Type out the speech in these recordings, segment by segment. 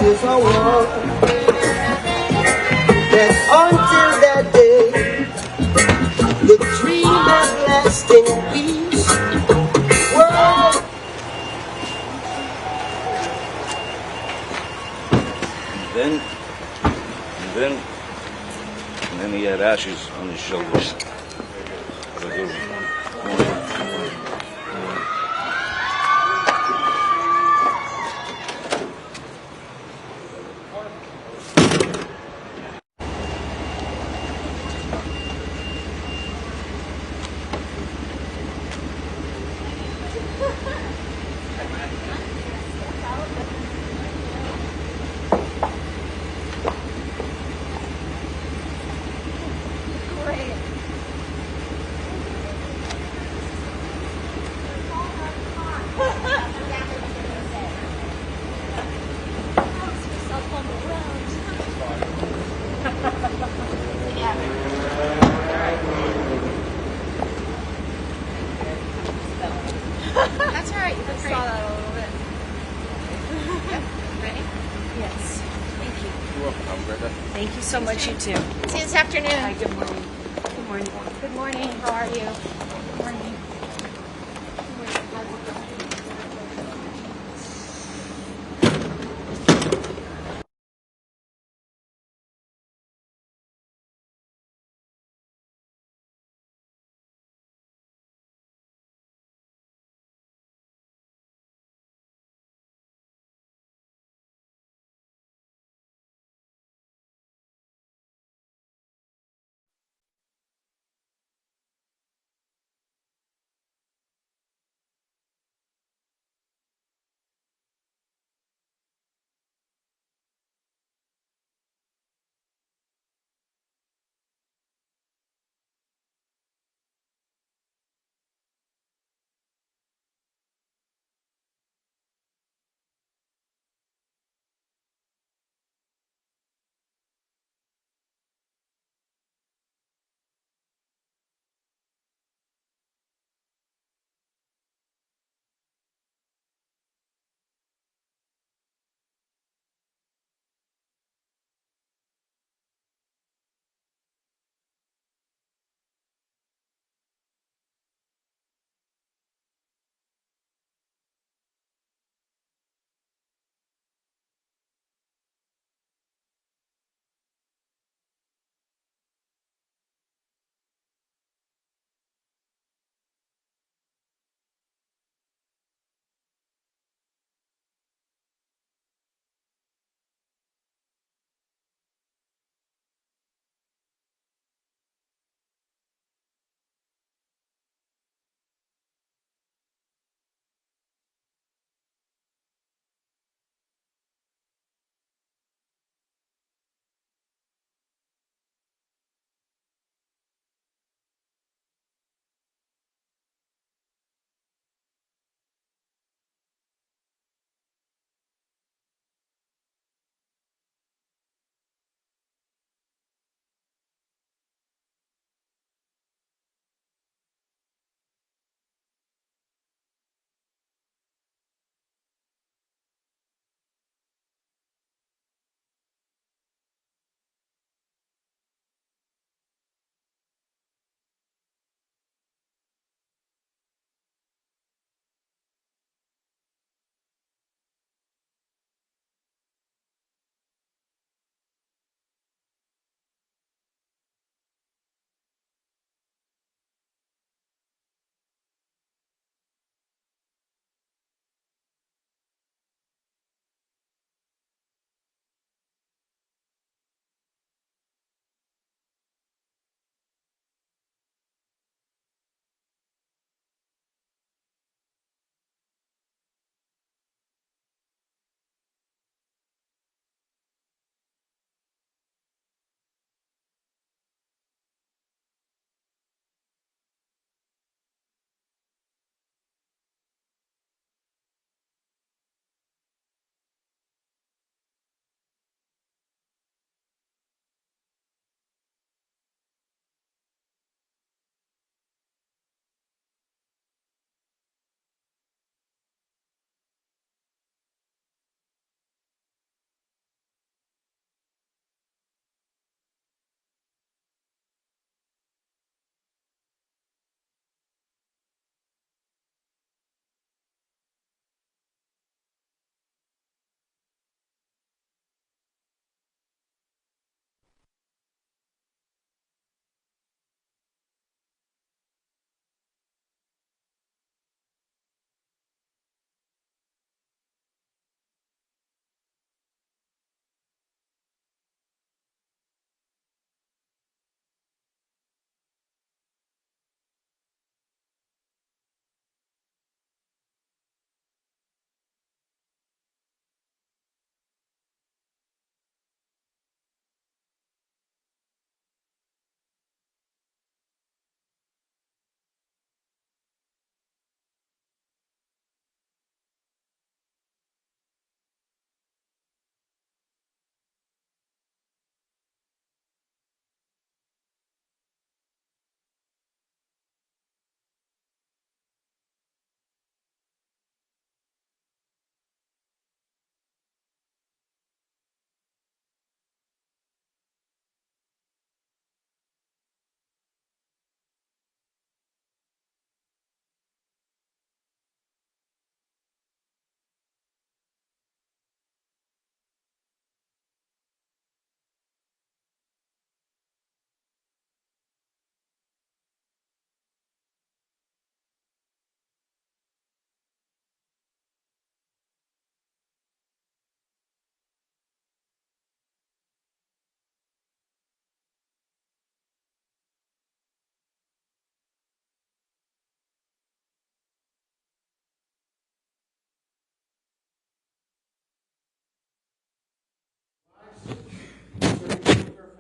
is a war. That until that day, the dream of lasting peace. Whoa. And then he had ashes on his shoulders. That's all right. You look great. I saw that a little bit. Yep. Ready? Yes. Thank you. You're welcome. Have a great day. Thank you so much. You too. See you this afternoon. Hi, good morning. Good morning. Good morning. How are you? Good morning.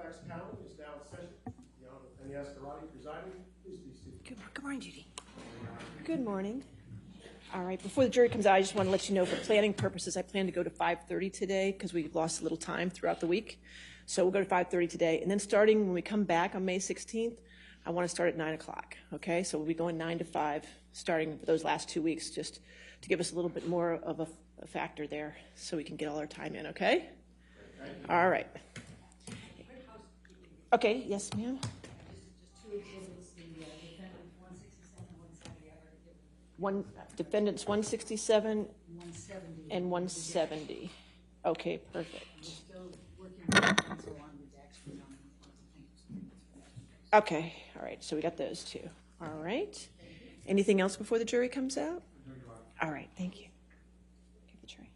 Next panel is now in session. The Honorable Penny Escarati presiding. Please be seated. Good morning, Judy. Good morning. All right, before the jury comes out, I just want to let you know for planning purposes, I plan to go to 5:30 today because we lost a little time throughout the week. So we'll go to 5:30 today. And then starting when we come back on May 16th, I want to start at 9 o'clock, okay? So we'll be going 9 to 5 starting for those last 2 weeks just to give us a little bit more of a factor there so we can get all our time in, okay? All right. Okay, yes, ma'am. Just two exhibits, the defendant 167, 170. I've already given One defendants 167 170. and 170. Okay, perfect. We're still working with counsel on the decks for on things. Okay, all right, so we got those two. All right. Anything else before the jury comes out? All right, thank you. Give the tray.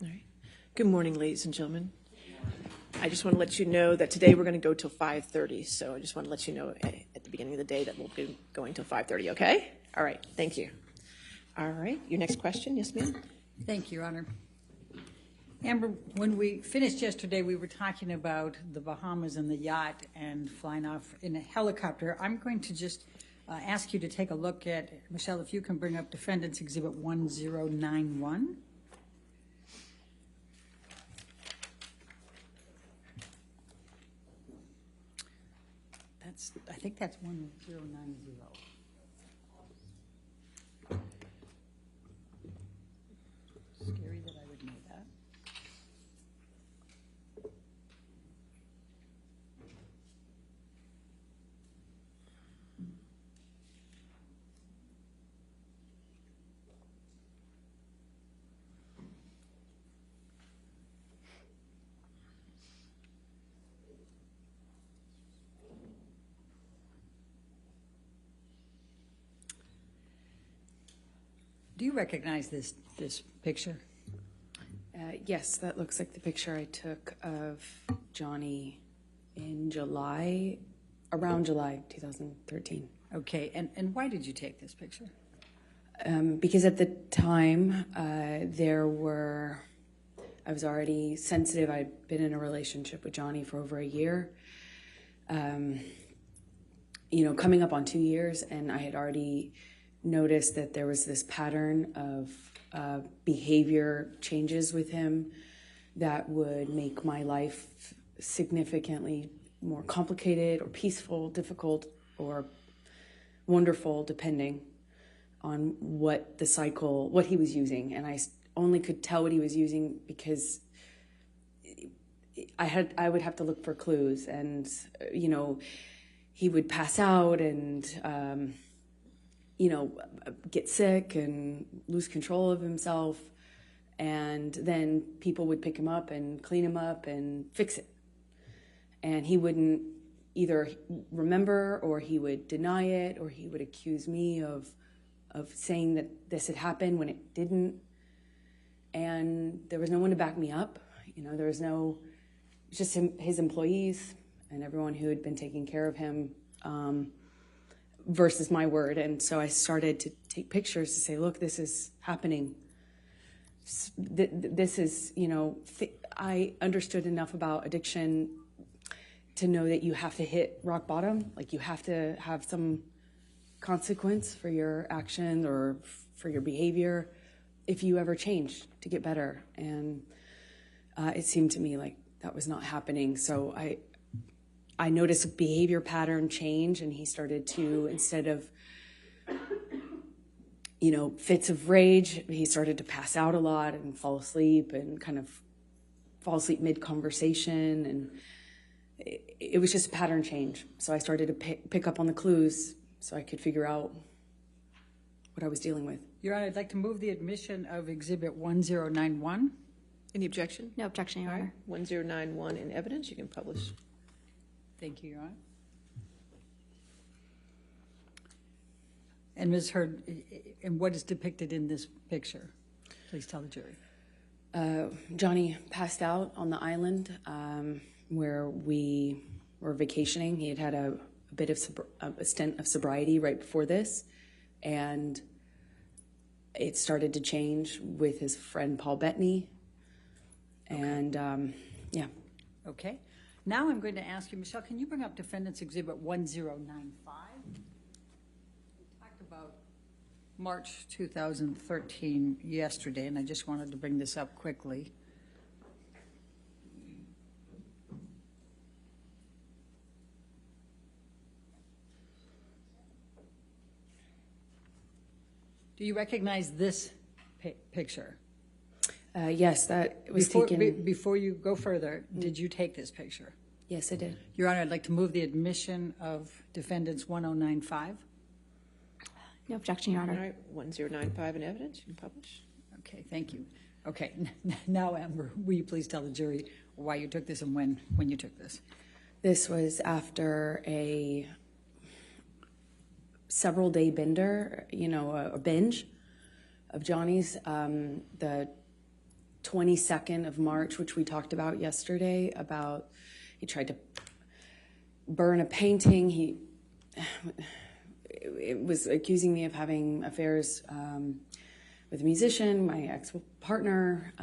All right. Good morning, ladies and gentlemen. I just want to let you know that today we're going to go till 5:30. So I just want to let you know at the beginning of the day that we'll be going till 5:30. Okay? All right. Thank you. All right. Your next question, yes, ma'am. Thank you, Your Honor. Amber, when we finished yesterday, we were talking about the Bahamas and the yacht and flying off in a helicopter. I'm going to just ask you to take a look at, Michelle, if you can bring up Defendants Exhibit 1091. I think that's 1090. Scary that I would know that. Do you recognize this picture? Yes, that looks like the picture I took of Johnny in July, around July 2013. Okay, and why did you take this picture? Because at the time, I was already sensitive. I'd been in a relationship with Johnny for over a year, coming up on 2 years, and I had already noticed that there was this pattern of behavior changes with him that would make my life significantly more complicated or peaceful, difficult, or wonderful, depending on what he was using. And I only could tell what he was using because I would have to look for clues, and he would pass out and get sick and lose control of himself, and then people would pick him up and clean him up and fix it, and he wouldn't either remember, or he would deny it, or he would accuse me of saying that this had happened when it didn't, and there was no one to back me up. There was just his employees and everyone who had been taking care of him, versus my word. And so I started to take pictures to say, look, this is happening. This is, I understood enough about addiction to know that you have to hit rock bottom. Like, you have to have some consequence for your action or for your behavior if you ever change to get better. And it seemed to me like that was not happening. So I noticed a behavior pattern change, and he started to, instead of, fits of rage, he started to pass out a lot and fall asleep and kind of fall asleep mid-conversation. And it was just a pattern change. So I started to pick up on the clues so I could figure out what I was dealing with. Your Honor, I'd like to move the admission of Exhibit 1091. Any objection? No objection, Your All right, Honor. 1091 in evidence, you can publish. Thank you, Your Honor. And Ms. Heard, and what is depicted in this picture? Please tell the jury. Johnny passed out on the island where we were vacationing. He had a bit of a stint of sobriety right before this, and it started to change with his friend Paul Bettany. And yeah. Okay. Now I'm going to ask you, Michelle, can you bring up Defendants Exhibit 1095? We talked about March 2013 yesterday, and I just wanted to bring this up quickly. Do you recognize this picture? Yes, that was taken. Before you go further, did you take this picture? Yes, I did. Your Honor, I'd like to move the admission of Defendants 1095. No objection, Your All Honor. right, 1095 in evidence, you can publish. Okay, thank you. Okay, now, Amber, will you please tell the jury why you took this and when you took this? This was after a several-day bender, a binge of Johnny's. The 22nd of March, which we talked about yesterday, about he tried to burn a painting. It was accusing me of having affairs with a musician, my ex-partner,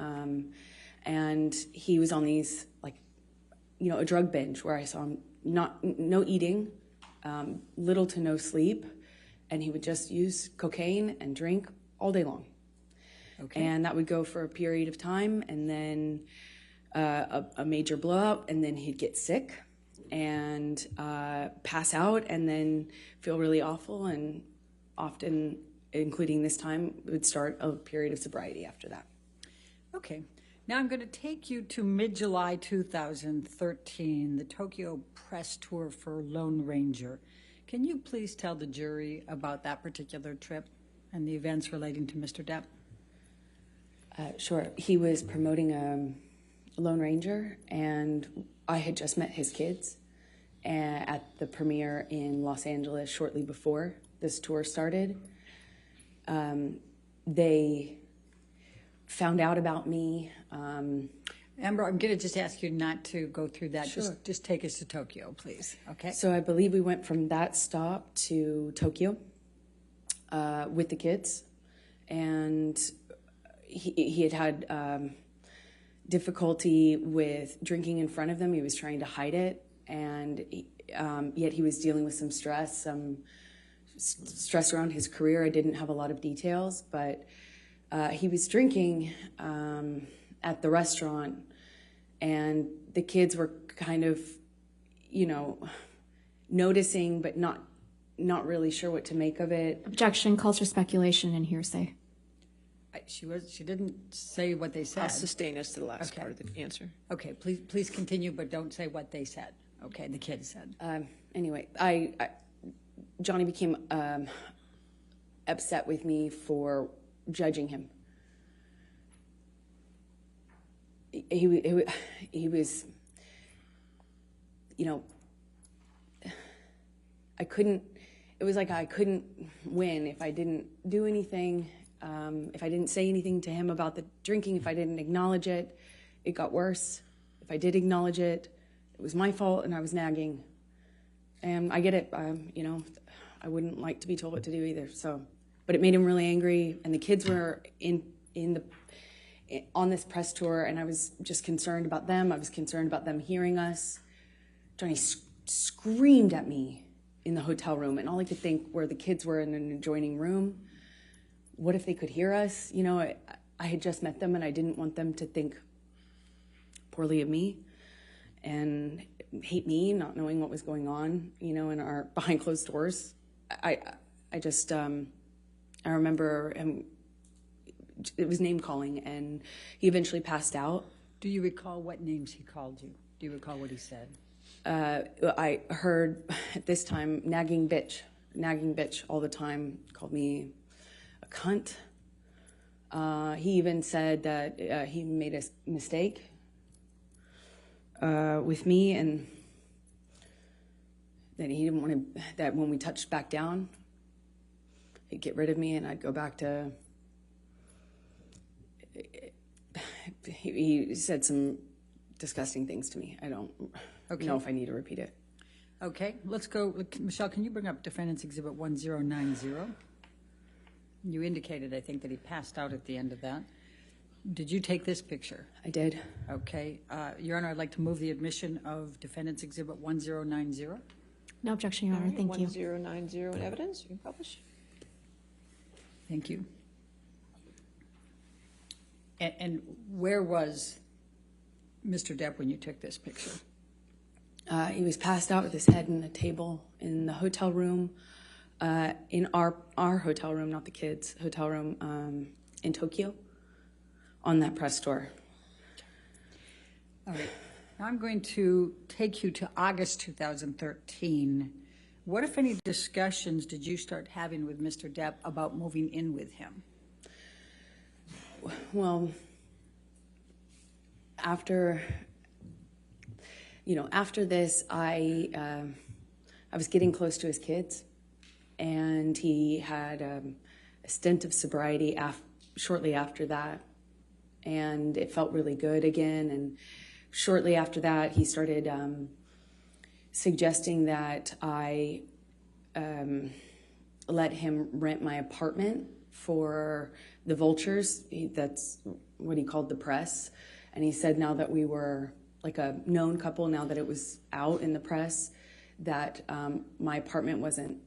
and he was on these, a drug binge where I saw him no eating, little to no sleep, and he would just use cocaine and drink all day long. Okay. And that would go for a period of time, and then a major blowout, and then he'd get sick and pass out and then feel really awful, and often, including this time, would start a period of sobriety after that. Okay. Now I'm going to take you to mid-July 2013, the Tokyo press tour for Lone Ranger. Can you please tell the jury about that particular trip and the events relating to Mr. Depp? Sure. He was promoting a Lone Ranger, and I had just met his kids at the premiere in Los Angeles shortly before this tour started. They found out about me. Amber, I'm going to just ask you not to go through that. Sure. Just take us to Tokyo, please. Okay. So I believe we went from that stop to Tokyo with the kids, and he had difficulty with drinking in front of them. He was trying to hide it, and yet he was dealing with some stress around his career. I didn't have a lot of details, but he was drinking at the restaurant, and the kids were kind of, noticing, but not really sure what to make of it. Objection calls for speculation and hearsay. She didn't say what they said. I'll sustain us to the last part of the answer. Okay, please continue, but don't say what they said. Okay, the kids said. Anyway, Johnny became upset with me for judging him. He was, I couldn't, it was like I couldn't win if I didn't do anything, if I didn't say anything to him about the drinking, if I didn't acknowledge it, it got worse. If I did acknowledge it, it was my fault and I was nagging. And I get it, I wouldn't like to be told what to do either, so. But it made him really angry, and the kids were on this press tour, and I was just concerned about them. I was concerned about them hearing us. Johnny screamed at me in the hotel room, and all I could think were the kids were in an adjoining room. What if they could hear us? I had just met them, and I didn't want them to think poorly of me. and hate me, not knowing what was going on, you know, in our behind closed doors. I remember him, it was name calling, and he eventually passed out. Do you recall what names he called you? Do you recall what he said? I heard at this time, nagging bitch all the time, called me a cunt. He even said that he made a mistake with me, and that he didn't want to, that when we touched back down, he'd get rid of me and I'd go back to, he said some disgusting things to me. I don't know if I need to repeat it. Okay, let's go. Michelle, can you bring up Defendants Exhibit 1090? You indicated, I think, that he passed out at the end of that. Did you take this picture? I did. Okay. Your Honor, I'd like to move the admission of Defendants Exhibit 1090. No objection, Your Honor. Thank you. 1090 in evidence. You can publish. Thank you. And where was Mr. Depp when you took this picture? He was passed out with his head in a table in the hotel room, in our hotel room, not the kids' hotel room, in Tokyo, on that press tour. All right. Now I'm going to take you to August 2013. What, if any, discussions did you start having with Mr. Depp about moving in with him? Well, after this, I was getting close to his kids, and he had a stint of sobriety shortly after that, and it felt really good again. And shortly after that, he started suggesting that I let him rent my apartment for the vultures. That's what he called the press. And he said now that we were like a known couple, now that it was out in the press, that my apartment wasn't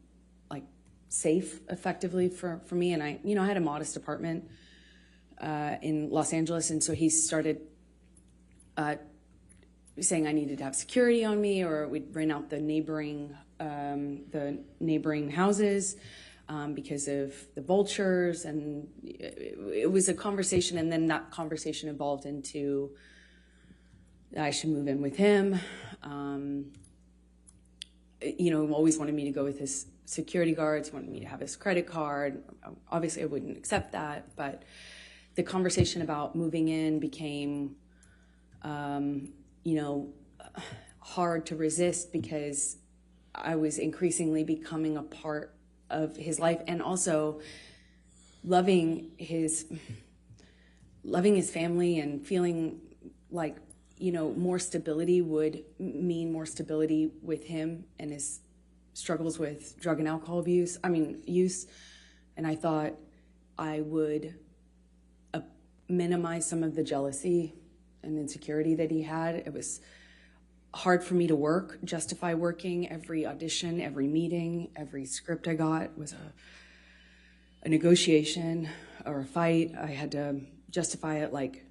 like safe effectively for me. And I had a modest apartment in Los Angeles. And so he started saying I needed to have security on me, or we'd rent out the neighboring houses because of the vultures. And it was a conversation, and then that conversation evolved into I should move in with him. Always wanted me to go with his security guards, wanted me to have his credit card. Obviously, I wouldn't accept that, but the conversation about moving in became, hard to resist, because I was increasingly becoming a part of his life, and also loving his family, and feeling like, more stability would mean more stability with him and his struggles with drug and alcohol use. And I thought I would minimize some of the jealousy and insecurity that he had. It was hard for me to justify working. Every audition, every meeting, every script I got was a negotiation or a fight. I had to justify it like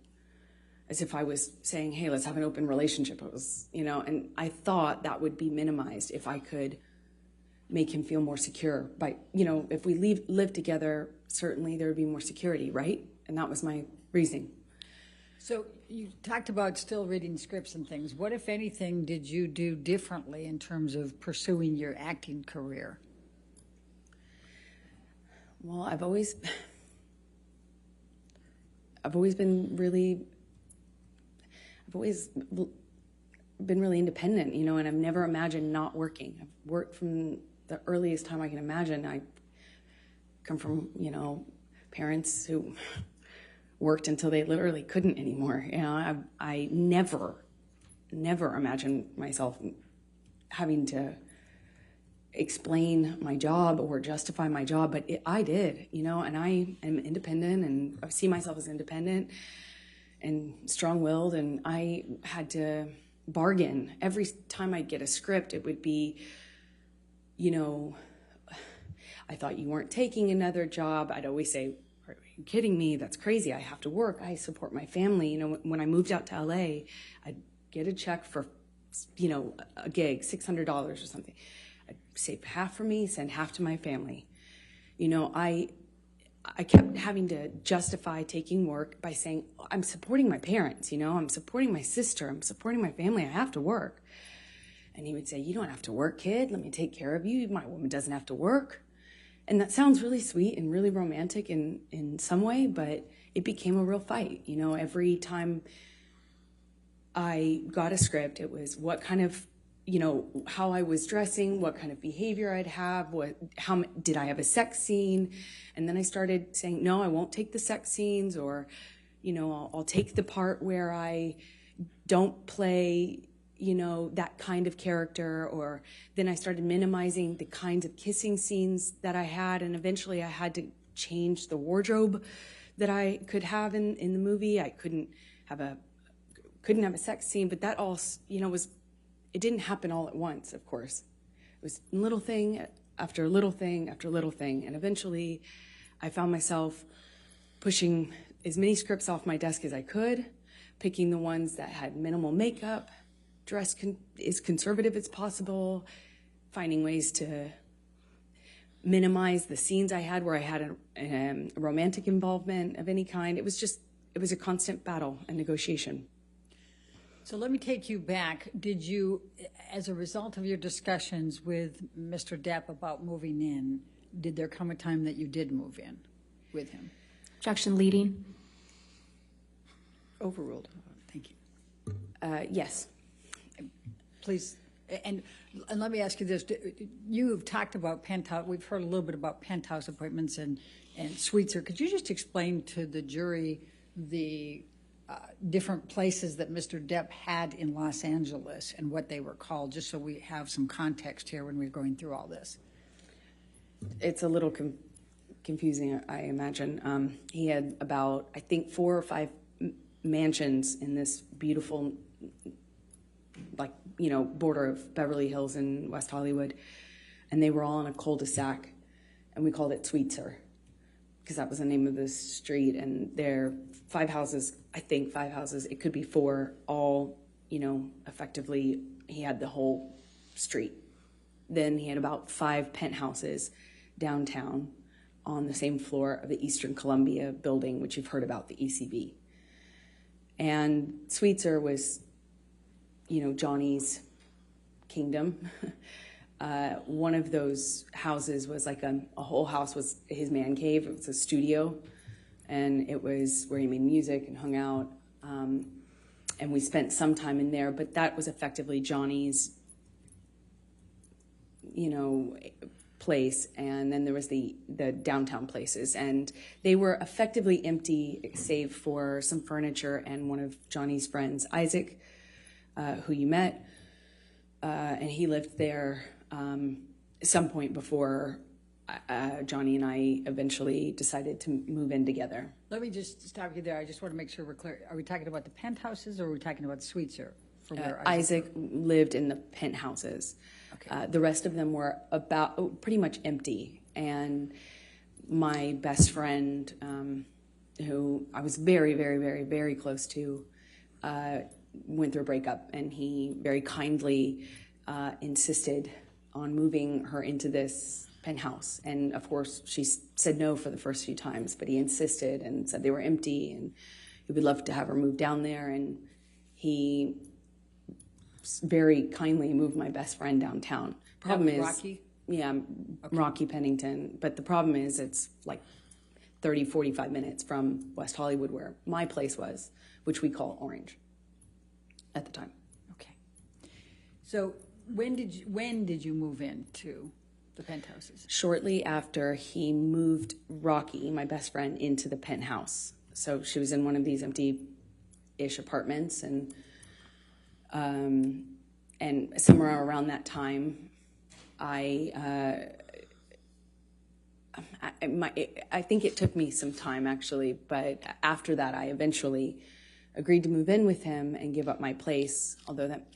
as if I was saying, hey, let's have an open relationship. It was, and I thought that would be minimized if I could make him feel more secure. By, if we live together, certainly there would be more security, right? And that was my reasoning. So you talked about still reading scripts and things. What, if anything, did you do differently in terms of pursuing your acting career? Well, I've always been really independent, and I've never imagined not working. I've worked from the earliest time I can imagine. I come from, parents who worked until they literally couldn't anymore. I never imagined myself having to explain my job or justify my job, but I did, and I am independent, and I see myself as independent and strong-willed, and I had to bargain. Every time I'd get a script, it would be, I thought you weren't taking another job. I'd always say, are you kidding me? That's crazy. I have to work. I support my family. When I moved out to LA, I'd get a check for a gig, $600 or something. I'd save half for me, send half to my family. I kept having to justify taking work by saying, I'm supporting my parents, I'm supporting my sister, I'm supporting my family, I have to work. And he would say, you don't have to work, kid, let me take care of you, my woman doesn't have to work. And that sounds really sweet and really romantic in some way, but it became a real fight. Every time I got a script, it was what kind of, how I was dressing, what kind of behavior I'd have, how did I have a sex scene? And then I started saying, no, I won't take the sex scenes, or, I'll take the part where I don't play, that kind of character, or then I started minimizing the kinds of kissing scenes that I had, and eventually I had to change the wardrobe that I could have in the movie. I couldn't have a sex scene, but that all, it didn't happen all at once, of course. It was little thing after little thing after little thing, and eventually I found myself pushing as many scripts off my desk as I could, picking the ones that had minimal makeup, dressed as conservative as possible, finding ways to minimize the scenes I had where I had a romantic involvement of any kind. It was a constant battle and negotiation. So let me take you back. Did you, as a result of your discussions with Mr. Depp about moving in, did there come a time that you did move in with him? Objection leading. Overruled. Thank you. Yes. Please, and let me ask you this. You've talked about penthouse, we've heard a little bit about penthouse appointments and suites. Could you just explain to the jury the different places that Mr. Depp had in Los Angeles and what they were called, just so we have some context here when we're going through all this? It's a little confusing, I imagine. He had about, I think, 4 or 5 mansions in this beautiful, border of Beverly Hills and West Hollywood, and they were all in a cul-de-sac, and we called it Juicio, because that was the name of the street. And there are 5 houses, I think 5 houses, it could be 4, all, effectively, he had the whole street. Then he had about 5 penthouses downtown on the same floor of the Eastern Columbia building, which you've heard about, the ECB. And Juicio was, Johnny's kingdom. One of those houses was like a whole house was his man cave. It was a studio, and it was where he made music and hung out. And we spent some time in there, but that was effectively Johnny's, place. And then there was the downtown places, and they were effectively empty save for some furniture and one of Johnny's friends, Isaac, who you met, and he lived there at some point before Johnny and I eventually decided to move in together. Let me just stop you there. I just want to make sure we're clear. Are we talking about the penthouses, or are we talking about suites here? For where Isaac lived in the penthouses. Okay. The rest of them were pretty much empty. And my best friend, who I was very, very, very, very close to, went through a breakup, and he very kindly insisted on moving her into this penthouse. And of course, she said no for the first few times, but he insisted and said they were empty, and he would love to have her move down there. And he very kindly moved my best friend downtown. Problem is, Rocky? Yeah, okay. Rocky Pennington. But the problem is it's like 30, 45 minutes from West Hollywood, where my place was, which we call Orange at the time. Okay. So when did you move into the penthouses? Shortly after he moved Rocky, my best friend, into the penthouse. So she was in one of these empty-ish apartments, and somewhere around that time, I think it took me some time, actually, but after that, I eventually agreed to move in with him and give up my place, although that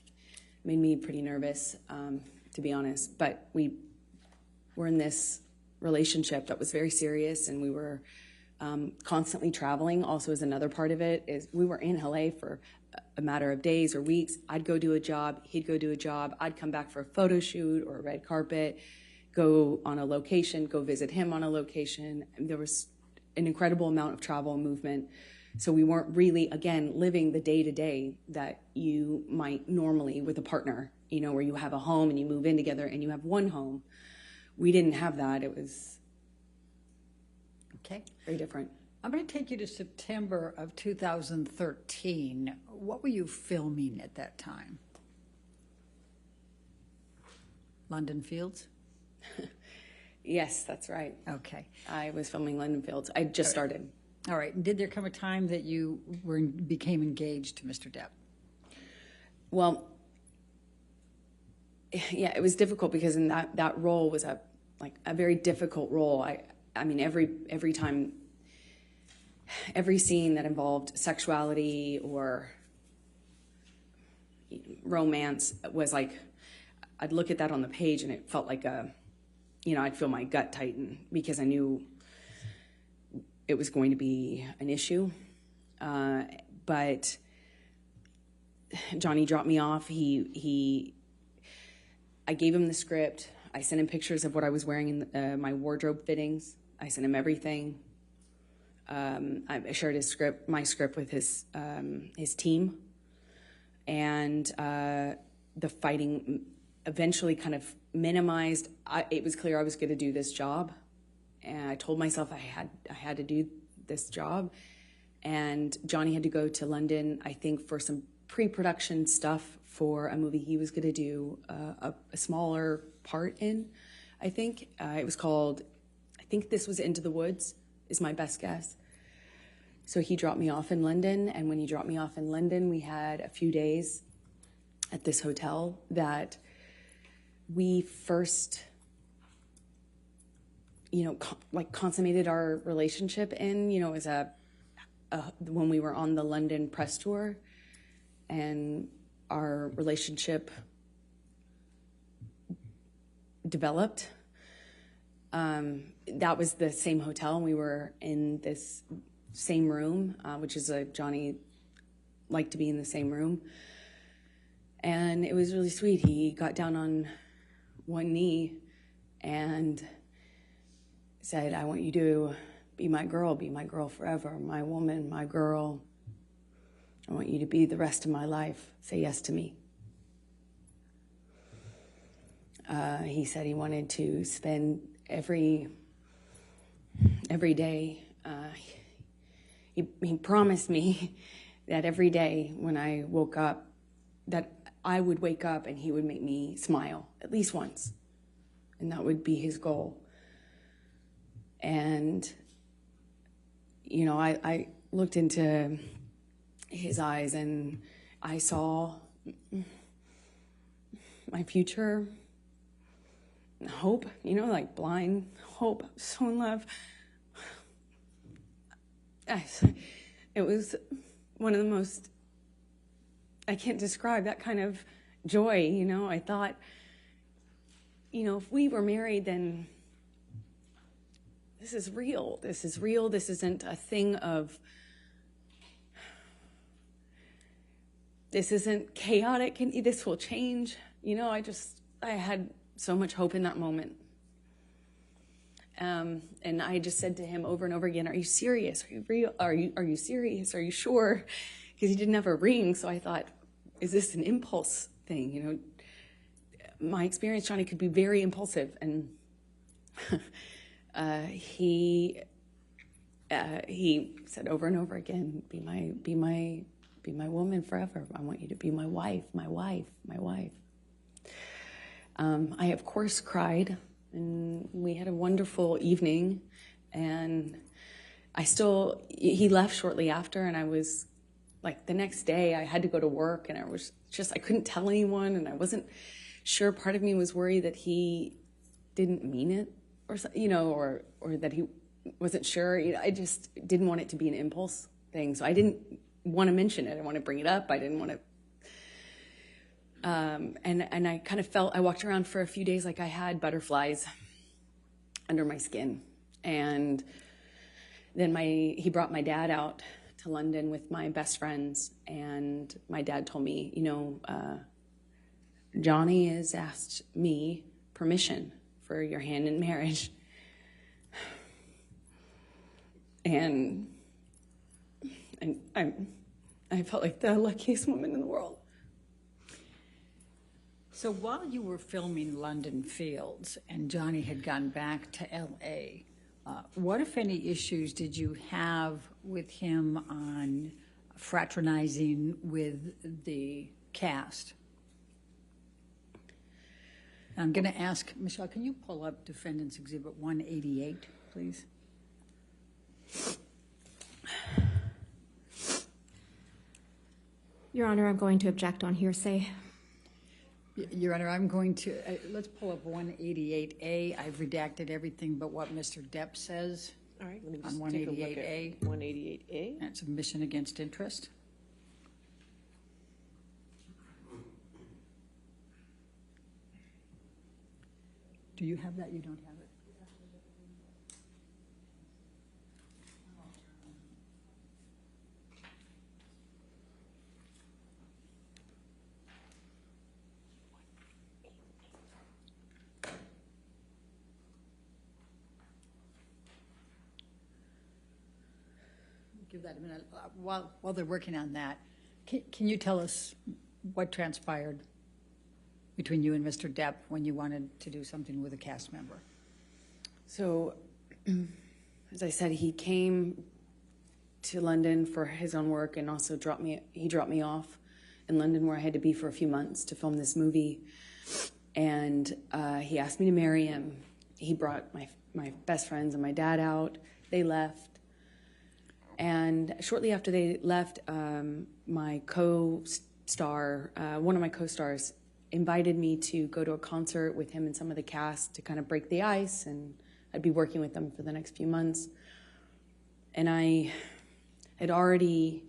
made me pretty nervous, to be honest. But we were in this relationship that was very serious, and we were Constantly traveling also is another part of it. Is we were in LA for a matter of days or weeks. I'd go do a job, he'd go do a job, I'd come back for a photo shoot or a red carpet, go on a location, go visit him on a location. And there was an incredible amount of travel and movement. So we weren't really, again, living the day-to-day that you might normally with a partner, you know, where you have a home and you move in together and you have one home. We didn't have that. It was Okay. very different. I'm going to take you to September of 2013. What were you filming at that time? London Fields? Yes, that's right. Okay. I was filming London Fields. I just started. All right. And did there come a time that you became engaged to Mr. Depp? Well, yeah, it was difficult because in that role was a very difficult role. I mean, every time, every scene that involved sexuality or romance was like, I'd look at that on the page and it felt like I'd feel my gut tighten because I knew it was going to be an issue. But Johnny dropped me off. I gave him the script. I sent him pictures of what I was wearing in my wardrobe fittings. I sent him everything. I shared my script with his team, and the fighting eventually kind of minimized. It was clear I was going to do this job, and I told myself I had to do this job. And Johnny had to go to London, I think, for some pre-production stuff for a movie he was going to do a smaller part in. I think it was called. I think this was Into the Woods, is my best guess. So he dropped me off in London, and when he dropped me off in London, we had a few days at this hotel that we first, consummated our relationship in. It was when we were on the London press tour, and our relationship developed. That was the same hotel, and we were in this same room, which is Johnny liked to be in the same room. And it was really sweet. He got down on one knee and said, I want you to be my girl forever, my woman, my girl. I want you to be the rest of my life. Say yes to me. He said he wanted to spend every day. He promised me that every day when I woke up, that I would wake up and he would make me smile at least once. And that would be his goal. And, I looked into his eyes and I saw my future, hope, like blind hope, so in love. It was one of the most, I can't describe that kind of joy, I thought, if we were married, then this is real. This is real. This isn't a thing of, this isn't chaotic, and this will change. I had so much hope in that moment. And I just said to him over and over again, are you serious? Are you real? Are you serious? Are you sure? Because he didn't have a ring. So I thought, is this an impulse thing? My experience, Johnny, could be very impulsive. And he said over and over again, be my woman forever. I want you to be my wife, my wife, my wife. I, of course, cried. And we had a wonderful evening, and he left shortly after, and I was the next day I had to go to work, and I couldn't tell anyone, and I wasn't sure. Part of me was worried that he didn't mean it, or that he wasn't sure. I just didn't want it to be an impulse thing, so I didn't want to mention it. I didn't want to bring it up. I didn't want to. And I kind of I walked around for a few days like I had butterflies under my skin. And then he brought my dad out to London with my best friends, and my dad told me, Johnny has asked me permission for your hand in marriage. And I felt like the luckiest woman in the world. So while you were filming London Fields and Johnny had gone back to L.A., what, if any, issues did you have with him on fraternizing with the cast? I'm going to ask, Michelle, can you pull up Defendants Exhibit 188, please? Your Honor, I'm going to object on hearsay. Your Honor, I'm going to, let's pull up 188A. I've redacted everything but what Mr. Depp says. All right, let me On just take a look 188A. at 188A. That's submission against interest. Do you have that? You don't have it? Give that a minute. While they're working on that, can you tell us what transpired between you and Mr. Depp when you wanted to do something with a cast member? So, as I said, he came to London for his own work, and also dropped me off in London, where I had to be for a few months to film this movie. And he asked me to marry him. He brought my best friends and my dad out. They left. And shortly after they left, my co-star, one of my co-stars, invited me to go to a concert with him and some of the cast to kind of break the ice, and I'd be working with them for the next few months. And I had already,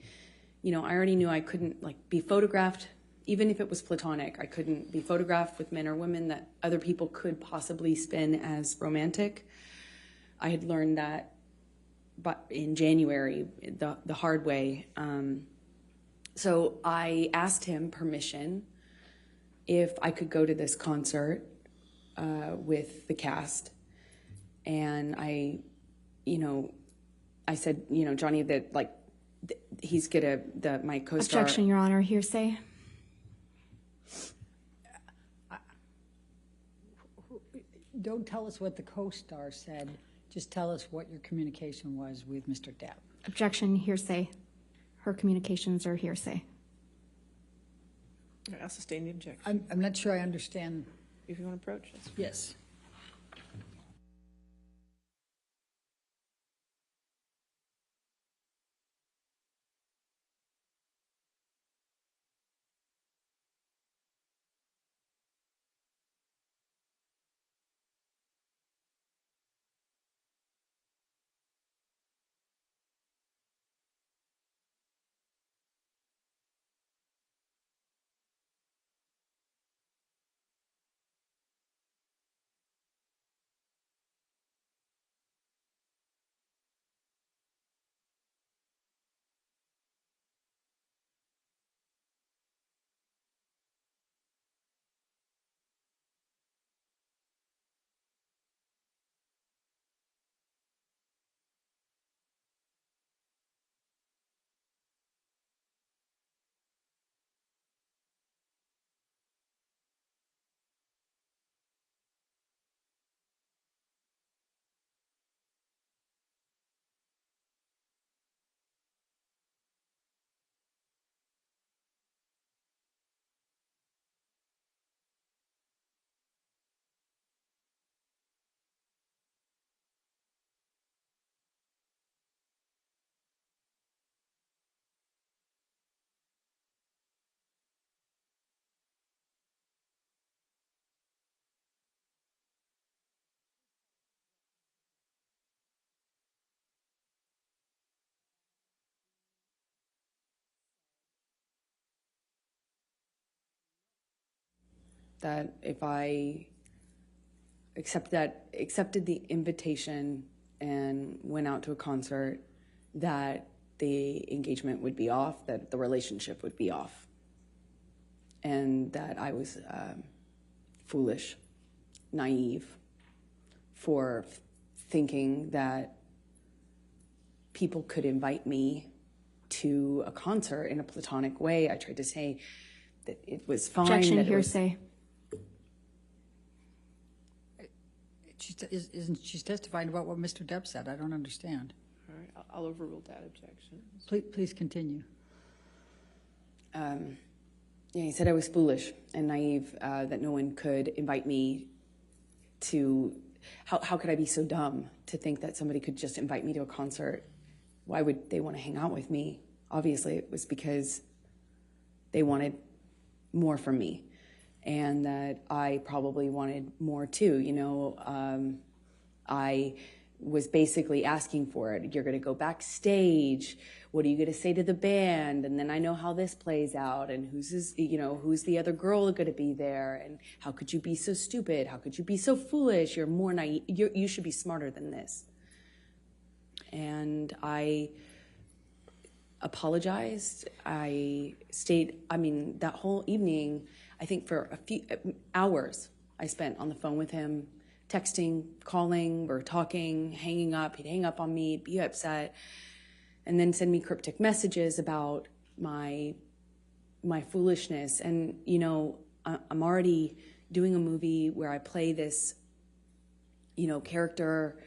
I already knew I couldn't be photographed, even if it was platonic. I couldn't be photographed with men or women that other people could possibly spin as romantic. I had learned that but in January, the hard way. So I asked him permission if I could go to this concert with the cast. And I said, Johnny, that he's my co-star. Objection, Your Honor, hearsay. Don't tell us what the co-star said. Just tell us what your communication was with Mr. Depp. Objection, hearsay. Her communications are hearsay. I'll sustain the objection. I'm not sure I understand. If you want to approach, that's Yes. That if I accepted the invitation and went out to a concert, that the engagement would be off, that the relationship would be off, and that I was foolish, naive for thinking that people could invite me to a concert in a platonic way. I tried to say that it was fine. Objection, hearsay. She's testifying about what Mr. Depp said. I don't understand. All right, I'll overrule that objection. Please continue. Yeah, he said I was foolish and naive, that no one could invite me to. How could I be so dumb to think that somebody could just invite me to a concert? Why would they want to hang out with me? Obviously, it was because they wanted more from me, and that I probably wanted more too. You know, I was basically asking for it. You're going to go backstage. What are you going to say to the band? And then I know how this plays out, and who's the other girl going to be there? And how could you be so stupid? How could you be so foolish? You're more naive. You should be smarter than this. And I apologized. I stayed, that whole evening, I think for a few hours I spent on the phone with him, texting, calling, or talking, hanging up. He'd hang up on me, be upset, and then send me cryptic messages about my foolishness. And, you know, I'm already doing a movie where I play this, character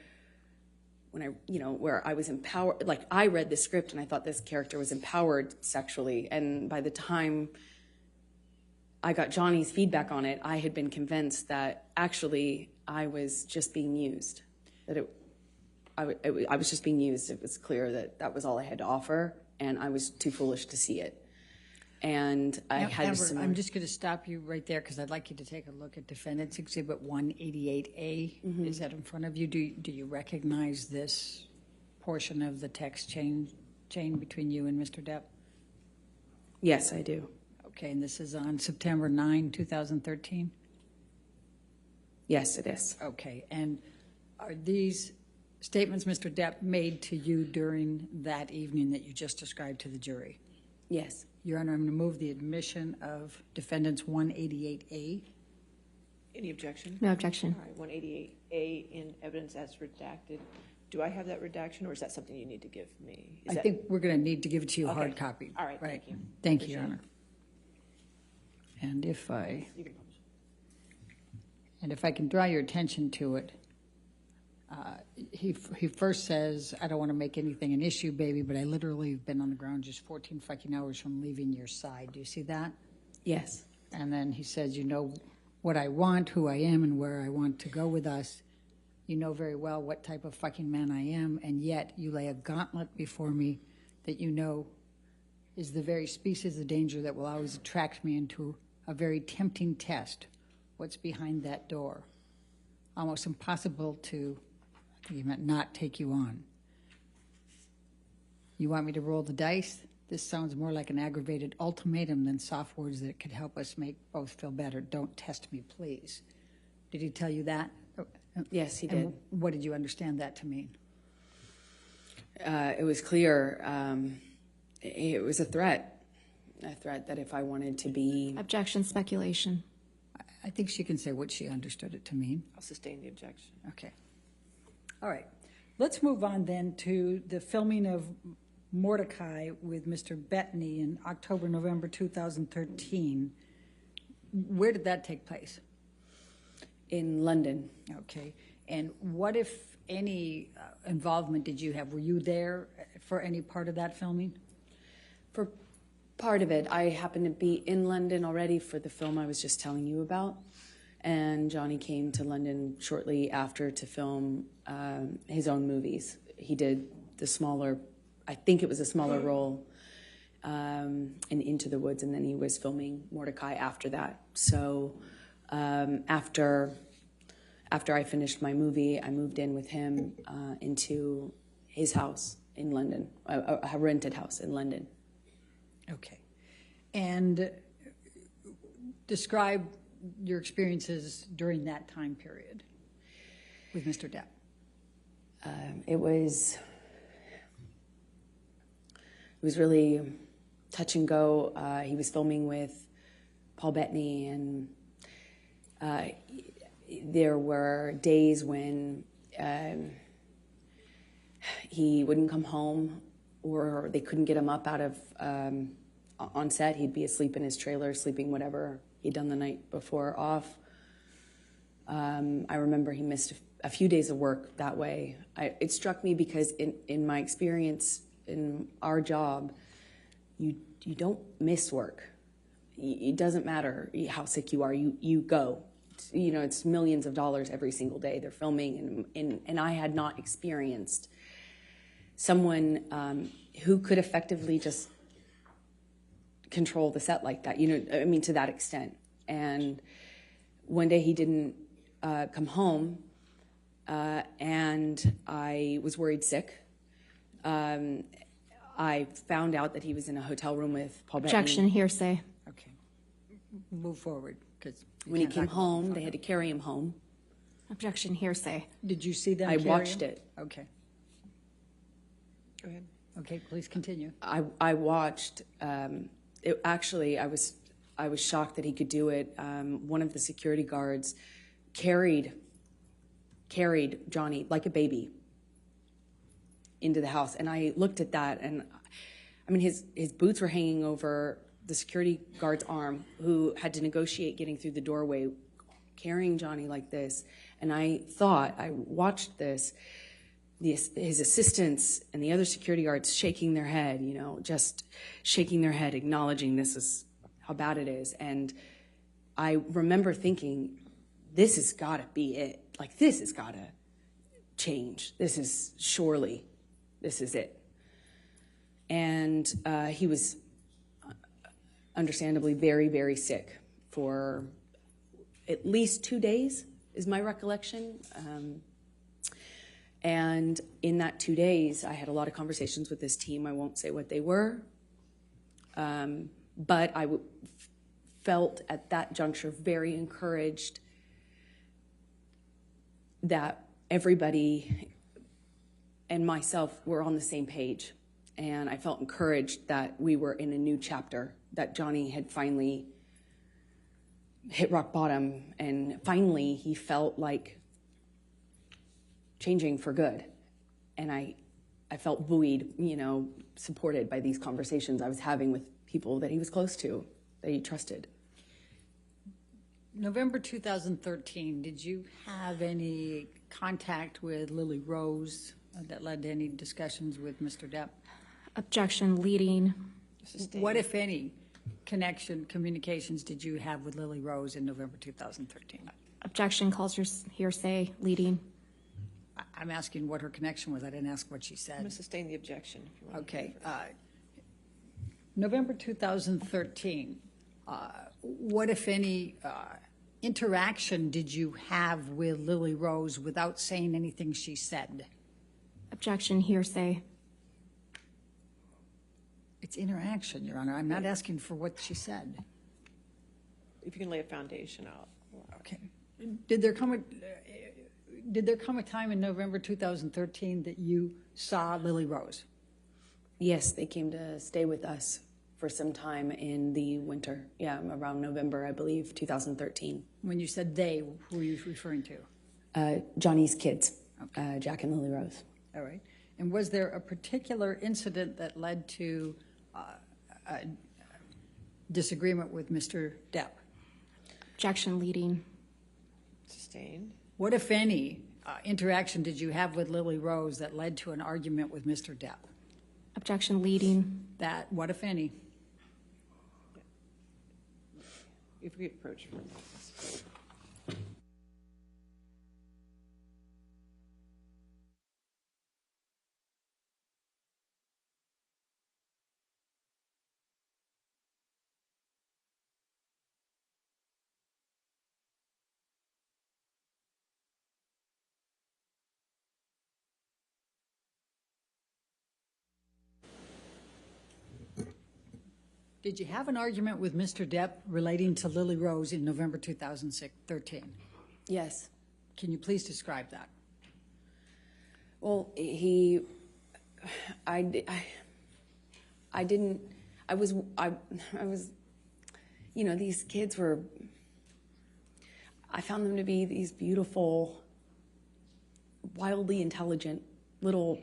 where I was empowered. Like, I read the script and I thought this character was empowered sexually. And by the time I got Johnny's feedback on it, I had been convinced that actually I was just being used, that I was just being used. It was clear that that was all I had to offer, and I was too foolish to see it. And I had Amber, I'm just going to stop you right there because I'd like you to take a look at Defendants Exhibit 188A. Mm-hmm. Is that in front of you? Do you recognize this portion of the text chain between you and Mr. Depp? Yes, I do. Okay, and this is on September 9, 2013? Yes, it is. Okay, and are these statements Mr. Depp made to you during that evening that you just described to the jury? Yes. Your Honor, I'm going to move the admission of Defendants 188A. Any objection? No objection. All right, 188A in evidence as redacted. Do I have that redaction, or is that something you need to give me? I think we're going to need to give it to you Okay. hard copy. All right, thank you. Thank you, Your Appreciate Honor. And if I You can publish. can draw your attention to it, he first says, I don't want to make anything an issue, baby, but I literally have been on the ground just 14 fucking hours from leaving your side. Do you see that? Yes. And then he says, you know what I want, who I am, and where I want to go with us. You know very well what type of fucking man I am, and yet you lay a gauntlet before me that you know is the very species of danger that will always attract me into a very tempting test. What's behind that door? Almost impossible to, I think he meant not take you on. You want me to roll the dice? This sounds more like an aggravated ultimatum than soft words that could help us make both feel better. Don't test me, please. Did he tell you that? Yes, he And did. what did you understand that to mean? It was clear. It was a threat that if I wanted to be... Objection, speculation. I think she can say what she understood it to mean. I'll sustain the objection. Okay. All right. Let's move on then to the filming of Mordecai with Mr. Bettany in October, November 2013. Where did that take place? in London. Okay. And what, if any, involvement did you have? Were you there for any part of that filming? For part of it, I happened to be in London already for the film I was just telling you about. And Johnny came to London shortly after to film his own movies. He did the smaller, I think it was a smaller role in Into the Woods, and then he was filming Mordecai after that. So after I finished my movie, I moved in with him into his house in London, a rented house in London. Okay. And describe your experiences during that time period with Mr. Depp. It was really touch and go. He was filming with Paul Bettany, and there were days when he wouldn't come home, or they couldn't get him up out of on set. He'd be asleep in his trailer, sleeping whatever he'd done the night before off. I remember he missed a few days of work that way. It struck me because in my experience in our job, you don't miss work. It doesn't matter how sick you are, you go. It's millions of dollars every single day they're filming, and I had not experienced someone who could effectively just control the set like that, to that extent. And one day he didn't come home, and I was worried sick. I found out that he was in a hotel room with Paul Bettany. Objection, hearsay. Okay. Move forward, because When he came home, they had to carry him home. Objection, hearsay. Did you see them I carry watched him? it. Okay. Go ahead. Okay, please continue. I watched. I was shocked that he could do it. One of the security guards carried Johnny like a baby into the house, and I looked at that, and his boots were hanging over the security guard's arm, who had to negotiate getting through the doorway, carrying Johnny like this. And I watched this. His assistants and the other security guards shaking their head, just shaking their head, acknowledging this is how bad it is. And I remember thinking, this has got to be it. Like, this has got to change. This is it. And he was understandably very, very sick for at least 2 days, is my recollection. And in that 2 days, I had a lot of conversations with this team. I won't say what they were. But I felt at that juncture very encouraged that everybody and myself were on the same page. And I felt encouraged that we were in a new chapter, that Johnny had finally hit rock bottom, and finally he felt like changing for good. And I felt buoyed, supported by these conversations I was having with people that he was close to, that he trusted. November 2013, did you have any contact with Lily Rose that led to any discussions with Mr. Depp? Objection, leading. What, if any, communications did you have with Lily Rose in November 2013? Objection, calls her hearsay, leading. I'm asking what her connection was. I didn't ask what she I'm going said. to sustain the objection. If you want. Okay. November 2013, what, if any, interaction did you have with Lily Rose without saying anything she said? Objection, hearsay. It's interaction, Your Honor. I'm not asking for what she said. If you can lay a foundation out. Okay. Did there come a time in November 2013 that you saw Lily Rose? Yes, they came to stay with us for some time in the winter. Yeah, around November, I believe, 2013. When you said they, who were you referring to? Johnny's kids, Jack and Lily Rose. All right. And was there a particular incident that led to a disagreement with Mr. Depp? Objection, leading. Sustained. What, if any, interaction did you have with Lily Rose that led to an argument with Mr. Depp? Objection, leading. That, what, if any? If we approach for a minute. Did you have an argument with Mr. Depp relating to Lily Rose in November 2013? Yes. Can you please describe that? Well, I was, you know, these kids were, I found them to be these beautiful, wildly intelligent little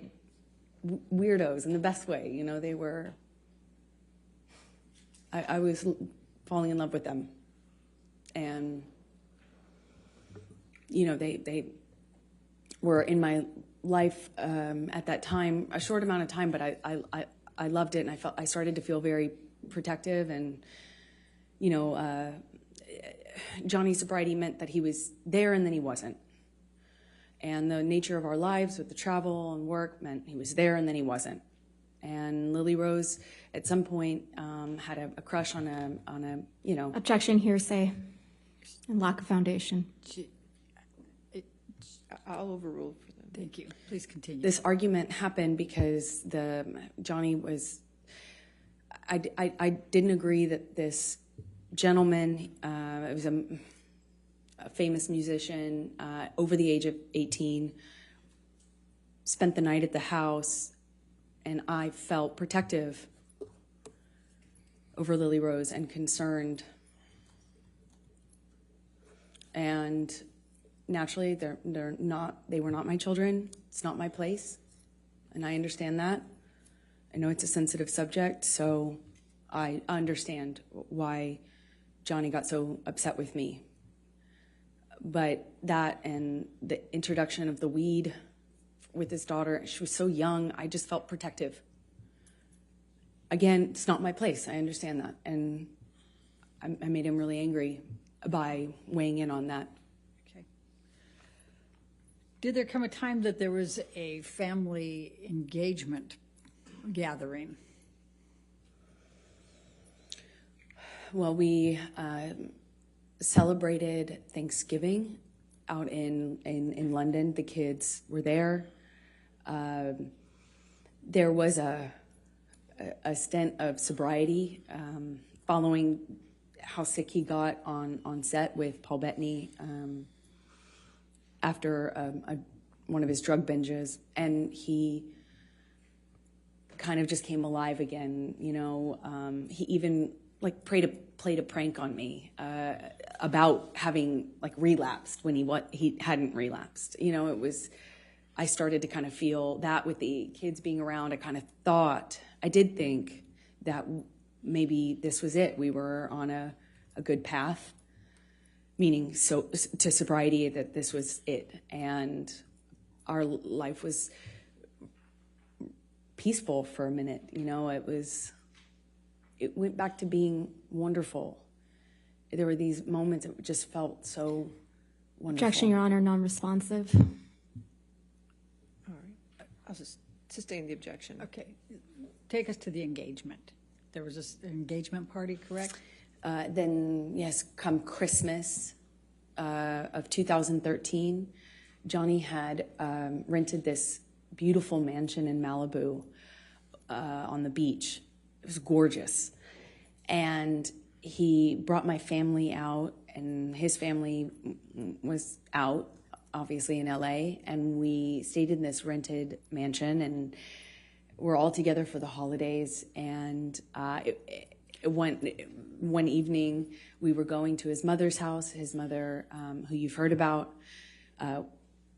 weirdos in the best way. You know, they were, I was falling in love with them. And, you know, they were in my life at that time, a short amount of time, but I loved it, and I started to feel very protective. And, you know, Johnny's sobriety meant that he was there and then he wasn't. And the nature of our lives with the travel and work meant he was there and then he wasn't. And Lily Rose, at some point, had a crush on a, you know. Objection, hearsay, and lack of foundation. I'll overrule for them. Thank you. Please continue. This argument happened because Johnny was, I didn't agree that this gentleman, it was a famous musician, over the age of 18, spent the night at the house, and I felt protective over Lily Rose and concerned. And naturally, they were not my children. It's not my place, and I understand that. I know it's a sensitive subject, so I understand why Johnny got so upset with me. But that and the introduction of the weed with his daughter, she was so young, I just felt protective. Again, it's not my place. I understand that, and I made him really angry by weighing in on that. Did there come a time that there was a family engagement gathering? Well, we celebrated Thanksgiving out in London. The kids were there. There was a stint of sobriety following how sick he got on set with Paul Bettany. After one of his drug binges, and he kind of just came alive again, you know. He even like played a prank on me about having like relapsed when he hadn't relapsed. You know, it was, I started to kind of feel that with the kids being around. I did think that maybe this was it. We were on a good path. Meaning to sobriety, that this was it, and our life was peaceful for a minute. You know, it went back to being wonderful. There were these moments that just felt so wonderful. Objection, Your Honor, non-responsive. All right. I'll just sustain the objection. Okay. Take us to the engagement. There was this engagement party, correct? Then, yes, come Christmas of 2013, Johnny had rented this beautiful mansion in Malibu on the beach. It was gorgeous. And he brought my family out, and his family was out, obviously, in LA. And we stayed in this rented mansion, and we're all together for the holidays. And one evening, we were going to his mother's house. His mother, who you've heard about,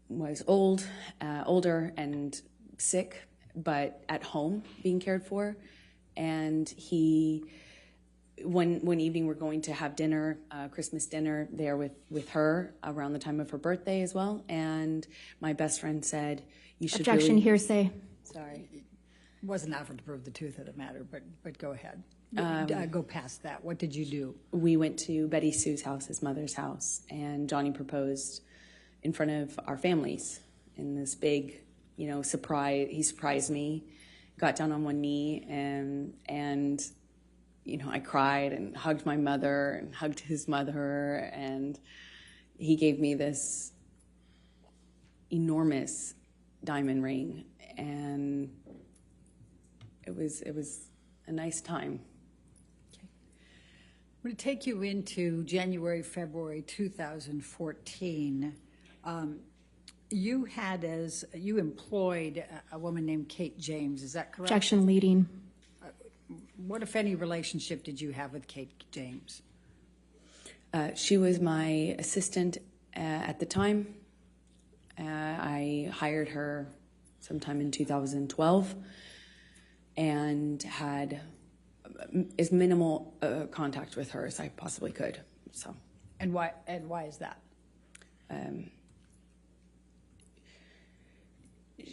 was older and sick, but at home being cared for. And one evening, we're going to have dinner, Christmas dinner there with her around the time of her birthday as well. And my best friend said, "You should." Objection, hearsay. Sorry. It wasn't offered to prove the truth of the matter, but go ahead. Go past that. What did you do? We went to Betty Sue's house, his mother's house, and Johnny proposed in front of our families in this big, you know, surprise. He surprised me, got down on one knee, and you know, I cried and hugged my mother and hugged his mother, and he gave me this enormous diamond ring, and it was a nice time. I'm going to take you into January, February 2014. You employed a woman named Kate James, is that correct? Objection leading. What, if any, relationship did you have with Kate James? She was my assistant at the time. I hired her sometime in 2012 and had as minimal contact with her as I possibly could. So. And why is that?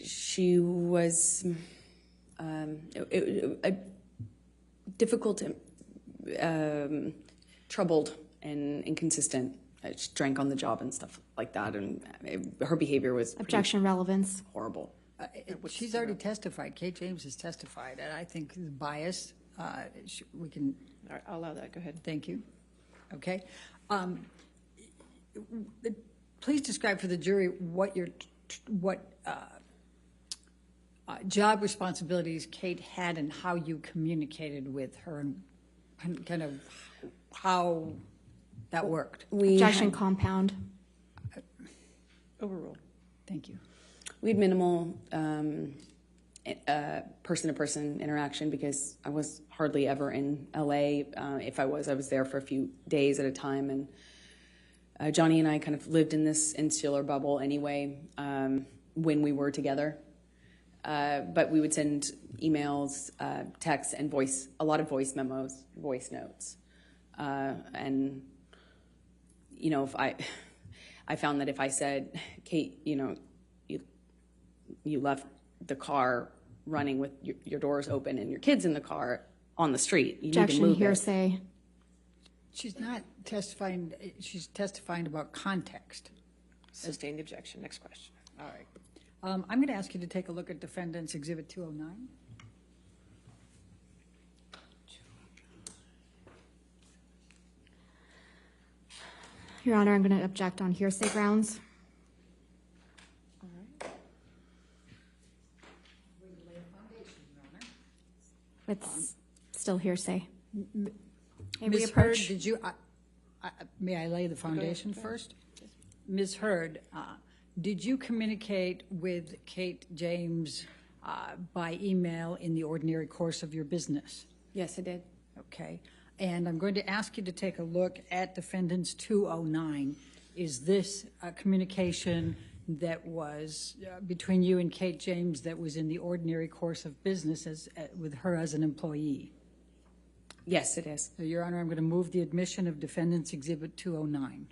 She was difficult, troubled, and inconsistent. She drank on the job and stuff like that, and her behavior was Objection relevance. horrible. She's already testified. Kate James has testified, and I think the bias, we can... All right, I'll allow that. Go ahead. Thank you. Okay. Please describe for the jury what job responsibilities Kate had and how you communicated with her and kind of how that worked. Objection compound. Overruled. Thank you. We had minimal person-to-person interaction because I was hardly ever in LA. If I was there for a few days at a time. And Johnny and I kind of lived in this insular bubble anyway when we were together. But we would send emails, texts, and a lot of voice memos, voice notes. And, you know, if I found that if I said, Kate, you know, you left the car running with your doors open and your kids in the car on the street, you Objection need to move hearsay. She's not testifying. She's testifying about context. Sustained objection. Next question. All right. I'm going to ask you to take a look at Defendants Exhibit 209. Your Honor, I'm going to object on hearsay grounds. All right. It's still hearsay. May we Ms. Hurd, approach? did you? May I lay the foundation first? Ms. Hurd, did you communicate with Kate James by email in the ordinary course of your business? Yes, I did. Okay. And I'm going to ask you to take a look at Defendants 209. Is this a communication that was between you and Kate James that was in the ordinary course of business with her as an employee? Yes, it is. So, Your Honor, I'm going to move the admission of Defendants Exhibit 209.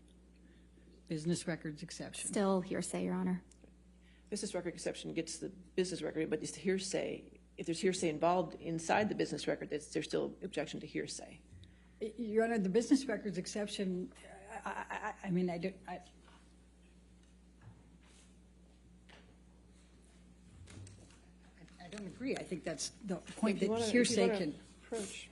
Business records exception. Still hearsay, Your Honor. Business record exception gets the business record, but it's hearsay. If there's hearsay involved inside the business record, there's still objection to hearsay. Your Honor, the business records exception, I mean, I don't agree. I think that's the point that hearsay can... Approach.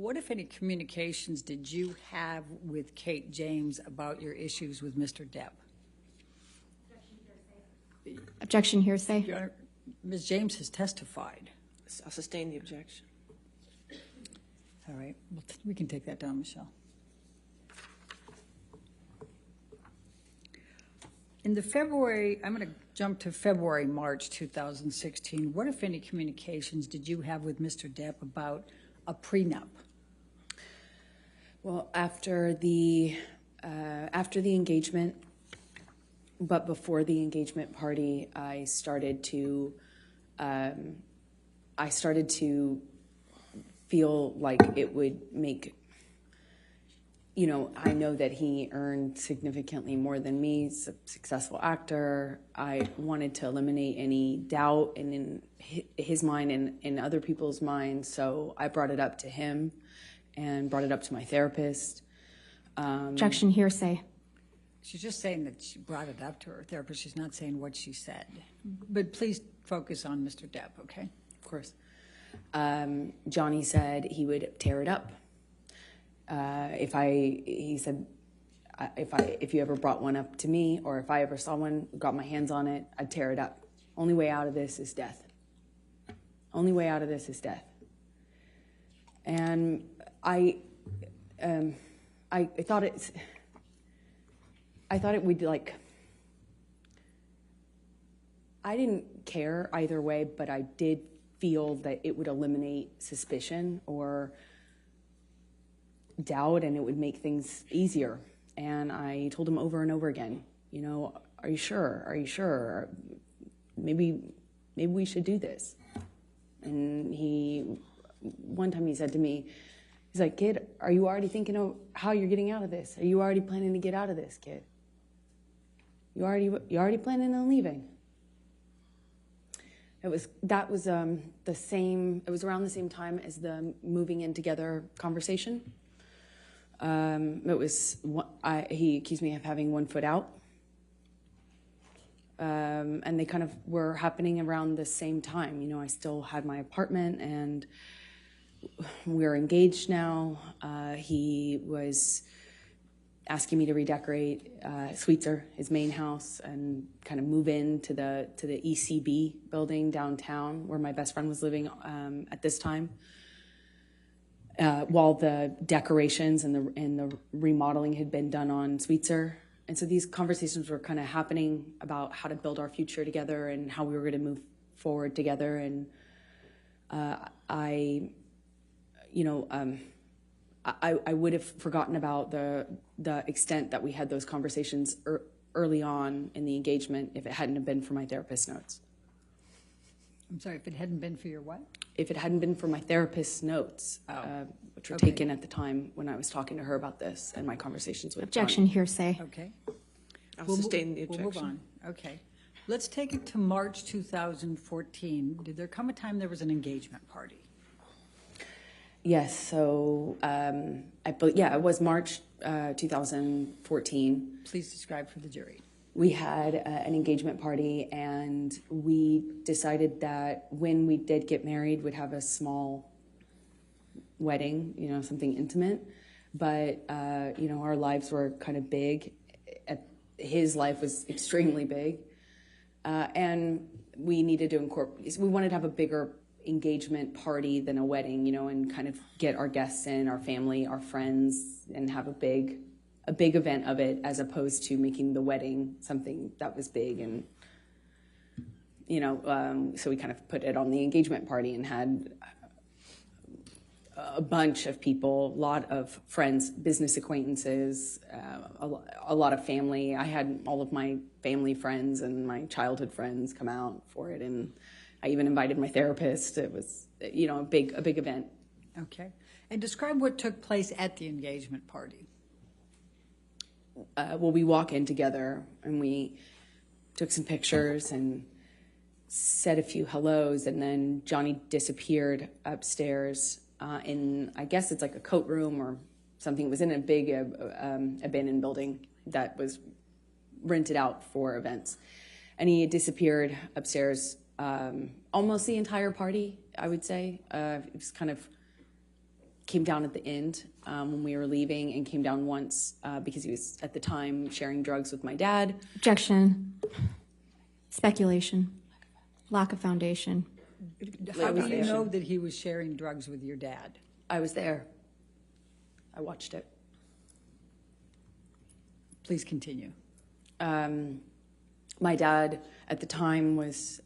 What, if any, communications did you have with Kate James about your issues with Mr. Depp? Objection hearsay. Your Honor, Ms. James has testified. I'll sustain the objection. All right, well, we can take that down, Michelle. In the February, I'm going to jump to February, March 2016. What, if any, communications did you have with Mr. Depp about a prenup? Well, after the engagement, but before the engagement party, I started to feel like it would make, you know, I know that he earned significantly more than me, he's a successful actor. I wanted to eliminate any doubt in his mind and in other people's minds, so I brought it up to him and brought it up to my therapist. Objection hearsay. She's just saying that she brought it up to her therapist. She's not saying what she said. But please focus on Mr. Depp, okay? Of course. Johnny said he would tear it up. He said, if you ever brought one up to me, or if I ever saw one, got my hands on it, I'd tear it up. Only way out of this is death. Only way out of this is death. And I thought it would, like, I didn't care either way, but I did feel that it would eliminate suspicion or doubt, and it would make things easier. And I told him over and over again, you know, are you sure? Are you sure? Maybe we should do this. And one time he said to me, he's like, kid, are you already thinking of how you're getting out of this? Are you already planning to get out of this, kid? You already planning on leaving? It was around the same time as the moving in together conversation. He accused me of having 1 foot out. And they kind of were happening around the same time. You know, I still had my apartment and we're engaged now. He was asking me to redecorate Sweetser, his main house, and kind of move into the ECB building downtown where my best friend was living at this time. While the decorations and the remodeling had been done on Sweetser. And so these conversations were kind of happening about how to build our future together and how we were going to move forward together. And I would have forgotten about the extent that we had those conversations early on in the engagement if it hadn't have been for my therapist's notes. I'm sorry, if it hadn't been for your what? If it hadn't been for my therapist's notes, which were taken at the time when I was talking to her about this and my conversations with Objection Johnny. hearsay. Okay. I'll sustain the objection. We'll move on. Okay. Let's take it to March 2014. Did there come a time there was an engagement party? Yes, so it was March 2014. Please describe for the jury. We had an engagement party, and we decided that when we did get married, we'd have a small wedding, you know, something intimate. But, you know, our lives were kind of big. His life was extremely big. And we needed to we wanted to have a bigger engagement party than a wedding, you know, and kind of get our guests in, our family, our friends, and have a big event of it, as opposed to making the wedding something that was big. And, you know, so we kind of put it on the engagement party and had a bunch of people, a lot of friends, business acquaintances, a lot of family. I had all of my family friends and my childhood friends come out for it, and I even invited my therapist. It was, you know, a big event. Okay. And describe what took place at the engagement party. Well, we walk in together and we took some pictures and said a few hellos, and then Johnny disappeared upstairs in, I guess it's like a coat room or something. It was in a big abandoned building that was rented out for events. And he had disappeared upstairs almost the entire party, I would say. It was kind of came down at the end when we were leaving, and came down once because he was at the time sharing drugs with my dad. Objection. Speculation. Lack of foundation. How do you know that he was sharing drugs with your dad? I was there. I watched it. Please continue. My dad at the time was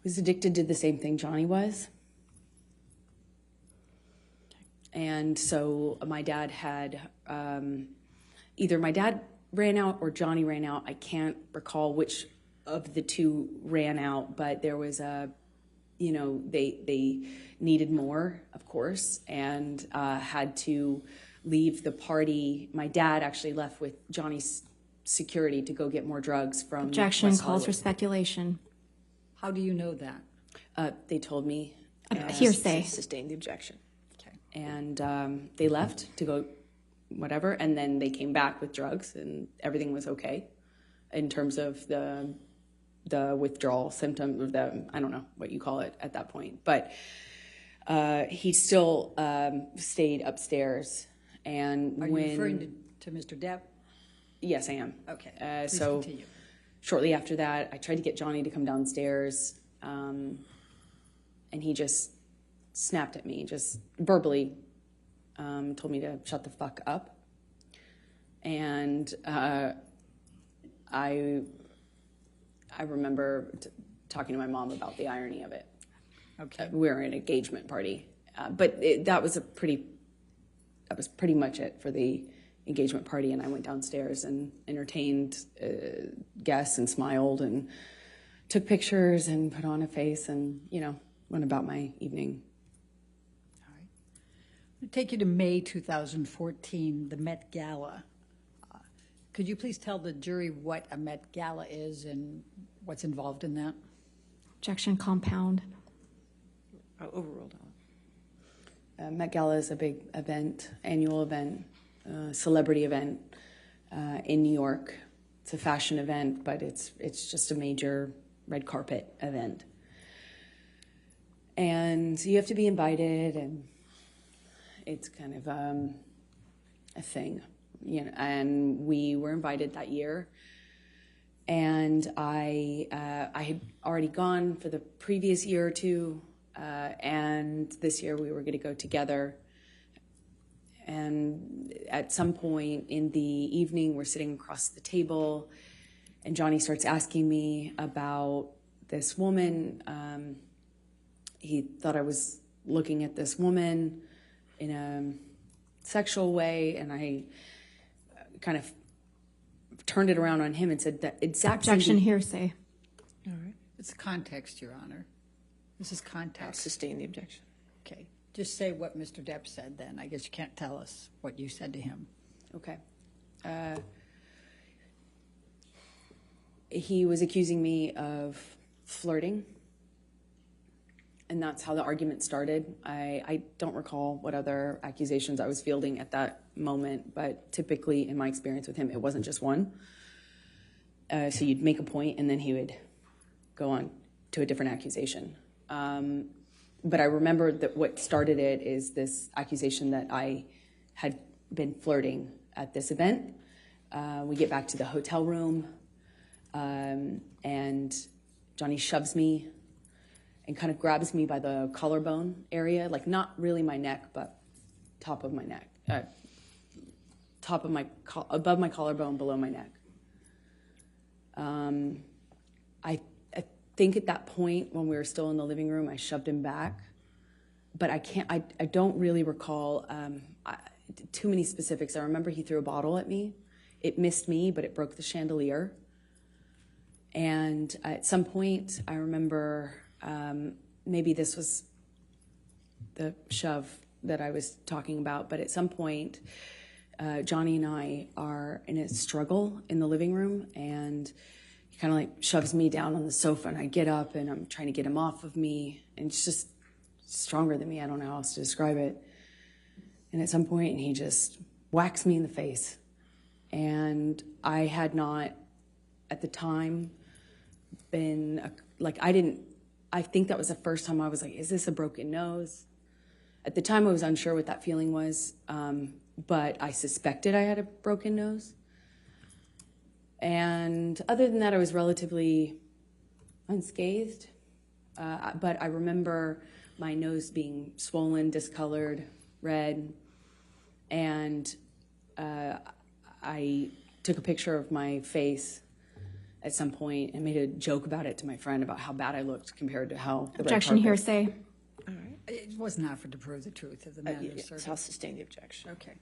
was addicted to the same thing Johnny was. And so my dad had, either my dad ran out or Johnny ran out. I can't recall which of the two ran out, but there was they needed more, of course, and had to leave the party. My dad actually left with Johnny's security to go get more drugs from Objection. West Calls for Hollywood. speculation. How do you know that? They told me. Hearsay. Sustain the objection. Okay. And they left to go whatever, and then they came back with drugs, and everything was okay in terms of the withdrawal symptom, or I don't know what you call it at that point. But he still stayed upstairs. And Are you referring to Mr. Depp? Yes, I am. Okay. Please So continue. shortly after that, I tried to get Johnny to come downstairs, and he just snapped at me, just verbally told me to shut the fuck up. And I remember talking to my mom about the irony of it. Okay. We were in an engagement party, but that was pretty much it for the engagement party. And I went downstairs and entertained guests and smiled and took pictures and put on a face and, went about my evening. All right. I'm going to take you to May 2014, the Met Gala. Could you please tell the jury what a Met Gala is and what's involved in that? Objection. Compound. Overruled. Met Gala is a big event, annual event, celebrity event in New York. It's a fashion event, but it's just a major red carpet event. And you have to be invited, and it's kind of a thing, and we were invited that year. And I had already gone for the previous year or two, and this year we were going to go together. And at some point in the evening, we're sitting across the table, and Johnny starts asking me about this woman. He thought I was looking at this woman in a sexual way, and I kind of turned it around on him and said that exactly. Objection. Hearsay. All right. It's context, Your Honor. This is context. Sustain the objection. Okay. Just say what Mr. Depp said then. I guess you can't tell us what you said to him. Okay. He was accusing me of flirting, and that's how the argument started. I don't recall what other accusations I was fielding at that moment, but typically in my experience with him, it wasn't just one. So you'd make a point, and then he would go on to a different accusation. But I remember that what started it is this accusation that I had been flirting at this event. We get back to the hotel room, and Johnny shoves me and kind of grabs me by the collarbone area, like not really my neck, but top of my neck, above my collarbone, below my neck. I think at that point when we were still in the living room, I shoved him back, but I don't really recall too many specifics. I remember he threw a bottle at me. It missed me, but it broke the chandelier. And at some point, I remember maybe this was the shove that I was talking about, but at some point, Johnny and I are in a struggle in the living room, and he kind of like shoves me down on the sofa, and I get up, and I'm trying to get him off of me, and it's just stronger than me. I don't know how else to describe it. And at some point, he just whacks me in the face. And I had not, at the time, been, I didn't I think that was the first time I was like, is this a broken nose? At the time, I was unsure what that feeling was, but I suspected I had a broken nose. And other than that, I was relatively unscathed. But I remember my nose being swollen, discolored, red. And I took a picture of my face at some point and made a joke about it to my friend about how bad I looked compared to how the Objection, red carpet. hearsay. It was not for to prove the truth of the matter, sir. I'll sustain the objection. Okay.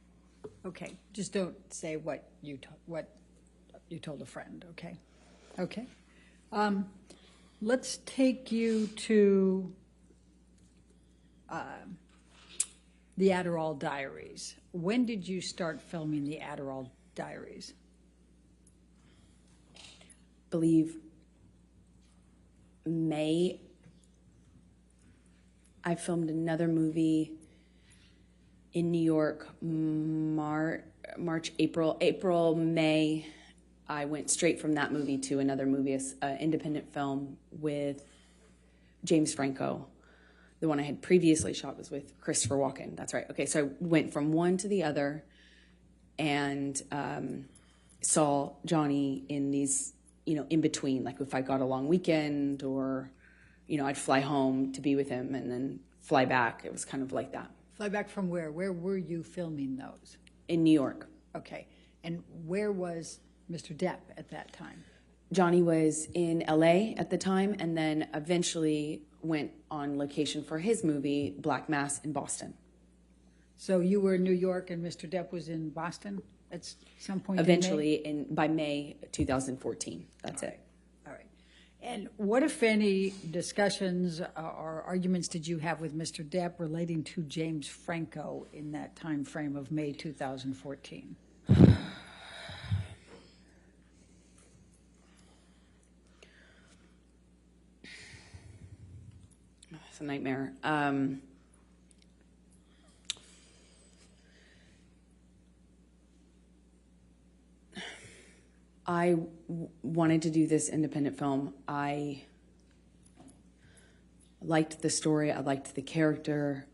Okay. Just don't say what you told a friend, okay? Okay. Let's take you to the Adderall Diaries. When did you start filming the Adderall Diaries? Believe May. I filmed another movie in New York, March, April, May. I went straight from that movie to another movie, an independent film with James Franco. The one I had previously shot was with Christopher Walken. That's right. Okay, so I went from one to the other and saw Johnny in these, in between. Like if I got a long weekend or, I'd fly home to be with him and then fly back. It was kind of like that. Fly back from where? Where were you filming those? In New York. Okay. And where was Mr. Depp at that time? Johnny was in LA at the time and then eventually went on location for his movie, Black Mass, in Boston. So you were in New York and Mr. Depp was in Boston at some point? Eventually, by May 2014. That's it. All right. And what, if any, discussions or arguments did you have with Mr. Depp relating to James Franco in that time frame of May 2014? It's a nightmare. I wanted to do this independent film. I liked the story. I liked the character.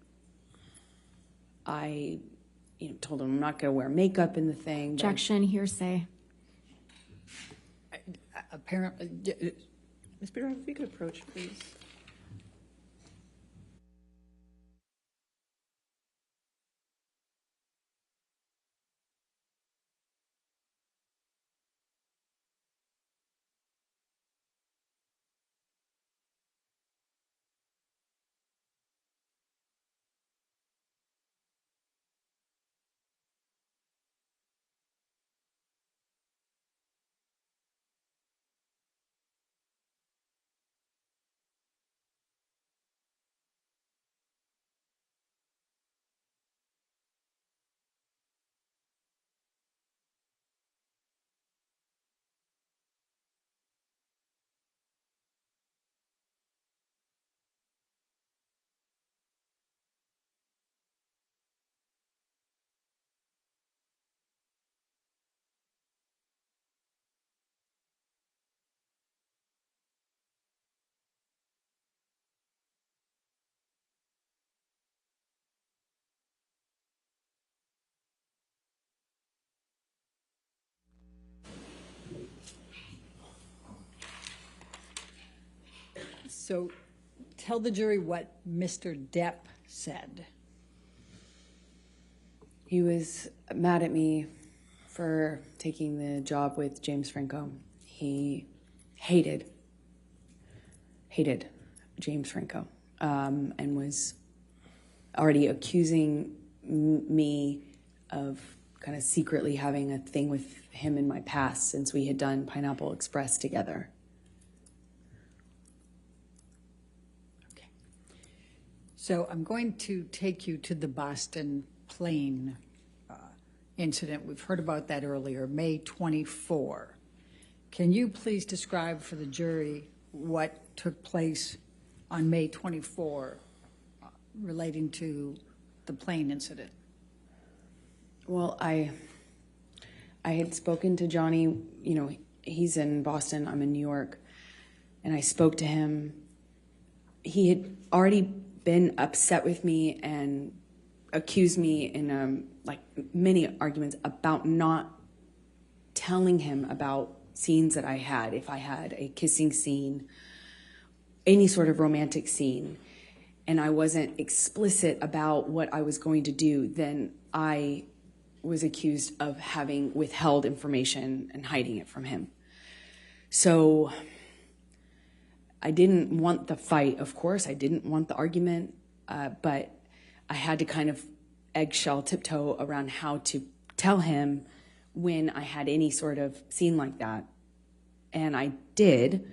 I told him I'm not going to wear makeup in the thing. Objection, hearsay. Apparently, Ms. Beeroff, if you could approach, please. so tell the jury what Mr. Depp said. He was mad at me for taking the job with James Franco. He hated James Franco and was already accusing me of kind of secretly having a thing with him in my past since we had done Pineapple Express together. Okay. So I'm going to take you to the Boston plane incident. We've heard about that earlier, May 24. Can you please describe for the jury what took place on May 24 relating to the plane incident? Well, I had spoken to Johnny, he's in Boston, I'm in New York, and I spoke to him he had already been upset with me and accused me in like many arguments about not telling him about scenes that I had. If I had a kissing scene, any sort of romantic scene, and I wasn't explicit about what I was going to do, then I was accused of having withheld information and hiding it from him. So I didn't want the fight, of course. I didn't want the argument, but I had to kind of eggshell tiptoe around how to tell him when I had any sort of scene like that. And I did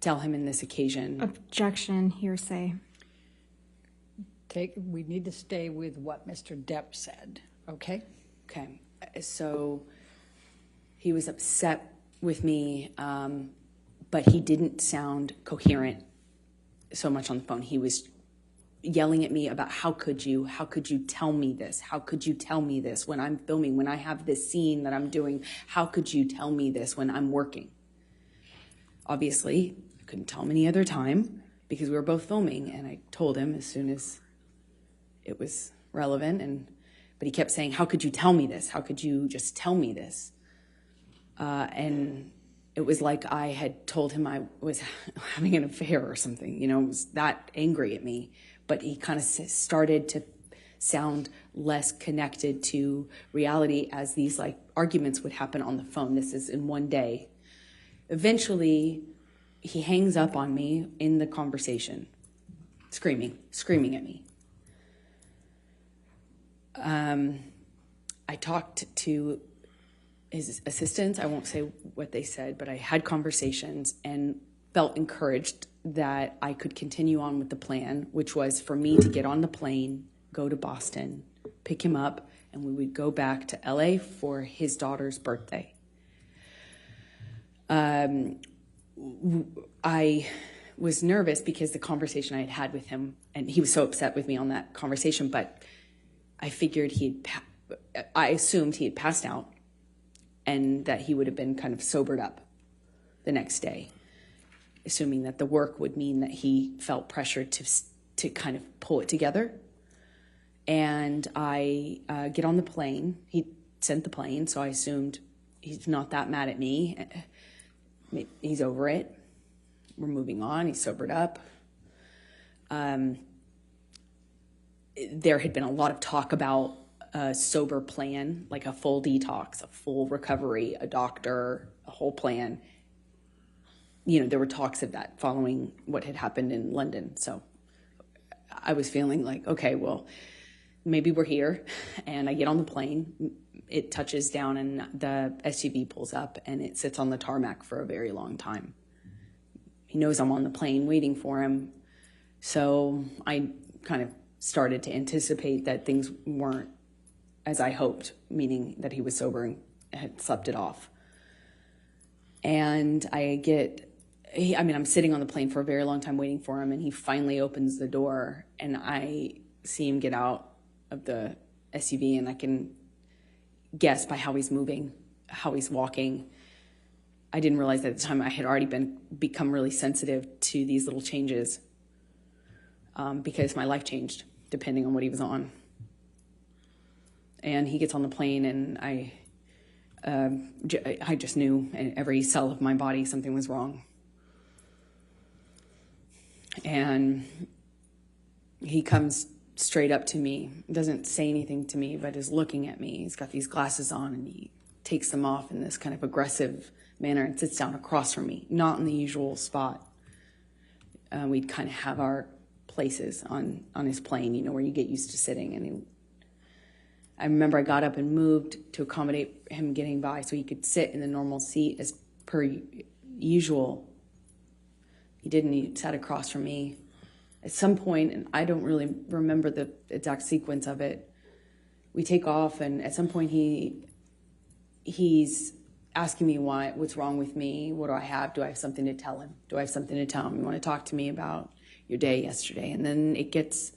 tell him in this occasion. Objection, hearsay. We need to stay with what Mr. Depp said, okay? Okay, so he was upset with me, but he didn't sound coherent so much on the phone. He was yelling at me about how could you tell me this? How could you tell me this when I'm filming, when I have this scene that I'm doing? How could you tell me this when I'm working? Obviously, I couldn't tell him any other time because we were both filming, and I told him as soon as it was relevant, but he kept saying, how could you tell me this? How could you just tell me this? And it was like I had told him I was having an affair or something, you know, it was that angry at me. But he kind of started to sound less connected to reality as these like arguments would happen on the phone. This is in one day. Eventually, he hangs up on me in the conversation, screaming at me. I talked to his assistants. I won't say what they said, but I had conversations and felt encouraged that I could continue on with the plan, which was for me to get on the plane, go to Boston, pick him up, and we would go back to LA for his daughter's birthday. I was nervous because the conversation I had had with him, and he was so upset with me on that conversation, but I figured I assumed he had passed out and that he would have been kind of sobered up the next day, assuming that the work would mean that he felt pressured to kind of pull it together. And I get on the plane. He sent the plane, so I assumed he's not that mad at me. He's over it. We're moving on. He's sobered up. There had been a lot of talk about a sober plan, like a full detox, a full recovery, a doctor, a whole plan. You know, there were talks of that following what had happened in London. So I was feeling like, okay, well, maybe we're here. And I get on the plane. It touches down and the SUV pulls up and it sits on the tarmac for a very long time. He knows I'm on the plane waiting for him. So I kind of started to anticipate that things weren't as I hoped, meaning that he was sober and had slept it off. And I'm sitting on the plane for a very long time waiting for him, and he finally opens the door, and I see him get out of the SUV, and I can guess by how he's moving, how he's walking. I didn't realize at the time I had already become really sensitive to these little changes because my life changed depending on what he was on. And he gets on the plane, and I just knew in every cell of my body something was wrong. And he comes straight up to me, doesn't say anything to me, but is looking at me. He's got these glasses on, and he takes them off in this kind of aggressive manner and sits down across from me, not in the usual spot. We'd kind of have our places on his plane, you know, where you get used to sitting. And I remember I got up and moved to accommodate him getting by so he could sit in the normal seat as per usual. He didn't. He sat across from me. At some point, and I don't really remember the exact sequence of it, we take off, and at some point he's asking me what's wrong with me. What do I have? Do I have something to tell him? Do I have something to tell him? You want to talk to me about your day yesterday? And then it gets,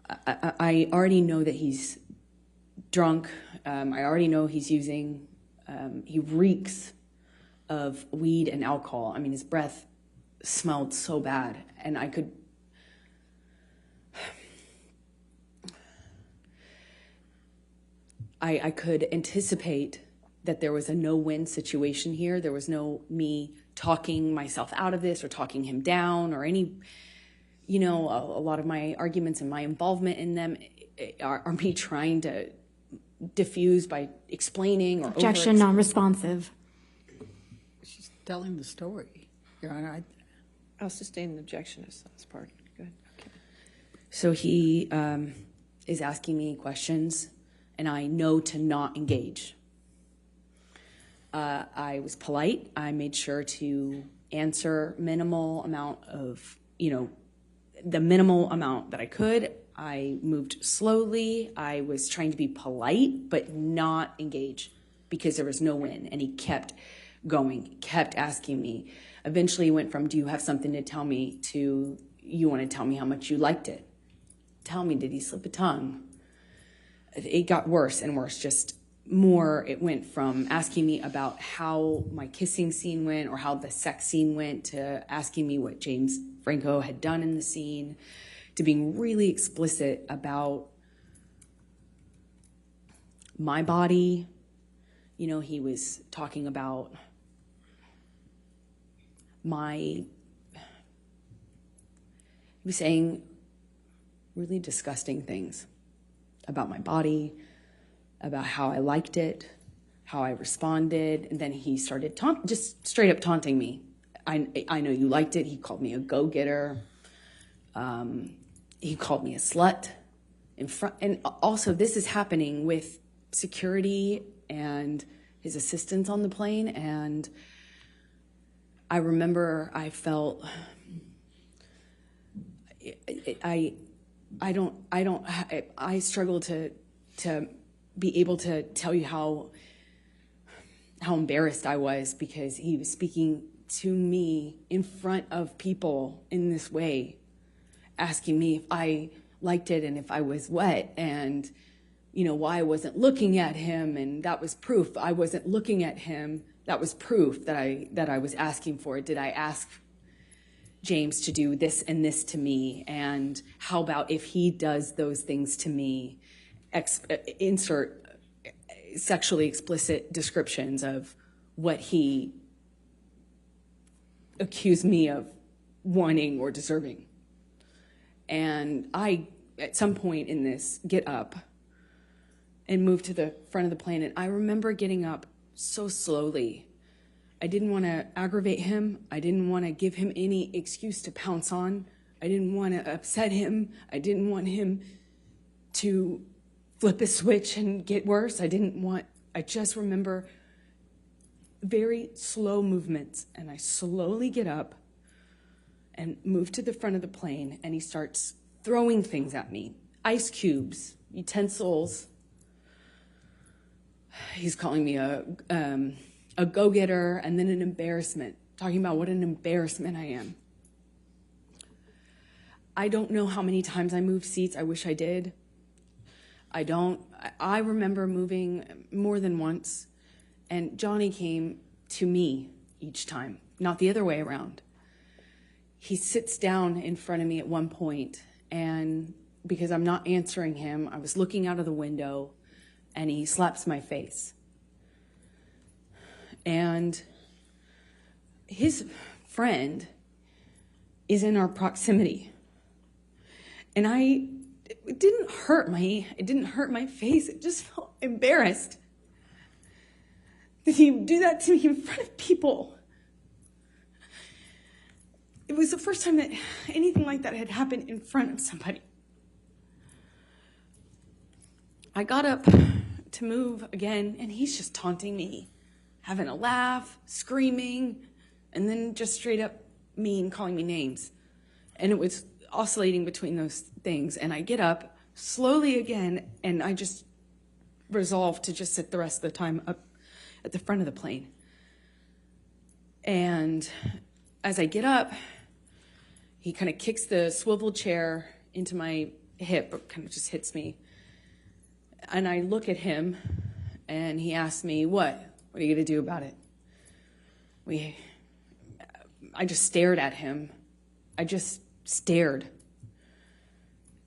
I already know that he's drunk. I already know he's using, he reeks of weed and alcohol. I mean, his breath smelled so bad, and I could anticipate that there was a no-win situation here. There was no me talking myself out of this or talking him down or any, a lot of my arguments and my involvement in them are me trying to diffuse by explaining or Objection, non-responsive. She's telling the story, Your Honor. I'll sustain an objection as part. Go ahead. Okay. So he is asking me questions, and I know to not engage. I was polite. I made sure to answer minimal amount of, the minimal amount that I could. I moved slowly. I was trying to be polite, but not engage because there was no win. And he kept going, kept asking me. Eventually he went from, do you have something to tell me, to, you want to tell me how much you liked it? Tell me, did he slip a tongue? It got worse and worse, just more. It went from asking me about how my kissing scene went or how the sex scene went to asking me what James Franco had done in the scene, to being really explicit about my body. He was talking about he was saying really disgusting things about my body, about how I liked it, how I responded, and then he started just straight up taunting me. I know you liked it. He called me a go-getter. He called me a slut in front, and also this is happening with security and his assistants on the plane. And I remember I felt I struggle to be able to tell you how embarrassed I was, because he was speaking to me in front of people in this way, asking me if I liked it and if I was wet, and why I wasn't looking at him, and that was proof I wasn't looking at him. That was proof that I was asking for. Did I ask James to do this and this to me? And how about if he does those things to me? Insert sexually explicit descriptions of what he accused me of wanting or deserving. And I, at some point in this, get up and move to the front of the plane. And I remember getting up so slowly. I didn't want to aggravate him. I didn't want to give him any excuse to pounce on. I didn't want to upset him. I didn't want him to flip a switch and get worse. I just remember very slow movements, and I slowly get up and move to the front of the plane, and he starts throwing things at me. Ice cubes, utensils. He's calling me a go-getter, and then an embarrassment, talking about what an embarrassment I am. I don't know how many times I moved seats. I wish I did. I don't. I remember moving more than once, and Johnny came to me each time, not the other way around. He sits down in front of me at one point, and because I'm not answering him, I was looking out of the window, and he slaps my face. And his friend is in our proximity. And it didn't hurt my face. It just felt embarrassed. Did he do that to me in front of people? It was the first time that anything like that had happened in front of somebody. I got up to move again, and he's just taunting me, having a laugh, screaming, and then just straight up mean, calling me names. And it was oscillating between those things. And I get up slowly again, and I just resolve to just sit the rest of the time up at the front of the plane. And as I get up, he kind of kicks the swivel chair into my hip, or kind of just hits me. And I look at him, and he asks me, what? What are you going to do about it? I just stared at him. I just stared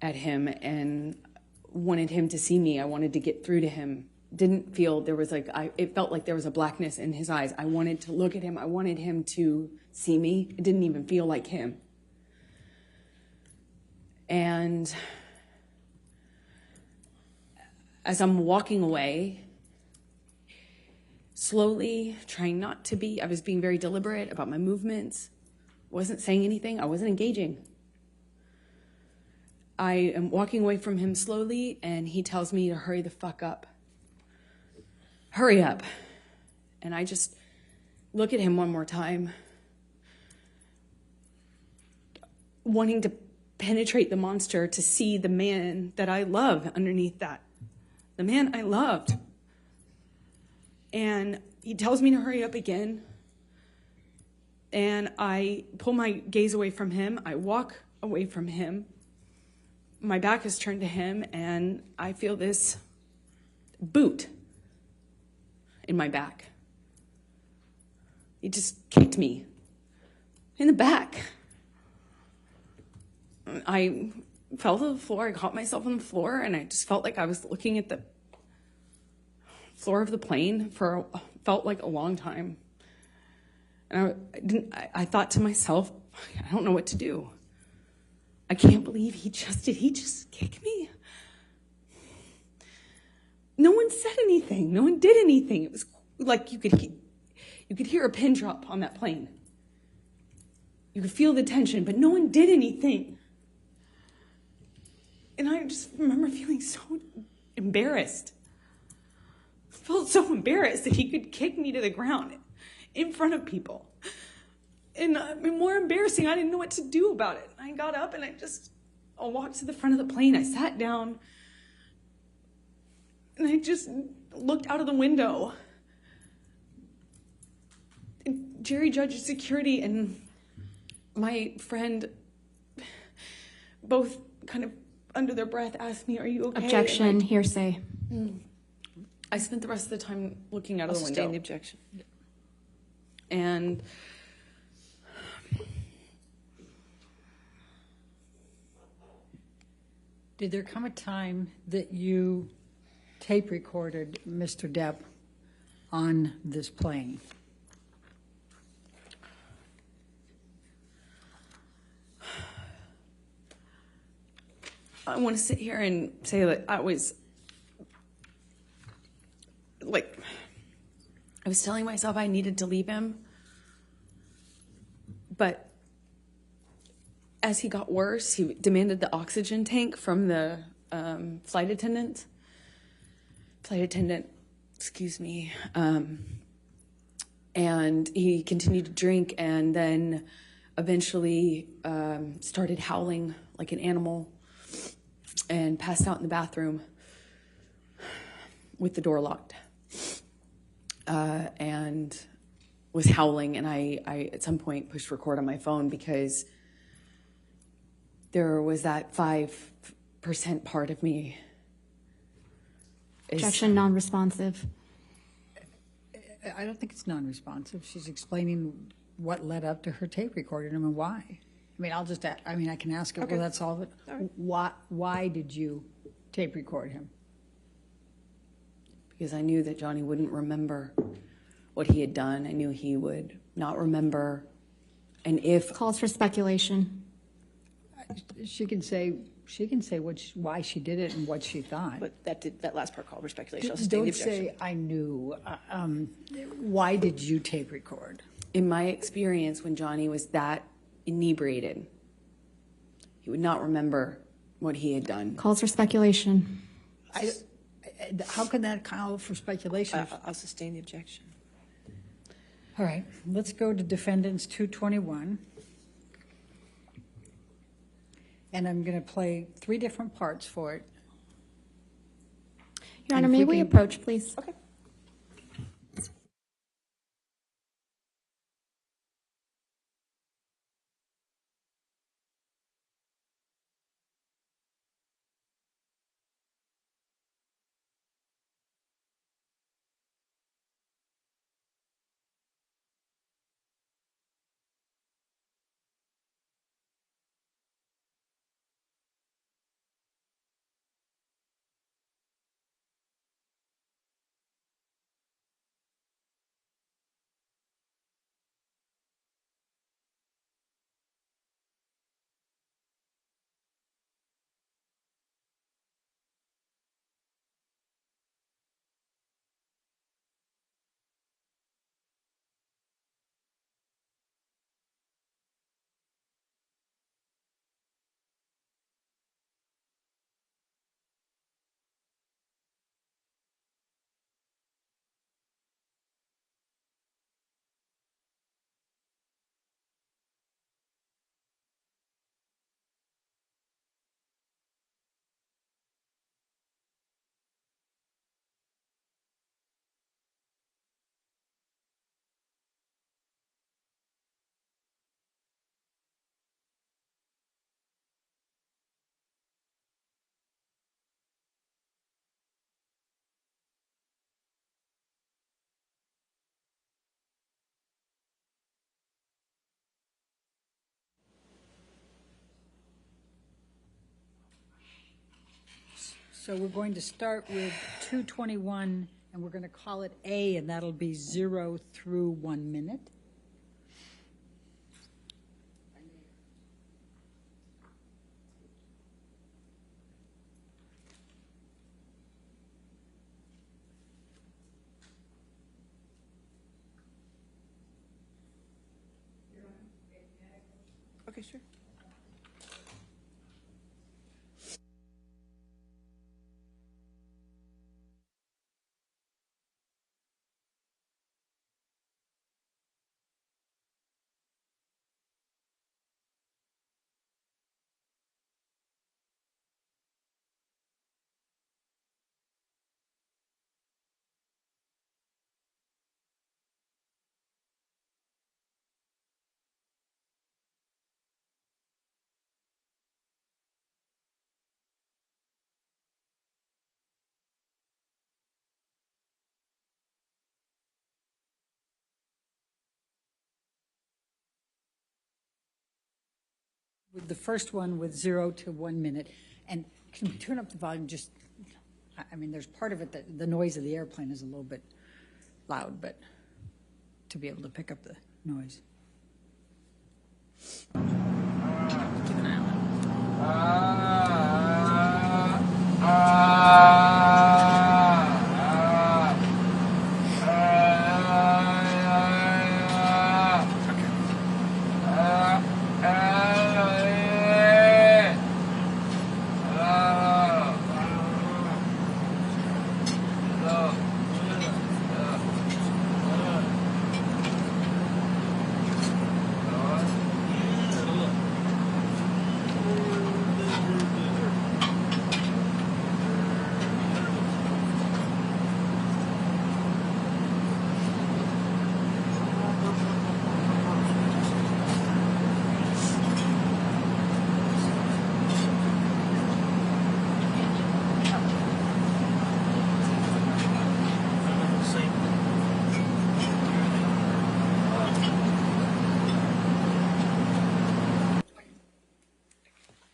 at him and wanted him to see me. I wanted to get through to him. Didn't feel there was it felt like there was a blackness in his eyes. I wanted to look at him. I wanted him to see me. It didn't even feel like him. And as I'm walking away, slowly, trying not to be, I was being very deliberate about my movements, wasn't saying anything, I wasn't engaging. I am walking away from him slowly, and he tells me to hurry the fuck up. Hurry up. And I just look at him one more time, wanting to penetrate the monster to see the man that I love underneath that. The man I loved. And he tells me to hurry up again. And I pull my gaze away from him. I walk away from him. My back is turned to him, and I feel this boot in my back. He just kicked me in the back. I fell to the floor. I caught myself on the floor, and I just felt like I was looking at the floor of the plane felt like a long time. And I thought to myself, I don't know what to do. I can't believe did he just kick me? No one said anything. No one did anything. It was like you could hear a pin drop on that plane. You could feel the tension, but no one did anything. And I just remember feeling so embarrassed. I felt so embarrassed that he could kick me to the ground in front of people. And more embarrassing, I didn't know what to do about it. I got up and I walked to the front of the plane. I sat down and I just looked out of the window. And Jerry Judge Security and my friend both kind of under their breath asked me, "Are you okay?" Objection, hearsay. I spent the rest of the time looking out of the window. Sustain the objection. And did there come a time that you tape recorded Mr. Depp on this plane? I want to sit here and say that I was telling myself I needed to leave him. But as he got worse, he demanded the oxygen tank from the flight attendant, excuse me. And he continued to drink and then eventually started howling like an animal and passed out in the bathroom with the door locked. And was howling, and I at some point pushed record on my phone because there was that 5% part of me. Objection, non-responsive. I don't think it's non-responsive. She's explaining what led up to her tape recording him and why. I mean, I can ask her, Okay. well, that's all. Why did you tape record him? Because I knew that Johnny wouldn't remember what he had done. I knew he would not remember. And if Calls for speculation. She can say why she did it and what she thought. But that last part called for speculation. I'll sustain the Don't objection. say I knew. Why did you tape record? in my experience, when Johnny was that inebriated, he would not remember what he had done. Calls for speculation. How can that call for speculation? I'll sustain the objection. All right, let's go to Defendants 221. And I'm going to play 3 different parts for it. Your Honor, And if may we we can- approach, please? Okay. So we're going to start with 221, and we're going to call it A, and that'll be 0 through 1 minute. Okay, sure. With the first one with 0 to 1 minute. And can we turn up the volume just, I mean, there's part of it that the noise of the airplane is a little bit loud, but to be able to pick up the noise. Keep an eye on it.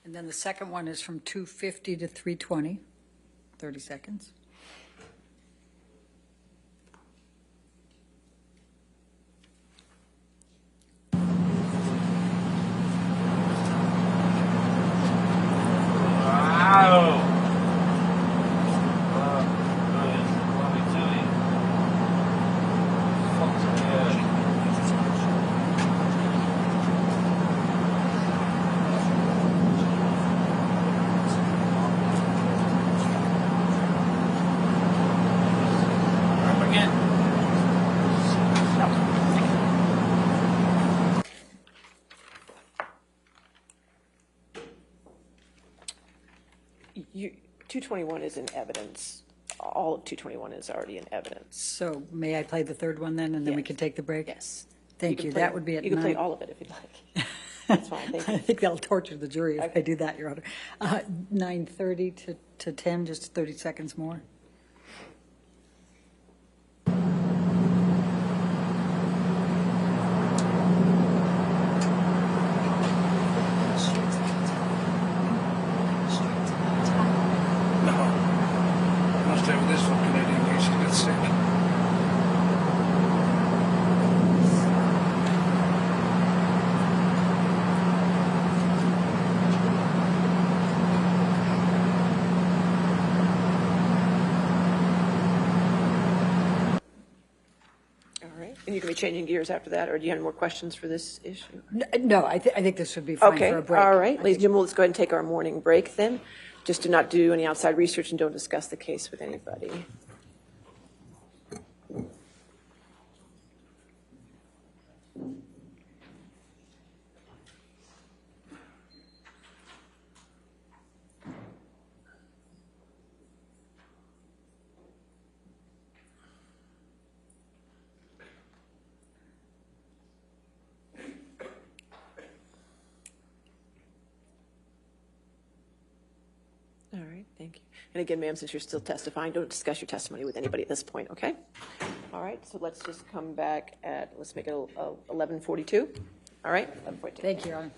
And then the second one is from 2:50 to 3:20, 30 seconds. You, 221 is in evidence. All of 221 is already in evidence. So may I play the third one then, and then we Yes. can take the break? Yes. Thank you. Play, That would be at You can play 9. all of it if you'd like. That's fine, thank you. I think that'll torture the jury if Okay. I do that, Your Honor. 9:30 to 10, just 30 seconds more. Must have this for Canadian use. She got sick. All right, and you can be changing gears after that, or do you have any more questions for this issue? No, I think this would be fine Okay, for a break. all right. Ladies and gentlemen, let's go ahead and take our morning break then. Just do not do any outside research and don't discuss the case with anybody. All right, thank you. And again, ma'am, since you're still testifying, don't discuss your testimony with anybody at this point, okay? All right, so let's just come back at, let's make it 11:42. All right, 11:42. Thank you, Your Honor.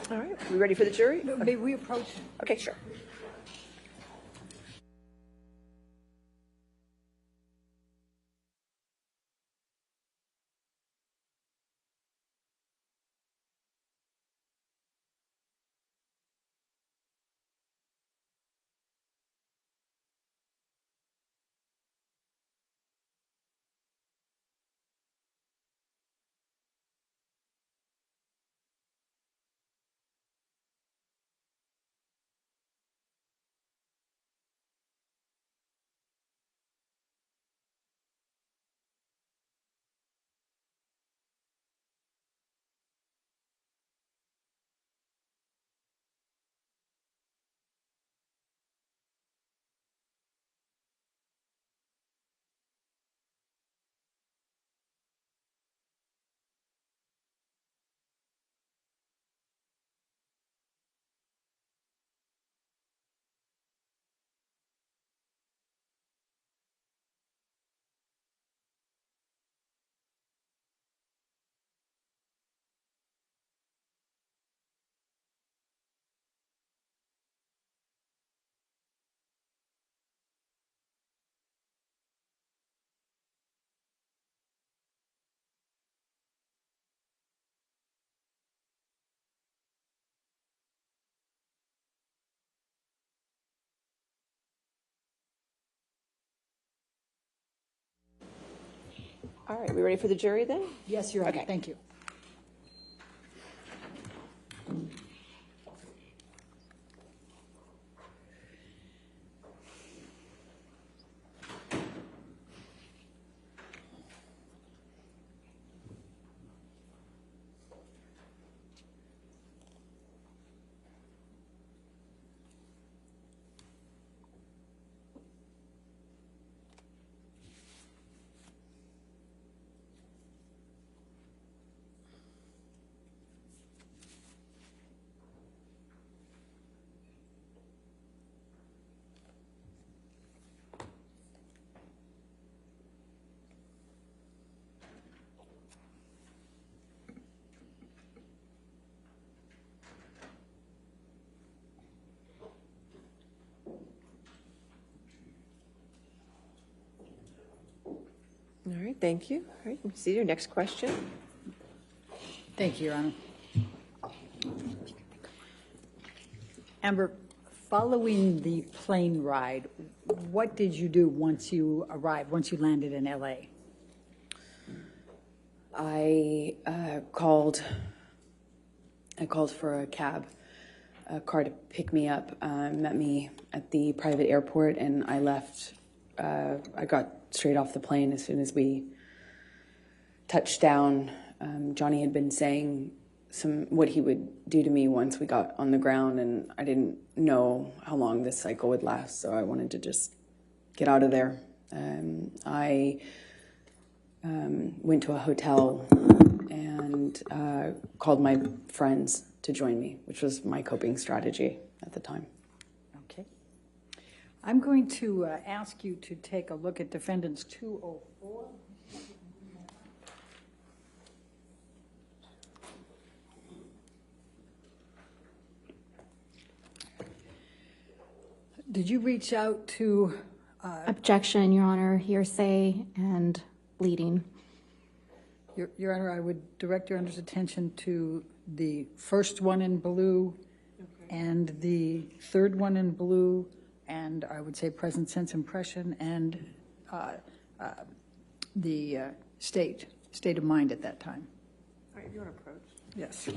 All right, we ready for the jury? May we approach? Okay, sure. All right, we ready for the jury then? Yes, Your Honor. Okay. Thank you. All right, thank you. All right, see your next question. Thank you, Your Honor. Amber, following the plane ride, what did you do once you arrived, once you landed in L.A.? I called for a car to pick me up, met me at the private airport, and I left. I got straight off the plane as soon as we touched down. Johnny had been saying what he would do to me once we got on the ground, and I didn't know how long this cycle would last, so I wanted to just get out of there. I went to a hotel and called my friends to join me, which was my coping strategy at the time. Okay. I'm going to ask you to take a look at Defendants 204. Did you reach out to... Objection, Your Honor, hearsay and leading. Your Honor, I would direct Your Honor's attention to the first one in blue and the third one in blue, and I would say present sense impression and the state of mind at that time. All right, you want to approach? Yes.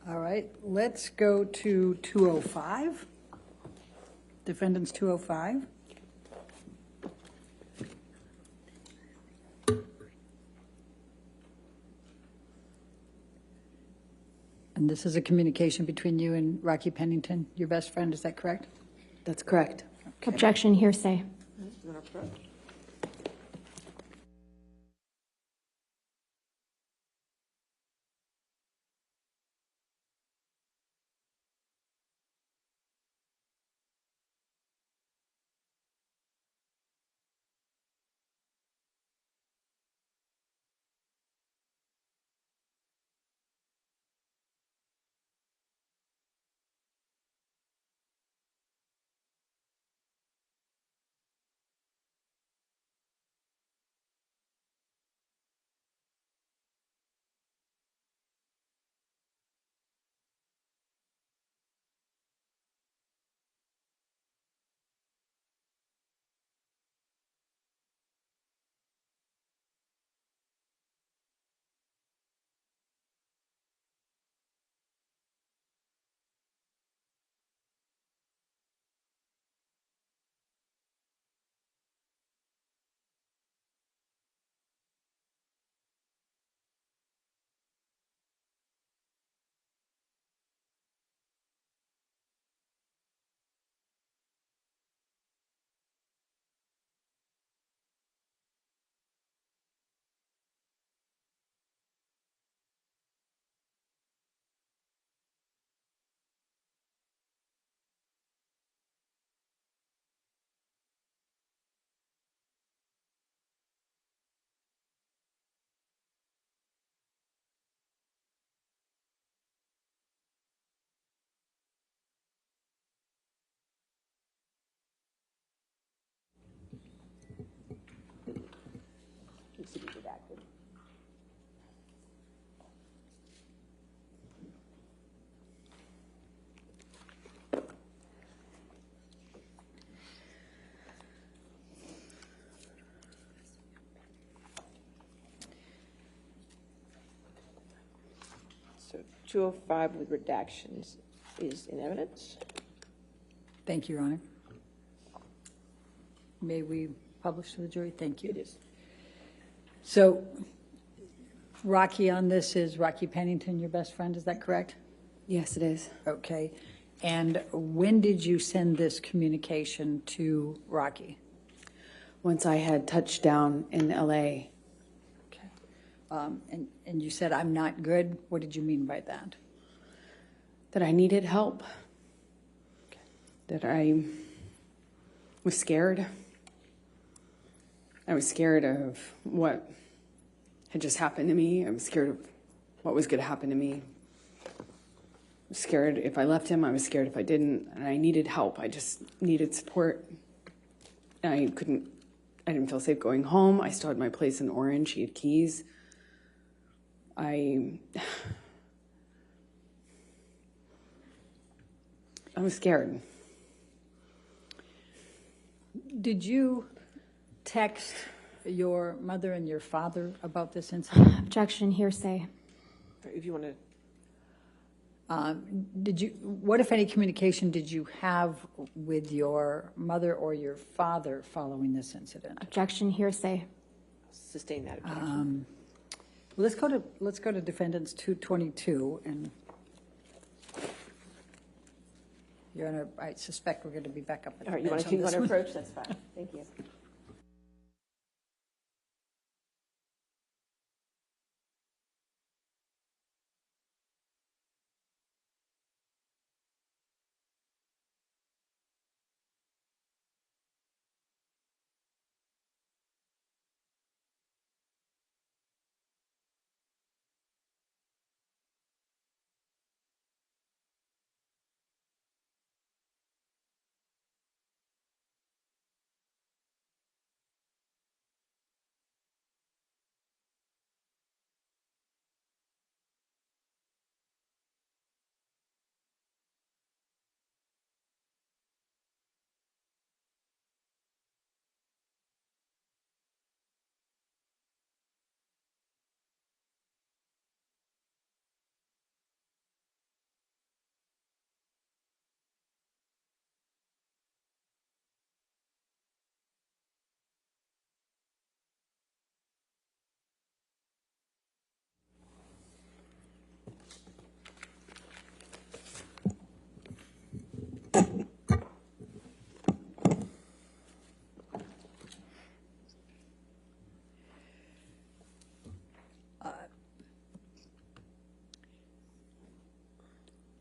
All right, let's go to 205. Defendants 205. And this is a communication between you and Rocky Pennington, your best friend, is that correct? That's correct. Objection, hearsay. Needs to be redacted. So 205 with redactions is in evidence. Thank you, Your Honor. May we publish to the jury? Thank you. It is. So, Rocky on this is Rocky Pennington, your best friend, is that correct? Yes, it is. Okay. And when did you send this communication to Rocky? Once I had touched down in LA, Okay. And you said, I'm not good. What did you mean by that? that I needed help, that I was scared. I was scared of what had just happened to me. I was scared of what was going to happen to me. I was scared if I left him. I was scared if I didn't. And I needed help. I just needed support. I didn't feel safe going home. I still had my place in Orange. He had keys. I was scared. Did you text your mother and your father about this incident? Objection, hearsay. If you want to. What, if any, communication did you have with your mother or your father following this incident? Objection, hearsay. Sustain that objection. Well, let's go to defendants 222, and Your Honor, I suspect we're going to be back up at the All right, you want bench on this to one. approach? That's fine. Thank you.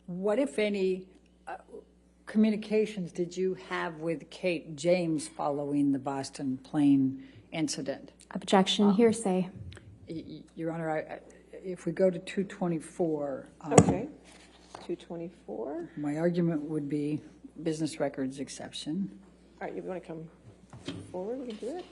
What, if any, communications did you have with Kate James following the Boston plane incident? Objection, hearsay. Your Honor, if we go to 224. Okay, 224. My argument would be business records exception. All right, you want to come forward, we can do it.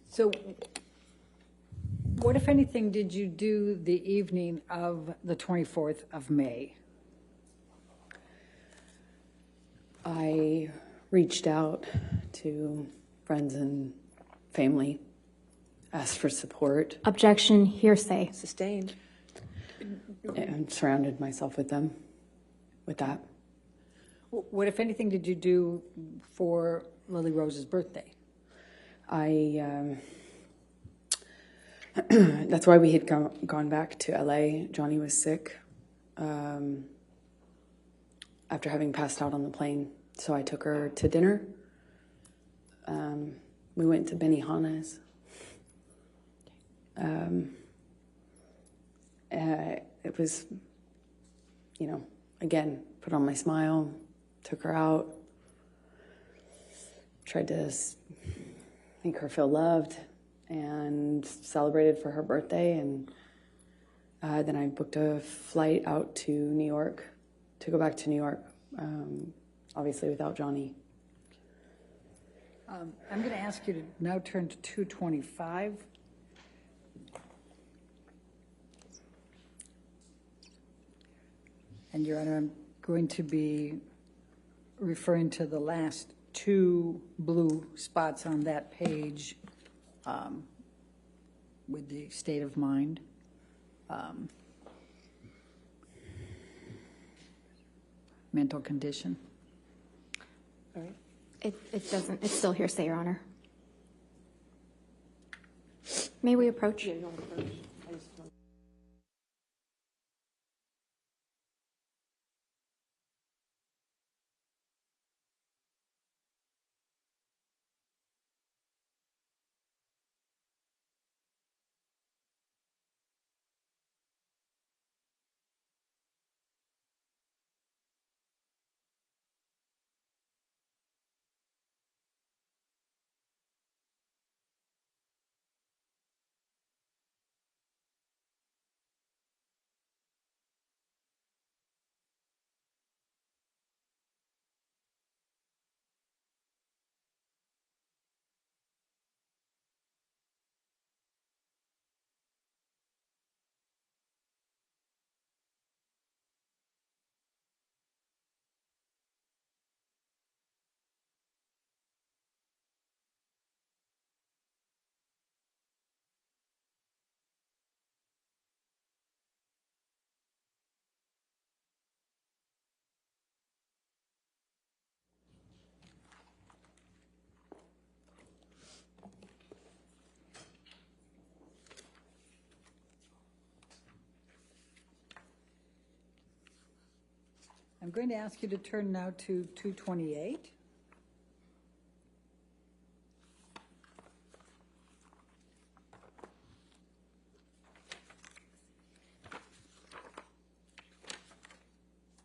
So what, if anything, did you do the evening of the 24th of May? I reached out to friends and family, asked for support, Objection, hearsay. Sustained. and surrounded myself with them with that. What, if anything, did you do for Lily Rose's birthday? That's why we had gone back to LA. Johnny was sick after having passed out on the plane. So I took her to dinner. We went to Benihana's. It was, again, put on my smile, took her out, tried to make her feel loved, and celebrated for her birthday. And then I booked a flight out to New York to go back to New York, obviously without Johnny. I'm going to ask you to now turn to 225. And Your Honor, I'm going to be referring to the last two blue spots on that page with the state of mind. Mental condition. All right. It doesn't, it's still hearsay, Your Honor. May we approach? Yeah, you want to approach? I just want- I'm going to ask you to turn now to 228.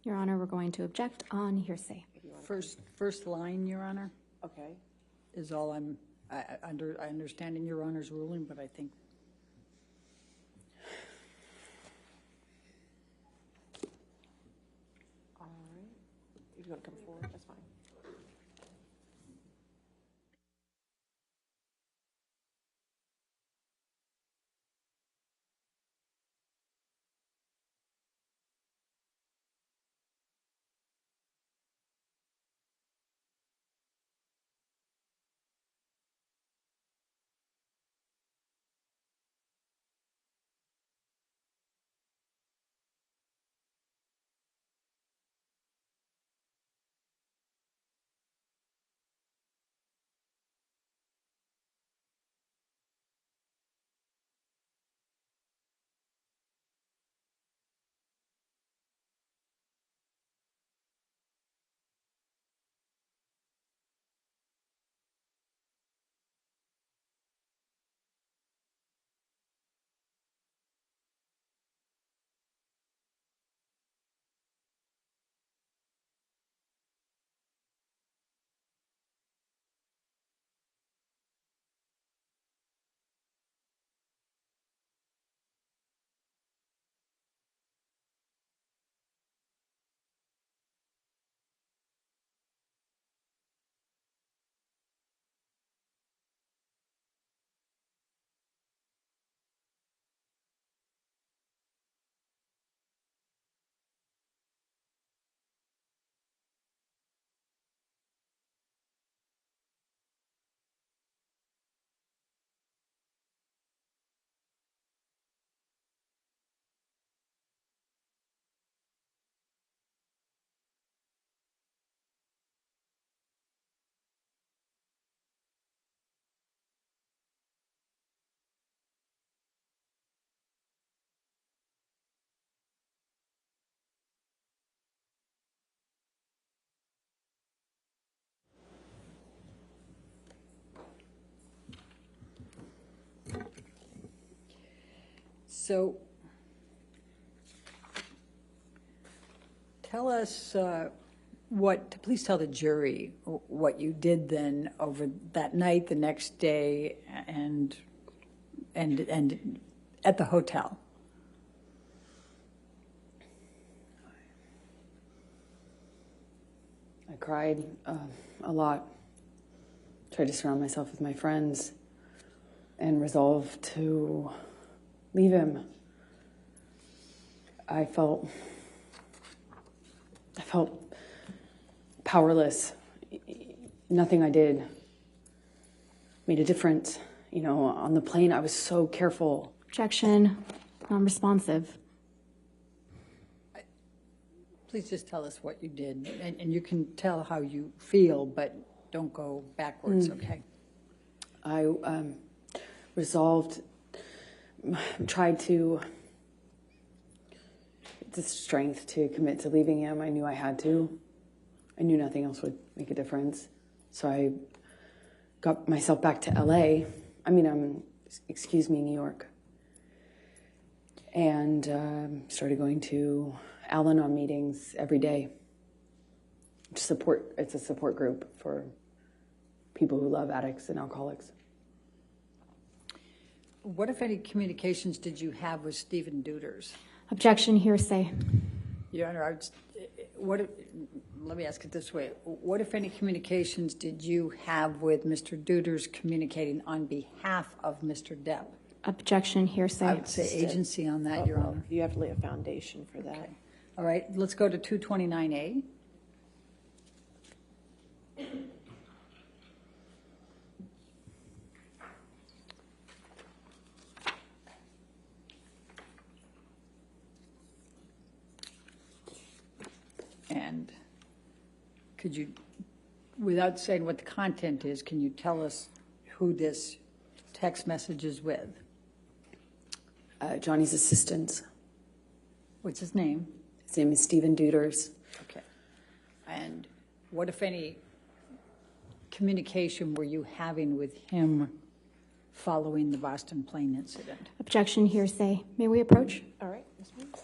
Your Honor, we're going to object on hearsay. First line, Your Honor, Okay. is all I understand in Your Honor's ruling, but I think. All right. If you want to come forward, that's fine. So tell us please tell the jury what you did then over that night, the next day, and at the hotel. I cried a lot, tried to surround myself with my friends, and resolved to leave him. I felt powerless. Nothing I did made a difference. You know, on the plane, I was so careful. Objection, non-responsive. Please just tell us what you did, and you can tell how you feel, but don't go backwards, okay? I resolved, tried to, the strength to commit to leaving him. I knew I had to. I knew nothing else would make a difference. So I got myself back to LA. New York. And started going to Al-Anon meetings every day. It's a support group for people who love addicts and alcoholics. What, if any, communications did you have with Stephen Deuters? Objection, hearsay. Your Honor, let me ask it this way. What, if any, communications did you have with Mr. Deuters communicating on behalf of Mr. Depp? Objection, hearsay. I would say agency on that, Your Honor. You have to lay a foundation for that. Okay. All right, let's go to 229A. And could you, without saying what the content is, can you tell us who this text message is with? Johnny's assistant. What's his name? His name is Stephen Deuters. Okay. And what, if any, communication were you having with him following the Boston plane incident? Objection, hearsay. May we approach? All right, Ms. Williams.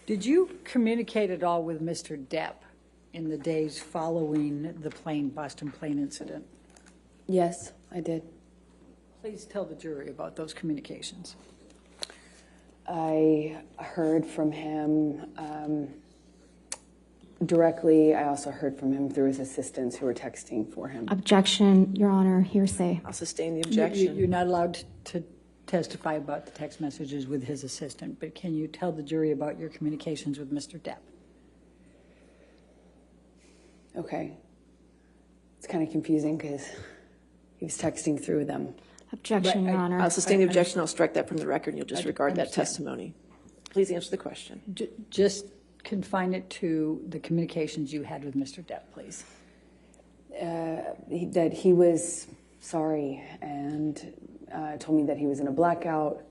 Did you communicate at all with Mr. Depp in the days following the Boston plane incident? Yes, I did. Please tell the jury about those communications. I heard from him directly. I also heard from him through his assistants who were texting for him. Objection, Your Honor, hearsay. I'll sustain the objection. You're not allowed to testify about the text messages with his assistant, but can you tell the jury about your communications with Mr. Depp? Okay. It's kind of confusing because he was texting through them. Objection, Your Honor. I'll sustain the objection. I'll strike that from the record, and you'll disregard that understand. testimony. Please answer the question. Just confine it to the communications you had with Mr. Depp, please. That he was sorry and told me that he was in a blackout.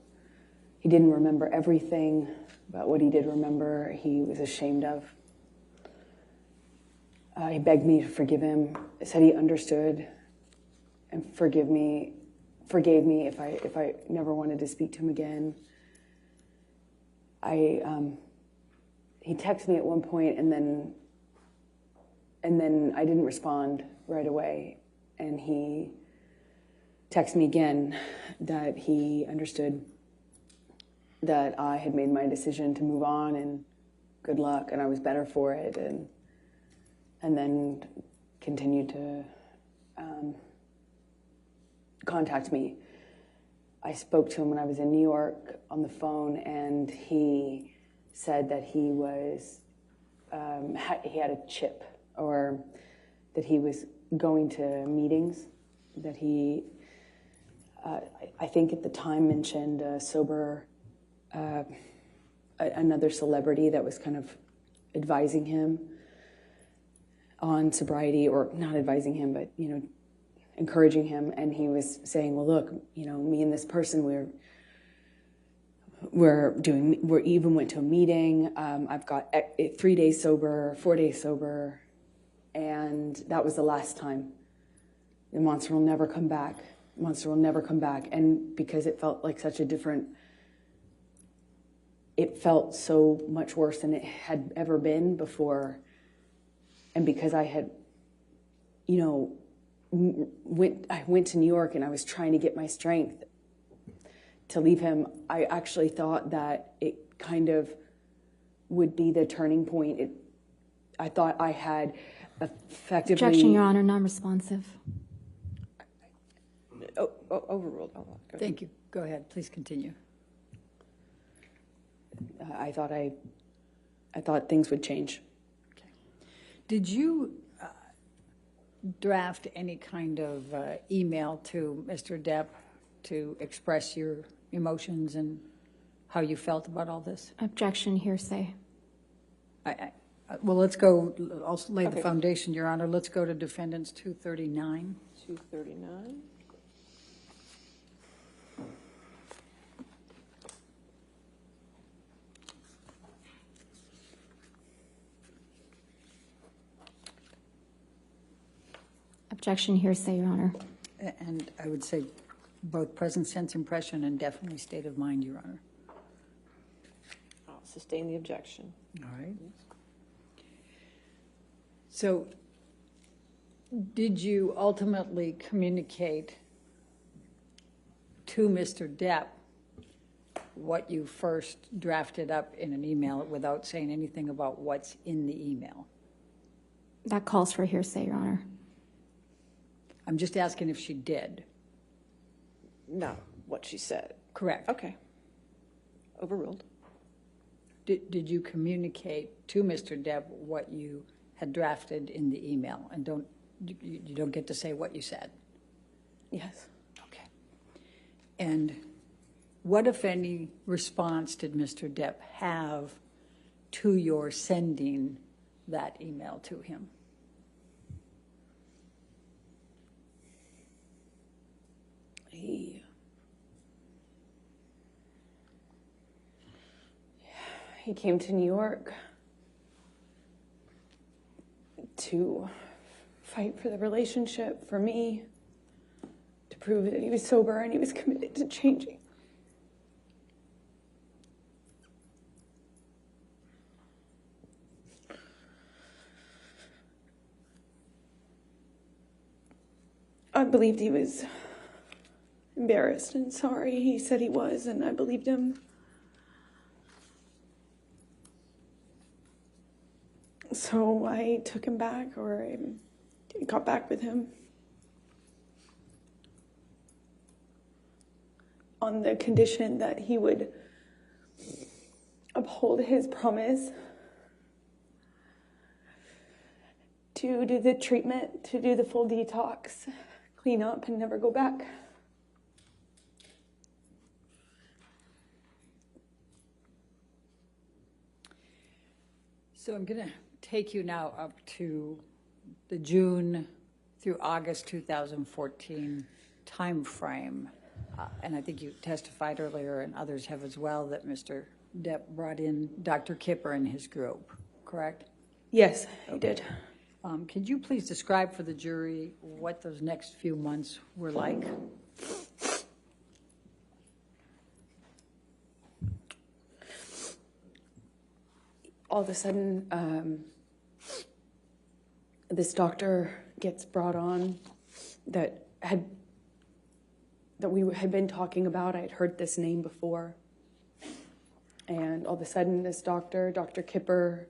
He didn't remember everything, but what he did remember, he was ashamed of. He begged me to forgive him. Said he understood and forgave me if I never wanted to speak to him again. He texted me at one point, and then I didn't respond right away, and he texted me again that he understood that I had made my decision to move on and good luck, and I was better for it, and then continued to contact me. I spoke to him when I was in New York on the phone, and he said that he was he had a chip, or that he was going to meetings, that he I think at the time mentioned another celebrity that was kind of advising him on sobriety, or not advising him, but, encouraging him. And he was saying, well, look, me and this person, we even went to a meeting. I've got 3 days sober, 4 days sober. And that was the last time. The monster will never come back. Monster will never come back. And because it felt like it felt so much worse than it had ever been before. And because I had, I went to New York and I was trying to get my strength to leave him, I actually thought that it kind of would be the turning point. I thought I had effectively... Objection, Your Honor, non-responsive. Overruled. Oh, Thank you. Go ahead. Please continue. I thought things would change. Okay. Did you draft any kind of email to Mr. Depp to express your emotions and how you felt about all this? Objection, hearsay. Well, let's go. I'll lay the foundation, Your Honor. Let's go to Defendants 239. 239. Objection, hearsay, Your Honor. And I would say both present sense impression and definitely state of mind, Your Honor. I'll sustain the objection. All right. So did you ultimately communicate to Mr. Depp what you first drafted up in an email without saying anything about what's in the email? That calls for hearsay, Your Honor. I'm just asking if she did. Not what she said. Correct. Okay. Overruled. Did you communicate to Mr. Depp what you had drafted in the email? And you don't get to say what you said? Yes. Okay. And what, if any, response did Mr. Depp have to your sending that email to him? He came to New York to fight for the relationship, for me, to prove that he was sober and he was committed to changing. I believed he was embarrassed and sorry. He said he was, and I believed him. So I took him back, or I got back with him on the condition that he would uphold his promise to do the treatment, to do the full detox, clean up, and never go back. So I'm going to take you now up to the June through August 2014 time frame. And I think you testified earlier, and others have as well, that Mr. Depp brought in Dr. Kipper and his group, correct? Yes, he did. Could you please describe for the jury what those next few months were like? All of a sudden, this doctor gets brought on that we had been talking about. I had heard this name before. And all of a sudden, this doctor, Dr. Kipper,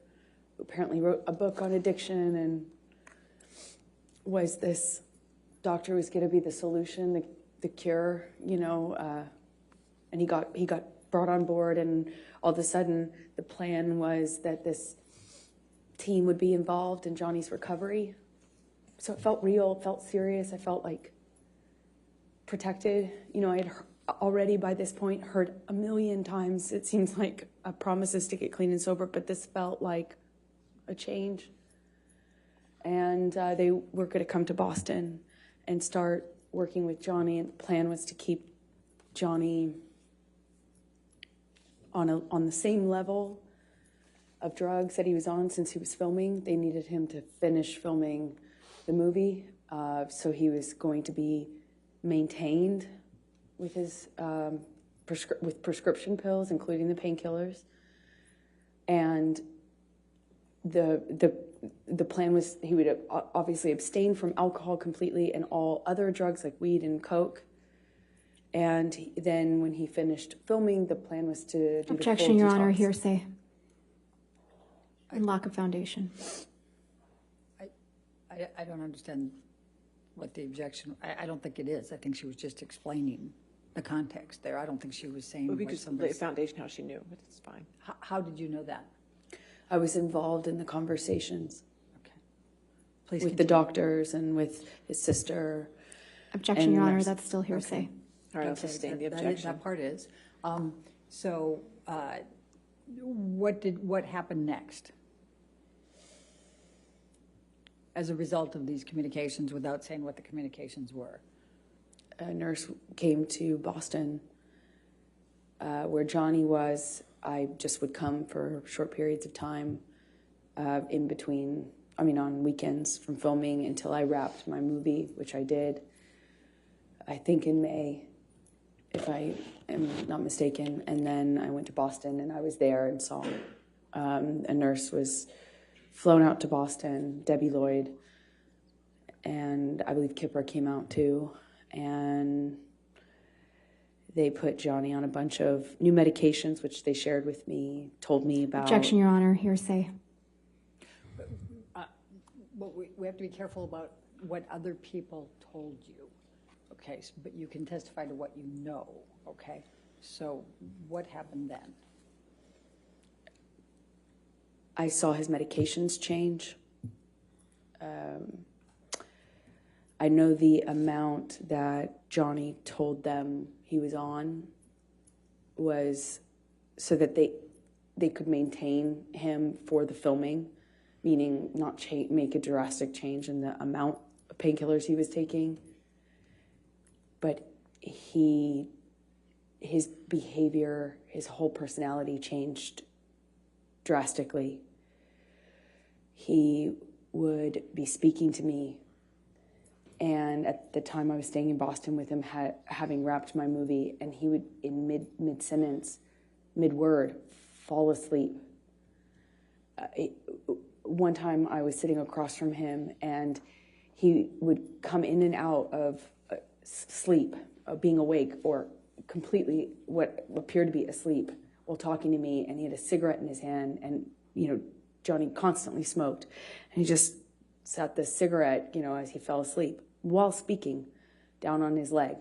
who apparently wrote a book on addiction and was this doctor was going to be the solution, the cure, and he got brought on board, and all of a sudden the plan was that this team would be involved in Johnny's recovery. So it felt real, it felt serious, I felt like protected. I had already by this point heard a million times, it seems like, promises to get clean and sober, but this felt like a change. And they were going to come to Boston and start working with Johnny, and the plan was to keep Johnny on the same level of drugs that he was on since he was filming. They needed him to finish filming the movie, so he was going to be maintained with his with prescription pills, including the painkillers. And the plan was he would obviously abstain from alcohol completely and all other drugs like weed and coke. And then when he finished filming, the plan was to do Objection, the full Your Honor, detox. hearsay. And lack of foundation. I don't understand what the objection, I don't think it is. I think she was just explaining the context there. I don't think she was saying But we what could lay a somebody's... foundation how she knew, but it's fine. How did you know that? I was involved in the conversations Okay. Please with the continue. doctors and with his sister. Objection, And Your Honor, nurse. that's still hearsay. All right, I'll Okay, sustain the that- objection. That part is. So what happened next? As a result of these communications, without saying what the communications were? A nurse came to Boston where Johnny was. I just would come for short periods of time in between, on weekends from filming until I wrapped my movie, which I did, I think in May, if I am not mistaken. And then I went to Boston and I was there and saw a nurse was flown out to Boston, Debbie Lloyd, and I believe Kipper came out too. And they put Johnny on a bunch of new medications, which they shared with me, told me about. Objection, Your Honor, hearsay. But we have to be careful about what other people told you, okay? But you can testify to what you know, okay? So what happened then? I saw his medications change. I know the amount that Johnny told them he was on was so that they could maintain him for the filming, meaning not make a drastic change in the amount of painkillers he was taking. But his behavior, his whole personality changed drastically. He would be speaking to me, and at the time I was staying in Boston with him, having wrapped my movie, and he would, in mid-sentence, mid-word, fall asleep. One time I was sitting across from him, and he would come in and out of sleep, being awake, or completely what appeared to be asleep while talking to me, and he had a cigarette in his hand, and, Johnny constantly smoked, and he just sat the cigarette, as he fell asleep, while speaking, down on his leg.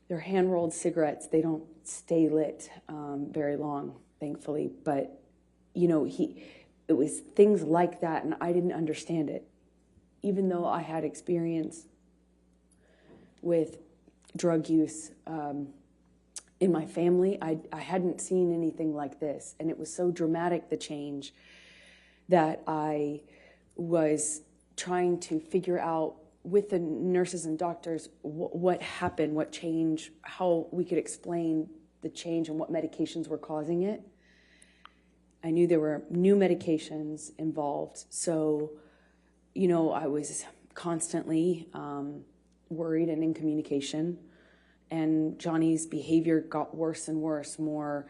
They're hand-rolled cigarettes. They don't stay lit very long, thankfully, but, it was things like that, and I didn't understand it. Even though I had experience with drug use in my family, I hadn't seen anything like this, and it was so dramatic, the change, that I was trying to figure out with the nurses and doctors what happened, what changed, how we could explain the change and what medications were causing it. I knew there were new medications involved, so, I was constantly worried and in communication, and Johnny's behavior got worse and worse, more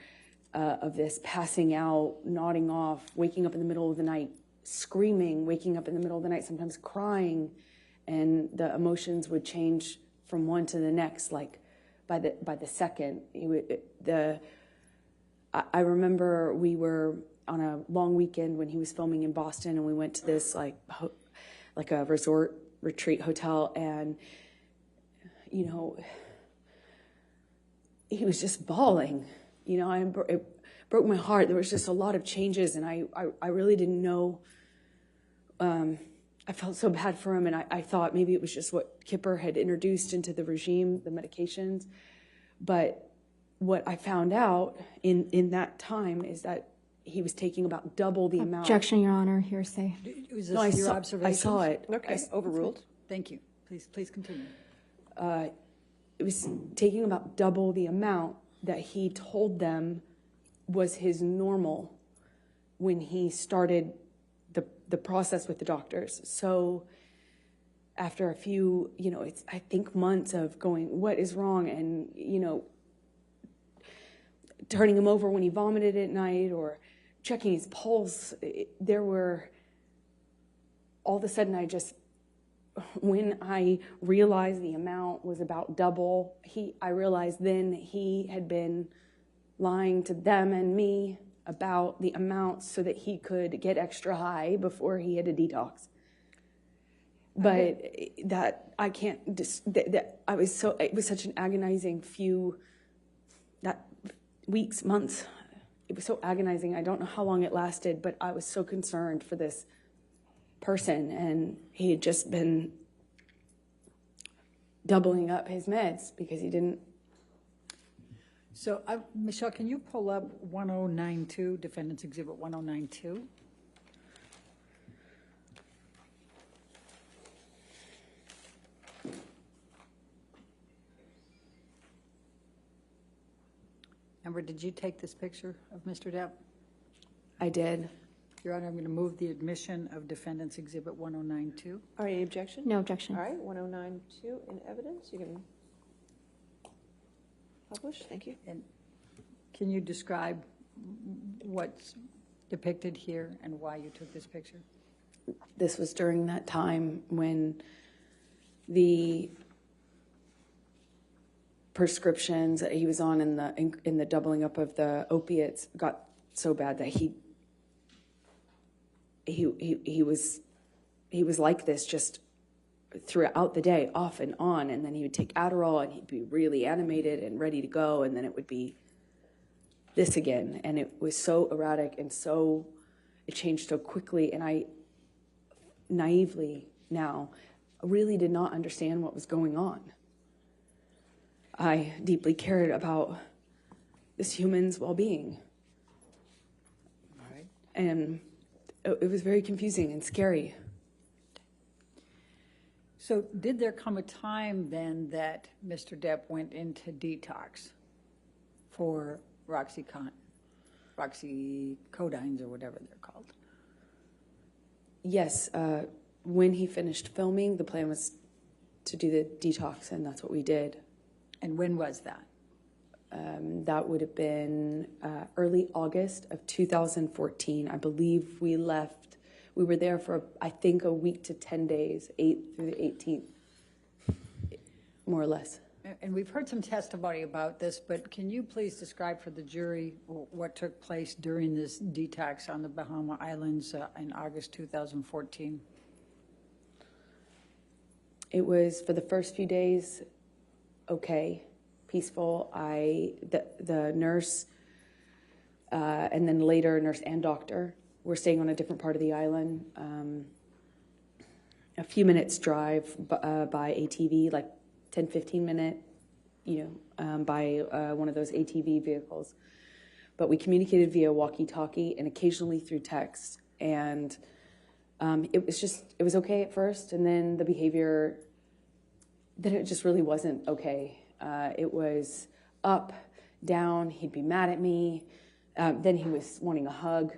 of this passing out, nodding off, waking up in the middle of the night, screaming, waking up in the middle of the night, sometimes crying, and the emotions would change from one to the next, like by the second. I remember we were on a long weekend when he was filming in Boston, and we went to this like a resort retreat hotel, and you know, he was just bawling. You know, it broke my heart. There was just a lot of changes, and I really didn't know. I felt so bad for him, and I thought maybe it was just what Kipper had introduced into the regime, the medications. But what I found out in that time is that he was taking about double the amount. Objection, Your Honor, hearsay. Was this your observation? I saw it. Okay, overruled. Thank you. Please continue. It was taking about double the amount that he told them was his normal when he started the process with the doctors. So after a few, you know, it's, I think, months of going, what is wrong? And, you know, turning him over when he vomited at night or checking his pulse. There were, all of a sudden when I realized the amount was about double, I realized then he had been lying to them and me about the amounts so that he could get extra high before he had a detox. But that I can't, it was such an agonizing weeks, months. It was so agonizing. I don't know how long it lasted, but I was so concerned for this person, and he had just been doubling up his meds because he didn't. So, Michelle, can you pull up 1092, Defendants Exhibit 1092? Amber, did you take this picture of Mr. Depp? I did. Your Honor, I'm going to move the admission of Defendants Exhibit 1092. All right, any objection? No objection. All right, 1092 in evidence. You can publish. Thank you. And can you describe what's depicted here and why you took this picture? This was during that time when the prescriptions that he was on in the doubling up of the opiates got so bad that he was like this just throughout the day, off and on, and then he would take Adderall and he'd be really animated and ready to go, and then it would be this again, and it was so erratic and it changed so quickly, and I naively now really did not understand what was going on. I deeply cared about this human's well-being. All right. And it was very confusing and scary. So did there come a time then that Mr. Depp went into detox for oxycodines or whatever they're called? Yes, when he finished filming, the plan was to do the detox, and that's what we did. And when was that? That would have been early August of 2014. I believe we were there for, I think, a week to 10 days, 8th through the 18th, more or less. And we've heard some testimony about this, but can you please describe for the jury what took place during this detox on the Bahama Islands in August 2014? It was, for the first few days, okay, peaceful. The nurse, and then later nurse and doctor were staying on a different part of the island, a few minutes drive by ATV, like 10, 15 minute, by one of those ATV vehicles. But we communicated via walkie-talkie and occasionally through text. And it was okay at first, and then the behavior, then it just really wasn't okay. It was up, down, he'd be mad at me. Then he was wanting a hug.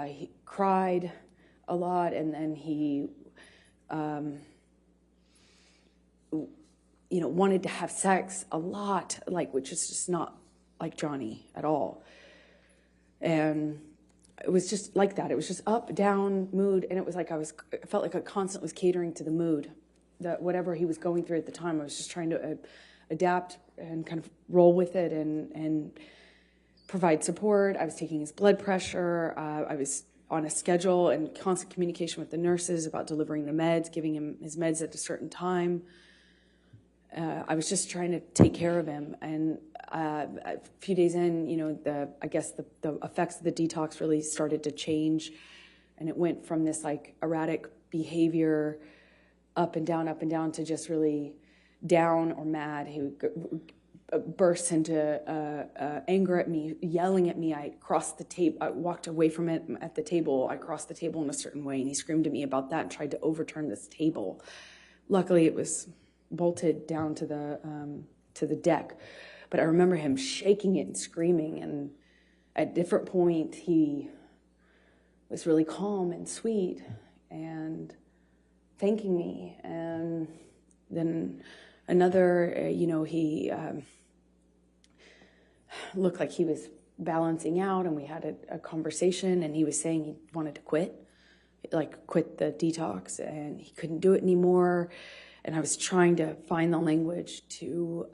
He cried a lot, and then he, wanted to have sex a lot, which is just not like Johnny at all. And it was just like that. It was just up, down, mood, and it was like I felt like I constantly was catering to the mood, that whatever he was going through at the time. I was just trying to adapt and kind of roll with it, and provide support. I was taking his blood pressure. I was on a schedule and constant communication with the nurses about delivering the meds, giving him his meds at a certain time. I was just trying to take care of him. And a few days in, you know, I guess the effects of the detox really started to change. And it went from this like erratic behavior up and down to just really down or mad. He would burst into anger at me, yelling at me. I crossed the table. I walked away from it at the table. I crossed the table in a certain way, and he screamed at me about that and tried to overturn this table. Luckily, it was bolted down to the deck, but I remember him shaking it and screaming. And at a different point, he was really calm and sweet and thanking me. And then another, you know, he looked like he was balancing out, and we had a conversation, and he was saying he wanted to quit the detox, and he couldn't do it anymore. And I was trying to find the language to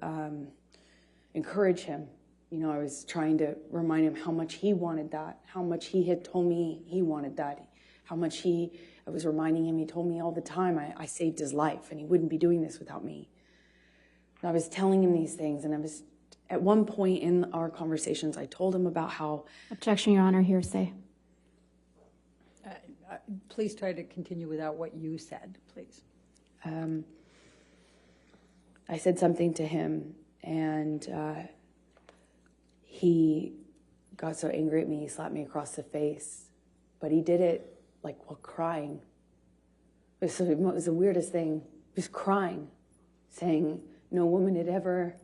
encourage him. You know, I was trying to remind him how much he wanted that, how much he had told me he wanted that, how much I was reminding him, he told me all the time, I saved his life, and he wouldn't be doing this without me. And I was telling him these things, and I was, at one point in our conversations, I told him about how... Objection, Your Honor, hearsay. Please try to continue without what you said, please. I said something to him, and he got so angry at me, he slapped me across the face. But he did it, like, while crying. It was the weirdest thing. He was crying, saying no woman had ever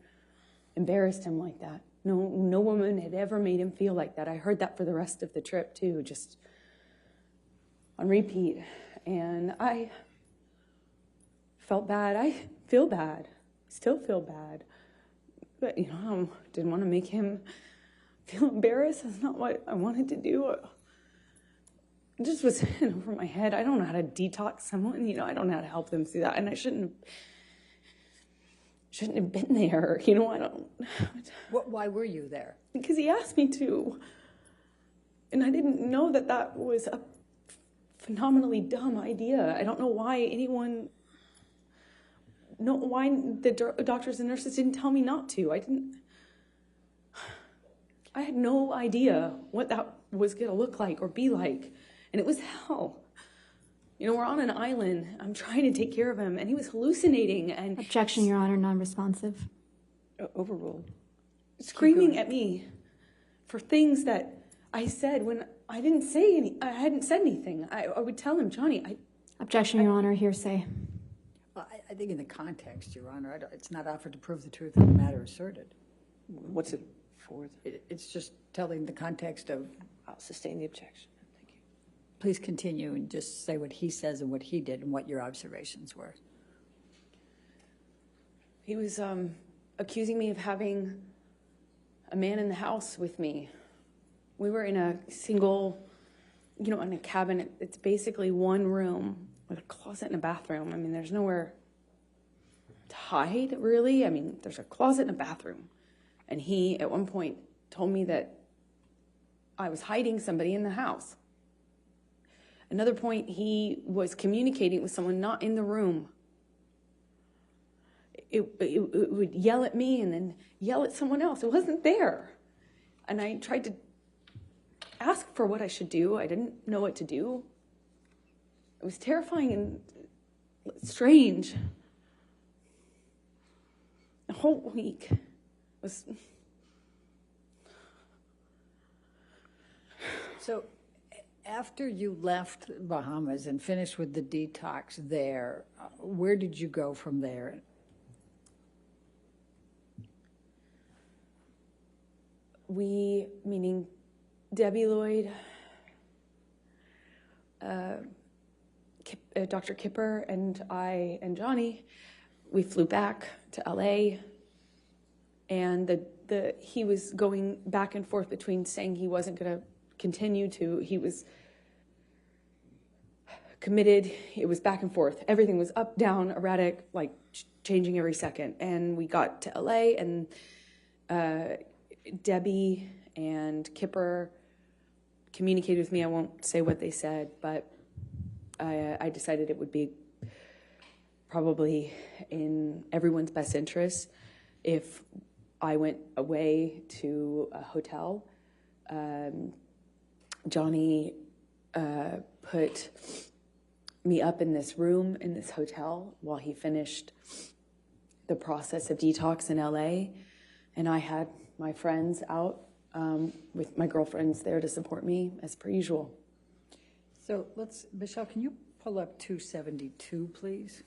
embarrassed him like that. No woman had ever made him feel like that. I heard that for the rest of the trip, too, just on repeat. And I felt bad. I feel bad. Still feel bad. But, you know, I didn't want to make him feel embarrassed. That's not what I wanted to do. It just was in over my head. I don't know how to detox someone. You know, I don't know how to help them through that. And I shouldn't have been there. You know, I don't... Why were you there? Because he asked me to. And I didn't know that was a phenomenally dumb idea. I don't know why why the doctors and nurses didn't tell me not to. I had no idea what that was going to look like or be like. And it was hell. You know, we're on an island. I'm trying to take care of him, and he was hallucinating. And Objection, Your Honor, non-responsive. Overruled. Screaming at me for things that I said when I didn't say any. I hadn't said anything. I would tell him, Johnny. Objection, Your Honor, hearsay. Well, I think in the context, Your Honor, it's not offered to prove the truth of the matter asserted. What's it for? It's just telling the context of... I'll sustain the objection. Thank you. Please continue and just say what he says and what he did and what your observations were. He was accusing me of having a man in the house with me. We were in a single, you know, in a cabin. It's basically one room with a closet and a bathroom. I mean, there's nowhere to hide, really. I mean, there's a closet and a bathroom. And he, at one point, told me that I was hiding somebody in the house. Another point, he was communicating with someone not in the room. It would yell at me and then yell at someone else. It wasn't there. And I tried to ask for what I should do. I didn't know what to do. It was terrifying and strange. The whole week was... So after you left Bahamas and finished with the detox there, where did you go from there? We, meaning Debbie Lloyd, Dr. Kipper, and I and Johnny, we flew back to LA, and he was going back and forth between saying he wasn't going to continue to, he was committed. It was back and forth. Everything was up, down, erratic, like changing every second. And we got to LA, and Debbie and Kipper communicated with me. I won't say what they said, but I decided it would be probably in everyone's best interest if I went away to a hotel. Johnny put me up in this room in this hotel while he finished the process of detox in LA, and I had my friends out with my girlfriends there to support me as per usual. So Michelle, can you pull up 272, please?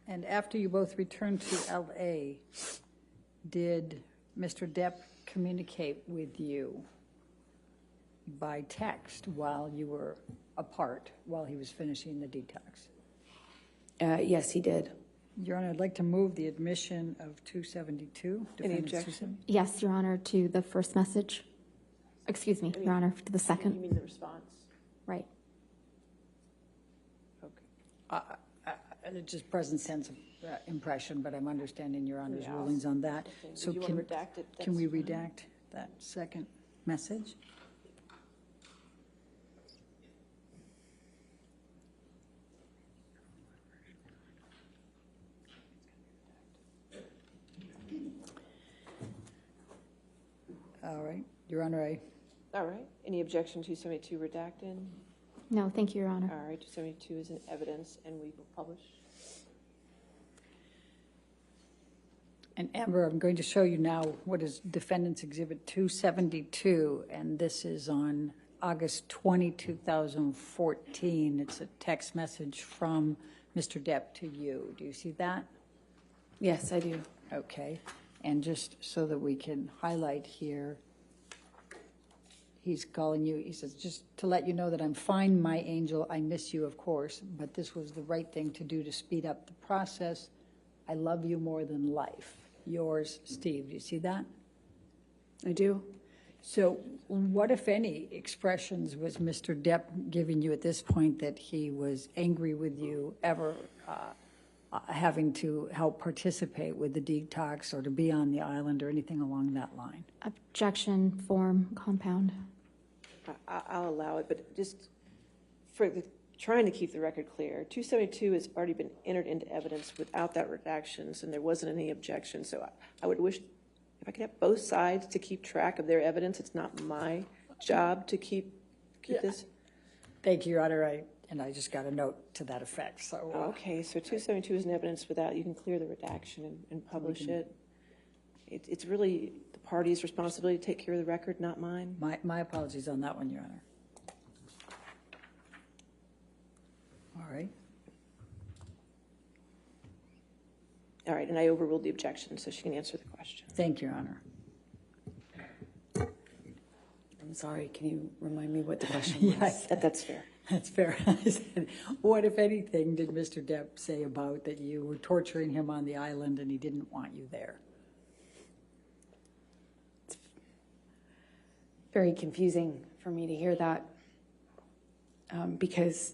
And after you both returned to LA, did Mr. Depp communicate with you by text while you were apart, while he was finishing the detox? Yes, he did. Your Honor, I'd like to move the admission of 272. Any objection? Yes, Your Honor, to the first message. Excuse me, Your Honor, to the You second. mean the response? Right. Okay. It's just present sense of impression, but I'm understanding Your Honor's Yeah. rulings on that. Okay. So If you want to redact it, can we that's fine. redact that second message? All right, Your Honor, All right. Any objection to 272 redacted? No, thank you, Your Honor. All right, 272 is in evidence, and we will publish. and Amber, I'm going to show you now what is Defendants Exhibit 272, and this is on August 20, 2014. It's a text message from Mr. Depp to you. Do you see that? Yes, I do. Okay. And just so that we can highlight here, he's calling you. He says, just to let you know that I'm fine, my angel. I miss you, of course, but this was the right thing to do to speed up the process. I love you more than life. Yours, Steve. Do you see that? I do. So what, if any, expressions was Mr. Depp giving you at this point that he was angry with you ever having to help participate with the detox or to be on the island or anything along that line? Objection, form, compound. I'll allow it, but just for trying to keep the record clear, 272 has already been entered into evidence without that redactions, and there wasn't any objection. So I would wish if I could have both sides to keep track of their evidence. It's not my job to keep this. Thank you, Your Honor. I just got a note to that effect. So Okay, so 272 is in evidence without, you can clear the redaction and publish it. It's really the party's responsibility to take care of the record, not mine. my apologies on that one, Your Honor. All right. All right, and I overruled the objection, so she can answer the question. Thank you, Your Honor. I'm sorry, can you remind me what the question was? Yes, That's fair. that's fair. I said, what, if anything, did Mr. Depp say about that you were torturing him on the island and he didn't want you there? Very confusing for me to hear that because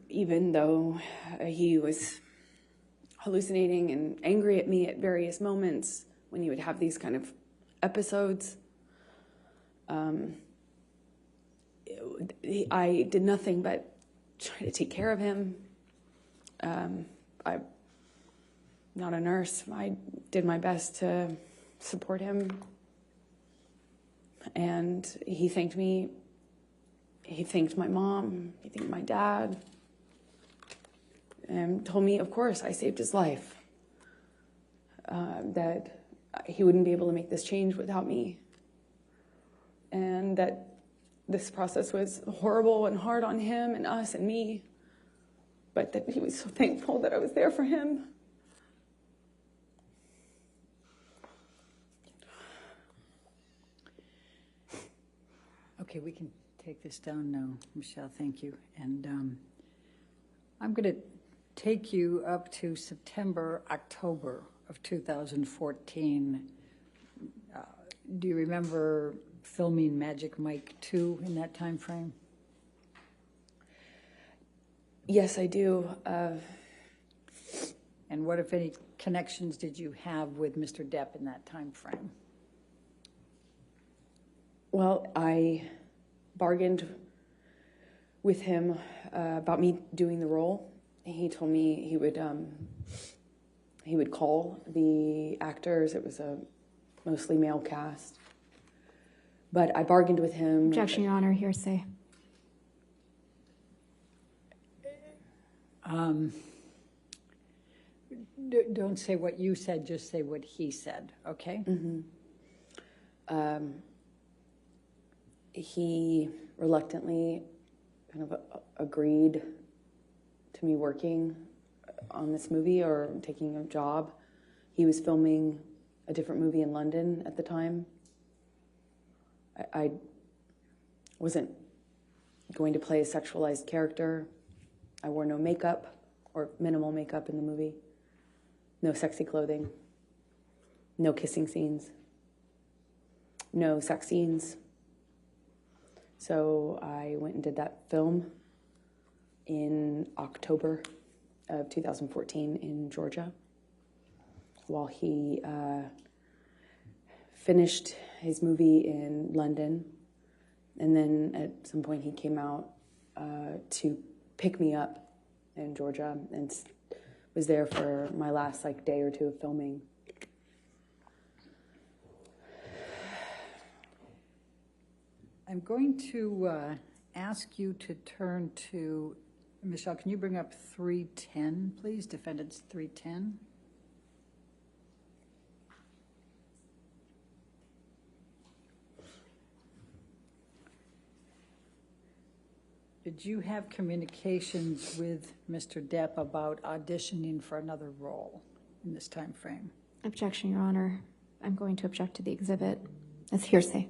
even though he was hallucinating and angry at me at various moments when he would have these kind of episodes, I did nothing but try to take care of him. I'm not a nurse. I did my best to support him. And he thanked me. He thanked my mom. He thanked my dad. And told me, of course, I saved his life. That he wouldn't be able to make this change without me. And that this process was horrible and hard on him and us and me. But that he was so thankful that I was there for him. Okay, we can take this down now, Michelle, thank you. And I'm going to take you up to September, October of 2014. Do you remember filming Magic Mike 2 in that time frame? Yes, I do. And what, if any, connections did you have with Mr. Depp in that time frame? Well, I bargained with him about me doing the role. He told me he would call the actors. It was a mostly male cast. But I bargained with him. Objection, Your Honor, hearsay. Don't say what you said, just say what he said, okay? He reluctantly kind of agreed to me working on this movie or taking a job. He was filming a different movie in London at the time. I wasn't going to play a sexualized character. I wore no makeup or minimal makeup in the movie. No sexy clothing. No kissing scenes. No sex scenes. So I went and did that film in October of 2014 in Georgia while he finished his movie in London. And then at some point he came out to pick me up in Georgia and was there for my last day or two of filming. I'm going to ask you to turn to, Michelle, can you bring up 310, please? Defendants 310. Did you have communications with Mr. Depp about auditioning for another role in this time frame? Objection, Your Honor. I'm going to object to the exhibit. That's hearsay.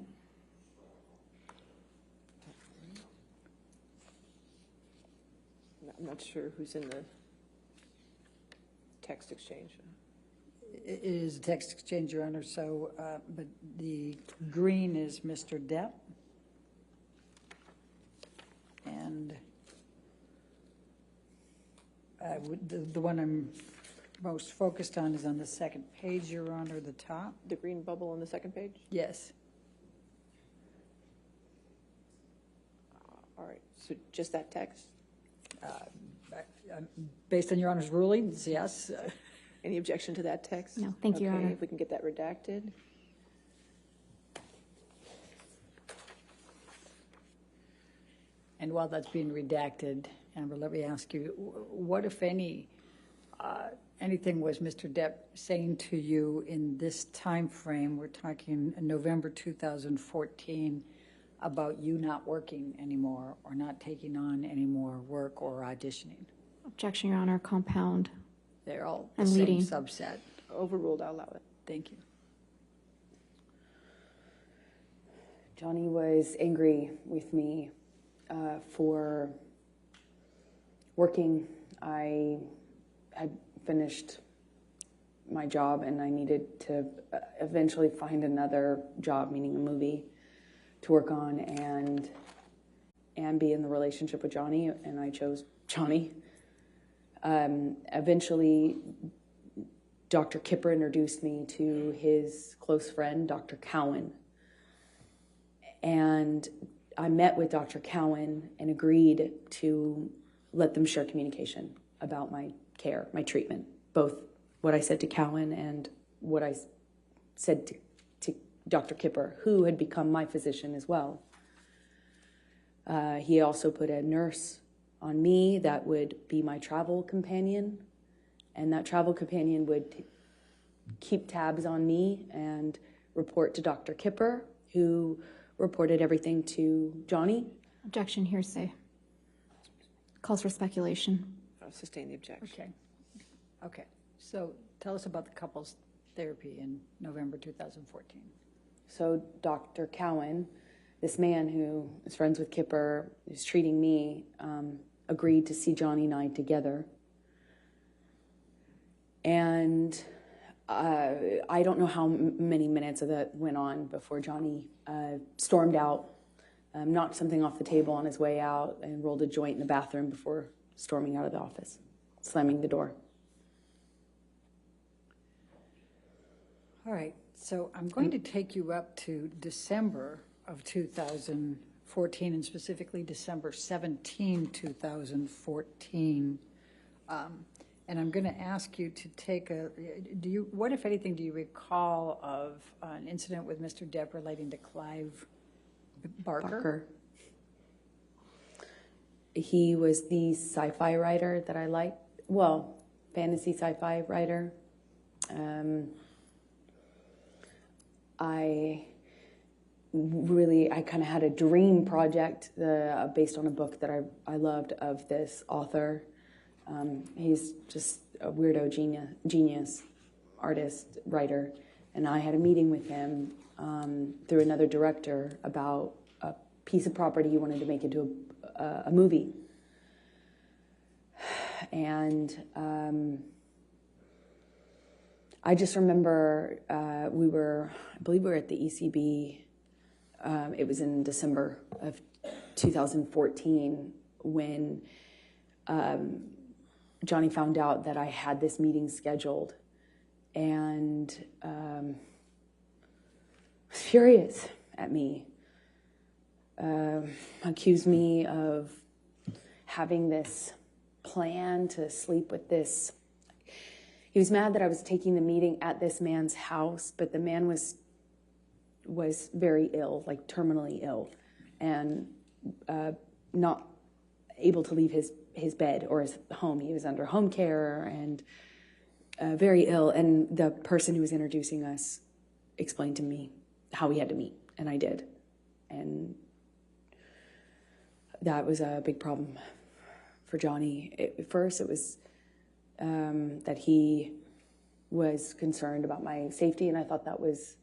I'm not sure who's in the text exchange. It is a text exchange, Your Honor, so, but the green is Mr. Depp. And the one I'm most focused on is on the second page, Your Honor, the top. The green bubble on the second page? Yes. All right, so just that text? Based on Your Honor's rulings, yes. Any objection to that text? No, thank you, Your Okay, Honor. if we can get that redacted. And while that's being redacted, Amber, let me ask you, what, if any, anything was Mr. Depp saying to you in this time frame, we're talking November 2014, about you not working anymore or not taking on any more work or auditioning? Objection, Your Honor. Compound. They're all the And same leading. subset. Overruled, I'll allow it. Thank you. Johnny was angry with me for working. I had finished my job and I needed to eventually find another job, meaning a movie, to work on and be in the relationship with Johnny, and I chose Johnny. Eventually, Dr. Kipper introduced me to his close friend, Dr. Cowan. And I met with Dr. Cowan and agreed to let them share communication about my care, my treatment, both what I said to Cowan and what I said to Dr. Kipper, who had become my physician as well. He also put a nurse on me that would be my travel companion, and that travel companion would keep tabs on me and report to Dr. Kipper, who reported everything to Johnny. Objection, hearsay. Calls for speculation. I'll sustain the objection. Okay. Okay. So tell us about the couples therapy in November 2014. So Dr. Cowan, this man who is friends with Kipper, who's treating me, agreed to see Johnny and I together. And I don't know how many minutes of that went on before Johnny stormed out, knocked something off the table on his way out, and rolled a joint in the bathroom before storming out of the office, slamming the door. All right, so I'm going to take you up to December of 2014, and specifically December 17, 2014. And I'm going to ask you to take what, if anything, do you recall of an incident with Mr. Depp relating to Clive Barker? He was the sci-fi writer that I liked. Well, fantasy sci-fi writer. I kind of had a dream project based on a book that I loved of this author. He's just a weirdo genius, artist, writer. And I had a meeting with him through another director about a piece of property he wanted to make into a movie. And I just remember I believe we were at the ECB. It was in December of 2014 when Johnny found out that I had this meeting scheduled, and was furious at me. Accused me of having this plan to sleep with this. He was mad that I was taking the meeting at this man's house, but the man was very ill, like terminally ill, and not able to leave his bed or his home. He was under home care and very ill. And the person who was introducing us explained to me how we had to meet, and I did. And that was a big problem for Johnny. At first, it was that he was concerned about my safety, and I thought that was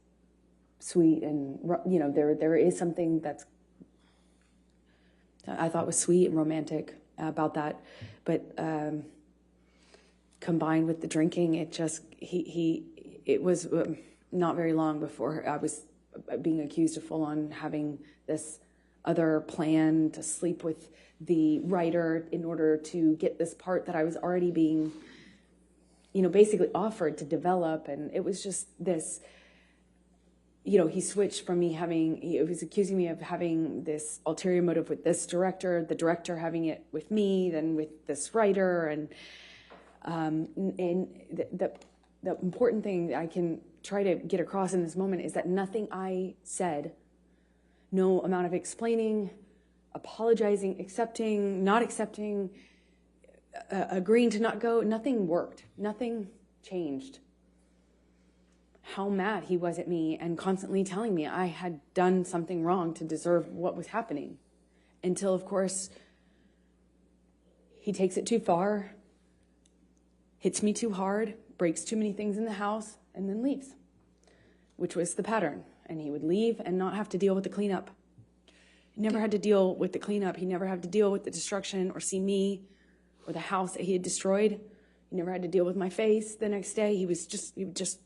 sweet. And, you know, there is something that I thought was sweet and romantic about that. But combined with the drinking, it was not very long before I was being accused of full-on having this other plan to sleep with the writer in order to get this part that I was already being, you know, basically offered to develop. And it was just this, you know, he switched from he was accusing me of having this ulterior motive with this director, the director having it with me, then with this writer. And the important thing I can try to get across in this moment is that nothing I said, no amount of explaining, apologizing, accepting, not accepting, agreeing to not go, nothing worked. Nothing changed. How mad he was at me and constantly telling me I had done something wrong to deserve what was happening. Until, of course, he takes it too far, hits me too hard, breaks too many things in the house, and then leaves, which was the pattern. And he would leave and not have to deal with the cleanup. He never had to deal with the cleanup. He never had to deal with the destruction or see me or the house that he had destroyed. He never had to deal with my face the next day. He would just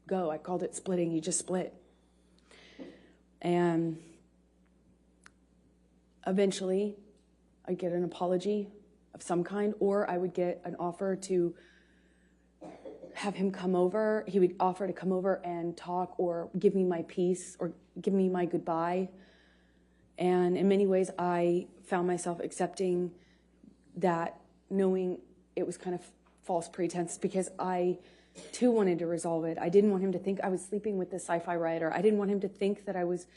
go. I called it splitting. He just split. And eventually I'd get an apology of some kind, or I would get an offer to have him come over. He would offer to come over and talk or give me my peace or give me my goodbye. And in many ways, I found myself accepting that, knowing it was kind of false pretense, because I too wanted to resolve it. I didn't want him to think I was sleeping with this sci-fi writer. I didn't want him to think that I was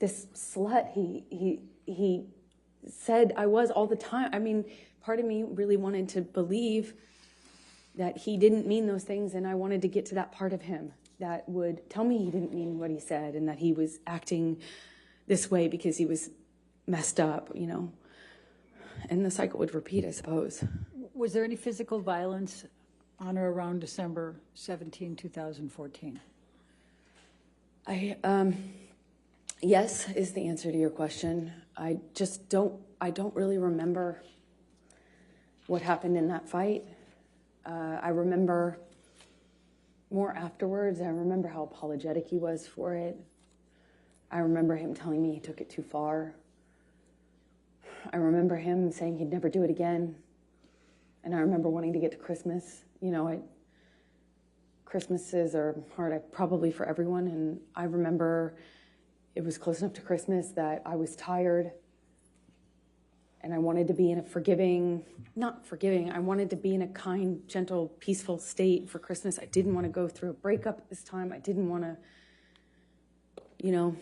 this slut he said I was all the time. I mean, part of me really wanted to believe that he didn't mean those things, and I wanted to get to that part of him that would tell me he didn't mean what he said and that he was acting this way because he was messed up, you know. And the cycle would repeat, I suppose. Was there any physical violence on or around December 17, 2014? Yes is the answer to your question. I don't really remember what happened in that fight. I remember more afterwards. I remember how apologetic he was for it. I remember him telling me he took it too far. I remember him saying he'd never do it again. And I remember wanting to get to Christmas. You know, Christmases are hard, probably for everyone. And I remember it was close enough to Christmas that I was tired. And I wanted to be in a not forgiving, I wanted to be in a kind, gentle, peaceful state for Christmas. I didn't want to go through a breakup at this time. I didn't want to, you know,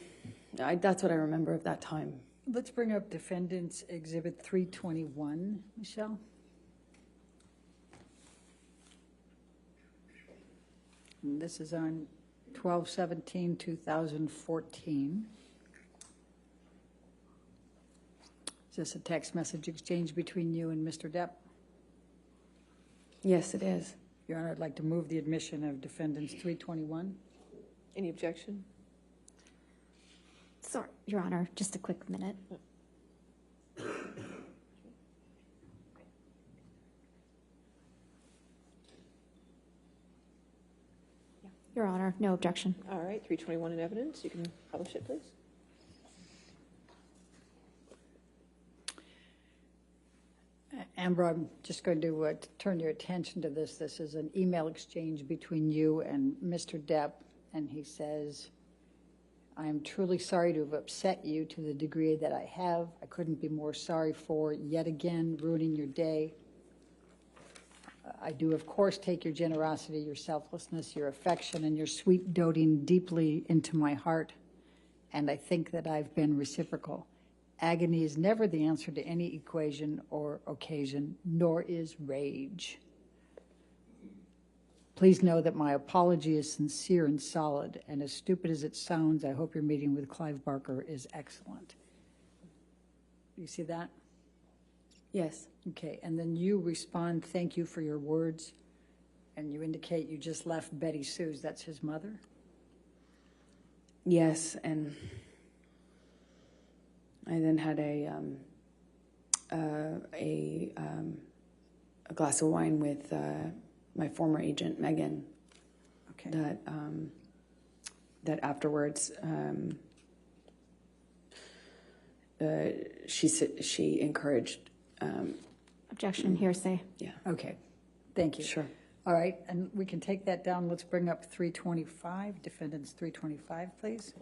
that's what I remember of that time. Let's bring up Defendants Exhibit 321, Michelle. And this is on 12/17/2014. Is this a text message exchange between you and Mr. Depp? Yes, it is. Your Honor, I'd like to move the admission of Defendants 321. Any objection? Sorry, Your Honor, just a quick minute. Your Honor, no objection. All right, 321 in evidence. You can publish it, please. Amber, I'm just going to turn your attention to this. This is an email exchange between you and Mr. Depp, and he says, I am truly sorry to have upset you to the degree that I have. I couldn't be more sorry for yet again ruining your day. I do, of course, take your generosity, your selflessness, your affection, and your sweet doting deeply into my heart, and I think that I've been reciprocal. Agony is never the answer to any equation or occasion, nor is rage. Please know that my apology is sincere and solid, and as stupid as it sounds, I hope your meeting with Clive Barker is excellent. You see that? Yes. Okay, and then you respond, thank you for your words, and you indicate you just left Betty Sue's, that's his mother? Yes, and I then had a glass of wine with my former agent, Megan. Okay. That afterwards, she encouraged. Objection, hearsay. Yeah. Okay, thank you. Sure. All right, and we can take that down. Let's bring up 325, Defendants 325, please.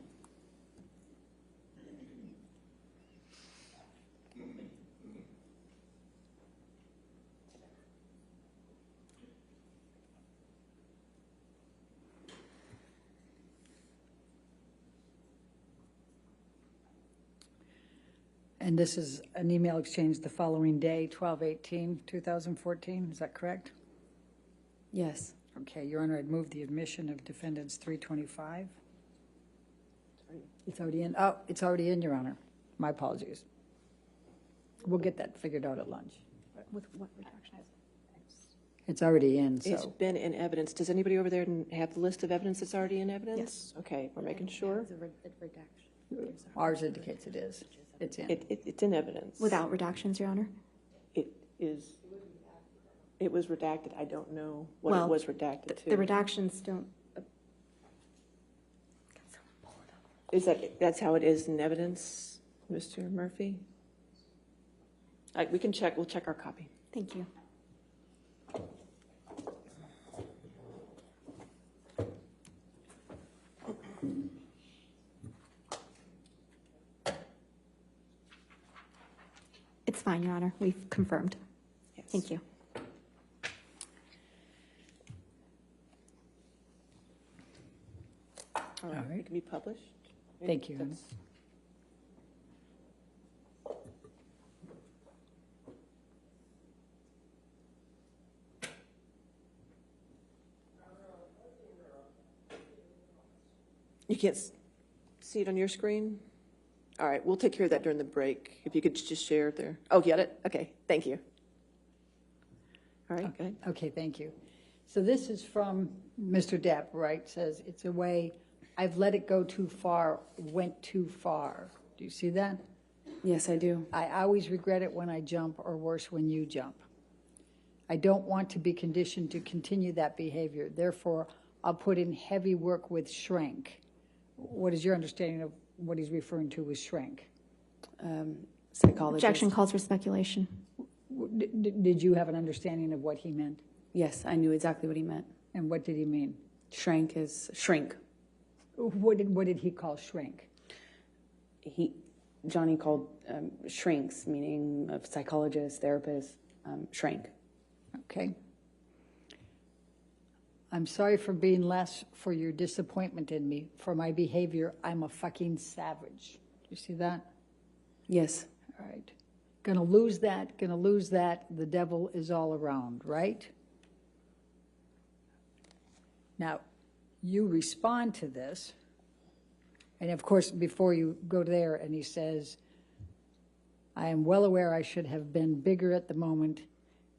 And this is an email exchange the following day, 12/18/2014, is that correct? Yes. Okay, Your Honor, I'd move the admission of Defendants 325. It's already in. Oh, it's already in, Your Honor. My apologies. We'll get that figured out at lunch. With what redaction? It's already in, so. It's been in evidence. Does anybody over there have the list of evidence that's already in evidence? Yes. Okay, we're making sure. Ours indicates it is. It's in. It's in evidence. Without redactions, Your Honor? It was redacted. I don't know what Well, it was redacted to. The redactions don't. That's how it is in evidence, Mr. Murphy? We can check. We'll check our copy. Thank you. It's fine, Your Honor. We've confirmed. Yes. Thank you. All right. It can be published. Thank you. You can't see it on your screen? All right, we'll take care of that during the break. If you could just share it there. Oh, get it? Okay, thank you. All right, go ahead. Okay, thank you. So this is from Mr. Depp, right? Says, it's a way, I've let it go too far, went too far. Do you see that? Yes, I do. I always regret it when I jump, or worse, when you jump. I don't want to be conditioned to continue that behavior. Therefore, I'll put in heavy work with shrink. What is your understanding of what he's referring to with shrink? psychologist. Objection calls for speculation. Did you have an understanding of what he meant? Yes, I knew exactly what he meant. And what did he mean? Shrank is shrink. What did he call shrink? Johnny called shrinks, meaning of psychologist, therapist, shrank. Okay. I'm sorry for being less, for your disappointment in me, for my behavior. I'm a fucking savage. You see that? Yes. All right. Gonna lose that, gonna lose that. The devil is all around, right? Now, you respond to this. And of course, before you go there, and he says, I am well aware I should have been bigger at the moment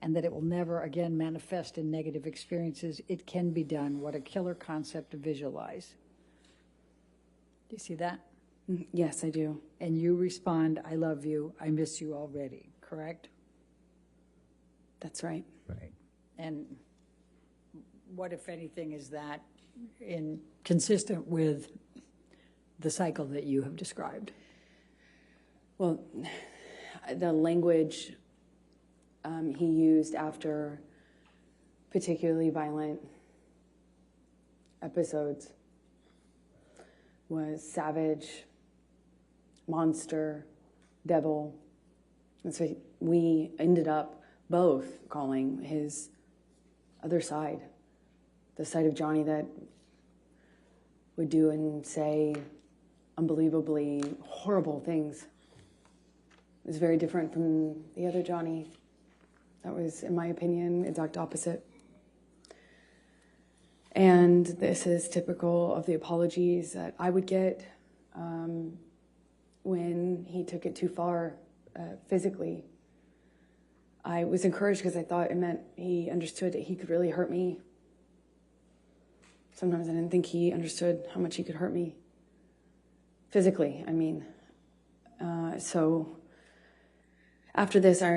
and that it will never again manifest in negative experiences. It can be done. What a killer concept to visualize. Do you see that? Yes, I do. And you respond, I love you. I miss you already. Correct? That's right. Right. And what, if anything, is that consistent with the cycle that you have described? Well, the language he used after particularly violent episodes was savage, monster, devil. And so we ended up both calling his other side, the side of Johnny that would do and say unbelievably horrible things. It was very different from the other Johnny. That was, in my opinion, exact opposite. And this is typical of the apologies that I would get when he took it too far physically. I was encouraged because I thought it meant he understood that he could really hurt me. Sometimes I didn't think he understood how much he could hurt me. Physically, I mean. So after this, I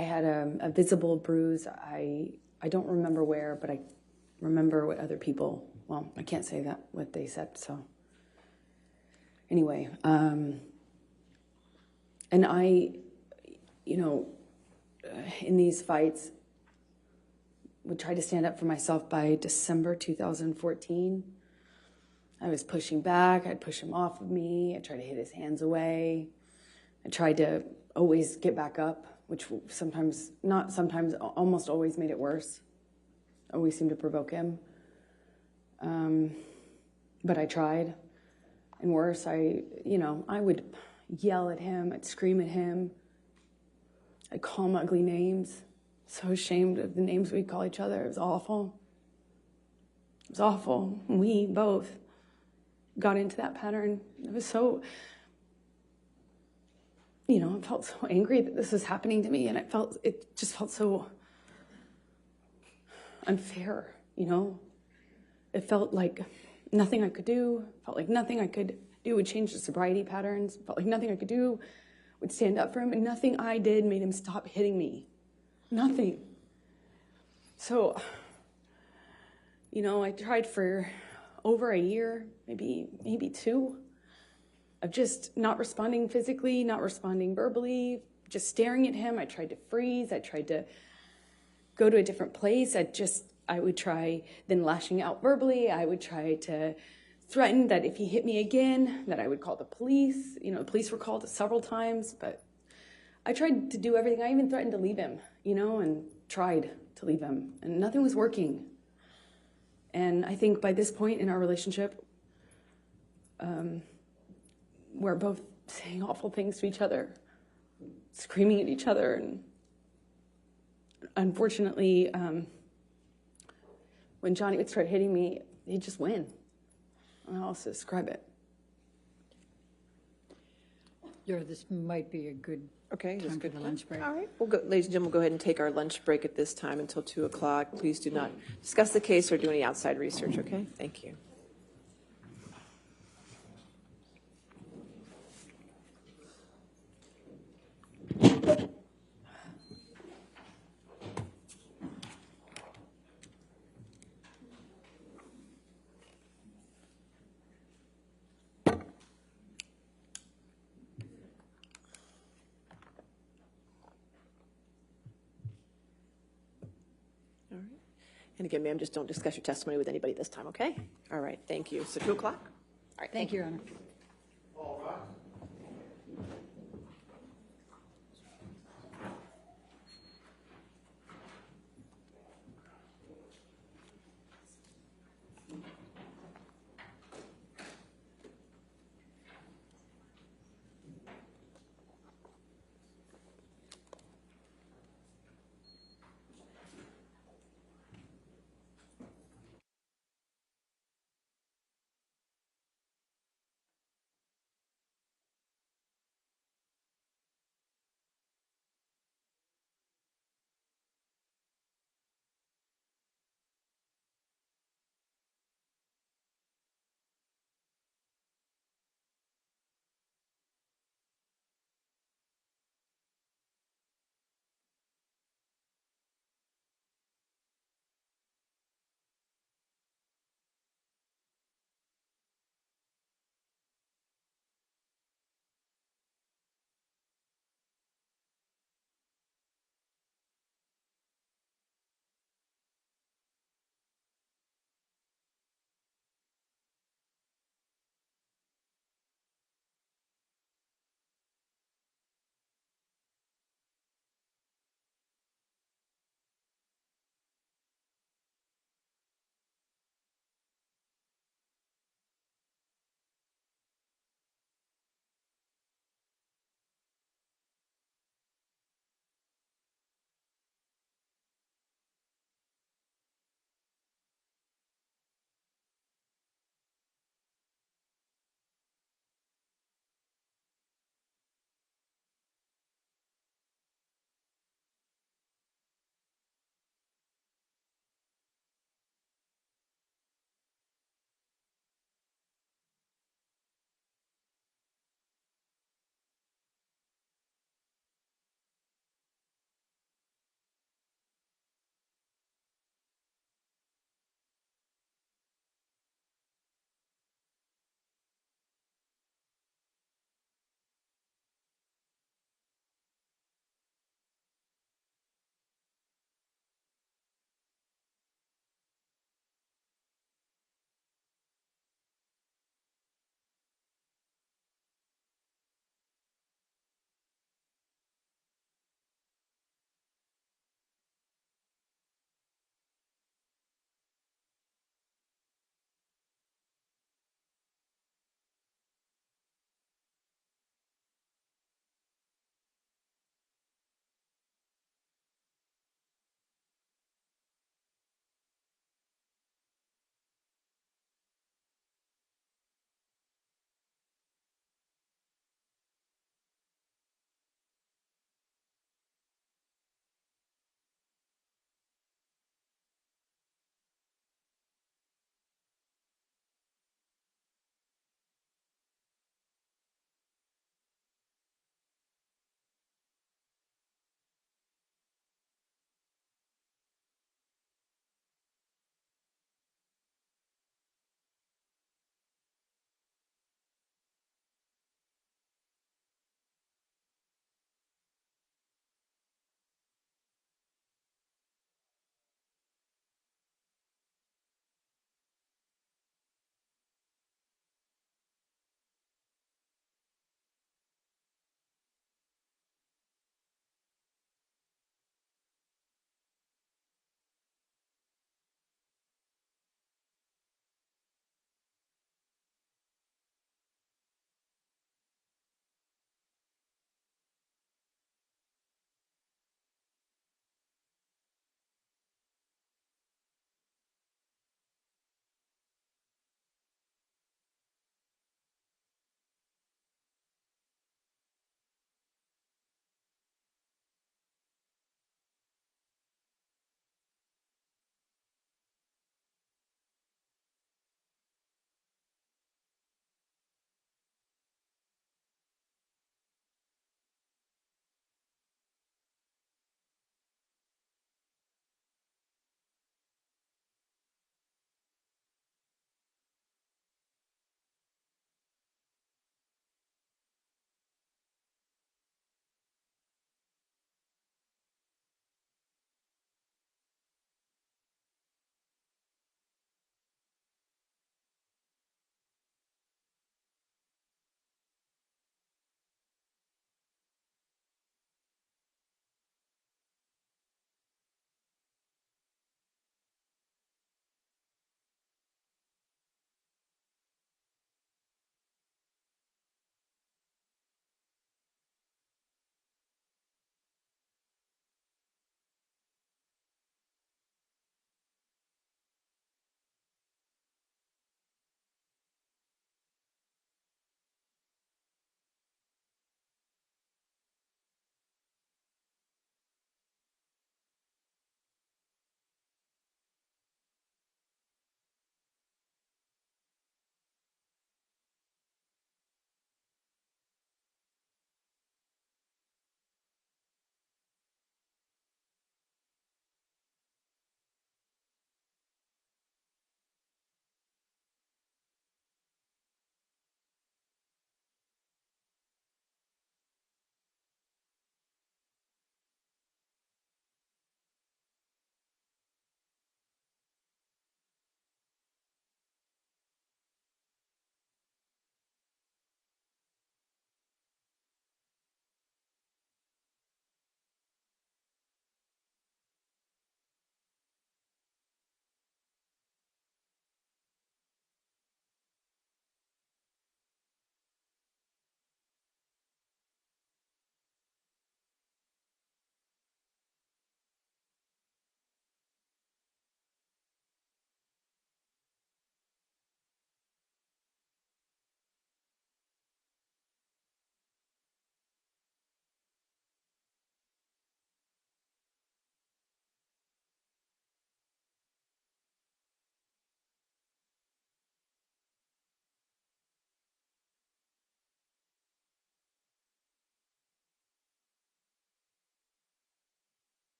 had a visible bruise. I don't remember where, but I remember what other people, well, I can't say that, what they said, so. Anyway, and I, in these fights, would try to stand up for myself. By December 2014. I was pushing back. I'd push him off of me. I'd try to hit his hands away. I tried to always get back up, which sometimes, not sometimes, almost always made it worse. Always seemed to provoke him. But I tried. And worse, I would yell at him. I'd scream at him. I'd call him ugly names. So ashamed of the names we'd call each other. It was awful. It was awful. We both got into that pattern. It was so, I felt so angry that this was happening to me, and it just felt so unfair, It felt like nothing I could do. Felt like nothing I could do would change the sobriety patterns. Felt like nothing I could do would stand up for him, and nothing I did made him stop hitting me. Nothing. So, I tried for over a year, maybe two, of just not responding physically, not responding verbally, just staring at him. I tried to freeze. I tried to go to a different place. I would try then lashing out verbally. I would try to threaten that if he hit me again, that I would call the police. The police were called several times, but I tried to do everything. I even threatened to leave him, and tried to leave him, and nothing was working. And I think by this point in our relationship, we're both saying awful things to each other, screaming at each other, and unfortunately, when Johnny would start hitting me, he'd just win. I don't know how else to describe it. This might be a good Okay, that's time for good. the lunch break. All right, ladies and gentlemen, we'll go ahead and take our lunch break at this time until 2 o'clock. Please do not discuss the case or do any outside research, okay? Thank you. And again, ma'am, just don't discuss your testimony with anybody this time, okay? All right, thank you. So 2 o'clock? All right, Thank you, Your Honor. All rise.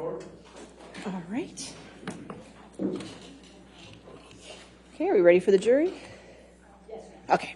All right. Okay, are we ready for the jury? Yes. Okay.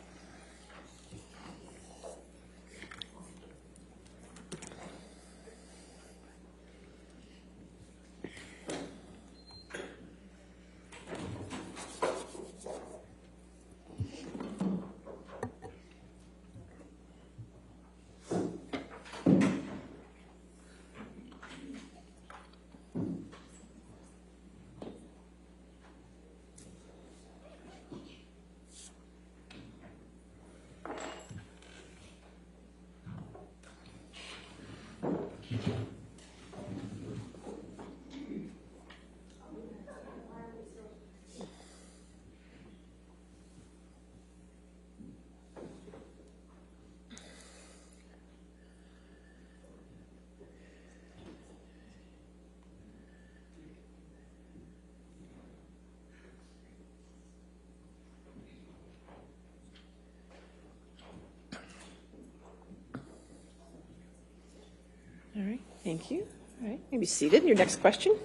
All right, thank you. All right, you may be seated. Your next question.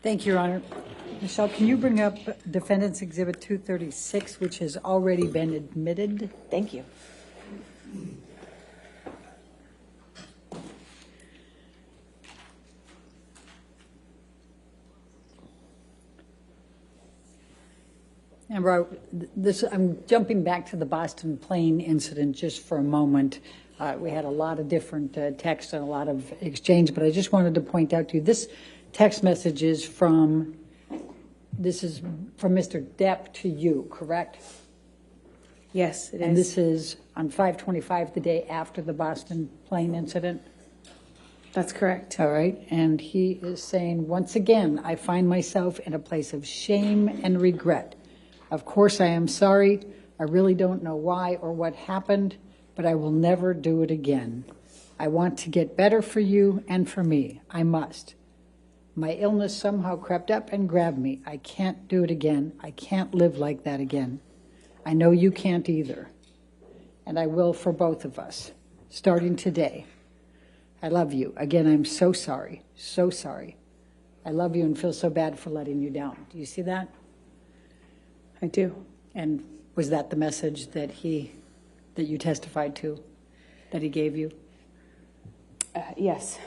Thank you, Your Honor. Michelle, can you bring up Defendants Exhibit 236, which has already been admitted? Thank you. Amber, I'm jumping back to the Boston plane incident just for a moment. We had a lot of different texts and a lot of exchange, but I just wanted to point out to you, this text message is from Mr. Depp to you, correct? Yes, it is. And this is on 5/25, the day after the Boston plane incident? That's correct. All right, and he is saying, once again, I find myself in a place of shame and regret. Of course, I am sorry. I really don't know why or what happened, but I will never do it again. I want to get better for you and for me. I must. My illness somehow crept up and grabbed me. I can't do it again. I can't live like that again. I know you can't either. And I will for both of us, starting today. I love you. Again, I'm so sorry. So sorry. I love you and feel so bad for letting you down. Do you see that? I do. And was that the message that you testified to, that he gave you? Yes.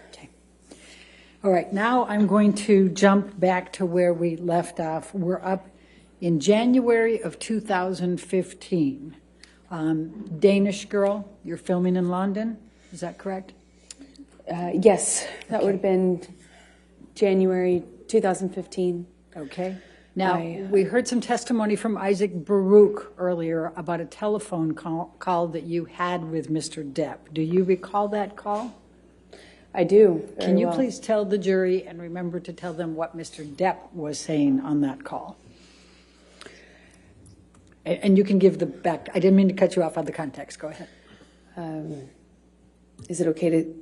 Okay. All right, now I'm going to jump back to where we left off. We're up in January of 2015. Danish girl, you're filming in London, is that correct? Yes, that would have been January 2015. Okay. Now, we heard some testimony from Isaac Baruch earlier about a telephone call that you had with Mr. Depp. Do you recall that call? I do. Can you please tell the jury, and remember to tell them what Mr. Depp was saying on that call? And you can give the back. I didn't mean to cut you off on the context. Go ahead. Is it okay to...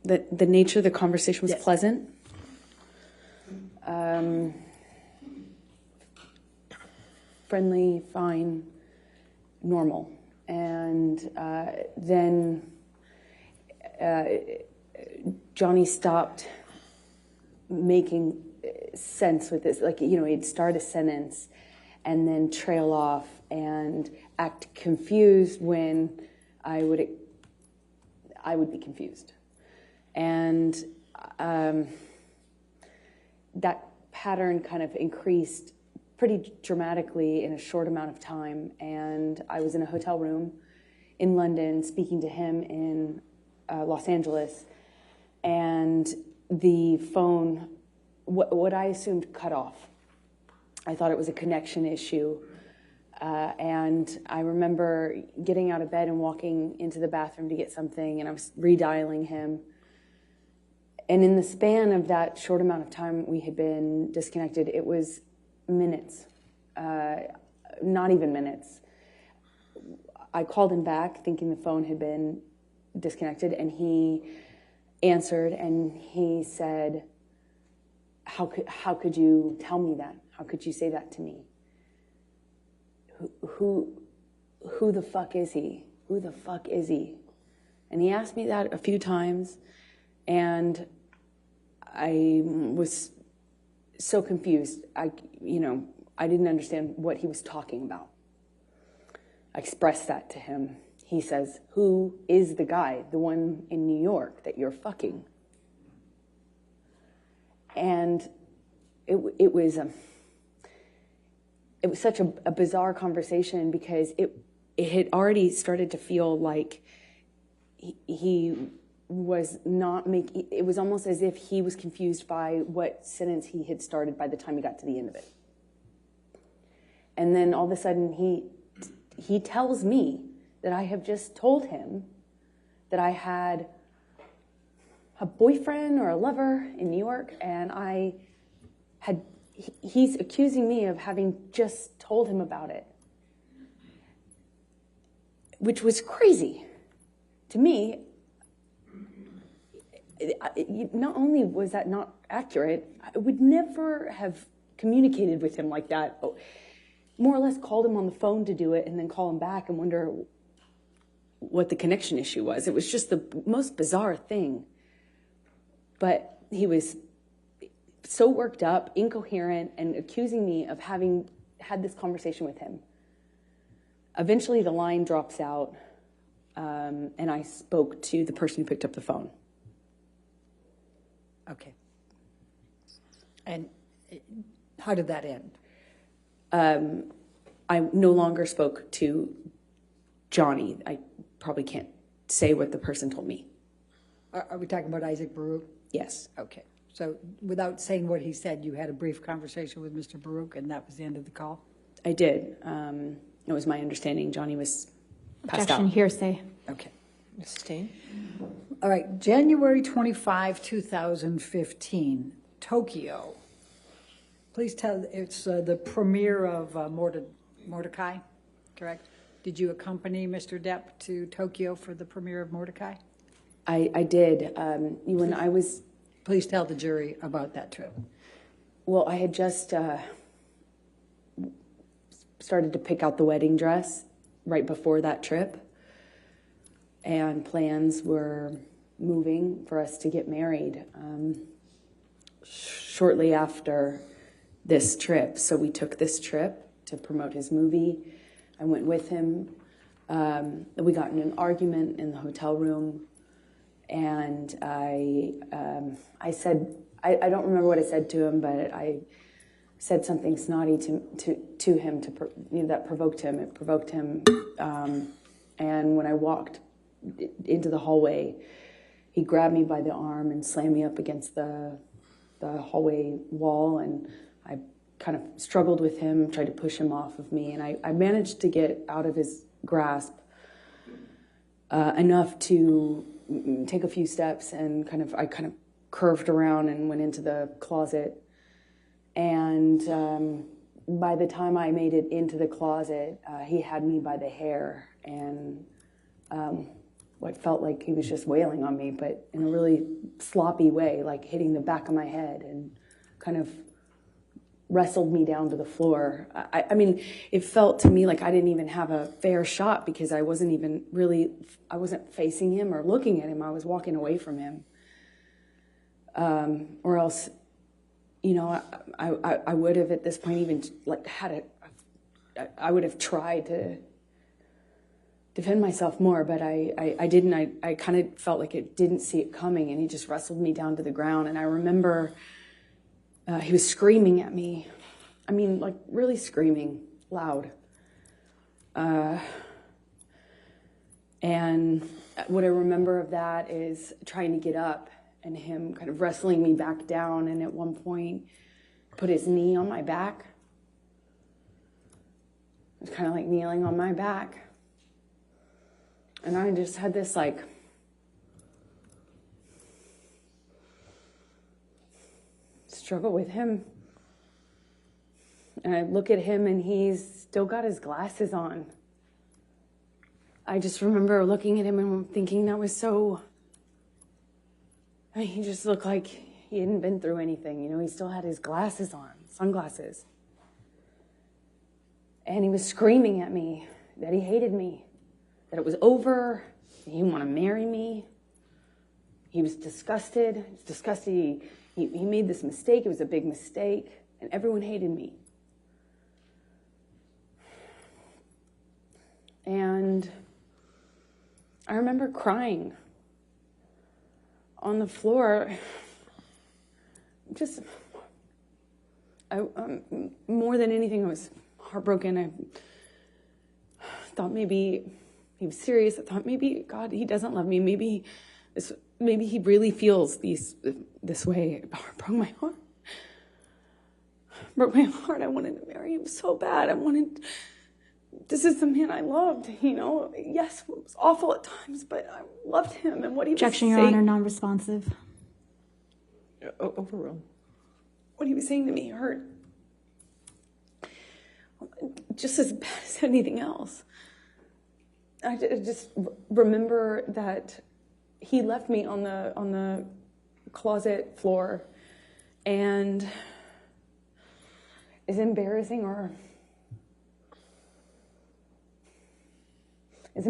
The nature of the conversation was pleasant? Friendly, fine, normal. And then Johnny stopped making sense with this. Like, he'd start a sentence and then trail off and act confused when I would be confused. And that pattern kind of increased pretty dramatically in a short amount of time. And I was in a hotel room in London speaking to him in Los Angeles. And the phone, what I assumed, cut off. I thought it was a connection issue. And I remember getting out of bed and walking into the bathroom to get something, and I was redialing him. And in the span of that short amount of time we had been disconnected, it was minutes, not even minutes. I called him back thinking the phone had been disconnected, and he answered and he said, how could you tell me that? How could you say that to me? Who the fuck is he? Who the fuck is he? And he asked me that a few times. And I was so confused. I didn't understand what he was talking about. I expressed that to him. He says, "Who is the guy, the one in New York that you're fucking?" And it was such a bizarre conversation because it had already started to feel like he was not making. It was almost as if he was confused by what sentence he had started by the time he got to the end of it. And then all of a sudden he tells me that I have just told him that I had a boyfriend or a lover in New York, and he's accusing me of having just told him about it, which was crazy to me. Not only was that not accurate, I would never have communicated with him like that. More or less called him on the phone to do it and then call him back and wonder what the connection issue was. It was just the most bizarre thing. But he was so worked up, incoherent, and accusing me of having had this conversation with him. Eventually the line drops out, and I spoke to the person who picked up the phone. Okay. And how did that end? I no longer spoke to Johnny. I probably can't say what the person told me. Are we talking about Isaac Baruch? Yes. Okay. So without saying what he said, you had a brief conversation with Mr. Baruch, and that was the end of the call? I did. It was my understanding Johnny was passed Objection, out. hearsay. Okay. Sustain. All right. January 25, 2015, Tokyo. Please tell, it's the premiere of Mordecai, correct? Did you accompany Mr. Depp to Tokyo for the premiere of Mordecai? I did. When I was... Please tell the jury about that trip. Well, I had just started to pick out the wedding dress right before that trip, and plans were moving for us to get married shortly after this trip. So we took this trip to promote his movie. I went with him. We got in an argument in the hotel room, and I said, I don't remember what I said to him, but I said something snotty to him that provoked him. It provoked him, and when I walked into the hallway, he grabbed me by the arm and slammed me up against the hallway wall, and I kind of struggled with him, tried to push him off of me, and I managed to get out of his grasp enough to take a few steps, and I kind of curved around and went into the closet. And by the time I made it into the closet, he had me by the hair, and what felt like he was just wailing on me, but in a really sloppy way, like hitting the back of my head, and kind of wrestled me down to the floor. I mean, it felt to me like I didn't even have a fair shot, because I wasn't facing him or looking at him. I was walking away from him. Or else, I would have at this point even I would have tried to defend myself more, but I didn't. I kind of felt like it didn't see it coming, and he just wrestled me down to the ground. And I remember he was screaming at me. I mean, like really screaming loud. And what I remember of that is trying to get up and him kind of wrestling me back down, and at one point put his knee on my back. It was kind of like kneeling on my back. And I just had this struggle with him. And I look at him, and he's still got his glasses on. I just remember looking at him and thinking that was so... he just looked like he hadn't been through anything. He still had his glasses on, sunglasses. And he was screaming at me that he hated me, that it was over, that he didn't want to marry me. he was disgusted. He was disgusted. He made this mistake. It was a big mistake. And everyone hated me. And I remember crying on the floor. Just, more than anything, I was heartbroken. I thought maybe he was serious. I thought maybe, God, he doesn't love me. Maybe he really feels this way. It broke my heart. Broke my heart. I wanted to marry him so bad. This is the man I loved, you know. Yes, it was awful at times, but I loved him and what he was saying. Objection, Your Honor, non-responsive. Overruled. What he was saying to me hurt just as bad as anything else. I just remember that he left me on the closet floor, and as embarrassing as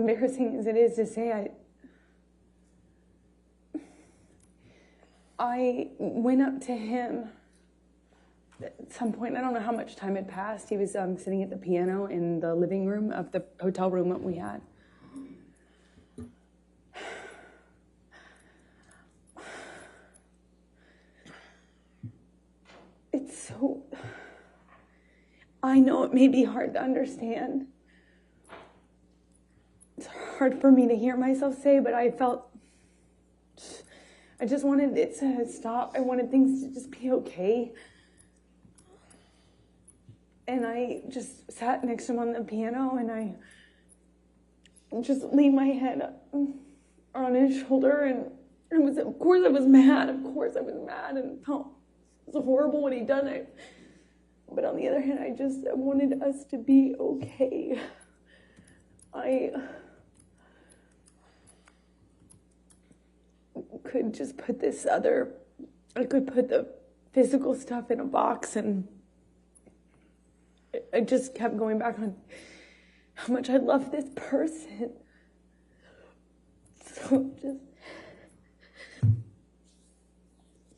it is to say, I went up to him at some point. I don't know how much time had passed. He was sitting at the piano in the living room of the hotel room that we had. I know it may be hard to understand. It's hard for me to hear myself say, but I just wanted it to stop. I wanted things to just be okay. And I just sat next to him on the piano, and I just leaned my head on his shoulder, and of course I was mad, and felt it was horrible what he'd done. But on the other hand, I wanted us to be okay. I could just put I could put the physical stuff in a box, and I just kept going back on how much I love this person. So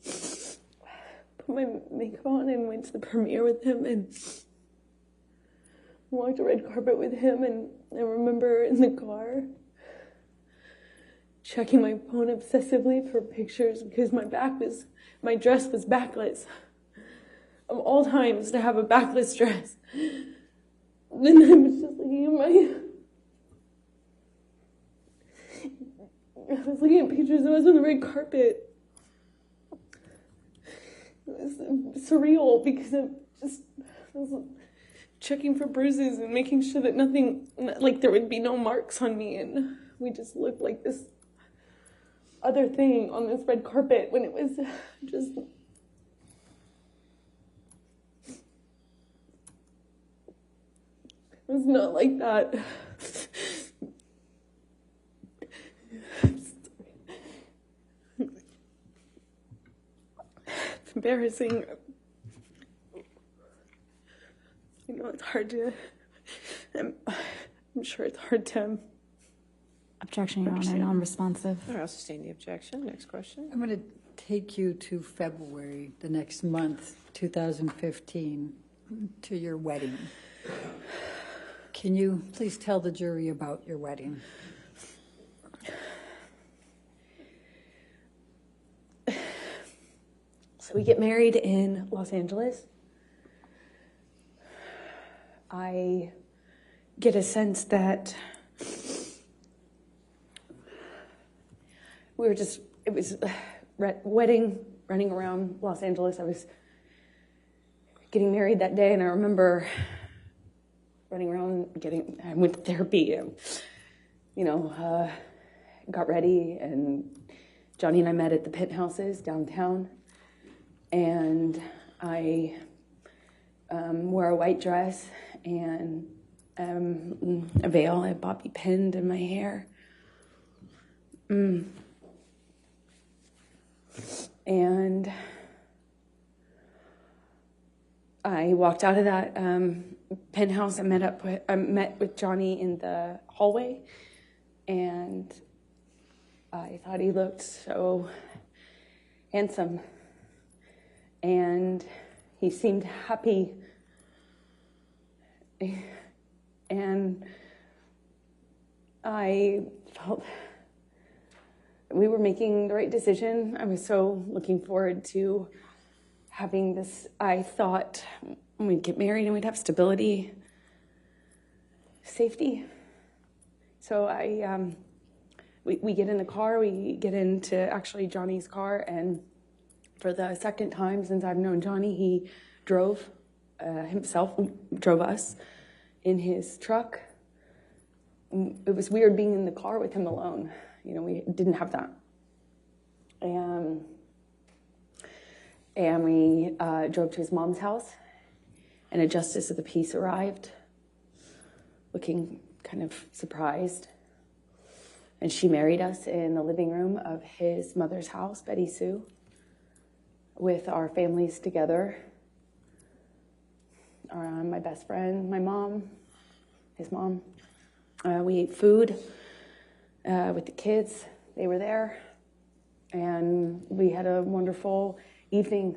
just put my makeup on and went to the premiere with him and walked the red carpet with him. And I remember in the car checking my phone obsessively for pictures because my dress was backless. Of all times to have a backless dress. And I was just looking at pictures of us on the red carpet. It was surreal because I was checking for bruises and making sure that nothing, like there would be no marks on me, and we just looked like this other thing on this red carpet when it was just... It was not like that. It's embarrassing. You know, it's hard to... I'm sure it's hard to... Objection, Your Honor, non-responsive. All right, I'll sustain the objection. Next question. I'm going to take you to February, the next month, 2015, to your wedding. Can you please tell the jury about your wedding? So we get married in Los Angeles. I get a sense that it was a wedding, running around Los Angeles. I was getting married that day, and I remember running around, I went to therapy, and, got ready, and Johnny and I met at the Penthouses downtown, and I wore a white dress and a veil. I had bobby pinned in my hair. And I walked out of that penthouse. I met with Johnny in the hallway, and I thought he looked so handsome, and he seemed happy, and I felt we were making the right decision. I was so looking forward to having this. I thought we'd get married and we'd have stability, safety. So we get in the car, we get into actually Johnny's car, and for the second time since I've known Johnny, he drove drove us in his truck. It was weird being in the car with him alone. You know, we didn't have that. And we drove to his mom's house, and a justice of the peace arrived, looking kind of surprised. And she married us in the living room of his mother's house, Betty Sue, with our families together. My best friend, my mom, his mom. We ate food with the kids. They were there. And we had a wonderful evening,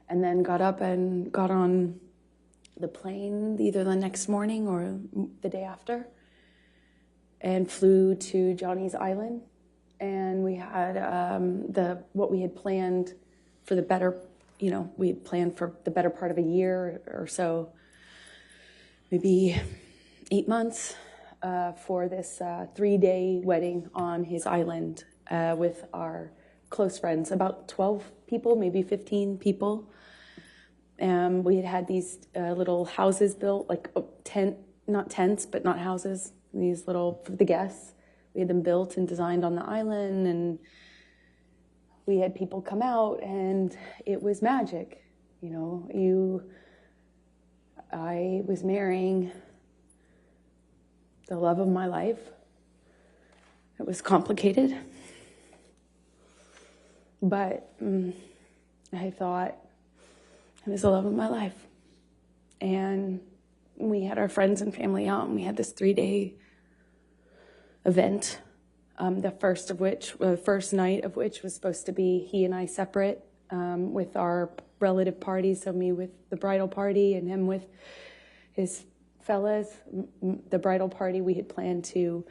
and then got up and got on the plane either the next morning or the day after, and flew to Johnny's Island. And we had what we had planned for the better, we had planned for the better part of a year or so, maybe 8 months, for this 3-day wedding on his island with our close friends, about 12 people, maybe 15 people. We had these little houses built, like not tents, but not houses, these little, for the guests. We had them built and designed on the island, and we had people come out, and it was magic. I was marrying the love of my life. It was complicated, but I thought it was the love of my life. And we had our friends and family out, and we had this 3-day event. The first night of which was supposed to be he and I separate, with our relative parties. So me with the bridal party and him with his fellas. The bridal party, we had planned to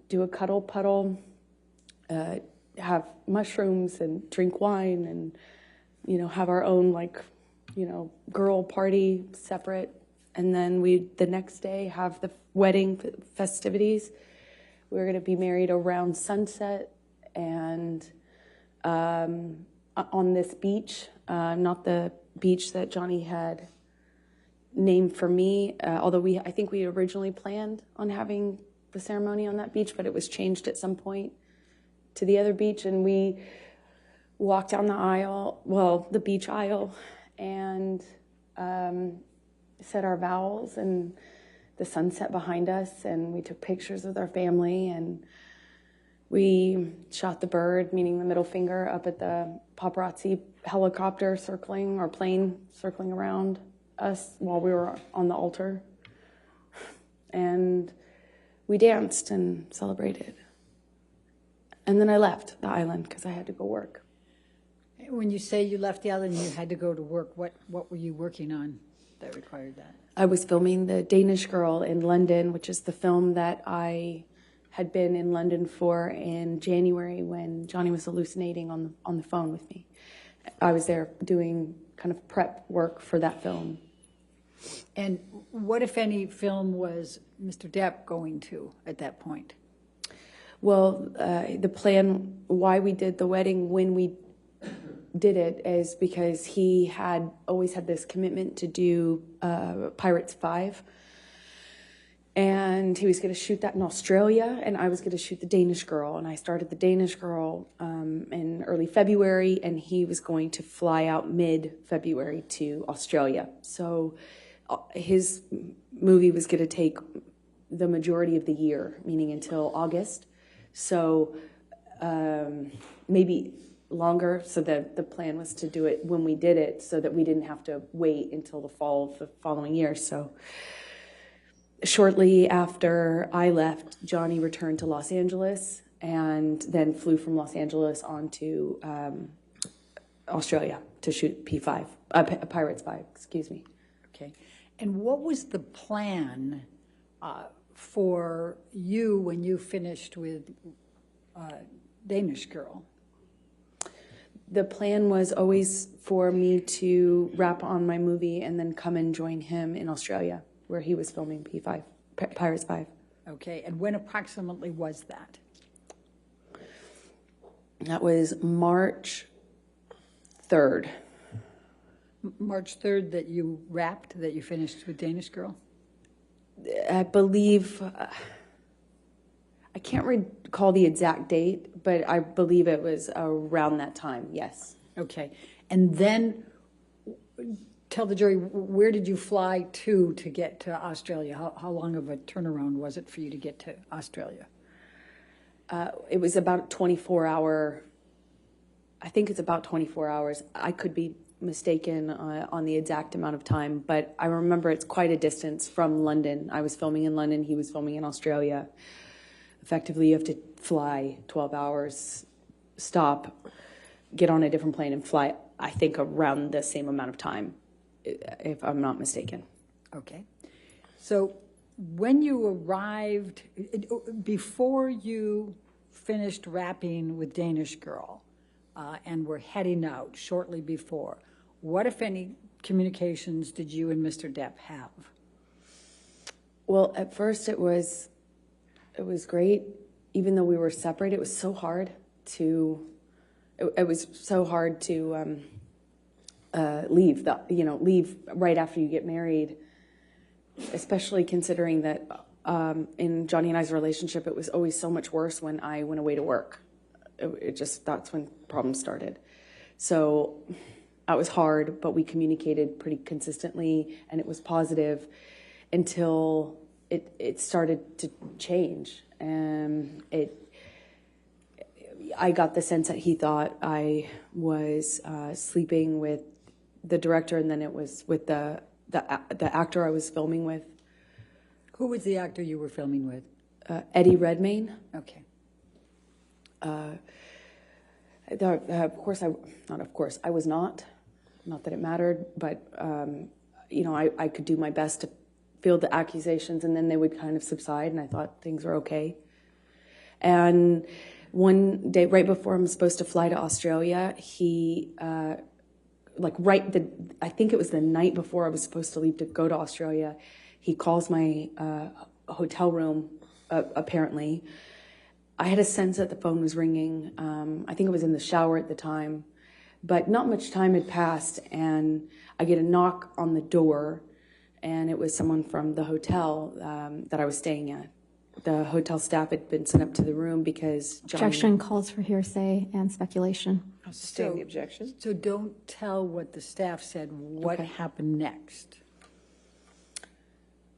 do a cuddle puddle, have mushrooms and drink wine, and have our own girl party separate. And then the next day have the wedding festivities. We were going to be married around sunset, and on this beach, not the beach that Johnny had named for me, although I think we originally planned on having the ceremony on that beach, but it was changed at some point to the other beach, and we walked down the beach aisle, and said our vows, and the sunset behind us, and we took pictures with our family, and we shot the bird, meaning the middle finger, up at the paparazzi helicopter plane circling around us while we were on the altar. And we danced and celebrated. And then I left the island because I had to go work. When you say you left the island and you had to go to work, what were you working on that required that? I was filming The Danish Girl in London, which is the film that I had been in London for in January when Johnny was hallucinating on the phone with me. I was there doing kind of prep work for that film. And what, if any, film was Mr. Depp going to at that point? Well, the plan, why we did the wedding when we did it, is because he had always had this commitment to do Pirates 5. And he was going to shoot that in Australia, and I was going to shoot The Danish Girl. And I started The Danish Girl in early February, and he was going to fly out mid-February to Australia. So his movie was going to take the majority of the year, meaning until August. So maybe longer. So the plan was to do it when we did it so that we didn't have to wait until the fall of the following year. So shortly after I left, Johnny returned to Los Angeles, and then flew from Los Angeles on to Australia to shoot Pirates 5, excuse me. Okay. And what was the plan for you when you finished with Danish Girl? The plan was always for me to wrap on my movie and then come and join him in Australia, where he was filming Pirates 5. Okay, and when approximately was that? That was March 3rd. March 3rd that you wrapped, that you finished with Danish Girl? I believe, I can't recall the exact date, but I believe it was around that time, yes. Okay, and then tell the jury, where did you fly to get to Australia? How long of a turnaround was it for you to get to Australia? It was about 24-hour, I think it's about 24 hours. I could be mistaken on the exact amount of time, but I remember it's quite a distance from London. I was filming in London, he was filming in Australia. Effectively, you have to fly 12 hours, stop, get on a different plane and fly, I think, around the same amount of time, if I'm not mistaken. Okay. So when you arrived, before you finished wrapping with Danish Girl and were heading out shortly before, what, if any, communications did you and Mr. Depp have? Well, at first it was great. Even though we were separated, it was so hard to leave leave right after you get married, especially considering that in Johnny and I's relationship, it was always so much worse when I went away to work. That's when problems started. So that was hard, but we communicated pretty consistently, and it was positive until it started to change. And I got the sense that he thought I was sleeping with the director, and then it was with the actor I was filming with. Who was the actor you were filming with? Eddie Redmayne. Okay. I was not that it mattered, but I could do my best to field the accusations, and then they would kind of subside, and I thought things were okay. And one day, right before I'm supposed to fly to Australia, he, I think it was the night before I was supposed to leave to go to Australia, he calls my hotel room, apparently. I had a sense that the phone was ringing. I think I was in the shower at the time, but not much time had passed, and I get a knock on the door, and it was someone from the hotel that I was staying at. The hotel staff had been sent up to the room because Johnny... Objection calls for hearsay and speculation. I'll sustain the objection. So don't tell what the staff said. What happened next?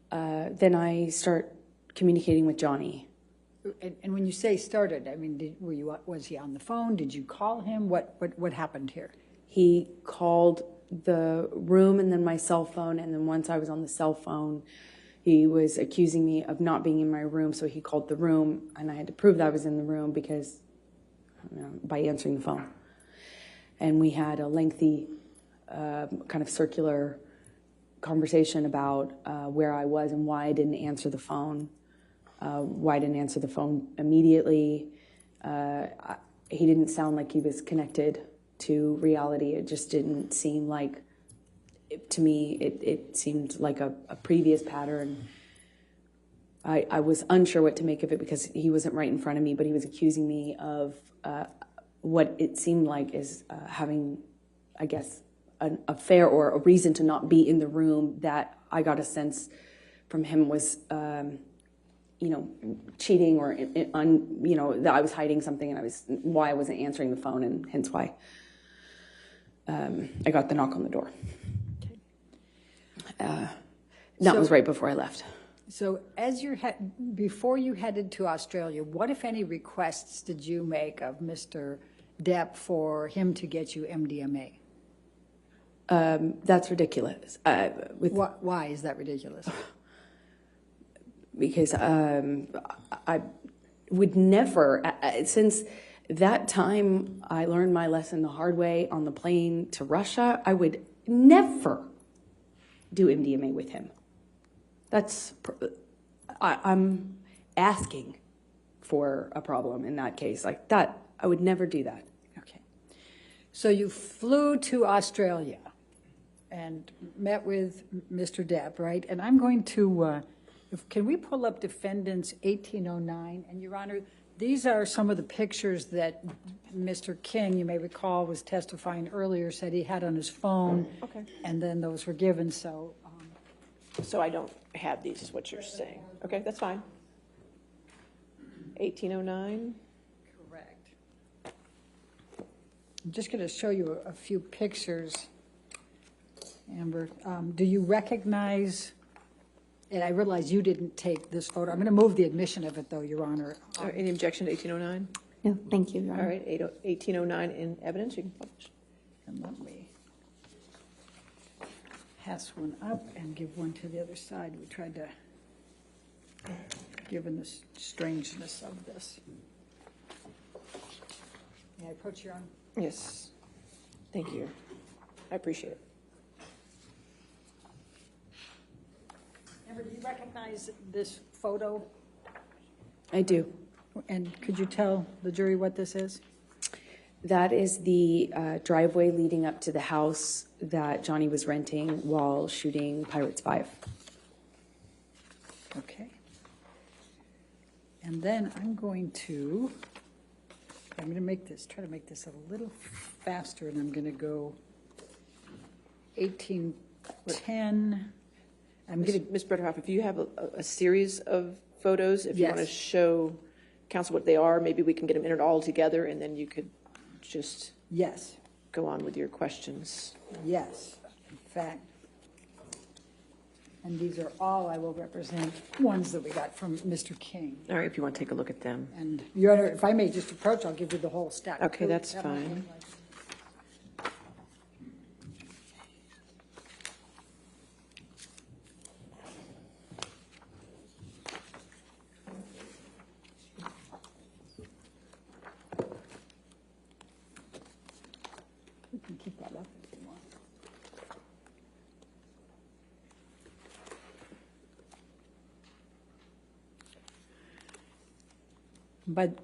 Then I start communicating with Johnny. And when you say started, I mean, was he on the phone? Did you call him? What happened here? He called the room and then my cell phone, and then once I was on the cell phone, he was accusing me of not being in my room, so he called the room, and I had to prove that I was in the room because by answering the phone. And we had a lengthy kind of circular conversation about where I was and why I didn't answer the phone. Why I didn't answer the phone immediately. He didn't sound like he was connected to reality. It just didn't seem like, to me, it seemed like a previous pattern. I was unsure what to make of it because he wasn't right in front of me, but he was accusing me of what it seemed like is having, I guess, an affair or a reason to not be in the room that I got a sense from him was, cheating or, that I was hiding something and why I wasn't answering the phone, and hence why I got the knock on the door. That was right before I left. So before you headed to Australia, what, if any, requests did you make of Mr. Depp for him to get you MDMA? That's ridiculous. Why is that ridiculous? Because would never, since that time I learned my lesson the hard way on the plane to Russia, I would never do MDMA with him. I'm asking for a problem in that case. Like that, I would never do that. Okay. So you flew to Australia and met with Mr. Depp, right? And I'm going to, can we pull up Defendants 1809? And Your Honor, these are some of the pictures that Mr. King, you may recall, was testifying earlier, said he had on his phone. Okay. And then those were given, so. So I don't have these, is what you're saying. Okay, that's fine. 1809. Correct. I'm just going to show you a few pictures, Amber. Do you recognize, and I realize you didn't take this photo. I'm going to move the admission of it, though, Your Honor. Any objection to 1809? No, thank you, Your Honor. All right, 1809 in evidence, you can publish. And let me pass one up and give one to the other side. We tried to, given the strangeness of this. May I approach, Your Honor? Yes. Thank you. I appreciate it. Amber, do you recognize this photo? I do. And could you tell the jury what this is? That is the driveway leading up to the house that Johnny was renting while shooting Pirates 5. Okay. And then I'm going to make this, try to make this a little faster, and I'm going to go 1810. Ms. Bretterhoff, if you have a series of photos, if you want to Yes. show council what they are, maybe we can get them entered all together, and then you could just Yes, go on with your questions. yes, in fact. And these are all, I will represent, ones that we got from Mr. King. All right, if you want to take a look at them. And Your Honor, if I may just approach, I'll give you the whole stack. Okay, that's fine. We can keep that up if you want.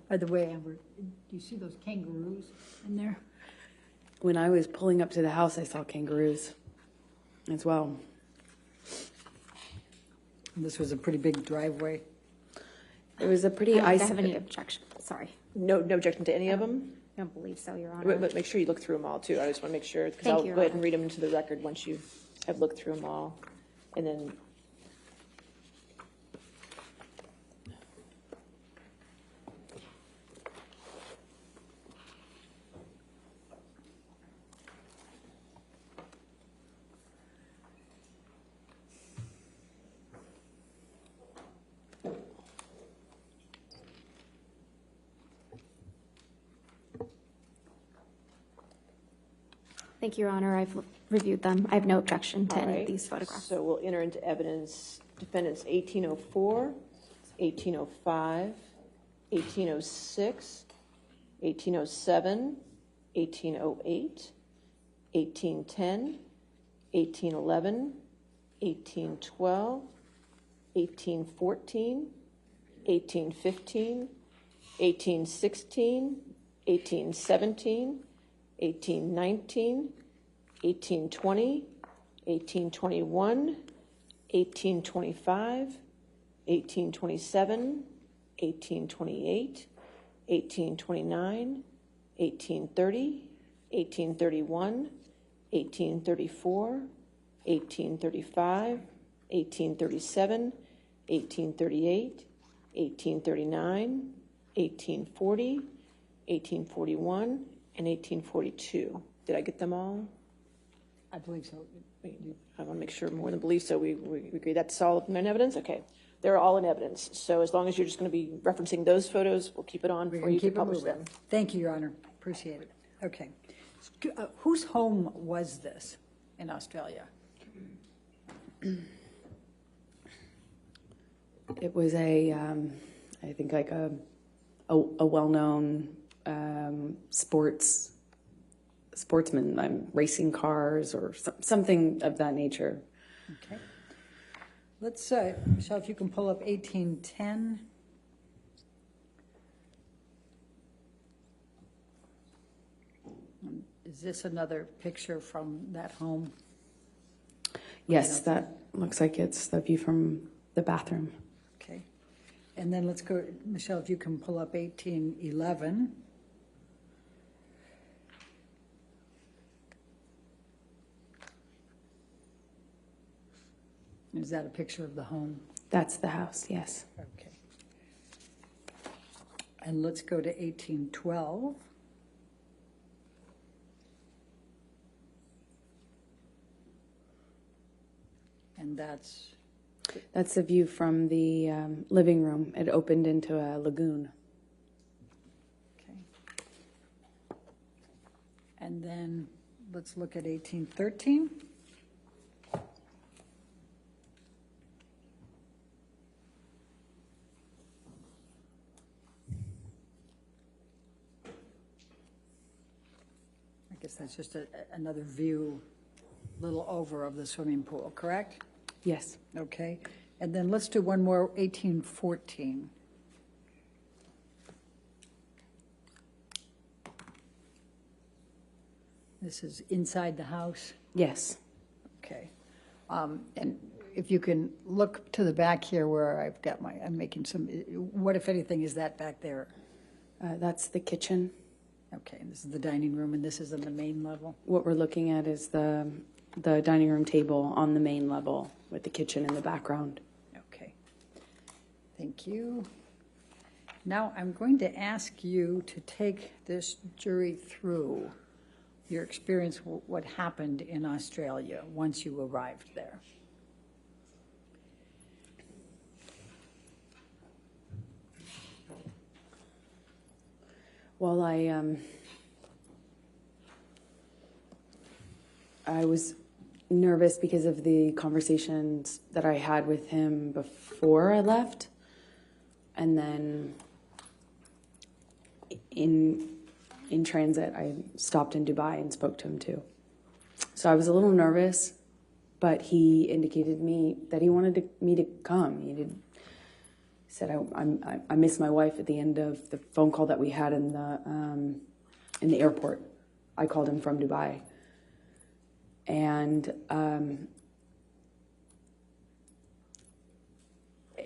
By the way, Amber, do you see those kangaroos in there? When I was pulling up to the house, I saw kangaroos as well. And this was a pretty big driveway. It was a pretty I don't have any objection, sorry. No objection to any of them? I don't believe so, Your Honor. But make sure you look through them all, too. I just want to make sure, because Thank I'll you, go ahead Your and read them into the record once you have looked through them all. And then Thank you, Your Honor. I've reviewed them. I have no objection to All any right. of these photographs. So we'll enter into evidence defendants 1804, 1805, 1806, 1807, 1808, 1810, 1811, 1812, 1814, 1815, 1816, 1817, 1819, 1820, 1821, 1825, 1827, 1828, 1829, 1830, 1831, 1834, 1835, 1837, 1838, 1839, 1840, 1841, and 1842. Did I get them all? I believe so. I want to make sure more than believe, so we agree that's all in evidence? Okay. They're all in evidence. So as long as you're just going to be referencing those photos, we'll keep it on We're for going you to to keep it publish moving. them. Thank you, Your Honor. Appreciate it. Okay. Whose home was this in Australia? It was a, I think like a a well-known sportsman, racing cars or something of that nature. Okay. Let's, Michelle, if you can pull up 1810. Is this another picture from that home? Yes, that looks like it's the view from the bathroom. Okay. And then let's go, Michelle, if you can pull up 1811. Is that a picture of the home? That's the house, yes. Okay. And let's go to 1812. And that's the view from the living room. It opened into a lagoon. okay. And then let's look at 1813. I guess that's just another view, little over of the swimming pool, correct? Yes. Okay, and then let's do one more, 1814. This is inside the house? Yes. Okay. And if you can look to the back here where I've got I'm making some, what if anything is that back there? That's the kitchen. Okay, and this is the dining room, and this is on the main level? What we're looking at is the dining room table on the main level with the kitchen in the background. Okay. Thank you. Now I'm going to ask you to take this jury through your experience, what happened in Australia once you arrived there. Well, I was nervous because of the conversations that I had with him before I left, and then in transit, I stopped in Dubai and spoke to him too. So I was a little nervous, but he indicated me that he wanted me to come. He said, I miss my wife at the end of the phone call that we had in the airport. I called him from Dubai. And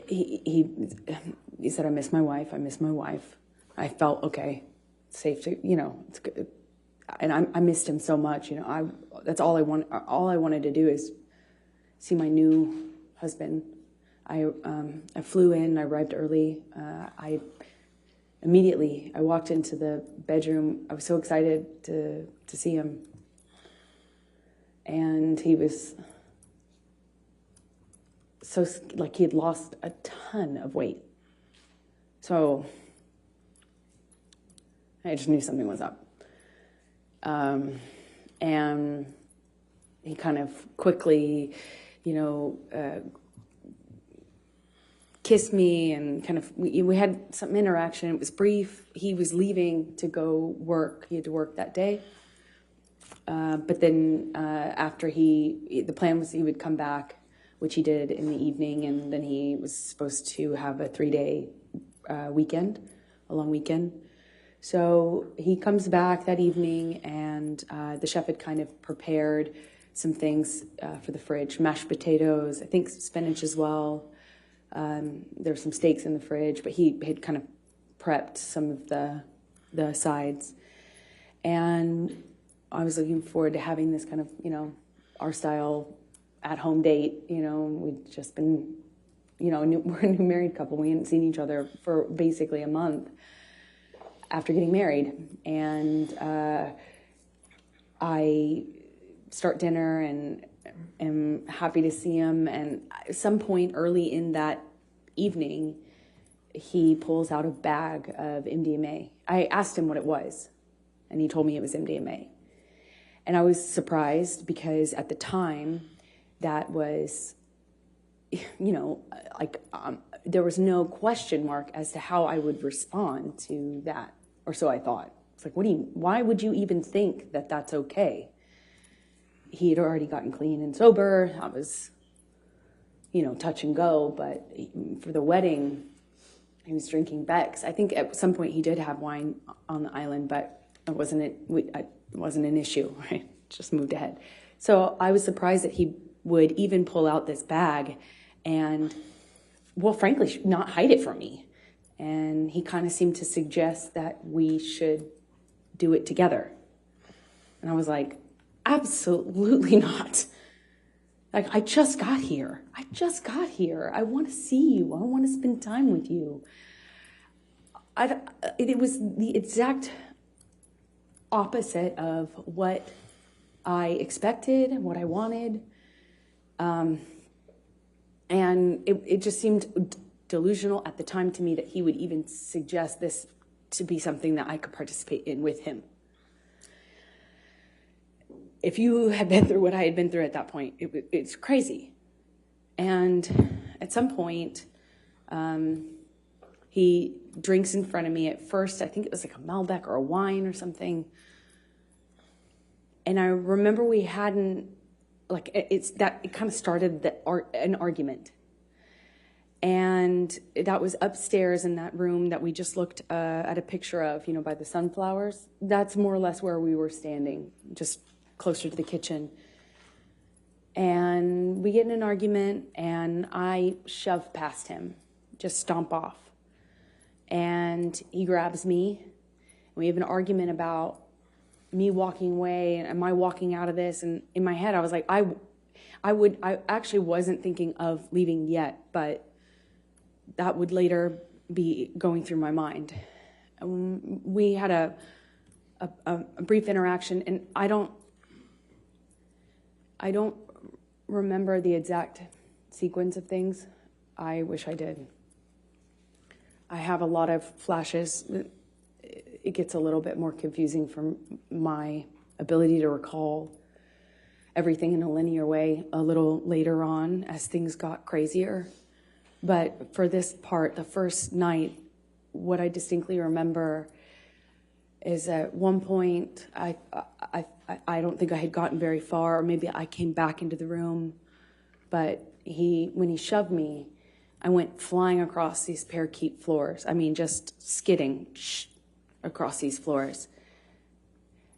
he said, I miss my wife. I felt, okay, safe to, it's good. And I missed him so much, that's all I wanted to do is see my new husband. I flew in, I arrived early. I walked into the bedroom. I was so excited to see him. And he was so, he had lost a ton of weight. So I just knew something was up. And he kind of quickly, kissed me and kind of, we had some interaction. It was brief. He was leaving to go work. He had to work that day. But then after the plan was he would come back, which he did in the evening, and then he was supposed to have a 3-day weekend, a long weekend. So he comes back that evening, and the chef had kind of prepared some things for the fridge, mashed potatoes, I think spinach as well. There were some steaks in the fridge, but he had kind of prepped some of the sides. And I was looking forward to having this kind of, our style at-home date. We'd just been, we're a new married couple. We hadn't seen each other for basically a month after getting married. And I start dinner and am happy to see him. And at some point early in that evening, he pulls out a bag of MDMA. I asked him what it was, and he told me it was MDMA. And I was surprised because at the time, that was, there was no question mark as to how I would respond to that, or so I thought. It's like, why would you even think that that's okay? He had already gotten clean and sober. I was, touch and go, but for the wedding, he was drinking Beck's. I think at some point he did have wine on the island, but it wasn't an issue, right? Just moved ahead. So I was surprised that he would even pull out this bag and, well, frankly, not hide it from me. And he kind of seemed to suggest that we should do it together. And I was like, absolutely not. Like, I just got here. I want to see you. I want to spend time with you. It was the exact opposite of what I expected, what I wanted. And it just seemed delusional at the time to me that he would even suggest this to be something that I could participate in with him. If you had been through what I had been through at that point, it's crazy. And at some point, he drinks in front of me. At first, I think it was like a Malbec or a wine or something. And I remember we hadn't, it kind of started an argument. And that was upstairs in that room that we just looked at a picture of, by the sunflowers. That's more or less where we were standing, just closer to the kitchen. And we get in an argument, and I shove past him, just stomp off. And he grabs me. We have an argument about me walking away, and am I walking out of this? And in my head, I was like, I actually wasn't thinking of leaving yet, but that would later be going through my mind. We had a brief interaction, and I don't remember the exact sequence of things. I wish I did. I have a lot of flashes. It gets a little bit more confusing from my ability to recall everything in a linear way a little later on as things got crazier. But for this part, the first night, what I distinctly remember is at one point, I don't think I had gotten very far, or maybe I came back into the room, but when he shoved me, I went flying across these parakeet floors. I mean, just skidding across these floors.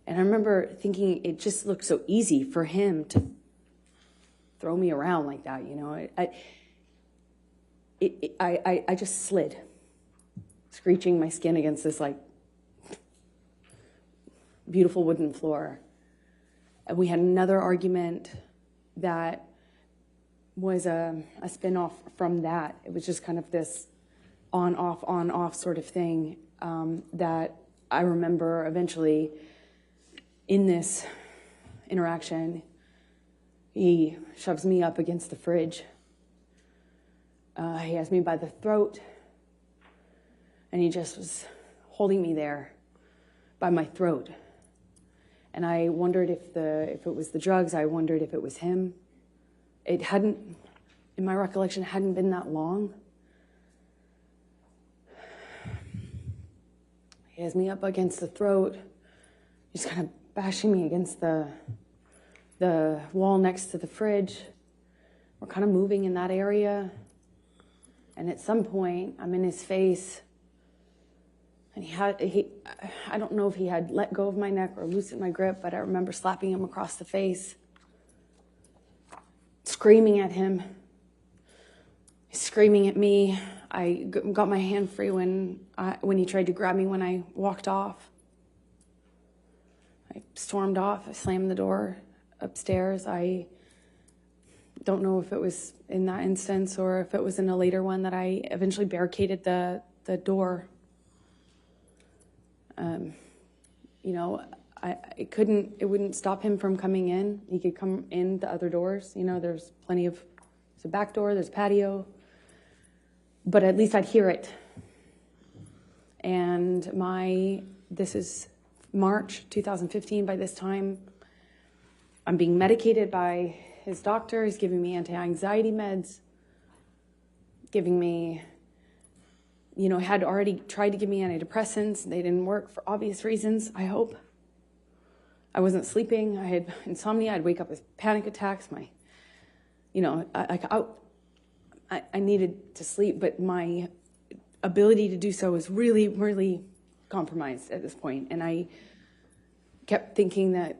And I remember thinking it just looked so easy for him to throw me around like that, I just slid, screeching my skin against this beautiful wooden floor. And we had another argument that was a spin-off from that. It was just kind of this on-off sort of thing that I remember eventually in this interaction, he shoves me up against the fridge. He has me by the throat, and he just was holding me there by my throat. And I wondered if it was the drugs. I wondered if it was him. It hadn't, in my recollection, it hadn't been that long. He has me up against the throat. He's kind of bashing me against the wall next to the fridge. We're kind of moving in that area. And at some point, I'm in his face. And I don't know if he had let go of my neck or loosened my grip, but I remember slapping him across the face, screaming at him. He's screaming at me. I got my hand free when he tried to grab me when I walked off. I stormed off. I slammed the door upstairs. I don't know if it was in that instance or if it was in a later one that I eventually barricaded the door. It wouldn't stop him from coming in. He could come in the other doors. There's there's a back door, there's patio, but at least I'd hear it. And this is March 2015. By this time, I'm being medicated by his doctor. He's giving me anti-anxiety meds, giving me had already tried to give me antidepressants. They didn't work for obvious reasons, I hope. I wasn't sleeping. I had insomnia. I'd wake up with panic attacks. I needed to sleep, but my ability to do so was really, really compromised at this point. And I kept thinking that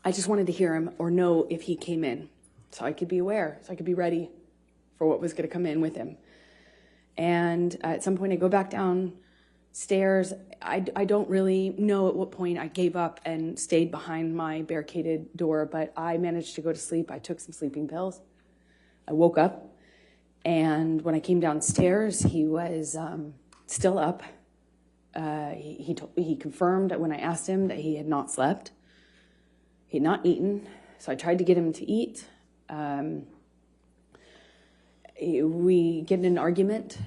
I just wanted to hear him or know if he came in so I could be aware, so I could be ready for what was going to come in with him. And at some point I go back downstairs. I don't really know at what point I gave up and stayed behind my barricaded door, but I managed to go to sleep. I took some sleeping pills. I woke up, and when I came downstairs, he was still up. He confirmed when I asked him that he had not slept. He had not eaten, so I tried to get him to eat. We get in an argument.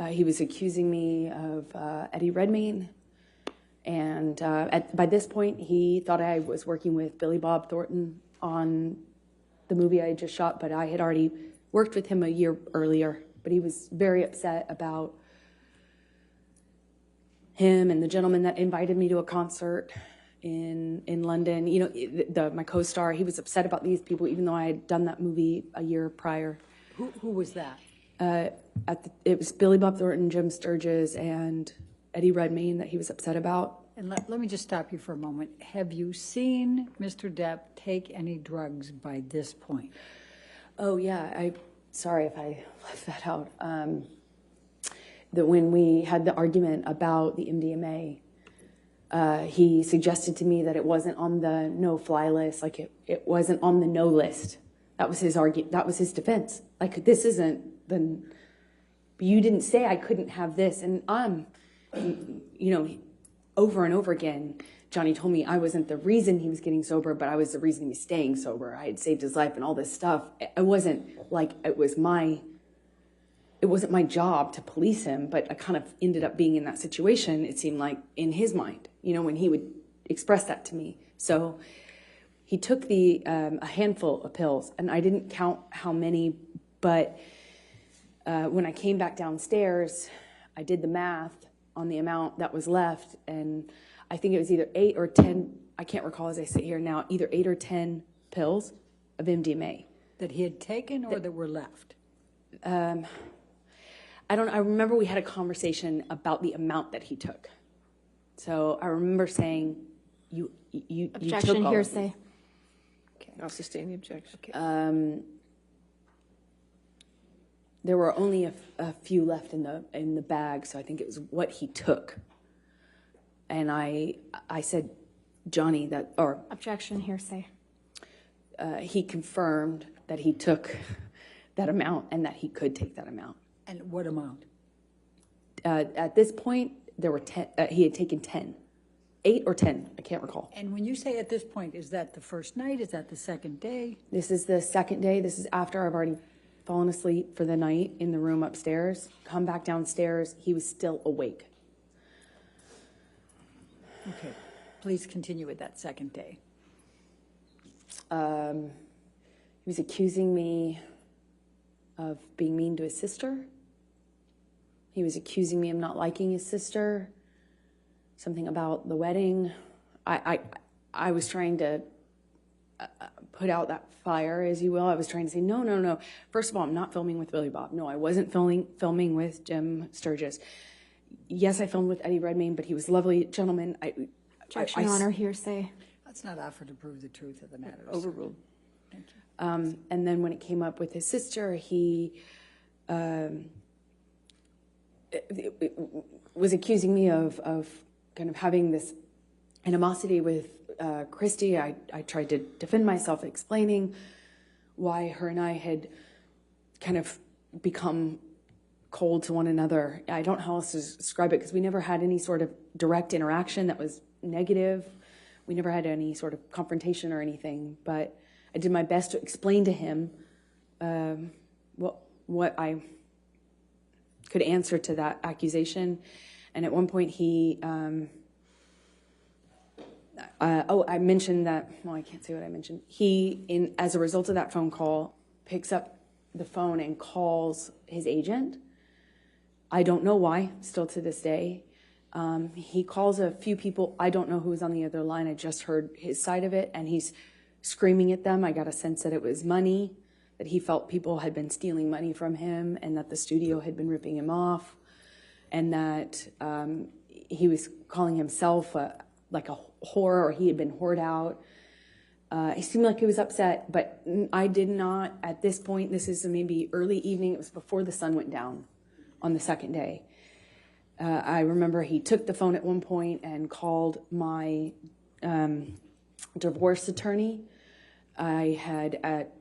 He was accusing me of Eddie Redmayne, and by this point, he thought I was working with Billy Bob Thornton on the movie I had just shot, but I had already worked with him a year earlier. But he was very upset about him and the gentleman that invited me to a concert in London. My co-star, he was upset about these people, even though I had done that movie a year prior. Who was that? It was Billy Bob Thornton, Jim Sturgis, and Eddie Redmayne that he was upset about. And let me just stop you for a moment. Have you seen Mr. Depp take any drugs by this point? Oh, yeah. Sorry if I left that out. That when we had the argument about the MDMA, he suggested to me that it wasn't on the no-fly list, like it wasn't on the no list. That was his argument. That was his defense. Like, this isn't the... You didn't say I couldn't have this. And over and over again, Johnny told me I wasn't the reason he was getting sober, but I was the reason he was staying sober. I had saved his life and all this stuff. It wasn't like it wasn't my job to police him, but I kind of ended up being in that situation, it seemed like, in his mind, when he would express that to me. So he took a handful of pills, and I didn't count how many, but when I came back downstairs, I did the math on the amount that was left, and I think it was either 8 or 10, I can't recall as I sit here now, either 8 or 10 pills of MDMA. That he had taken or that were left? I remember we had a conversation about the amount that he took. So I remember saying, you Objection, took all hearsay. Okay, I'll sustain the objection. Okay. There were only a few left in the bag, so I think it was what he took. And I said, Johnny, Objection, hearsay. He confirmed that he took that amount and that he could take that amount. And what amount? At this point, there were 10. He had taken 10, 8 or 10. I can't recall. And when you say at this point, is that the first night? Is that the second day? This is the second day. This is after I've already fallen asleep for the night in the room upstairs. Come back downstairs. He was still awake. Okay. Please continue with that second day. He was accusing me of being mean to his sister. He was accusing me of not liking his sister. Something about the wedding. I was trying to put out that fire, as you will. I was trying to say, no. First of all, I'm not filming with Billy Bob. No, I wasn't filming with Jim Sturgis. Yes, I filmed with Eddie Redmayne, but he was a lovely gentleman. Objection, Your Honor, hearsay. Let's not offer to prove the truth of the matter. Overruled. Thank you. And then when it came up with his sister, he was accusing me of kind of having this animosity with Christy. I tried to defend myself, explaining why her and I had kind of become cold to one another. I don't know how else to describe it, because we never had any sort of direct interaction that was negative. We never had any sort of confrontation or anything, but I did my best to explain to him what I could answer to that accusation. And at one point he, I mentioned that, well, I can't say what I mentioned. He, as a result of that phone call, picks up the phone and calls his agent I don't know why, still to this day. He calls a few people. I don't know who was on the other line. I just heard his side of it, and he's screaming at them. I got a sense that it was money, that he felt people had been stealing money from him, and that the studio had been ripping him off, and that he was calling himself like a whore, or he had been whored out. He seemed like he was upset, but I did not, at this point, this is maybe early evening, it was before the sun went down on the second day. I remember he took the phone at one point and called my divorce attorney. I had, at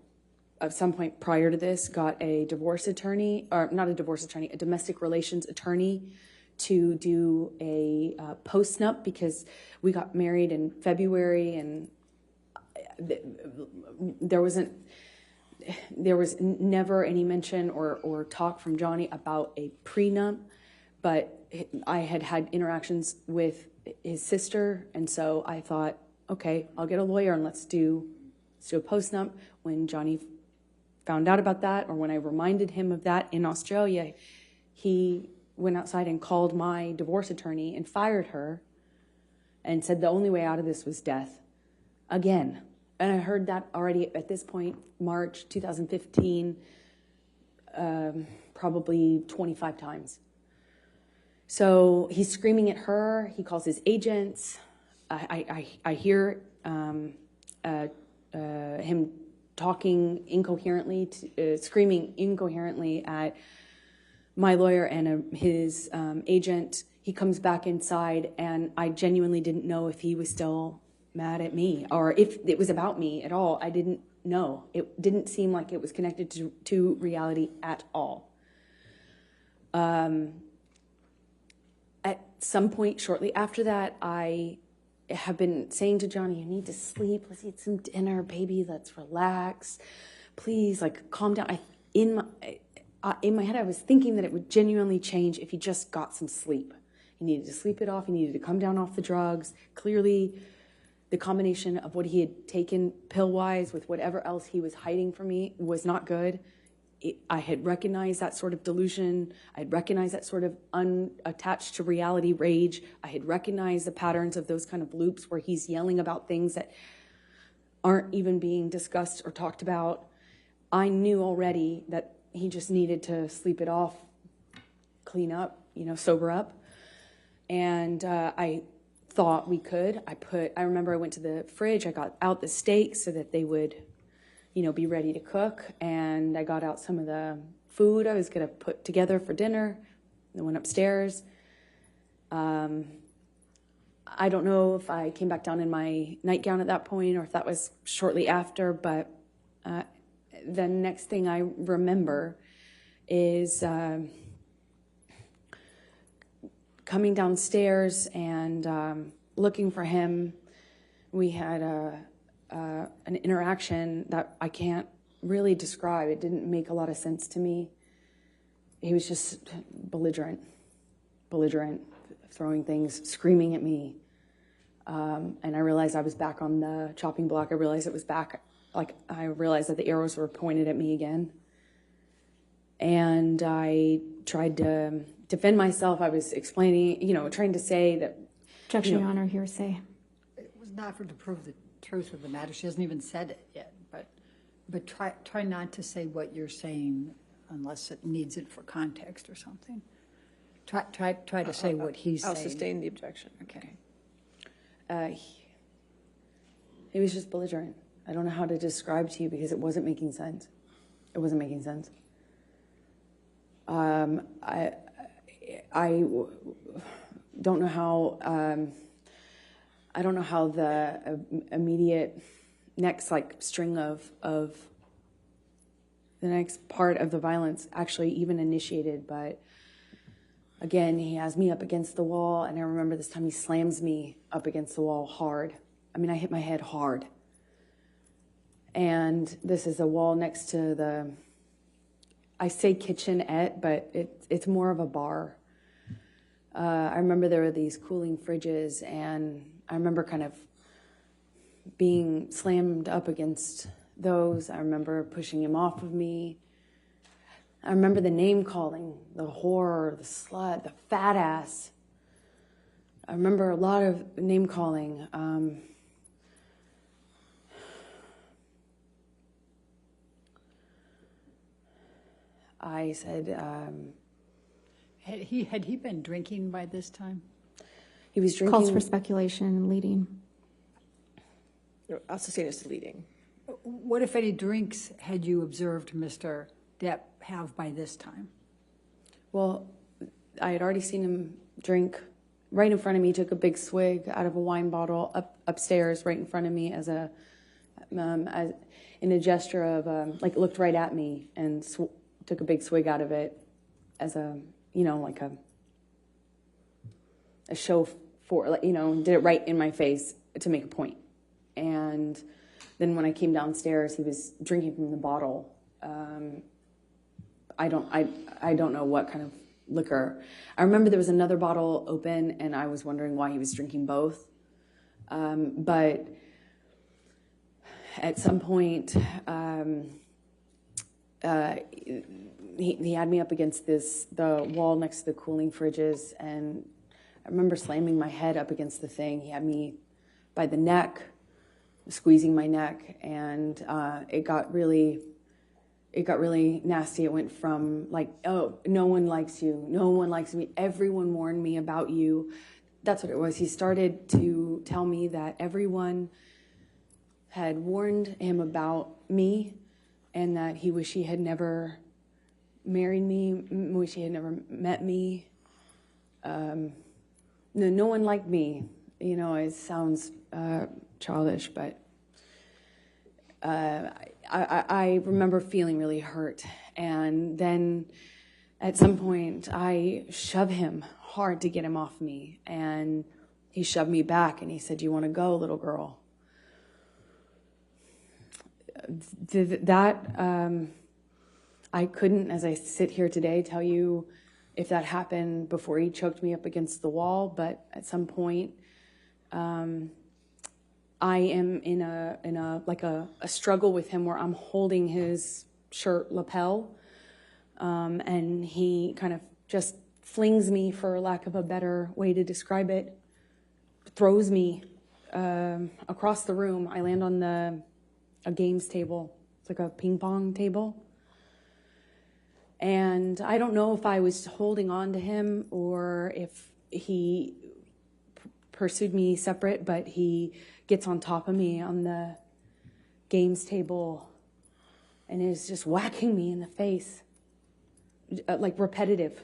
some point prior to this, got a divorce attorney, or not a divorce attorney, a domestic relations attorney to do a post-nup, because we got married in February, and there was never any mention or talk from Johnny about a prenup, but I had had interactions with his sister, and so I thought, okay, I'll get a lawyer and let's do a post-nup. When Johnny found out about that, or when I reminded him of that in Australia, he went outside and called my divorce attorney and fired her and said the only way out of this was death. Again. And I heard that already at this point, March 2015, probably 25 times. So he's screaming at her. He calls his agents. I hear him talking incoherently, screaming incoherently at my lawyer and his agent. He comes back inside, and I genuinely didn't know if he was still mad at me or if it was about me at all. I didn't know. It didn't seem like it was connected to reality at all. At some point shortly after that, I have been saying to Johnny, you need to sleep. Let's eat some dinner, baby. Let's relax. Please, like, calm down. In my head, I was thinking that it would genuinely change if he just got some sleep. He needed to sleep it off. He needed to come down off the drugs. Clearly, the combination of what he had taken pill-wise with whatever else he was hiding from me was not good. I had recognized that sort of delusion. I had recognized that sort of unattached to reality rage. I had recognized the patterns of those kind of loops where he's yelling about things that aren't even being discussed or talked about. I knew already that he just needed to sleep it off, clean up, sober up. And I thought we could. I remember I went to the fridge. I got out the steaks so that they would, be ready to cook. And I got out some of the food I was going to put together for dinner. I went upstairs. I don't know if I came back down in my nightgown at that point or if that was shortly after, but the next thing I remember is coming downstairs and looking for him. We had an interaction that I can't really describe. It didn't make a lot of sense to me. He was just belligerent, throwing things, screaming at me. And I realized I was back on the chopping block. I realized it was back. I realized that the arrows were pointed at me again. And I tried to defend myself. I was explaining, trying to say that. Objection, Your Honor, hearsay. It was not for to prove the truth of the matter. She hasn't even said it yet. But try not to say what you're saying unless it needs it for context or something. Try to say what he's saying. I'll sustain the objection. Okay. He was just belligerent. I don't know how to describe to you because it wasn't making sense. It wasn't making sense. I don't know how. I don't know how the immediate next string of the next part of the violence actually even initiated, but again, he has me up against the wall, and I remember this time he slams me up against the wall hard. I mean, I hit my head hard. And this is a wall next to the, I say kitchenette, but it's more of a bar. I remember there were these cooling fridges, and I remember kind of being slammed up against those. I remember pushing him off of me. I remember the name calling, the whore, the slut, the fat ass. I remember a lot of name calling. I said... Had he been drinking by this time? He was drinking... Calls for speculation and leading. I'll sustain as leading. What, if any, drinks had you observed Mr. Depp have by this time? Well, I had already seen him drink right in front of me. He took a big swig out of a wine bottle upstairs right in front of me as in a gesture of, like, looked right at me and took a big swig out of it as a, you know, like a show for, like, you know, did it right in my face to make a point. And then when I came downstairs, he was drinking from the bottle. I don't know what kind of liquor. I remember there was another bottle open, and I was wondering why he was drinking both. But at some point, he had me up against the wall next to the cooling fridges, and I remember slamming my head up against the thing. He had me by the neck, squeezing my neck, and it got really nasty. It went from like, oh, no one likes you, no one likes me, everyone warned me about you. That's what it was. He started to tell me that everyone had warned him about me, and that he wished he had never married me, wish he had never met me. No one liked me. You know, it sounds childish, but I remember feeling really hurt. And then at some point, I shoved him hard to get him off me. And he shoved me back, and he said, "Do you want to go, little girl?" I couldn't, as I sit here today, tell you if that happened before he choked me up against the wall, but at some point, I am in a struggle with him where I'm holding his shirt lapel, and he kind of just flings me, for lack of a better way to describe it, throws me across the room. I land on a games table. It's like a ping pong table. And I don't know if I was holding on to him or if he pursued me separate, but he gets on top of me on the games table and is just whacking me in the face, like repetitive.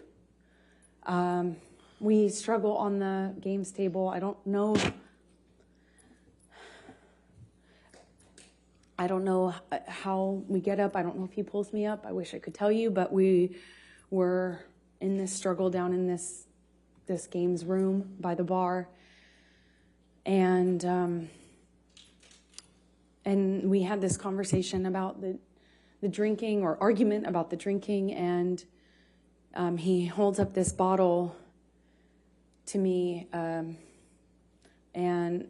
We struggle on the games table. I don't know how we get up. I don't know if he pulls me up. I wish I could tell you, but we were in this struggle down in this games room by the bar. And we had this conversation about the drinking, or argument about the drinking, and he holds up this bottle to me, and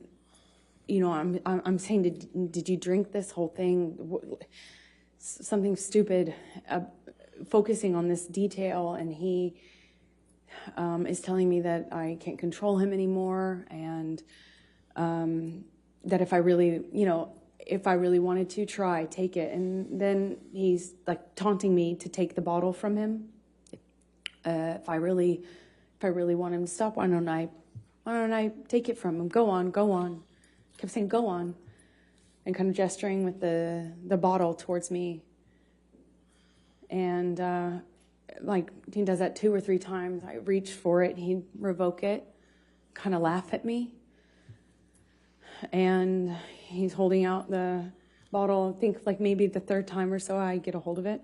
you know, I'm saying, did you drink this whole thing? Something stupid, focusing on this detail, and he is telling me that I can't control him anymore, and that if I really wanted to try, take it. And then he's like taunting me to take the bottle from him. If I really want him to stop, why don't I take it from him? Go on. Kept saying, go on, and kind of gesturing with the bottle towards me. And like he does that 2 or 3 times. I reach for it, he'd revoke it, kind of laugh at me. And he's holding out the bottle. I think like maybe the 3rd time or so I get a hold of it.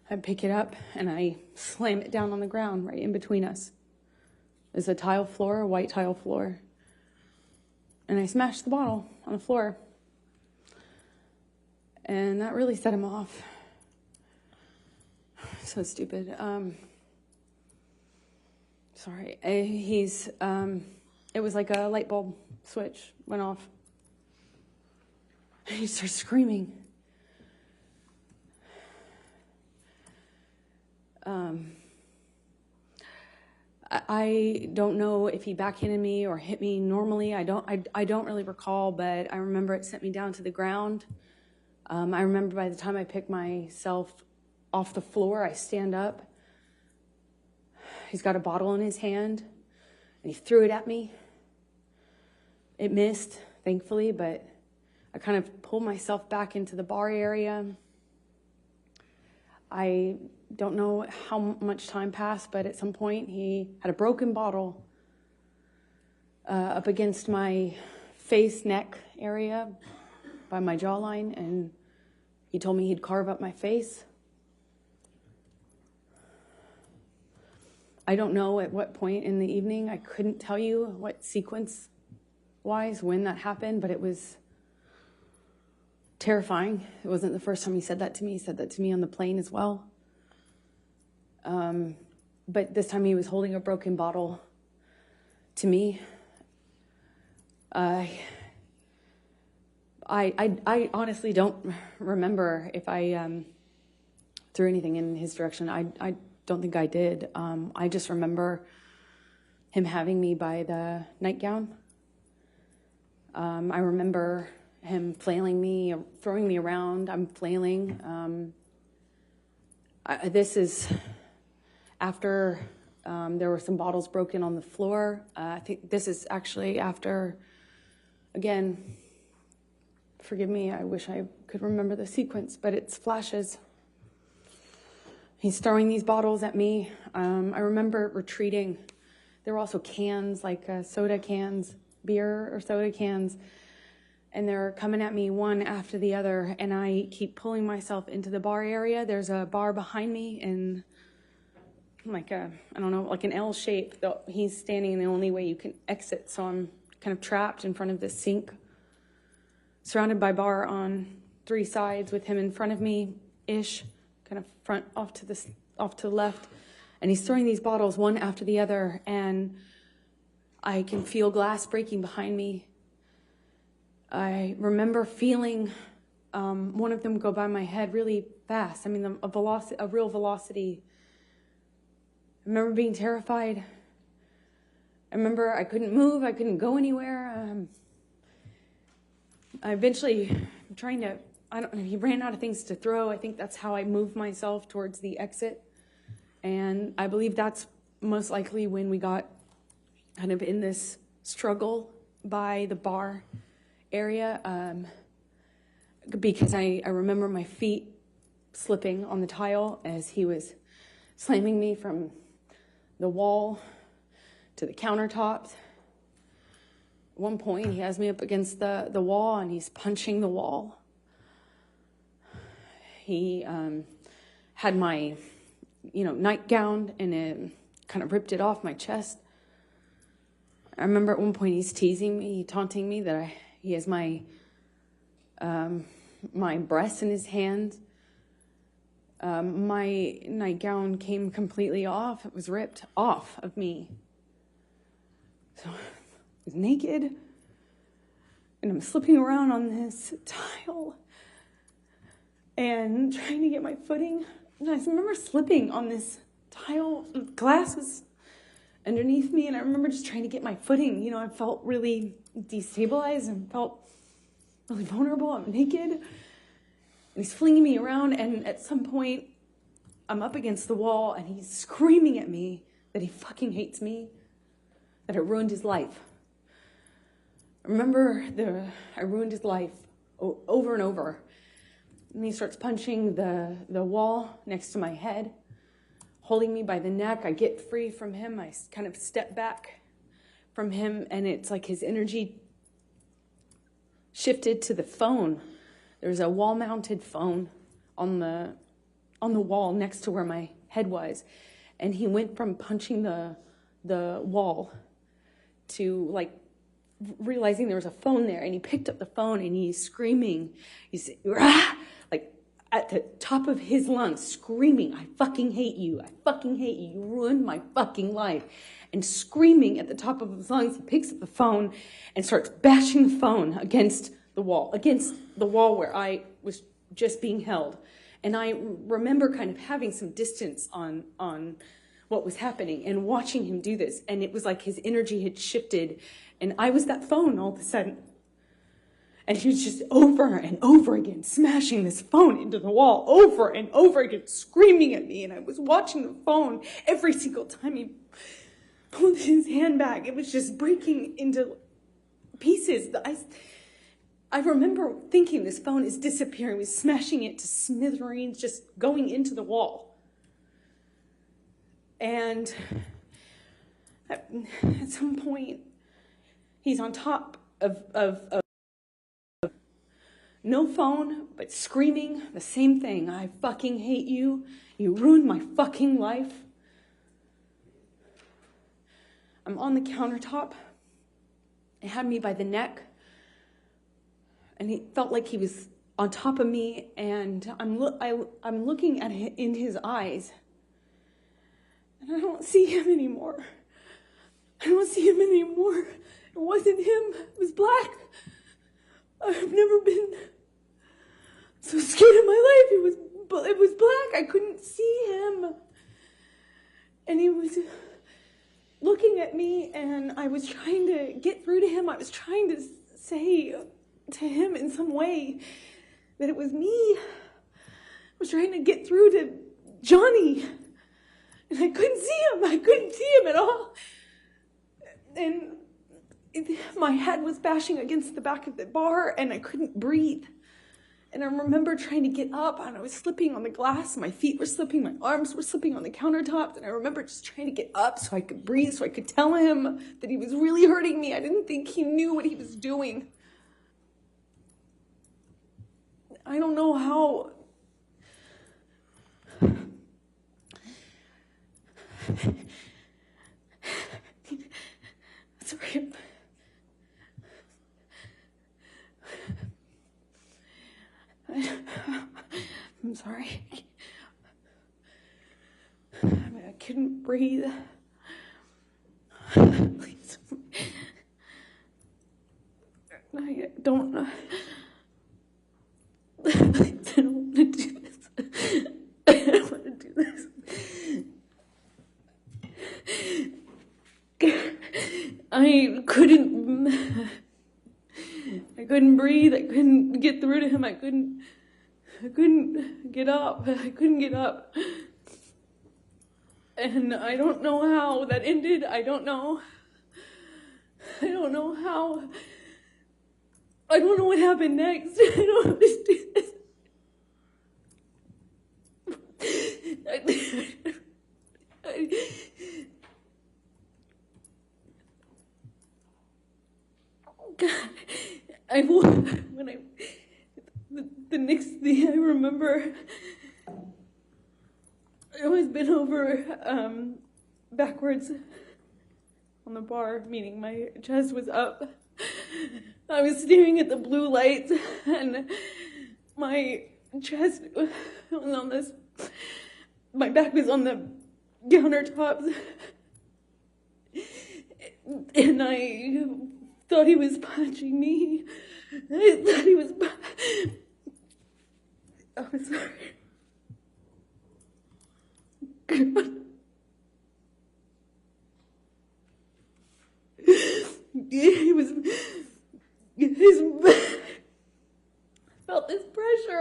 I pick it up and I slam it down on the ground right in between us. There's a tile floor, a white tile floor. And I smashed the bottle on the floor. And that really set him off. So stupid. Sorry. It was like a light bulb switch went off. And he starts screaming. I don't know if he backhanded me or hit me normally. I don't really recall, but I remember it sent me down to the ground. I remember by the time I picked myself off the floor, I stand up. He's got a bottle in his hand, and he threw it at me. It missed, thankfully, but I kind of pulled myself back into the bar area. I don't know how much time passed, but at some point he had a broken bottle up against my face, neck area by my jawline, and he told me he'd carve up my face. I don't know at what point in the evening. I couldn't tell you what sequence-wise when that happened, but it was terrifying. It wasn't the first time he said that to me. He said that to me on the plane as well. But this time he was holding a broken bottle to me. I honestly don't remember if I threw anything in his direction. I don't think I did. I just remember him having me by the nightgown. I remember him flailing me, throwing me around. I'm flailing. This is after there were some bottles broken on the floor. I think this is actually after, again, forgive me, I wish I could remember the sequence, but it's flashes. He's throwing these bottles at me. I remember retreating. There were also cans, like soda cans, beer or soda cans, and they're coming at me one after the other, and I keep pulling myself into the bar area. There's a bar behind me in like I don't know, like an L shape. He's standing in the only way you can exit, so I'm kind of trapped in front of this sink, surrounded by bar on 3 sides with him in front of me-ish, kind of front off to the left, and he's throwing these bottles one after the other, and I can feel glass breaking behind me. I remember feeling one of them go by my head really fast. I mean, a real velocity. I remember being terrified. I remember I couldn't move. I couldn't go anywhere. I eventually, I don't know, he ran out of things to throw. I think that's how I moved myself towards the exit. And I believe that's most likely when we got kind of in this struggle by the bar area, because I remember my feet slipping on the tile as he was slamming me from the wall to the countertops. At one point, he has me up against the wall, and he's punching the wall. He had my, nightgown, and it kind of ripped it off my chest. I remember at one point he's teasing me, taunting me that he has my breasts in his hand. My nightgown came completely off. It was ripped off of me. So I was naked, and I'm slipping around on this tile and trying to get my footing. And I remember slipping on this tile. Glass was underneath me, and I remember just trying to get my footing. I felt really destabilized and felt really vulnerable. I'm naked, and he's flinging me around, and at some point, I'm up against the wall, and he's screaming at me that he fucking hates me, that I ruined his life. I remember I ruined his life over and over. And he starts punching the wall next to my head, holding me by the neck. I get free from him. I kind of step back from him, and it's like his energy shifted to the phone. There's a wall-mounted phone on the wall next to where my head was, and he went from punching the wall to like realizing there was a phone there, and he picked up the phone and he's screaming. He's like at the top of his lungs, screaming, "I fucking hate you! I fucking hate you! You ruined my fucking life!" And screaming at the top of his lungs, he picks up the phone and starts bashing the phone against the wall where I was just being held. And I remember kind of having some distance on what was happening and watching him do this. And it was like his energy had shifted, and I was that phone all of a sudden. And he was just over and over again smashing this phone into the wall, over and over again, screaming at me. And I was watching the phone every single time he pulled his hand back. It was just breaking into pieces. I remember thinking this phone is disappearing. He was smashing it to smithereens, just going into the wall. And at some point, he's on top of no phone, but screaming the same thing. I fucking hate you. You ruined my fucking life. I'm on the countertop. It had me by the neck. And he felt like he was on top of me. And I'm looking at it in his eyes. And I don't see him anymore. I don't see him anymore. It wasn't him. It was black. I've never been so scared in my life. It was black. I couldn't see him. And he was looking at me, and I was trying to get through to him. I was trying to say to him in some way that it was me. I was trying to get through to Johnny, and I couldn't see him. I couldn't see him at all. And my head was bashing against the back of the bar, and I couldn't breathe. And I remember trying to get up, and I was slipping on the glass. My feet were slipping. My arms were slipping on the countertops. And I remember just trying to get up so I could breathe, so I could tell him that he was really hurting me. I didn't think he knew what he was doing. I don't know how. Sorry. I'm sorry. I couldn't breathe. Please. I don't know. Please, I don't want to do this. I don't want to do this. I couldn't breathe. I couldn't get through to him. I couldn't get up. I couldn't get up. And I don't know how that ended. I don't know how. I don't know what happened next. I don't understand. The next thing I remember, I was bent over backwards on the bar, meaning my chest was up. I was staring at the blue lights, and my chest was on this, my back was on the countertops, and I thought he was punching me. I thought he was I'm sorry.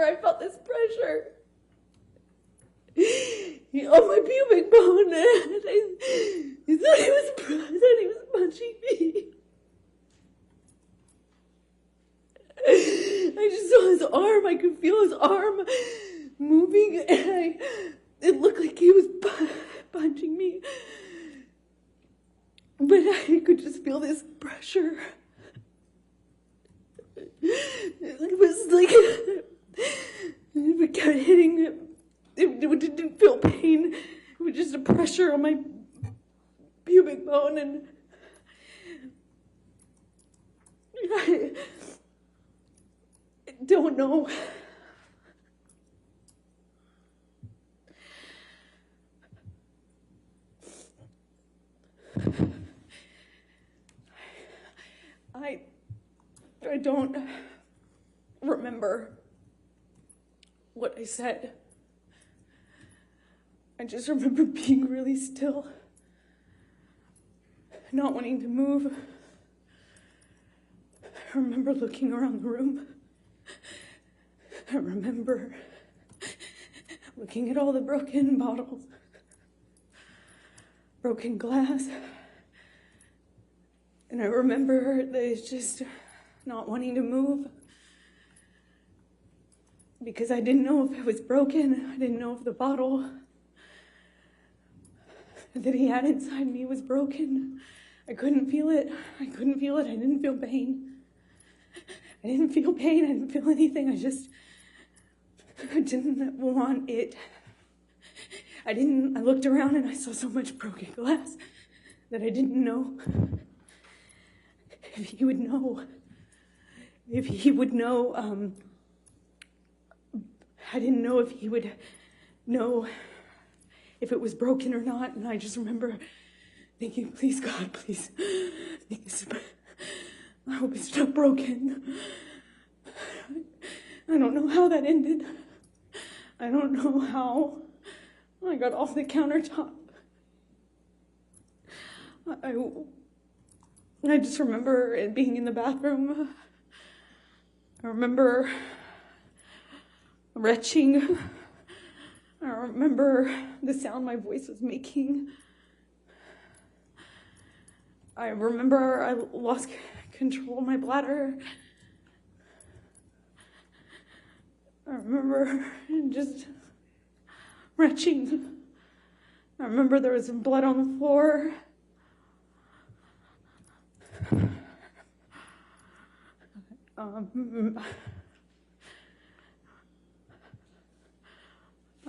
I felt this pressure on my pubic bone, and I thought he was punching me. I just saw his arm. I could feel his arm moving, and it looked like he was punching me. But I could just feel this pressure. It was like it kept hitting him. It didn't feel pain. It was just a pressure on my pubic bone, and I don't know. I don't remember what I said. I just remember being really still, not wanting to move. I remember looking around the room. I remember looking at all the broken bottles, broken glass. And I remember just not wanting to move because I didn't know if it was broken. I didn't know if the bottle that he had inside me was broken. I couldn't feel it. I couldn't feel it. I didn't feel pain. I didn't feel pain. I didn't feel anything. I didn't want it. I looked around and I saw so much broken glass that I didn't know if he would know. If he would know, I didn't know if he would know if it was broken or not. And I just remember thinking, please, God, please, I hope it's not broken. I don't know how that ended. I don't know how I got off the countertop. I just remember it being in the bathroom. I remember retching. I remember the sound my voice was making. I remember I lost control of my bladder. I remember just retching. I remember there was some blood on the floor.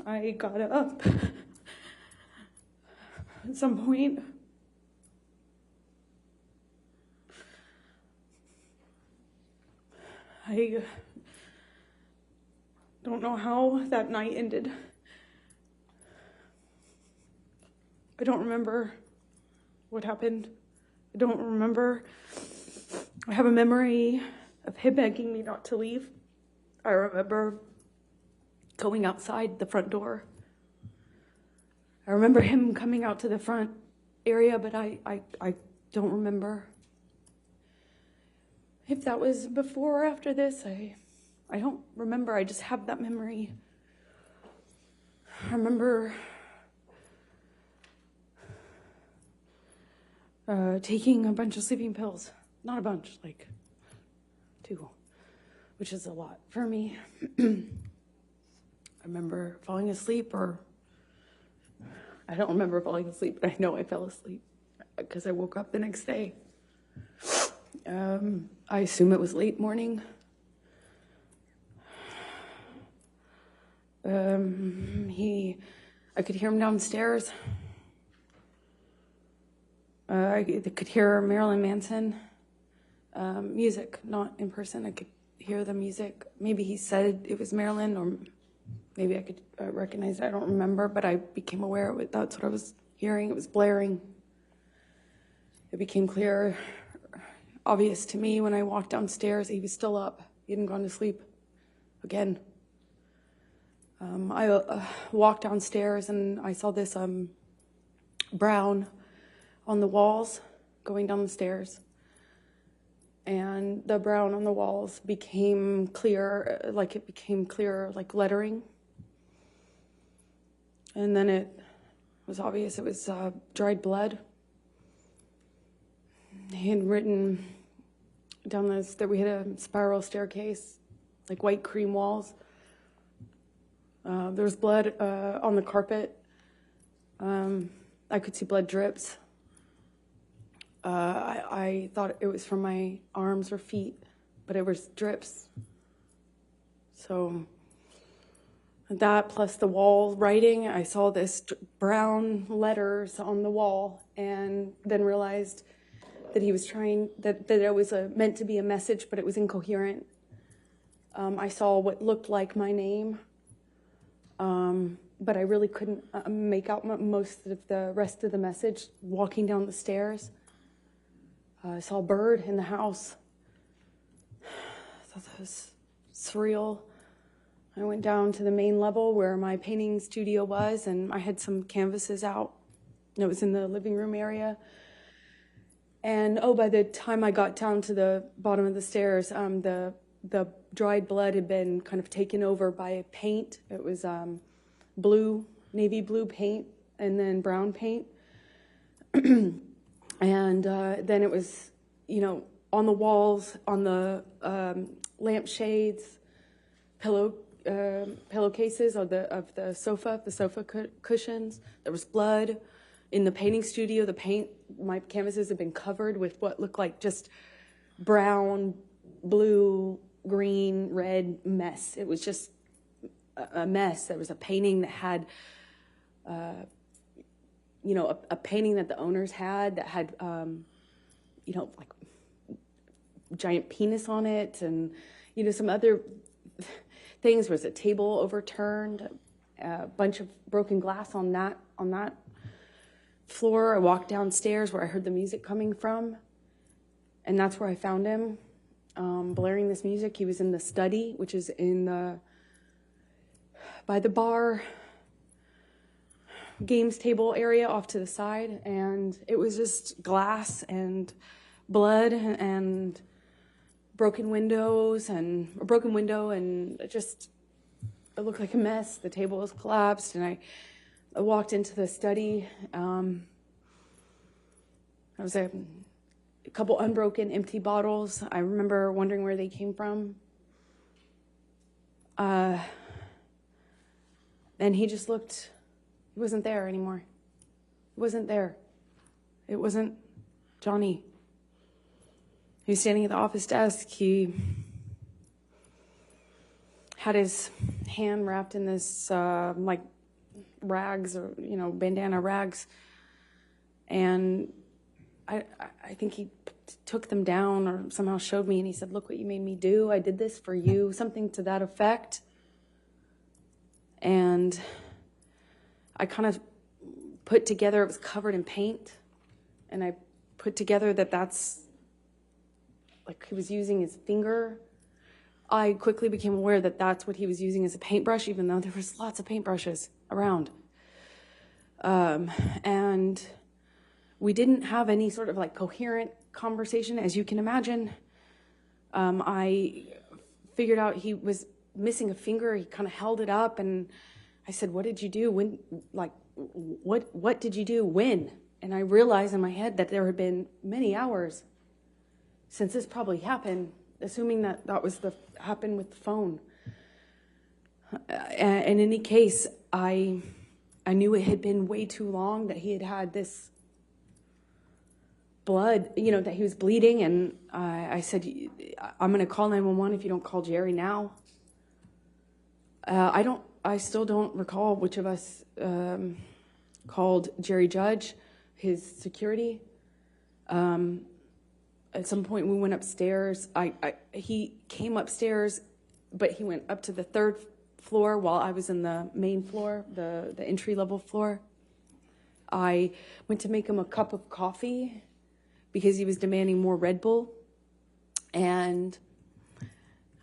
I got up at some point. I don't know how that night ended. I don't remember what happened. I don't remember. I have a memory of him begging me not to leave. I remember going outside the front door. I remember him coming out to the front area, but I don't remember. If that was before or after this, I don't remember. I just have that memory. I remember taking a bunch of sleeping pills. Not a bunch, like 2, which is a lot for me. I remember falling asleep, or I don't remember falling asleep, but I know I fell asleep because I woke up the next day. I assume it was late morning. I could hear him downstairs. I could hear Marilyn Manson music, not in person. I could hear the music. Maybe he said it was Marilyn, or maybe I could recognize it. I don't remember, but I became aware of it. That's what I was hearing. It was blaring. It became clear, obvious to me when I walked downstairs. He was still up. He hadn't gone to sleep again. I walked downstairs and I saw this brown on the walls going down the stairs. And the brown on the walls became clear, like lettering. And then it was obvious it was dried blood. He had written down this, that we had a spiral staircase, like white cream walls. There was blood on the carpet. I could see blood drips. I thought it was from my arms or feet, but it was drips. So that plus the wall writing, I saw this brown letters on the wall, and then realized that he was trying, that it was meant to be a message, but it was incoherent. I saw what looked like my name, but I really couldn't make out most of the rest of the message walking down the stairs. I saw a bird in the house. I thought that was surreal. I went down to the main level where my painting studio was, and I had some canvases out. It was in the living room area. And, by the time I got down to the bottom of the stairs, the dried blood had been kind of taken over by a paint. It was blue, navy blue paint, and then brown paint. And then it was, on the walls, on the lampshades, pillowcases of the sofa cushions. There was blood. In the painting studio, my canvases had been covered with what looked like just brown, blue, green, red mess. It was just a mess. There was a painting that had, a painting that the owners had that had, like giant penis on it, and, some other things. There was a table overturned, a bunch of broken glass on that floor. I walked downstairs where I heard the music coming from, and that's where I found him, blaring this music. He was in the study, which is by the bar games table area off to the side, and it was just glass and blood and a broken window, and just, it looked like a mess. The table was collapsed, and I walked into the study. There was a couple unbroken empty bottles. I remember wondering where they came from. And he just looked, he wasn't there anymore. He wasn't there. It wasn't Johnny. He was standing at the office desk. He had his hand wrapped in this, rags, or bandana rags, and I think he took them down or somehow showed me, and he said, "Look what you made me do. I did this for you," something to that effect. And I kind of put together, it was covered in paint, and I put together that's like he was using his finger. I quickly became aware that that's what he was using as a paintbrush, even though there was lots of paintbrushes around. And we didn't have any sort of coherent conversation, as you can imagine. I figured out he was missing a finger. He kind of held it up, and I said, "What did you do? When? What did you do? When?" And I realized in my head that there had been many hours since this probably happened, assuming that was happened with the phone. In any case, I knew it had been way too long, that he had had this blood, that he was bleeding, and I said, "I'm going to call 911 if you don't call Jerry now." I still don't recall which of us called Jerry Judge, his security. At some point we went upstairs. He came upstairs, but he went up to the third floor while I was in the main floor, the entry-level floor. I went to make him a cup of coffee because he was demanding more Red Bull. And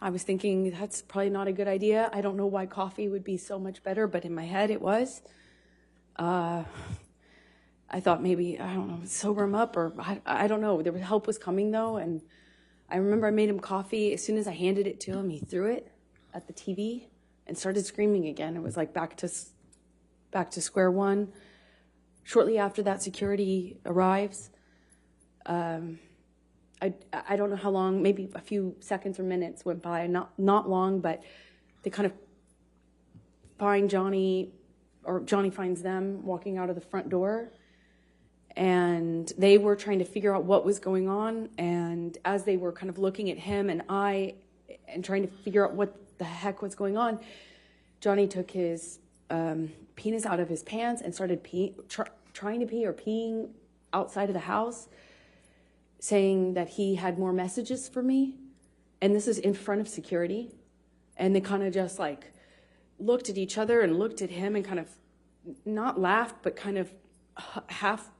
I was thinking, that's probably not a good idea. I don't know why coffee would be so much better, but in my head it was. I thought maybe, I don't know, sober him up, or I don't know. Help was coming, though, and I remember I made him coffee. As soon as I handed it to him, he threw it at the TV and started screaming again. It was like back to square one. Shortly after that, security arrives. I don't know how long, maybe a few seconds or minutes went by, not long, but they kind of find Johnny, or Johnny finds them walking out of the front door. And they were trying to figure out what was going on. And as they were kind of looking at him and trying to figure out what the heck was going on, Johnny took his penis out of his pants and started trying to pee or peeing outside of the house, saying that he had more messages for me. And this is in front of security. And they kind of just looked at each other and looked at him and kind of not laughed, but kind of half,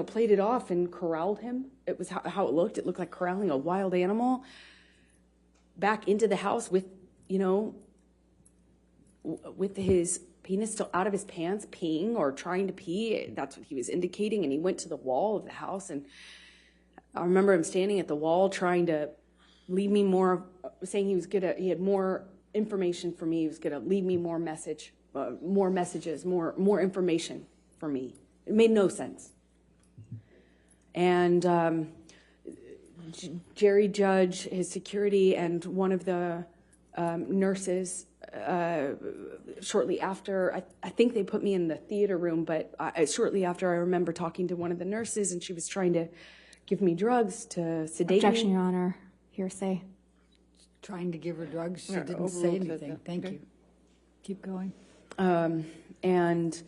played it off and corralled him. It was how it looked. It looked like corralling a wild animal back into the house with, with his penis still out of his pants, peeing or trying to pee. That's what he was indicating. And he went to the wall of the house. And I remember him standing at the wall trying to leave me more, saying he had more information for me. He was going to leave me more messages, more information for me. It made no sense. And Jerry Judge, his security, and one of the nurses, shortly after, I think they put me in the theater room, but shortly after I remember talking to one of the nurses, and she was trying to give me drugs to sedate Objection, me. Your Honor. Hearsay. Trying to give her drugs. She didn't say anything. Thank you. Keep going. And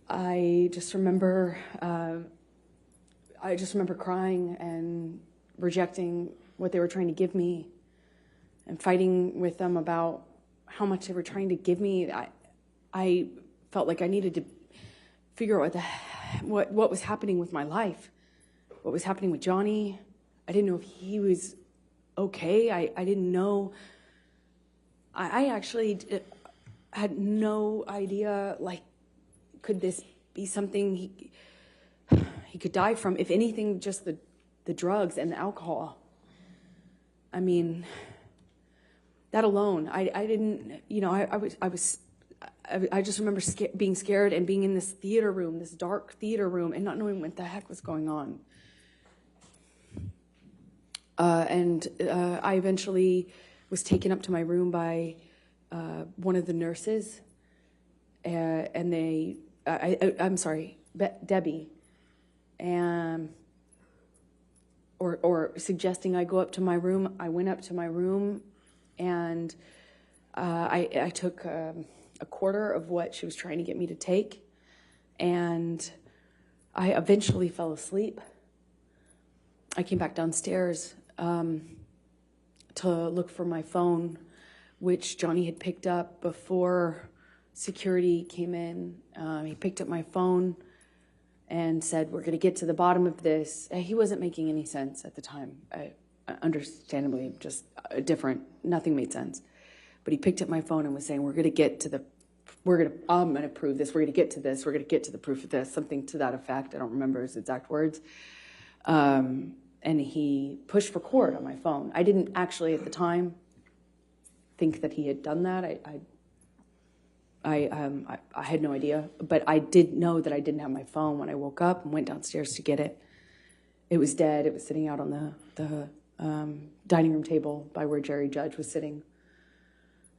I just remember crying and rejecting what they were trying to give me and fighting with them about how much they were trying to give me. I felt like I needed to figure out what was happening with my life, what was happening with Johnny. I didn't know if he was okay. I didn't know. I actually had no idea, like, could this be something he could die from? If anything, just the drugs and the alcohol. I mean, that alone, I didn't, I just remember being scared and being in this theater room, this dark theater room, and not knowing what the heck was going on. And I eventually was taken up to my room by one of the nurses, and I'm sorry, Debbie, and or suggesting I go up to my room. I went up to my room, and I took a quarter of what she was trying to get me to take, and I eventually fell asleep. I came back downstairs to look for my phone, which Johnny had picked up before security came in. He picked up my phone and said, "We're going to get to the bottom of this." He wasn't making any sense at the time. Understandably, just different. Nothing made sense. But he picked up my phone and was saying, I'm going to prove this. We're going to get to this. We're going to get to the proof of this. Something to that effect. I don't remember his exact words. And he pushed record on my phone. I didn't actually at the time think that he had done that. I had no idea, but I did know that I didn't have my phone when I woke up and went downstairs to get it. It was dead. It was sitting out on the dining room table by where Jerry Judge was sitting.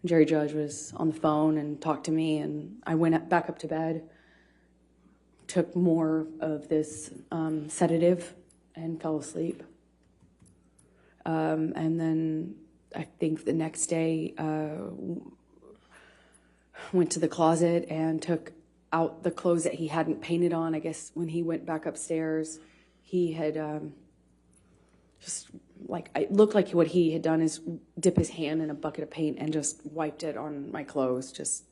Jerry Judge was on the phone and talked to me, and I went back up to bed, took more of this sedative, and fell asleep. And then I think the next day, went to the closet and took out the clothes that he hadn't painted on. I guess when he went back upstairs, he had it looked like what he had done is dip his hand in a bucket of paint and just wiped it on my clothes.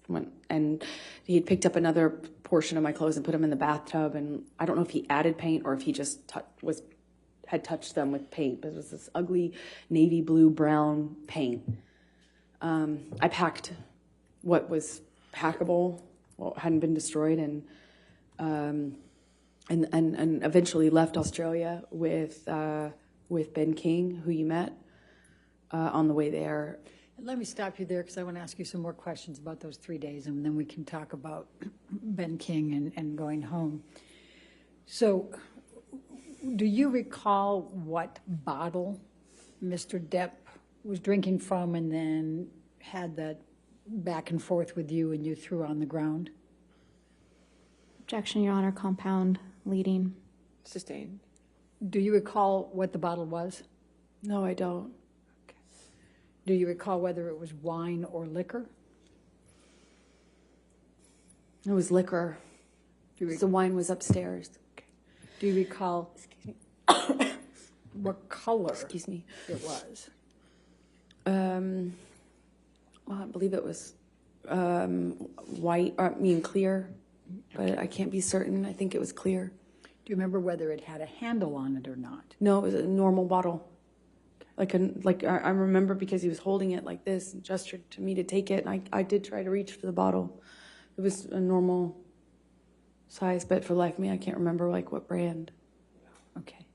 And he had picked up another portion of my clothes and put them in the bathtub. And I don't know if he added paint or if he just had touched them with paint, but it was this ugly navy blue brown paint. I packed what was packable, what hadn't been destroyed, and eventually left Australia with Ben King, who you met on the way there. Let me stop you there because I want to ask you some more questions about those 3 days, and then we can talk about Ben King and going home. So, do you recall what bottle Mr. Depp was drinking from and then had that back and forth with you and you threw on the ground? Objection, Your Honor. Compound leading. Sustained. Do you recall what the bottle was? No, I don't. Okay. Do you recall whether it was wine or liquor? It was liquor. The wine was upstairs. Okay. Do you recall what color it was? Well, I believe it was white, clear, but I can't be certain. I think it was clear. Do you remember whether it had a handle on it or not? No, it was a normal bottle, I remember because he was holding it like this and gestured to me to take it. And I did try to reach for the bottle. It was a normal size, but for the life of me, I can't remember like what brand. Okay.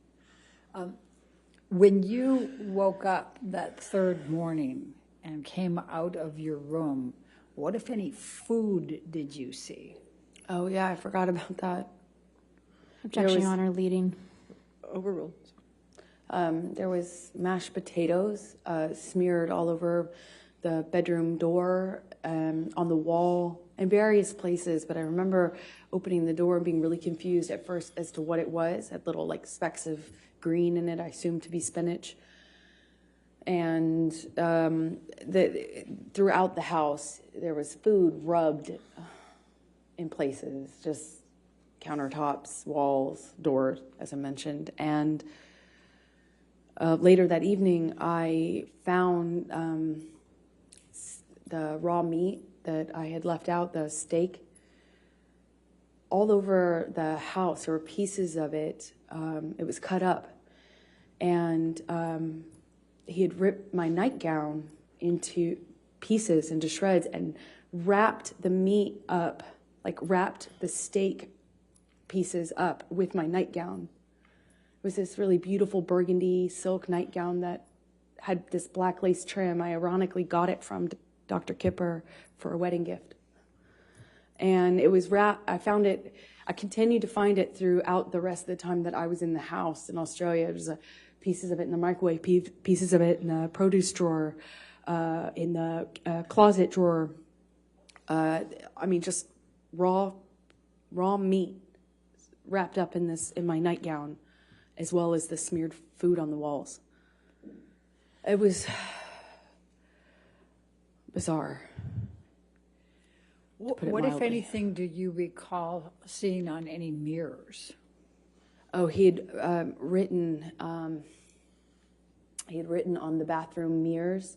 When you woke up that third morning and came out of your room, what, if any, food did you see? Oh, yeah, I forgot about that. Objection, Your Honor, leading. Overruled. There was mashed potatoes smeared all over the bedroom door, on the wall, in various places. But I remember opening the door and being really confused at first as to what it was. It had little like specks of green in it, I assumed to be spinach. And throughout the house, there was food rubbed in places, just countertops, walls, doors, as I mentioned. And later that evening, I found the raw meat that I had left out, the steak, all over the house. There were pieces of it. It was cut up. And he had ripped my nightgown into pieces, into shreds, and wrapped the meat up, like wrapped the steak pieces up with my nightgown. It was this really beautiful burgundy silk nightgown that had this black lace trim. I ironically got it from Dr. Kipper for a wedding gift. And it was wrapped, I found it, I continued to find it throughout the rest of the time that I was in the house in Australia. There was pieces of it in the microwave, pieces of it in the produce drawer, in the closet drawer. I mean, just raw meat wrapped up in my nightgown, as well as the smeared food on the walls. It was bizarre. What, if anything, do you recall seeing on any mirrors? Oh, he had written on the bathroom mirrors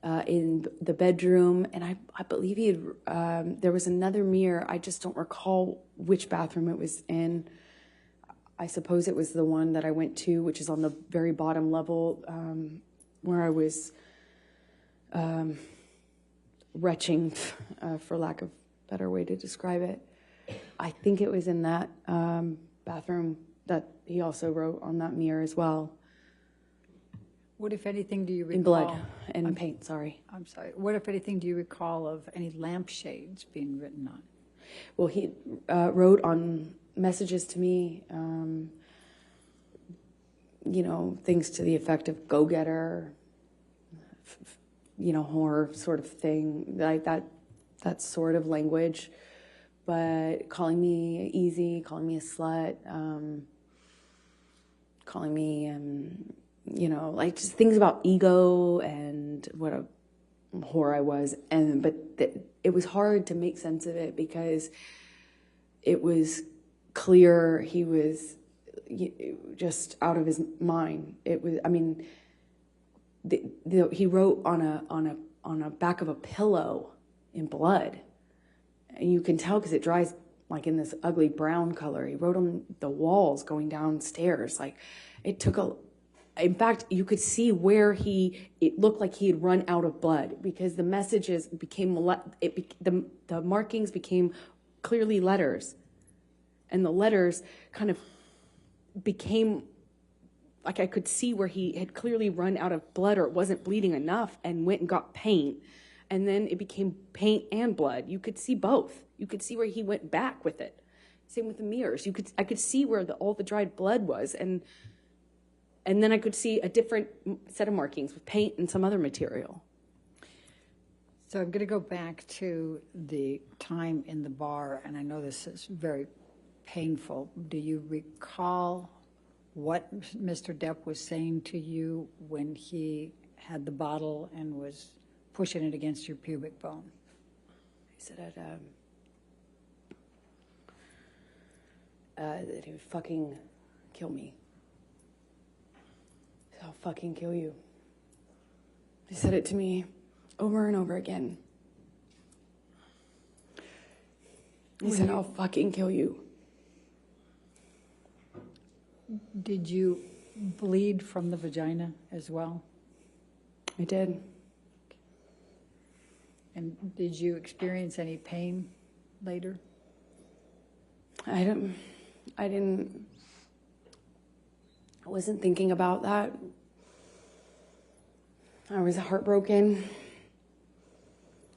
in the bedroom, and I believe he had. There was another mirror. I just don't recall which bathroom it was in. I suppose it was the one that I went to, which is on the very bottom level, where I was retching, for lack of a better way to describe it. I think it was in that bathroom that he also wrote on that mirror as well. What, if anything, do you recall? In blood and paint, sorry. I'm sorry. What, if anything, do you recall of any lampshades being written on? Well, he wrote on messages to me, things to the effect of go-getter, horror sort of thing, like that sort of language, but calling me easy, calling me a slut, calling me, like just things about ego and what a whore I was. But it was hard to make sense of it because it was clear he was just out of his mind. It was, he wrote on a back of a pillow in blood, and you can tell because it dries like in this ugly brown color. He wrote on the walls going downstairs. Like it took in fact, you could see where it looked like he had run out of blood because the messages became, the markings became clearly letters, and the letters kind of became like I could see where he had clearly run out of blood or it wasn't bleeding enough and went and got paint. And then it became paint and blood. You could see both. You could see where he went back with it. Same with the mirrors. I could see where all the dried blood was. And then I could see a different set of markings with paint and some other material. So I'm going to go back to the time in the bar, and I know this is very painful. Do you recall what Mr. Depp was saying to you when he had the bottle and was pushing it against your pubic bone? He said that he would fucking kill me. He said, I'll fucking kill you. He said it to me over and over again. He said, I'll fucking kill you. Did you bleed from the vagina as well? I did. And did you experience any pain later? I wasn't thinking about that. I was heartbroken.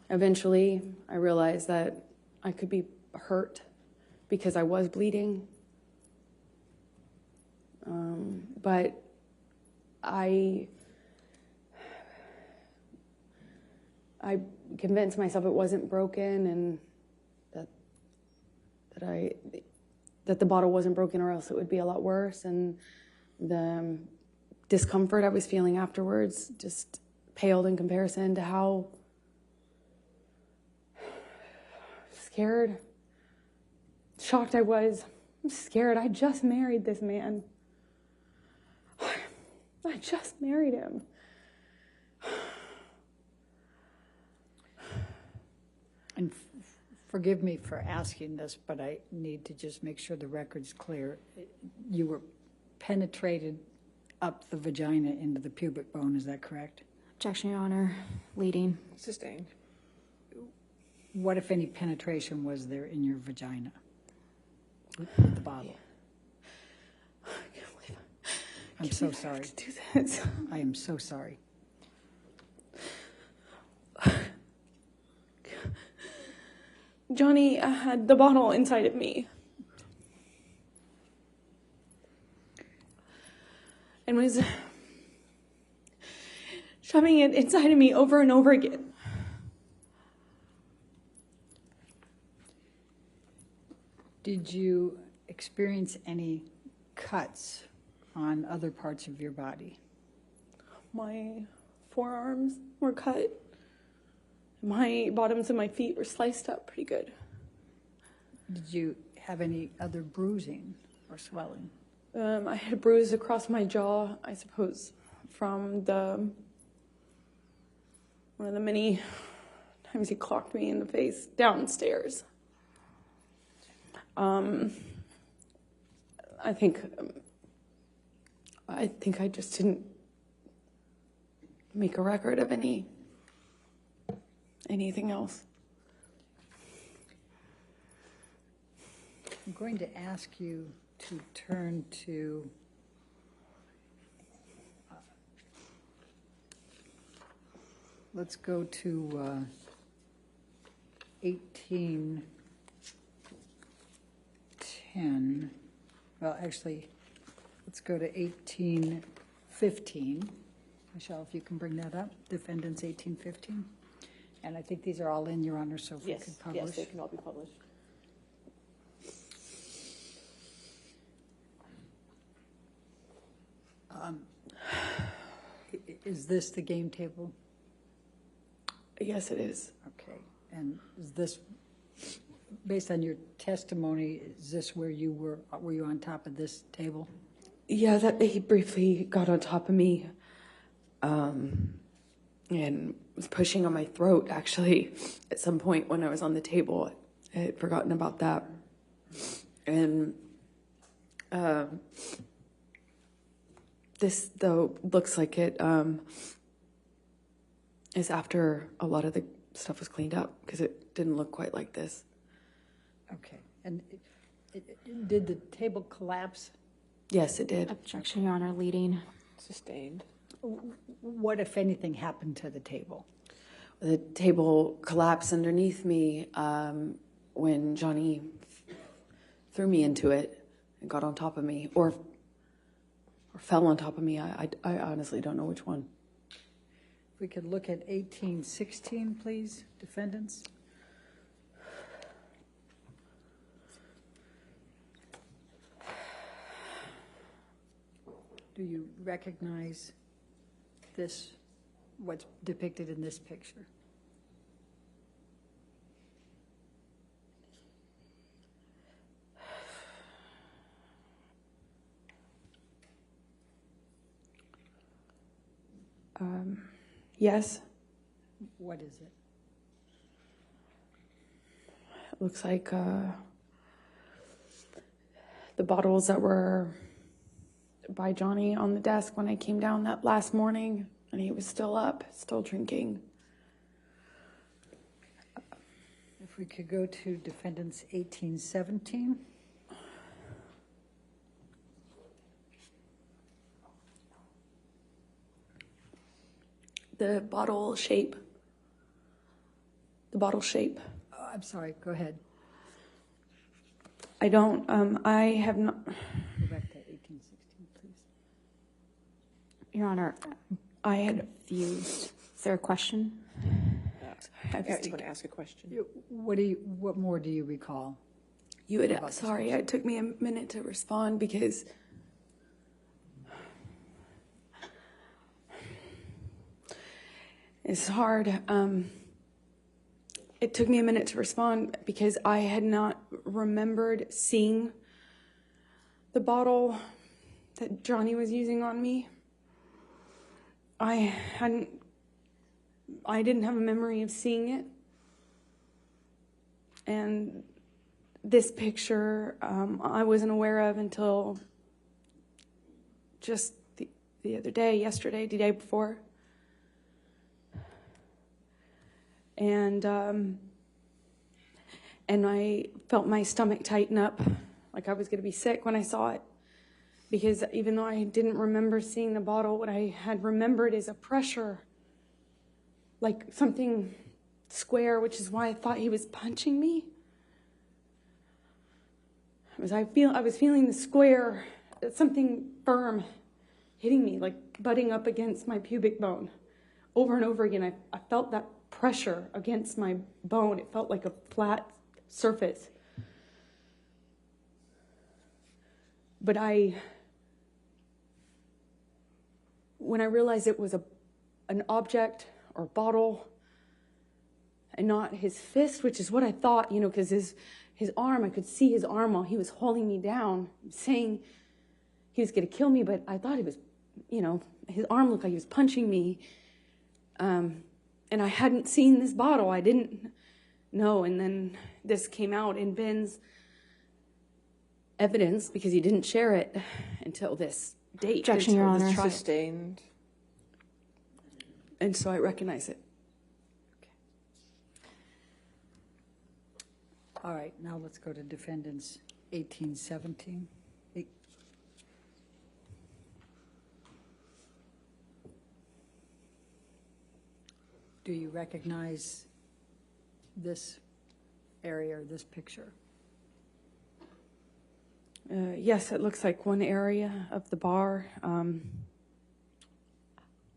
Eventually, I realized that I could be hurt because I was bleeding. But I convinced myself it wasn't broken and that the bottle wasn't broken, or else it would be a lot worse. And the discomfort I was feeling afterwards just paled in comparison to how scared, shocked I was. I'm scared. I just married this man. I just married him. And forgive me for asking this, but I need to just make sure the record's clear. You were penetrated up the vagina into the pubic bone, is that correct? Objection, Your Honor. Leading. Sustained. What, if any, penetration was there in your vagina with the bottle? I'm so sorry. To do this. I am so sorry. Johnny had the bottle inside of me and was shoving it inside of me over and over again. Did you experience any cuts on other parts of your body? My forearms were cut. My bottoms of my feet were sliced up pretty good. Did you have any other bruising or swelling? I had a bruise across my jaw, I suppose, from one of the many times he clocked me in the face downstairs. I think I just didn't make a record of anything else. I'm going to ask you to turn to let's go to 1810. Well, actually, let's go to 1815. Michelle, if you can bring that up. Defendants 1815. And I think these are all in, Your Honor, so if we could publish. Yes, they can all be published. Is this the game table? Yes, it is. Okay. And is this, based on your testimony, is this where you were you on top of this table? Yeah, that he briefly got on top of me and was pushing on my throat, actually, at some point when I was on the table. I had forgotten about that. And this, though, looks like it is after a lot of the stuff was cleaned up, because it didn't look quite like this. Okay. And did the table collapse? Yes, it did. Objection, Your Honor. Leading. Sustained. What, if anything, happened to the table? The table collapsed underneath me when Johnny threw me into it and got on top of me, or fell on top of me. I honestly don't know which one. If we could look at 1816, please, defendants. Do you recognize this, what's depicted in this picture? Yes. What is it? It looks like the bottles that were by Johnny on the desk when I came down that last morning, and he was still up, still drinking. If we could go to Defendants 1817. The bottle shape. The bottle shape. Oh, I'm sorry, go ahead. I don't, I have not. Go back to 1816, please. Your Honor, I had confused. Is there a question? I want to ask a question. What more do you recall? You had, sorry, it took me a minute to respond because it's hard. It took me a minute to respond because I had not remembered seeing the bottle that Johnny was using on me. I didn't have a memory of seeing it. And this picture, I wasn't aware of until just the other day, yesterday, the day before. And I felt my stomach tighten up, like I was going to be sick when I saw it. Because even though I didn't remember seeing the bottle, what I had remembered is a pressure, like something square, which is why I thought he was punching me. I was feeling the square, something firm hitting me, like butting up against my pubic bone. Over and over again, I felt that pressure against my bone. It felt like a flat surface. But when I realized it was an object or bottle and not his fist, which is what I thought, because his arm, I could see his arm while he was holding me down, saying he was going to kill me, but I thought he was, his arm looked like he was punching me. And I hadn't seen this bottle. I didn't know. And then this came out in Ben's evidence because he didn't share it until this date. Objection, Your Honor. Sustained. And so I recognize it. Okay. All right, now let's go to Defendants 1817. Do you recognize this area or this picture? Yes, it looks like one area of the bar.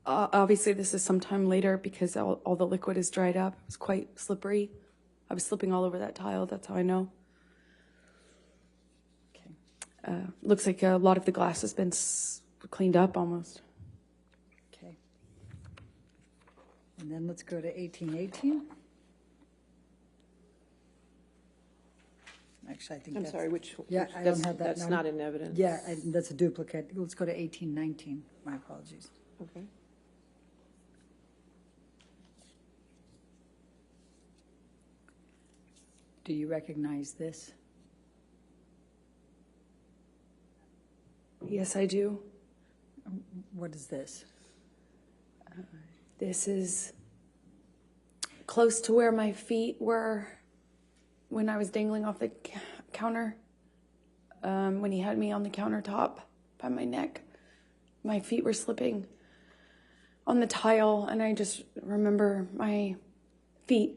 Obviously, this is sometime later because all the liquid is dried up. It was quite slippery. I was slipping all over that tile. That's how I know. Okay. Looks like a lot of the glass has been cleaned up almost. Okay. And then let's go to 1818. Actually, I think I'm that's... sorry, which? Yeah, I don't have that. That's not in evidence. Yeah, that's a duplicate. Let's go to 1819. My apologies. Okay. Do you recognize this? Yes, I do. What is this? This is close to where my feet were when I was dangling off the counter. When he had me on the countertop by my neck, my feet were slipping on the tile, and I just remember my feet.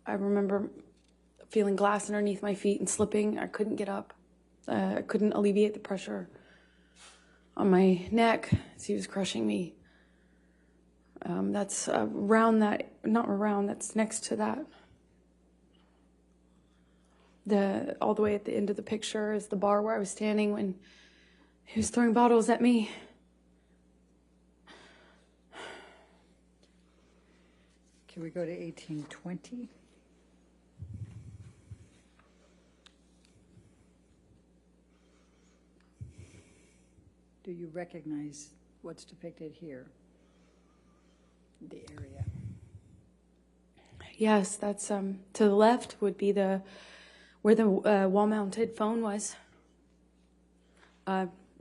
I remember feeling glass underneath my feet and slipping. I couldn't get up. I couldn't alleviate the pressure on my neck as he was crushing me. That's around that, not around, that's next to that. All the way at the end of the picture is the bar where I was standing when he was throwing bottles at me. Can we go to 1820? Do you recognize what's depicted here? The area. Yes, that's to the left would be where the wall-mounted phone was.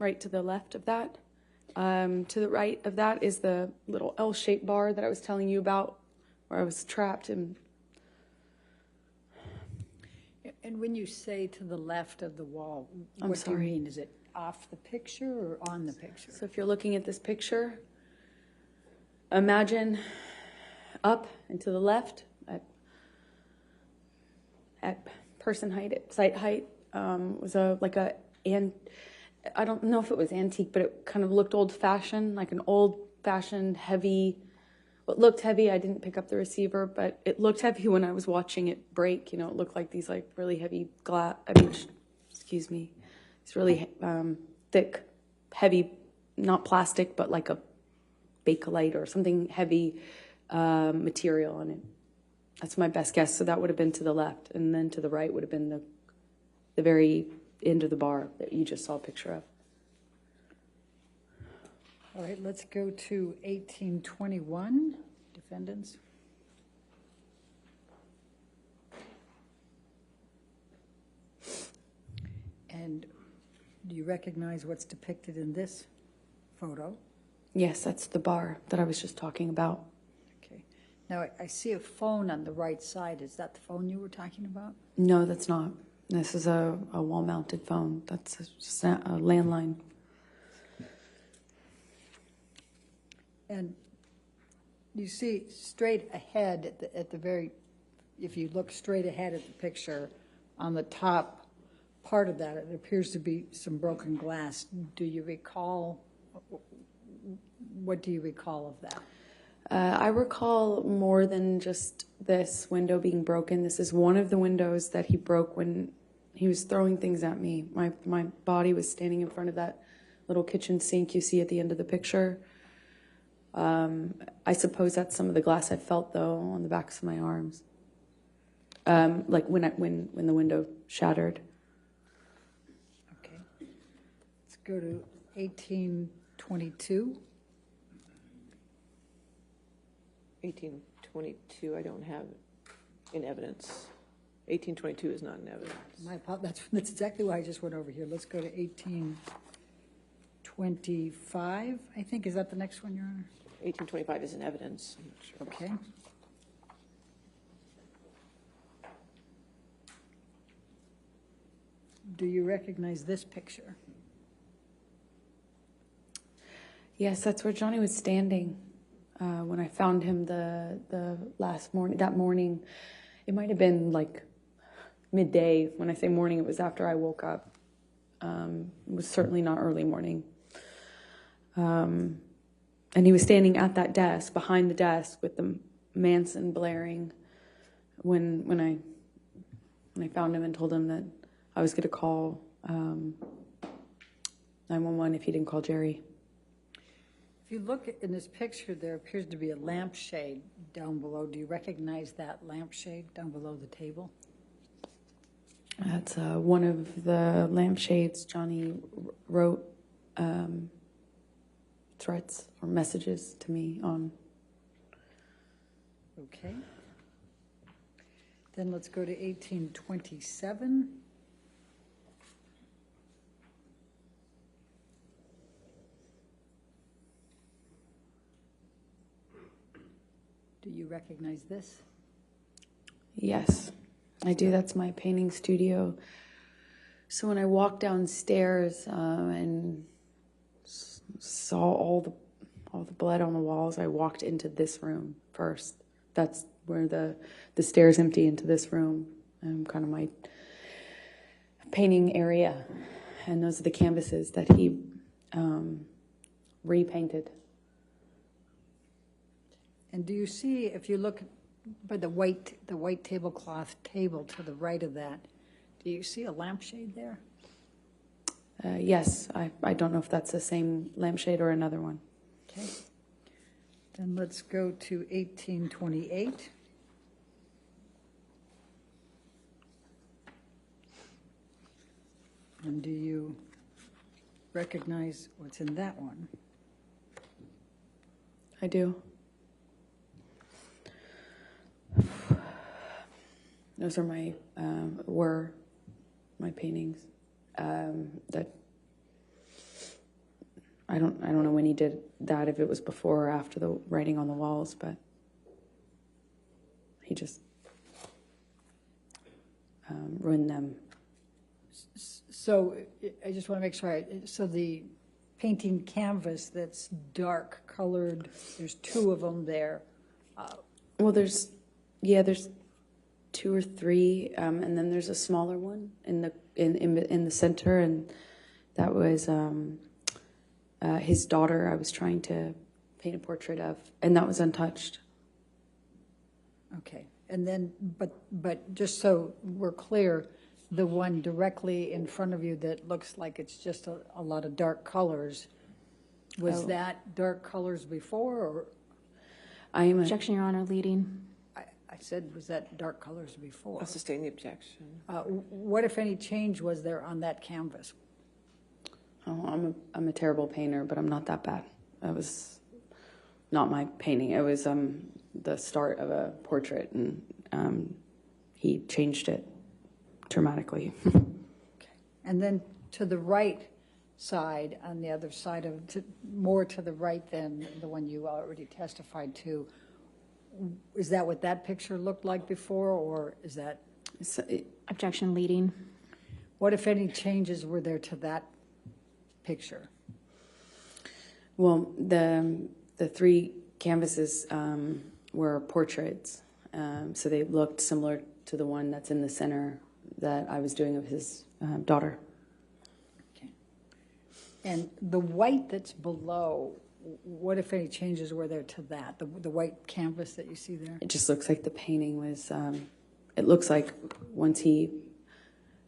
right to the left of that. To the right of that is the little L-shaped bar that I was telling you about, where I was trapped. And when you say to the left of the wall, I'm what do you sorry. mean? Is it off the picture or on the picture? So if you're looking at this picture, imagine up and to the left at person height, at site height, was I don't know if it was antique, but it kind of looked old-fashioned, like an old-fashioned heavy. Well, it looked heavy. I didn't pick up the receiver, but it looked heavy when I was watching it break. You know, it looked like these like really heavy glass. Excuse me, it's really thick, heavy, not plastic, but like a Bakelite or something heavy material on it. That's my best guess. So that would have been to the left, and then to the right would have been the very end of the bar that you just saw a picture of. All right, let's go to 1821, defendants. And do you recognize what's depicted in this photo? Yes, that's the bar that I was just talking about. Okay. Now, I see a phone on the right side. Is that the phone you were talking about? No, that's not. This is a wall-mounted phone. That's just a landline. And you see straight ahead at the very, if you look straight ahead at the picture, on the top part of that, it appears to be some broken glass. Do you recall, what do you recall of that? I recall more than just this window being broken. This is one of the windows that he broke when he was throwing things at me. My body was standing in front of that little kitchen sink you see at the end of the picture. I suppose that's some of the glass I felt, though, on the backs of my arms. Like when the window shattered. Okay. Let's go to 1822. 1822, I don't have in evidence. 1822 is not in evidence. That's exactly why I just went over here. Let's go to 1825, I think. Is that the next one, Your Honor? 1825 is in evidence. I'm not sure. Okay. Do you recognize this picture? Yes, that's where Johnny was standing when I found him the last morning. That morning, it might have been like midday. When I say morning, it was after I woke up. It was certainly not early morning. And he was standing at that desk, behind the desk, with the Manson blaring. When I found him and told him that I was going to call 911 if he didn't call Jerry. If you look in this picture, there appears to be a lampshade down below. Do you recognize that lampshade down below the table? That's one of the lampshades Johnny wrote threats or messages to me on. Okay. Then let's go to 1827. Do you recognize this? Yes, I do. That's my painting studio. So when I walked downstairs and saw all the blood on the walls, I walked into this room first. That's where the stairs empty into this room, kind of my painting area. And those are the canvases that he repainted. And do you see, if you look by the white tablecloth table to the right of that, do you see a lampshade there? Yes, I don't know if that's the same lampshade or another one. Okay. Then let's go to 1828. And do you recognize what's in that one? I do. Those are were my paintings that I don't know when he did that, if it was before or after the writing on the walls, but he just ruined them. So I just want to make sure, so the painting canvas that's dark colored, there's two of them there. Well, there's 2 or 3, and then there's a smaller one in the center, and that was his daughter. I was trying to paint a portrait of, and that was untouched. Okay, and then, but just so we're clear, the one directly in front of you that looks like it's just a lot of dark colors, was that dark colors before, or? Objection, Your Honor, leading. I said, was that dark colors before? I'll sustain the objection. What, if any, change was there on that canvas? Oh, I'm a terrible painter, but I'm not that bad. That was not my painting. It was the start of a portrait, and he changed it dramatically. Okay. And then to the right side, on the other side of, more to the right than the one you already testified to, is that what that picture looked like before, or is that? Objection, leading. What, if any, changes were there to that picture? Well, the 3 canvases were portraits, so they looked similar to the one that's in the center that I was doing of his daughter. Okay. And the white that's below, what, if any, changes were there to that, the white canvas that you see there? It just looks like the painting was, it looks like once he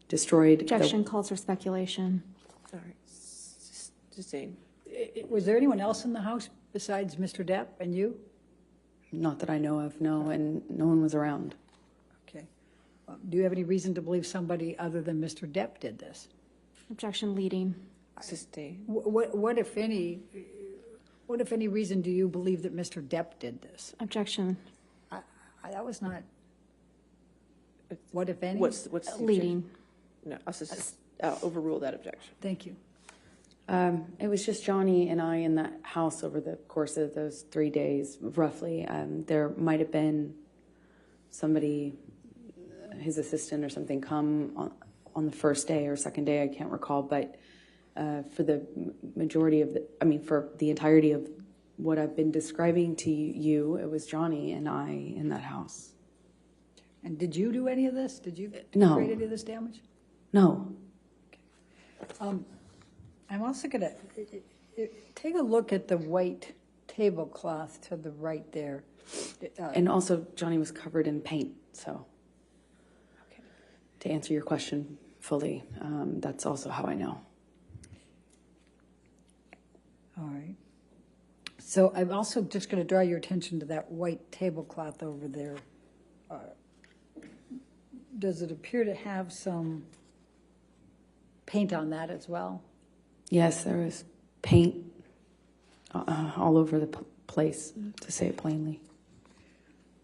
destroyed. Objection calls for speculation. All right. Sustain. Was there anyone else in the house besides Mr. Depp and you? Not that I know of, no, and no one was around. Okay. Do you have any reason to believe somebody other than Mr. Depp did this? Objection, leading. Sustain. What, if any reason do you believe that Mr. Depp did this? Objection. That was not. What, if any? What's the leading? No, I'll overrule that objection. Thank you. It was just Johnny and I in that house over the course of those 3 days, roughly. There might have been somebody, his assistant or something, come on the first day or second day, I can't recall, but for the majority of for the entirety of what I've been describing to you, it was Johnny and I in that house. And did you do any of this? Did you No. create any of this damage? No. Okay. I'm also going to take a look at the white tablecloth to the right there. And also, Johnny was covered in paint, so Okay. to answer your question fully, that's also how I know. All right. So I'm also just going to draw your attention to that white tablecloth over there. Does it appear to have some paint on that as well? Yes, there was paint all over the place, to say it plainly.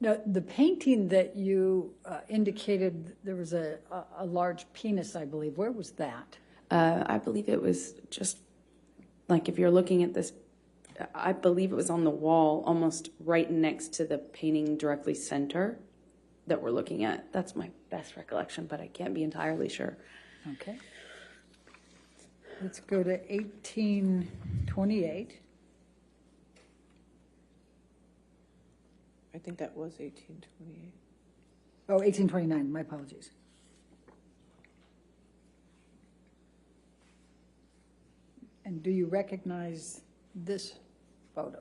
Now, the painting that you indicated, there was a large penis, I believe. Where was that? I believe it was just, like, if you're looking at this, I believe it was on the wall, almost right next to the painting directly center that we're looking at. That's my best recollection, but I can't be entirely sure. Okay. Let's go to 1828. I think that was 1828. Oh, 1829, my apologies. And do you recognize this photo?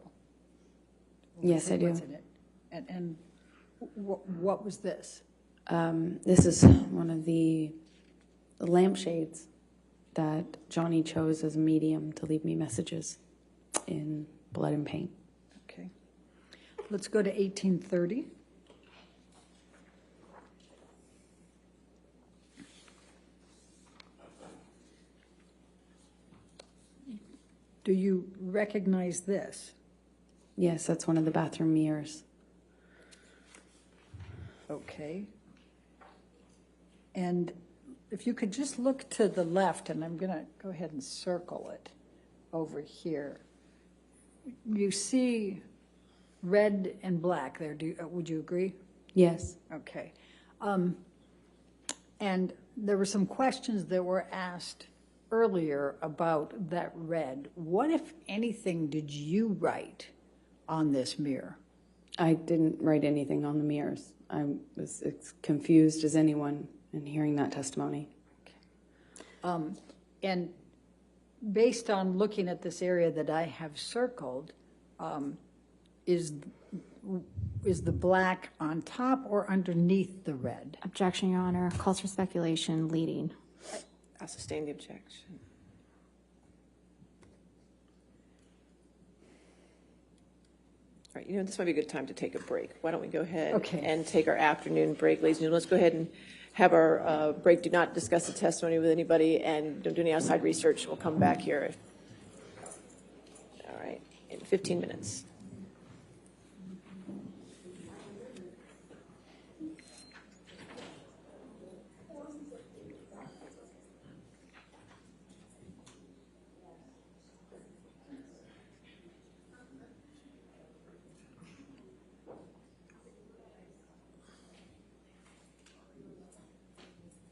Yes, I do. What's in it? And what was this? This is one of the lampshades that Johnny chose as a medium to leave me messages in blood and paint. Okay. Let's go to 1830. Do you recognize this? Yes, that's one of the bathroom mirrors. Okay. And if you could just look to the left, and I'm going to go ahead and circle it. over here. You see red and black there. Would you agree? Yes. Okay. And there were some questions that were asked earlier about that red. What, if anything, did you write on this mirror? I didn't write anything on the mirrors. I was as confused as anyone in hearing that testimony. And based on looking at this area that I have circled, is the black on top or underneath the red? Objection, Your Honor. Calls for speculation, leading. I'll sustain the objection. All right, this might be a good time to take a break. Why don't we go ahead and take our afternoon break, ladies and gentlemen. Let's go ahead and have our break. Do not discuss the testimony with anybody, and don't do any outside research. We'll come back here. All right, in 15 minutes.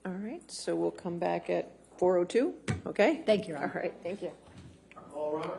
All right, so we'll come back at 4:02, okay? Thank you, Your Honor. All right, thank you. All right.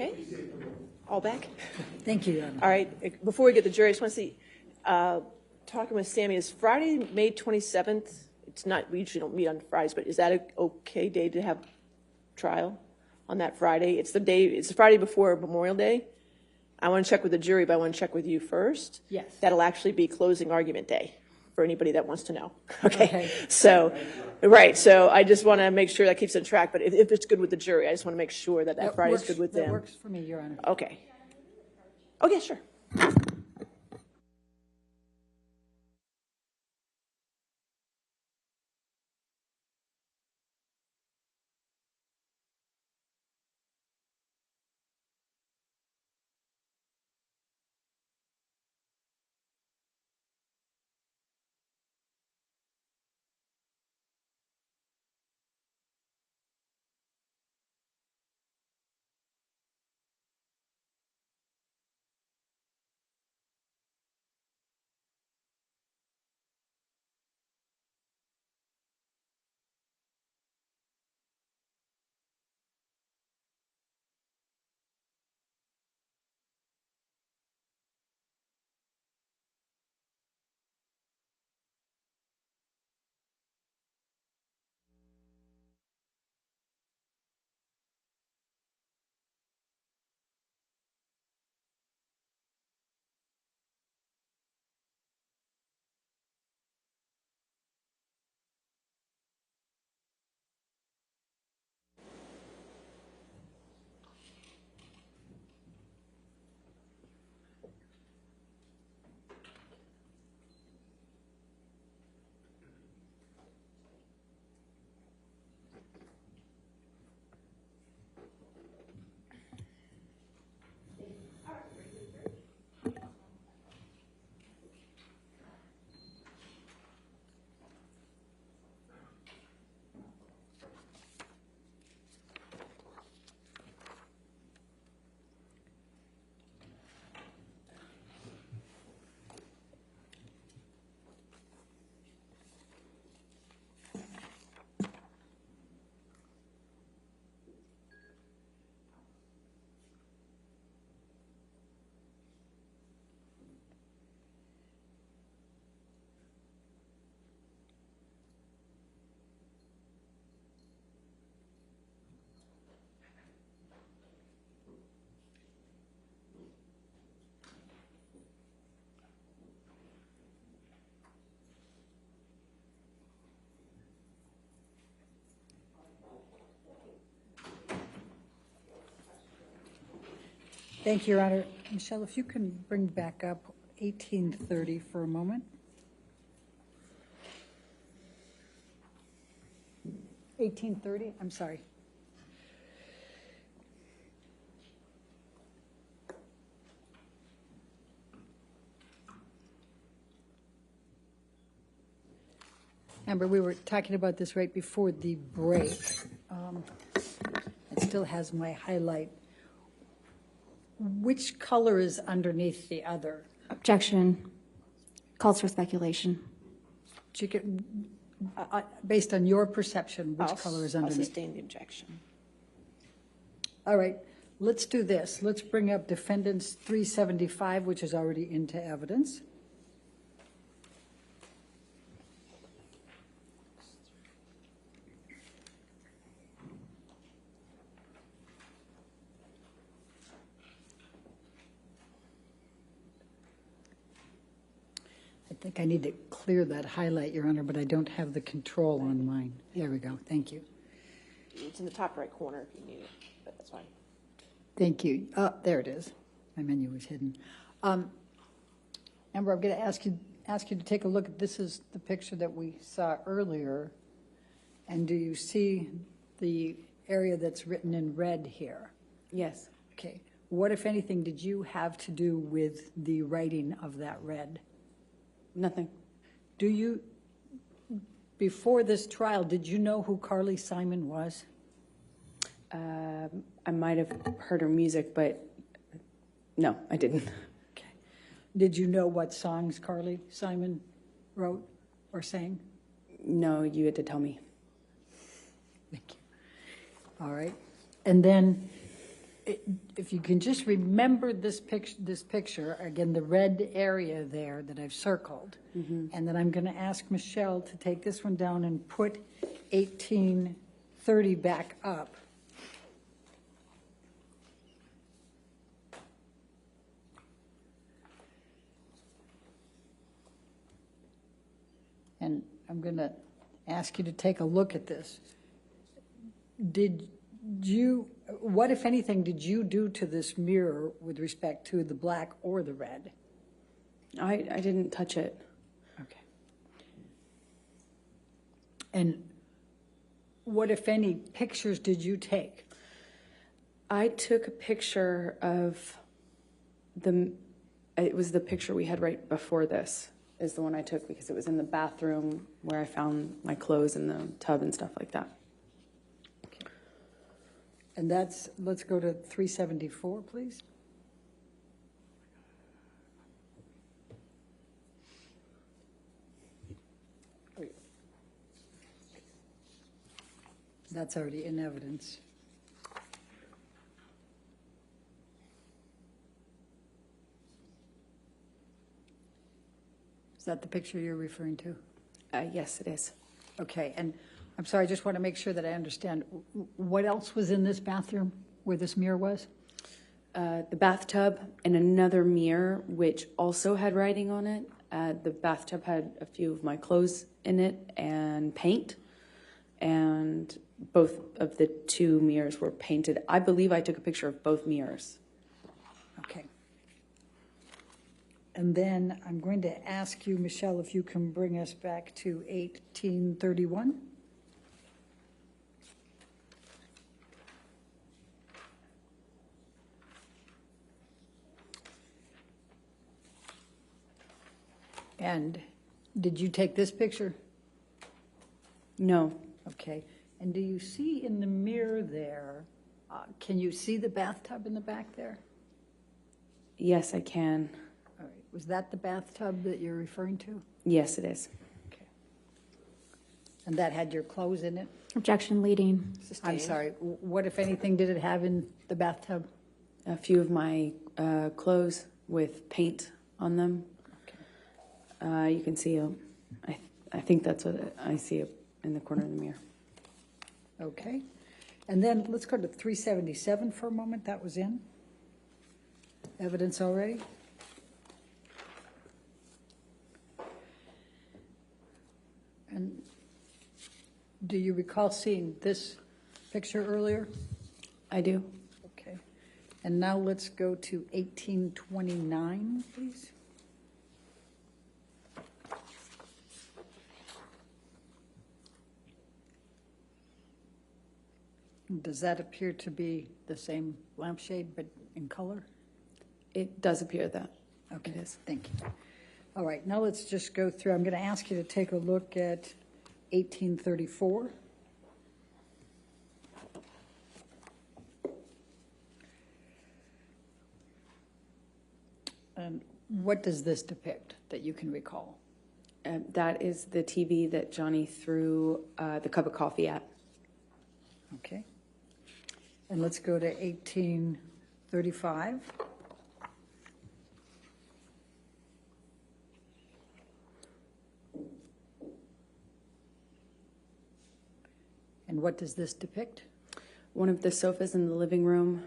Okay. All back? Thank you, Your Honor. All right. Before we get the jury, I just want to see, talking with Sammy, is Friday, May 27th? It's not, we usually don't meet on Fridays, but is that an okay day to have trial on that Friday? It's the Friday before Memorial Day. I want to check with the jury, but I want to check with you first. Yes. That'll actually be closing argument day for anybody that wants to know. Okay. Okay. So, right. So I just want to make sure that keeps in track. But if it's good with the jury, I just want to make sure that Friday is good with them. That works for me, Your Honor. Okay. Oh, yeah, sure. Thank you, Your Honor. Michelle, if you can bring back up 1830 for a moment. 1830, I'm sorry. Amber, we were talking about this right before the break. It still has my highlight. Which color is underneath the other? Objection. Calls for speculation. Based on your perception, which color is I'll underneath? sustain the objection. All right, let's do this. Let's bring up Defendants 375, which is already into evidence. I think I need to clear that highlight, Your Honor, but I don't have the control on mine. There we go. Thank you. It's in the top right corner if you need it, but that's fine. Thank you. Oh, there it is. My menu was hidden. Amber, I'm going to ask you to take a look at this. Is the picture that we saw earlier, and do you see the area that's written in red here? Yes. Okay. What, if anything, did you have to do with the writing of that red? Nothing. Do you, before this trial, did you know who Carly Simon was? I might have heard her music, but no, I didn't. Okay. Did you know what songs Carly Simon wrote or sang? No, you had to tell me. Thank you. All right. And then if you can just remember this picture, again, the red area there that I've circled, and then I'm going to ask Michelle to take this one down and put 1830 back up. And I'm going to ask you to take a look at this. What, if anything, did you do to this mirror with respect to the black or the red? I didn't touch it. Okay. And what, if any, pictures did you take? I took a picture of it was the picture we had right before this, is the one I took because it was in the bathroom where I found my clothes in the tub and stuff like that. Okay. And let's go to 374, please. That's already in evidence. Is that the picture you're referring to? Yes, it is. Okay, and I'm sorry, I just want to make sure that I understand. What else was in this bathroom where this mirror was? The bathtub and another mirror, which also had writing on it. The bathtub had a few of my clothes in it and paint, and both of the two mirrors were painted. I believe I took a picture of both mirrors. Okay. And then I'm going to ask you, Michelle, if you can bring us back to 1831. And did you take this picture? No. Okay. And do you see in the mirror there, can you see the bathtub in the back there? Yes, I can. All right. Was that the bathtub that you're referring to? Yes, it is. Okay. And that had your clothes in it? Objection, leading. I'm sorry. What, if anything, did it have in the bathtub? A few of my clothes with paint on them. Okay. You can see I think that's what I see in the corner of the mirror. Okay. And then let's go to 377 for a moment. That was in evidence already. And do you recall seeing this picture earlier? I do. Okay. And now let's go to 1829, please. Does that appear to be the same lampshade but in color? It does appear that. Okay, it is. Thank you. All right, now let's just go through. I'm going to ask you to take a look at 1834. And what does this depict that you can recall? That is the TV that Johnny threw the cup of coffee at. Okay. And let's go to 1835. And what does this depict? One of the sofas in the living room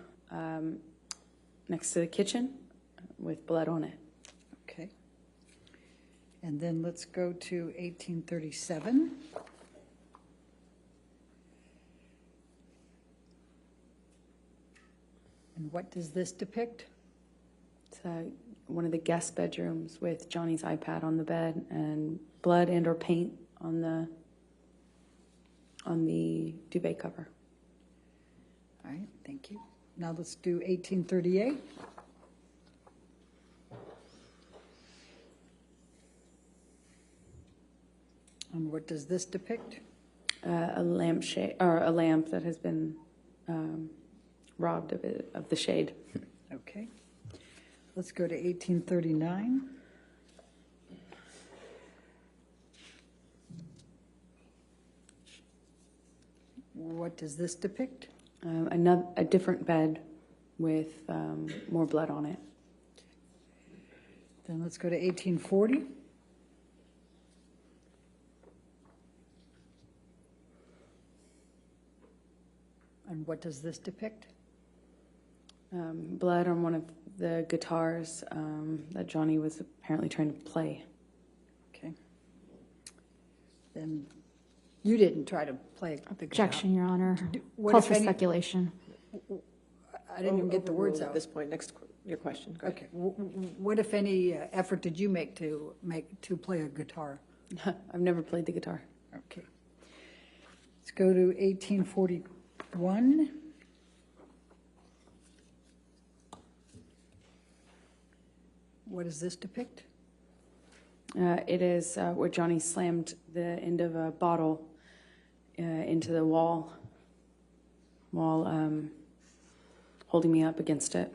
next to the kitchen with blood on it. Okay. And then let's go to 1837. And what does this depict? It's one of the guest bedrooms with Johnny's iPad on the bed and blood and or paint on the duvet cover. All right, thank you. Now let's do 1838. And what does this depict? A lampshade or a lamp that has been robbed of the shade. Okay. Let's go to 1839. What does this depict? A different bed with more blood on it. Then let's go to 1840. And what does this depict? Blood on one of the guitars that Johnny was apparently trying to play. Okay. Then you didn't try to play the guitar. Objection, Your Honor. What Calls if for any- speculation. I didn't even get the words At out. this point, your question. Go ahead. Okay. What, if any, effort did you make to play a guitar? I've never played the guitar. Okay. Let's go to 1841. What does this depict? It is where Johnny slammed the end of a bottle into the wall while holding me up against it.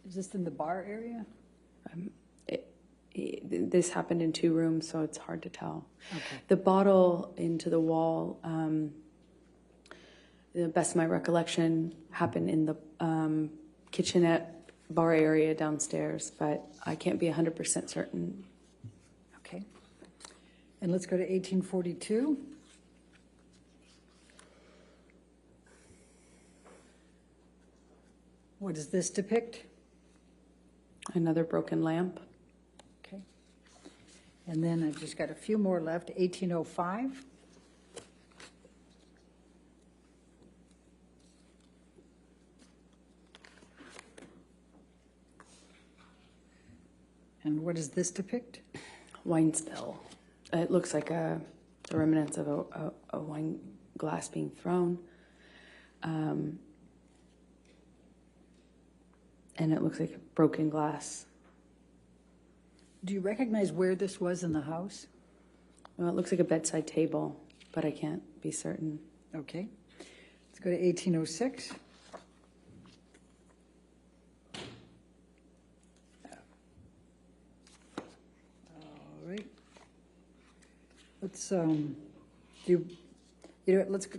Is this in the bar area? This happened in 2 rooms, so it's hard to tell. Okay. The bottle into the wall, the best of my recollection, happened in the kitchenette bar area downstairs, but I can't be 100% certain. Okay. And let's go to 1842. What does this depict? Another broken lamp. Okay. And then I've just got a few more left. 1805. And what does this depict? Wine spill. It looks like the remnants of a wine glass being thrown. And it looks like broken glass. Do you recognize where this was in the house? Well, it looks like a bedside table, but I can't be certain. Okay. Let's go to 1806. All right. Let's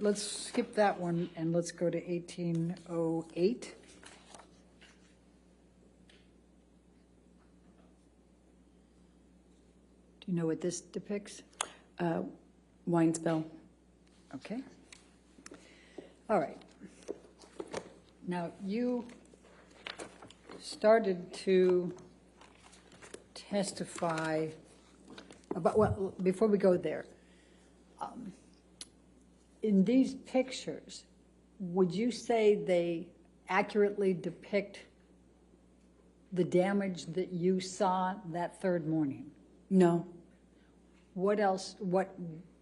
let's skip that one and let's go to 1808. Do you know what this depicts? Wine spill. Okay. All right. Now, you started to testify about, well, before we go there, in these pictures, would you say they accurately depict the damage that you saw that third morning? No. What else,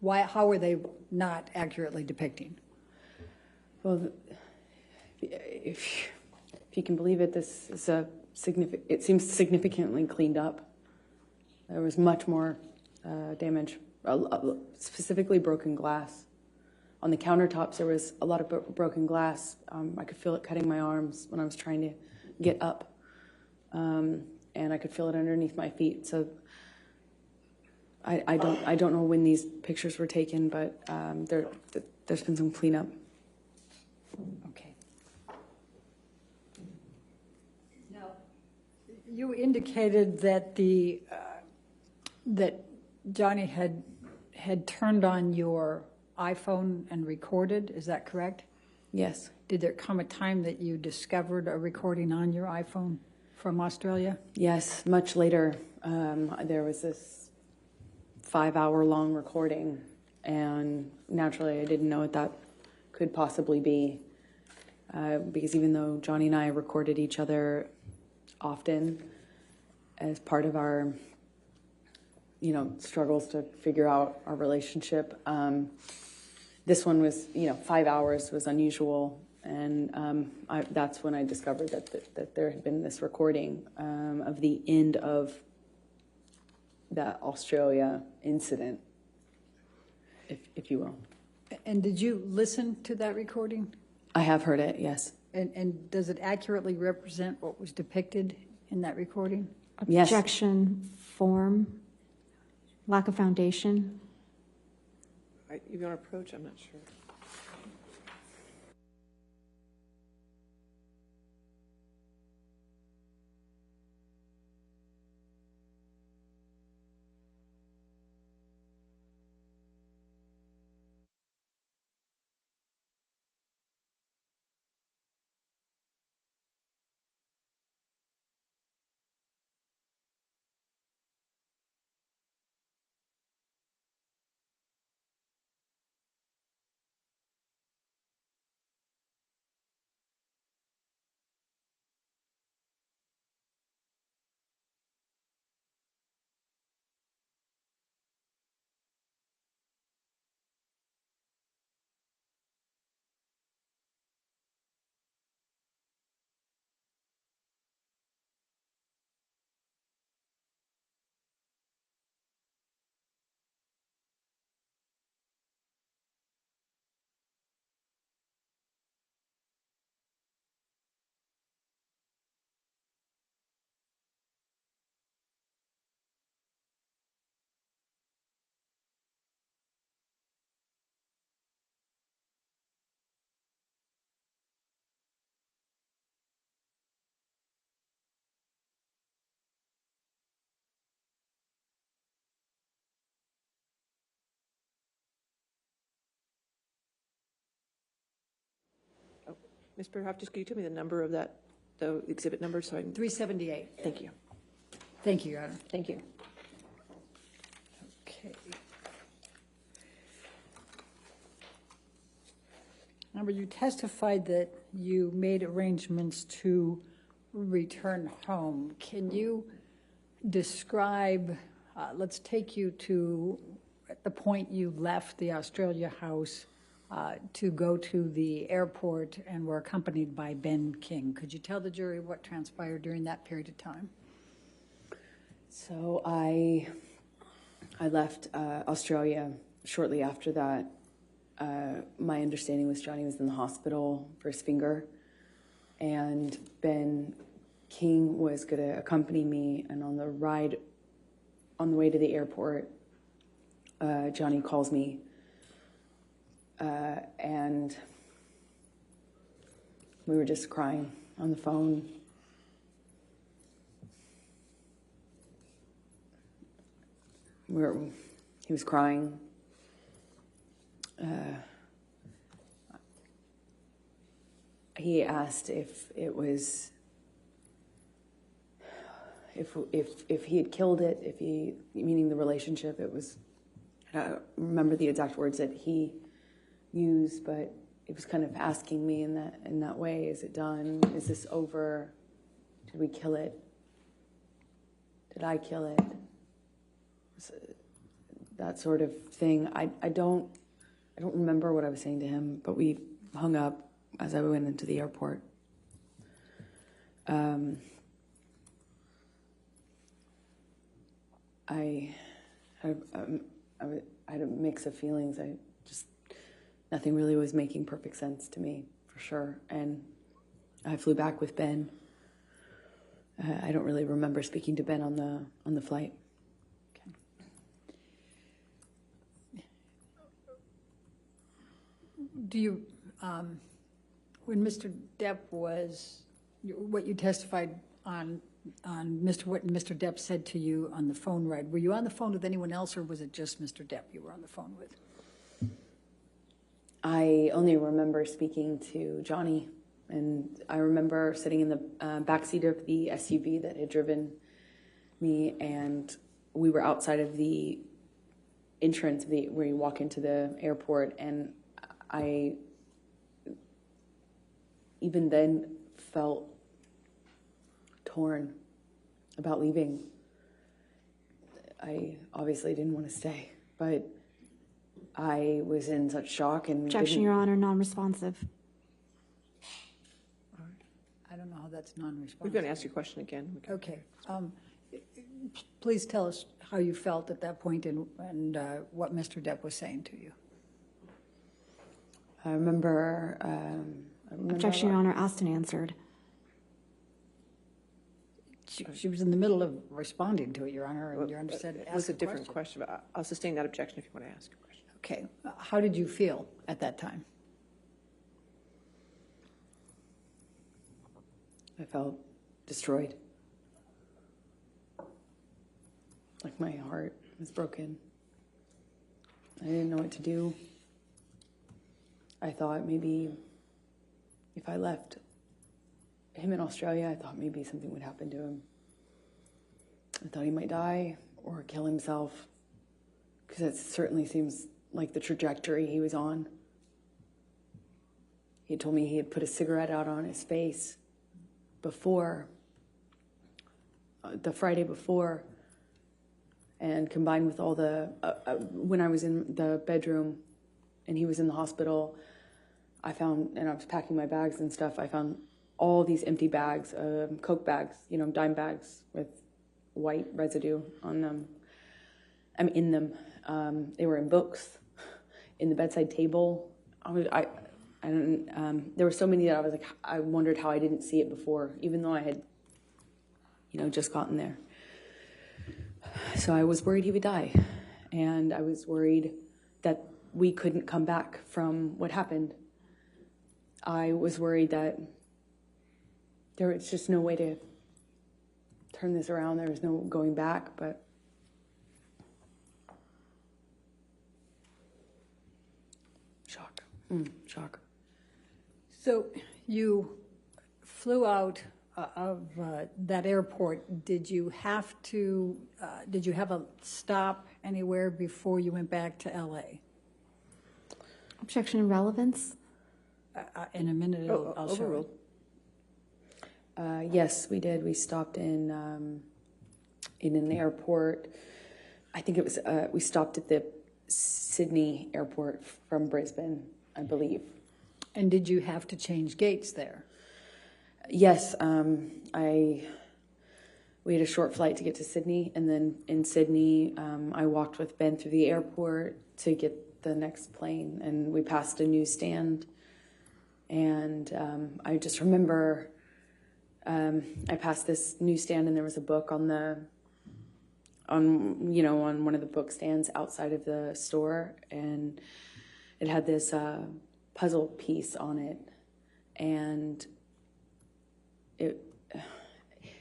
how are they not accurately depicting? Well, if you can believe it, this is it seems significantly cleaned up. There was much more damage, specifically broken glass. On the countertops, there was a lot of broken glass. I could feel it cutting my arms when I was trying to get up. And I could feel it underneath my feet. So I don't know when these pictures were taken, but there's been some cleanup. Okay. Now, you indicated that that Johnny had turned on your iPhone and recorded. Is that correct? Yes. Did there come a time that you discovered a recording on your iPhone from Australia? Yes, much later. There was this 5-hour-long recording, and naturally I didn't know what that could possibly be, because even though Johnny and I recorded each other often as part of our, struggles to figure out our relationship, this one was, 5 hours was unusual, and that's when I discovered that there had been this recording of the end of that Australia incident, if you will. And did you listen to that recording? I have heard it, yes. And does it accurately represent what was depicted in that recording? Yes. Objection, form, lack of foundation. You want to approach? I'm not sure. Ms. Perhoff, just could you tell me the number of that, the exhibit number, so I can... 378. Thank you. Thank you, Your Honor. Thank you. Okay. Amber, you testified that you made arrangements to return home. Can you describe, let's take you to at the point you left the Australia house to go to the airport and were accompanied by Ben King. Could you tell the jury what transpired during that period of time? So I left Australia shortly after that. My understanding was Johnny was in the hospital for his finger, and Ben King was going to accompany me, and on the way to the airport, Johnny calls me, and we were just crying on the phone. He was crying. He asked if it was, if he had killed it, meaning the relationship, it was, I don't remember the exact words that he used, but it was kind of asking me in that way, is it done? Is this over? Did we kill it? Did I kill it? That sort of thing. I don't remember what I was saying to him, but we hung up as I went into the airport. I had a mix of feelings. Nothing really was making perfect sense to me, for sure. And I flew back with Ben. I don't really remember speaking to Ben on the flight. Do you, when Mr. Depp was, what you testified on what Mr. Depp said to you on the phone ride, were you on the phone with anyone else, or was it just Mr. Depp you were on the phone with? I only remember speaking to Johnny, and I remember sitting in the backseat of the SUV that had driven me, and we were outside of the entrance where you walk into the airport, and I even then felt torn about leaving. I obviously didn't want to stay, but I was in such shock and Objection, Your Honor, non-responsive. I don't know how that's non-responsive. We're going to ask your question again. Okay. Please tell us how you felt at that point and what Mr. Depp was saying to you. I remember Objection, Your Honor, asked and answered. She was in the middle of responding to it, Your Honor, and Your Honor said it was a different question, but I'll sustain that objection if you want to ask a question. Okay. How did you feel at that time? I felt destroyed. Like my heart was broken. I didn't know what to do. I thought maybe if I left him in Australia, I thought maybe something would happen to him. I thought he might die or kill himself, because that certainly seems like the trajectory he was on. He told me he had put a cigarette out on his face before, the Friday before, and combined with all the, when I was in the bedroom and he was in the hospital, I found, and I was packing my bags and stuff, I found all these empty bags, Coke bags, dime bags with white residue on them. In them. They were in books, in the bedside table. There were so many that I was like, I wondered how I didn't see it before, even though I had, just gotten there. So I was worried he would die, and I was worried that we couldn't come back from what happened. I was worried that there was just no way to turn this around. There was no going back, but shock. Shock. So you flew out of that airport. Did you have a stop anywhere before you went back to LA? Objection and relevance. In a minute, I'll show it. Yes, we did. We stopped in an airport. I think it was, we stopped at the Sydney airport from Brisbane, I believe. And did you have to change gates there? Yes, we had a short flight to get to Sydney, and then in Sydney, I walked with Ben through the airport to get the next plane, and we passed a newsstand, and I just remember I passed this newsstand, and there was a book on one of the book stands outside of the store, and it had this puzzle piece on it, and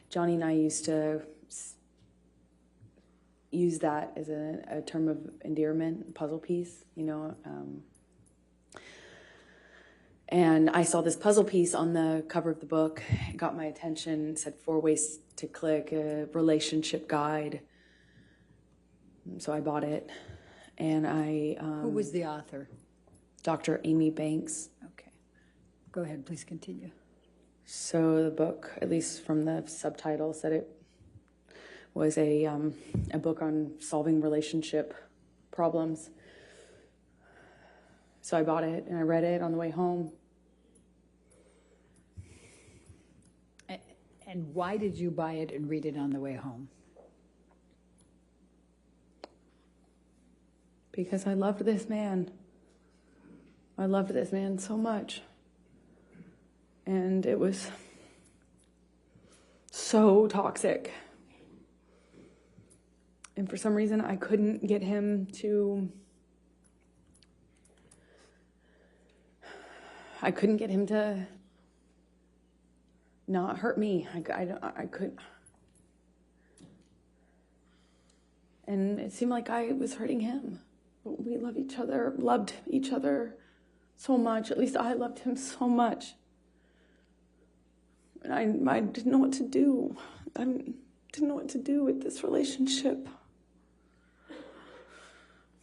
Johnny and I used to use that as a term of endearment, puzzle piece, and I saw this puzzle piece on the cover of the book. It got my attention. It said 4 ways to click, a relationship guide. So I bought it, and I... Who was the author? Dr. Amy Banks. Okay. Go ahead, please continue. So the book, at least from the subtitle, said it was a book on solving relationship problems. So I bought it, and I read it on the way home. And why did you buy it and read it on the way home? Because I loved this man. I loved this man so much. And it was so toxic. And for some reason, I couldn't get him to... not hurt me. I couldn't. And it seemed like I was hurting him. We loved each other so much. At least I loved him so much. And I didn't know what to do. I didn't know what to do with this relationship.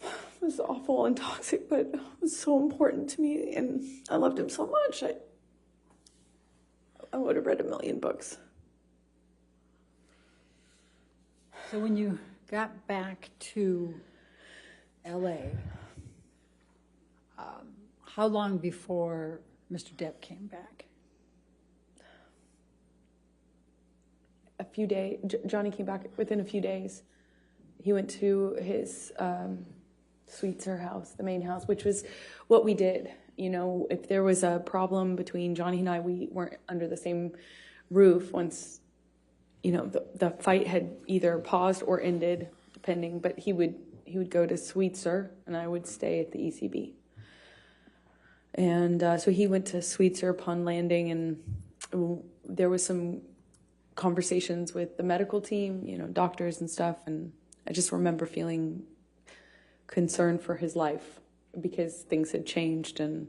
It was awful and toxic, but it was so important to me, and I loved him so much. I would have read 1,000,000 books. So when you got back to LA, how long before Mr. Depp came back? A few days. Johnny came back within a few days. He went to his Sweetser house, the main house, which was what we did. If there was a problem between Johnny and I, we weren't under the same roof once, the fight had either paused or ended, depending, but he would go to Sweetser, and I would stay at the ECB. And so he went to Sweetser upon landing, and there was some conversations with the medical team, doctors and stuff, and I just remember feeling concerned for his life because things had changed, and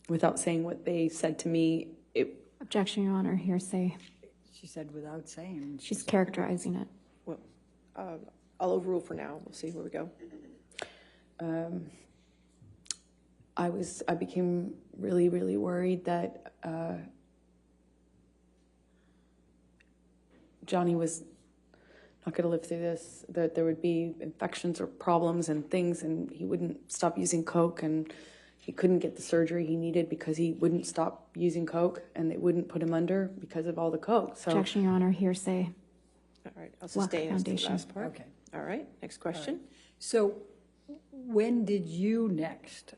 without saying what they said to me, Objection, Your Honor, hearsay. She said without saying. She's characterizing it. Well, I'll overrule for now. We'll see where we go. I became really, really worried that Johnny was not going to live through this, that there would be infections or problems and things, and he wouldn't stop using Coke, and he couldn't get the surgery he needed because he wouldn't stop using Coke, and they wouldn't put him under because of all the Coke. So, Objection, Your Honor, hearsay. All right, I'll sustain as the Foundation. last part. Okay. All right, next question. Right. So when did you next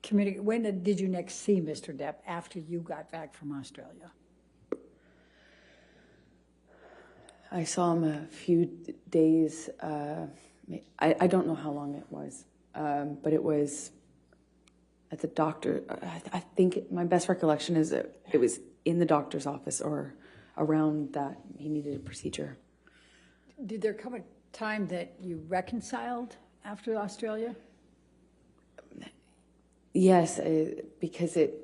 communicate? When did you next see Mr. Depp after you got back from Australia? I saw him a few days. I don't know how long it was, but it was at the doctor. I think my best recollection is that it was in the doctor's office or around that he needed a procedure. Did there come a time that you reconciled after Australia? Yes, because it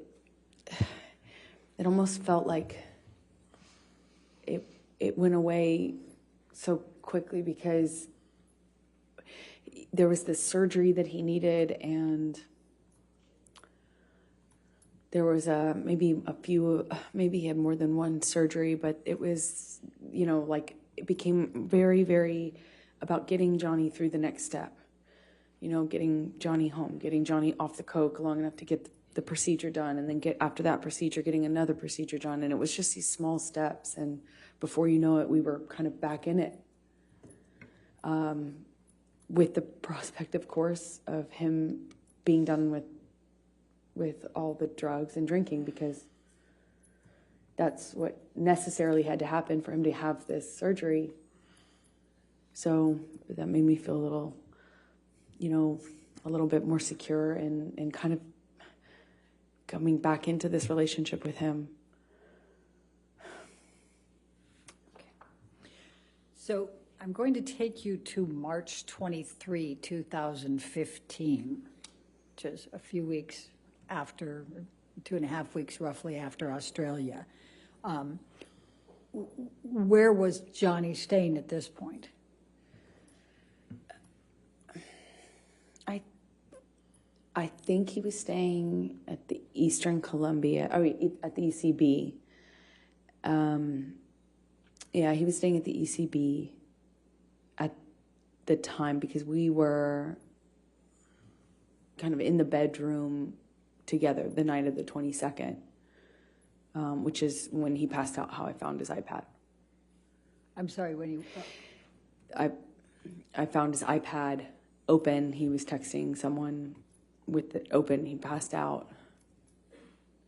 almost felt like it went away so quickly, because there was this surgery that he needed, and there was maybe he had more than one surgery, but it was, like, it became very, very about getting Johnny through the next step. Getting Johnny home, getting Johnny off the coke long enough to get the procedure done, and then after that procedure, getting another procedure done. And it was just these small steps, and before you know it, we were kind of back in it. With the prospect, of course, of him being done with all the drugs and drinking, because that's what necessarily had to happen for him to have this surgery. So that made me feel a little bit more secure and kind of coming back into this relationship with him. Okay. So I'm going to take you to March 23, 2015, which is a few weeks after, 2.5 weeks roughly after Australia. Where was Johnny staying at this point? I think he was staying at the Eastern Columbia, at the ECB. Yeah, he was staying at the ECB at the time, because we were kind of in the bedroom together the night of the 22nd, which is when he passed out, how I found his iPad. I'm sorry, when you... I found his iPad open. He was texting someone with it open. He passed out,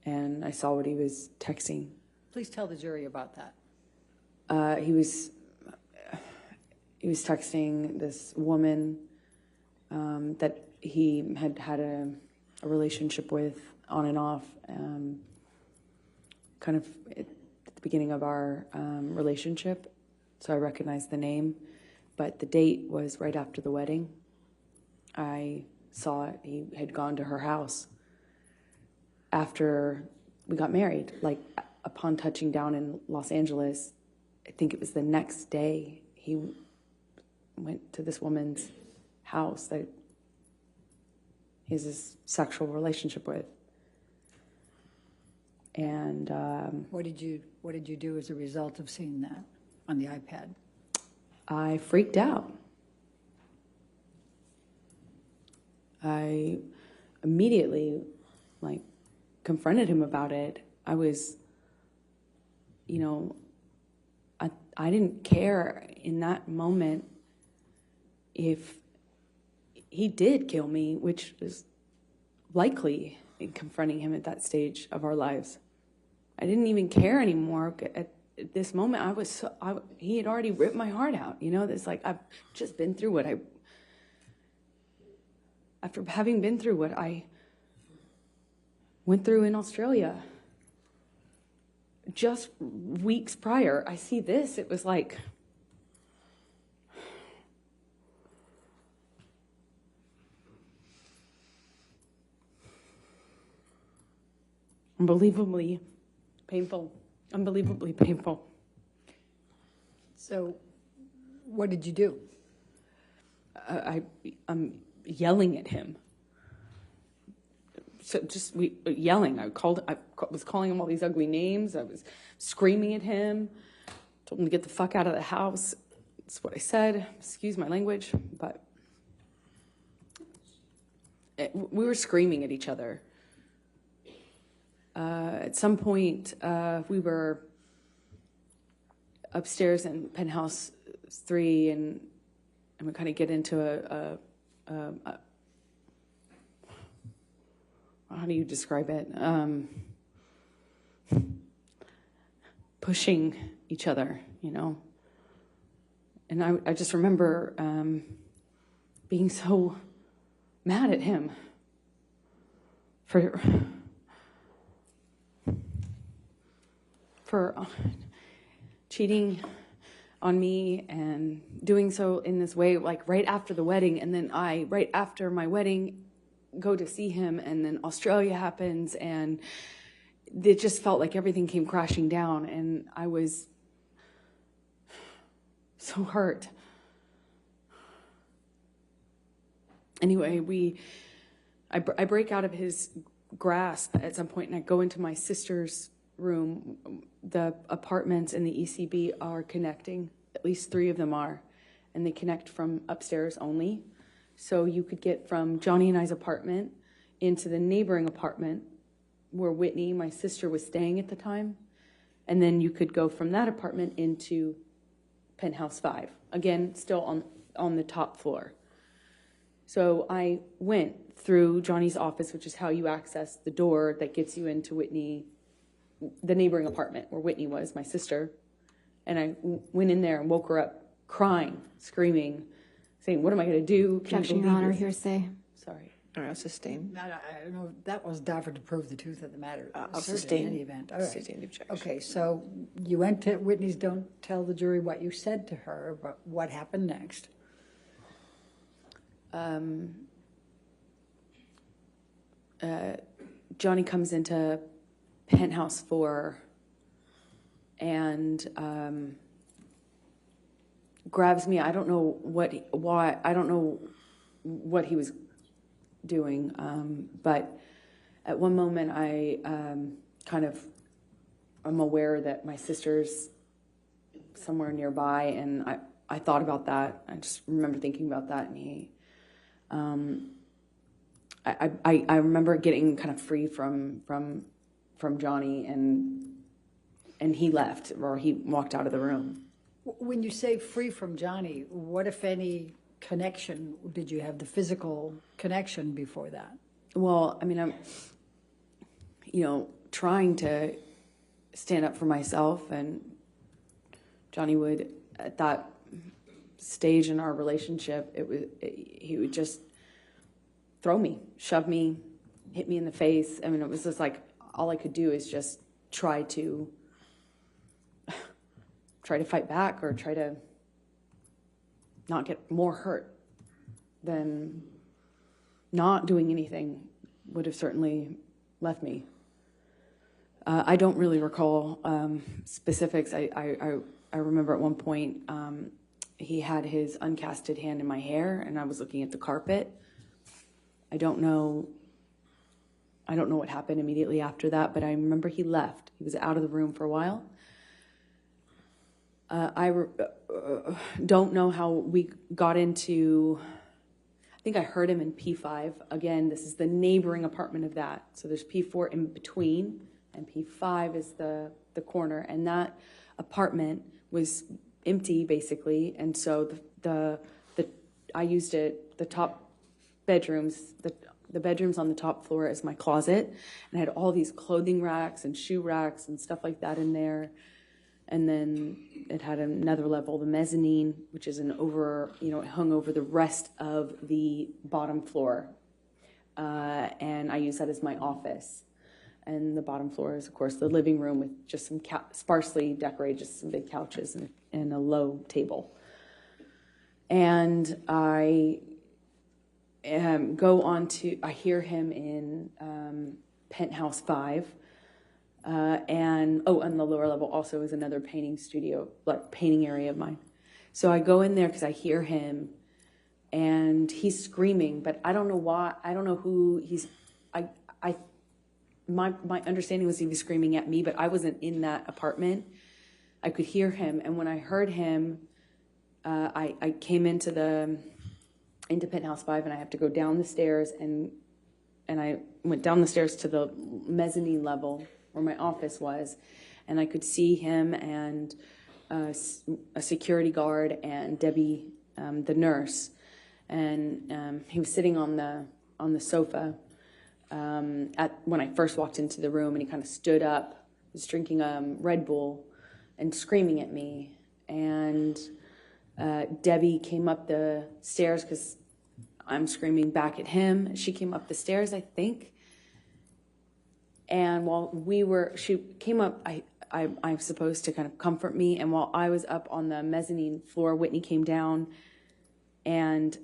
and I saw what he was texting. Please tell the jury about that. He was texting this woman that he had had a relationship with on and off, kind of at the beginning of our relationship. So I recognized the name, but the date was right after the wedding. I saw it. He had gone to her house after we got married. Like, upon touching down in Los Angeles, I think it was the next day, he went to this woman's house that he has this sexual relationship with. And what did you do as a result of seeing that on the iPad? I freaked out. I immediately, confronted him about it. I was, I didn't care in that moment if he did kill me, which is likely in confronting him at that stage of our lives. I didn't even care anymore. At this moment, he had already ripped my heart out. It's like, I've just been through after having been through what I went through in Australia. Just weeks prior, I see this. It was like, unbelievably painful. Unbelievably painful. So, what did you do? I'm yelling at him. So yelling. I was calling him all these ugly names. I was screaming at him. Told him to get the fuck out of the house. That's what I said. Excuse my language, but we were screaming at each other. At some point, we were upstairs in penthouse 3, and we kind of get into a how do you describe it? Pushing each other, And I just remember being so mad at him for cheating on me and doing so in this way, like right after the wedding. And then right after my wedding, go to see him, and then Australia happens, and it just felt like everything came crashing down, and I was so hurt. Anyway, I break out of his grasp at some point, and I go into my sister's room. The apartments in the ECB are connecting. At least 3 of them are, and they connect from upstairs only. So you could get from Johnny and I's apartment into the neighboring apartment where Whitney, my sister, was staying at the time. And then you could go from that apartment into penthouse 5. Again, still on the top floor. So I went through Johnny's office, which is how you access the door that gets you into Whitney, the neighboring apartment where Whitney was, my sister. And I went in there and woke her up crying, screaming, saying, what am I going to do? Objection, Your Honor, hearsay. Sorry. All right, sustain. I don't know, that was Dafford to prove the truth of the matter. I'll Asserted sustain. In any event. All right. Sustain the objection. Okay, so you went to Whitney's. Don't tell the jury what you said to her, but what happened next? Johnny comes into penthouse 4 and grabs me. I don't know why. I don't know what he was doing, but at one moment I I'm aware that my sister's somewhere nearby, and I thought about that. I just remember thinking about that, and he, I remember getting kind of free from Johnny, and he left, or he walked out of the room. When you say free from Johnny, what, if any, connection did you have? The physical connection before that? Well, I mean, I'm, trying to stand up for myself, and Johnny would, at that stage in our relationship, he would just throw me, shove me, hit me in the face. I mean, it was just like, all I could do is just try to fight back, or try to not get more hurt than not doing anything would have certainly left me. I don't really recall specifics. I remember at one point he had his uncasted hand in my hair, and I was looking at the carpet. I don't know what happened immediately after that, but I remember he left. He was out of the room for a while. I don't know how we got into, I think I heard him in P5. Again, this is the neighboring apartment of that. So there's P4 in between, and P5 is the corner. And that apartment was empty, basically. And so I used it, the top bedrooms, the bedrooms on the top floor as my closet. And I had all these clothing racks and shoe racks and stuff like that in there. And then it had another level, the mezzanine, which is it hung over the rest of the bottom floor. And I use that as my office. And the bottom floor is, of course, the living room with just some sparsely decorated, just some big couches and a low table. And I I hear him in penthouse 5. And the lower level also is another painting studio, like painting area of mine. So I go in there because I hear him, and he's screaming, but I don't know why. I don't know who he's. My understanding was he was screaming at me, but I wasn't in that apartment. I could hear him, and when I heard him, I came into penthouse 5, and I have to go down the stairs, and I went down the stairs to the mezzanine level where my office was, and I could see him and a security guard and Debbie, the nurse, and he was sitting on the sofa when I first walked into the room, and he kind of stood up, was drinking Red Bull and screaming at me, and Debbie came up the stairs because I'm screaming back at him. She came up the stairs, I think. And she came up, I'm supposed to kind of comfort me. And while I was up on the mezzanine floor, Whitney came down, and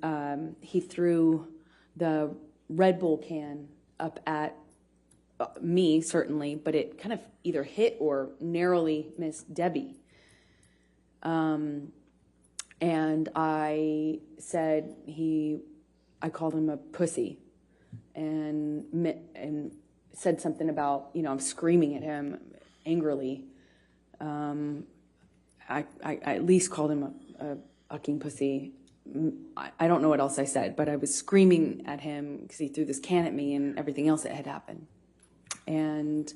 he threw the Red Bull can up at me, certainly, but it kind of either hit or narrowly missed Debbie. And I said I called him a pussy, and said something about, I'm screaming at him angrily. I at least called him a fucking pussy. I don't know what else I said, but I was screaming at him because he threw this can at me and everything else that had happened. And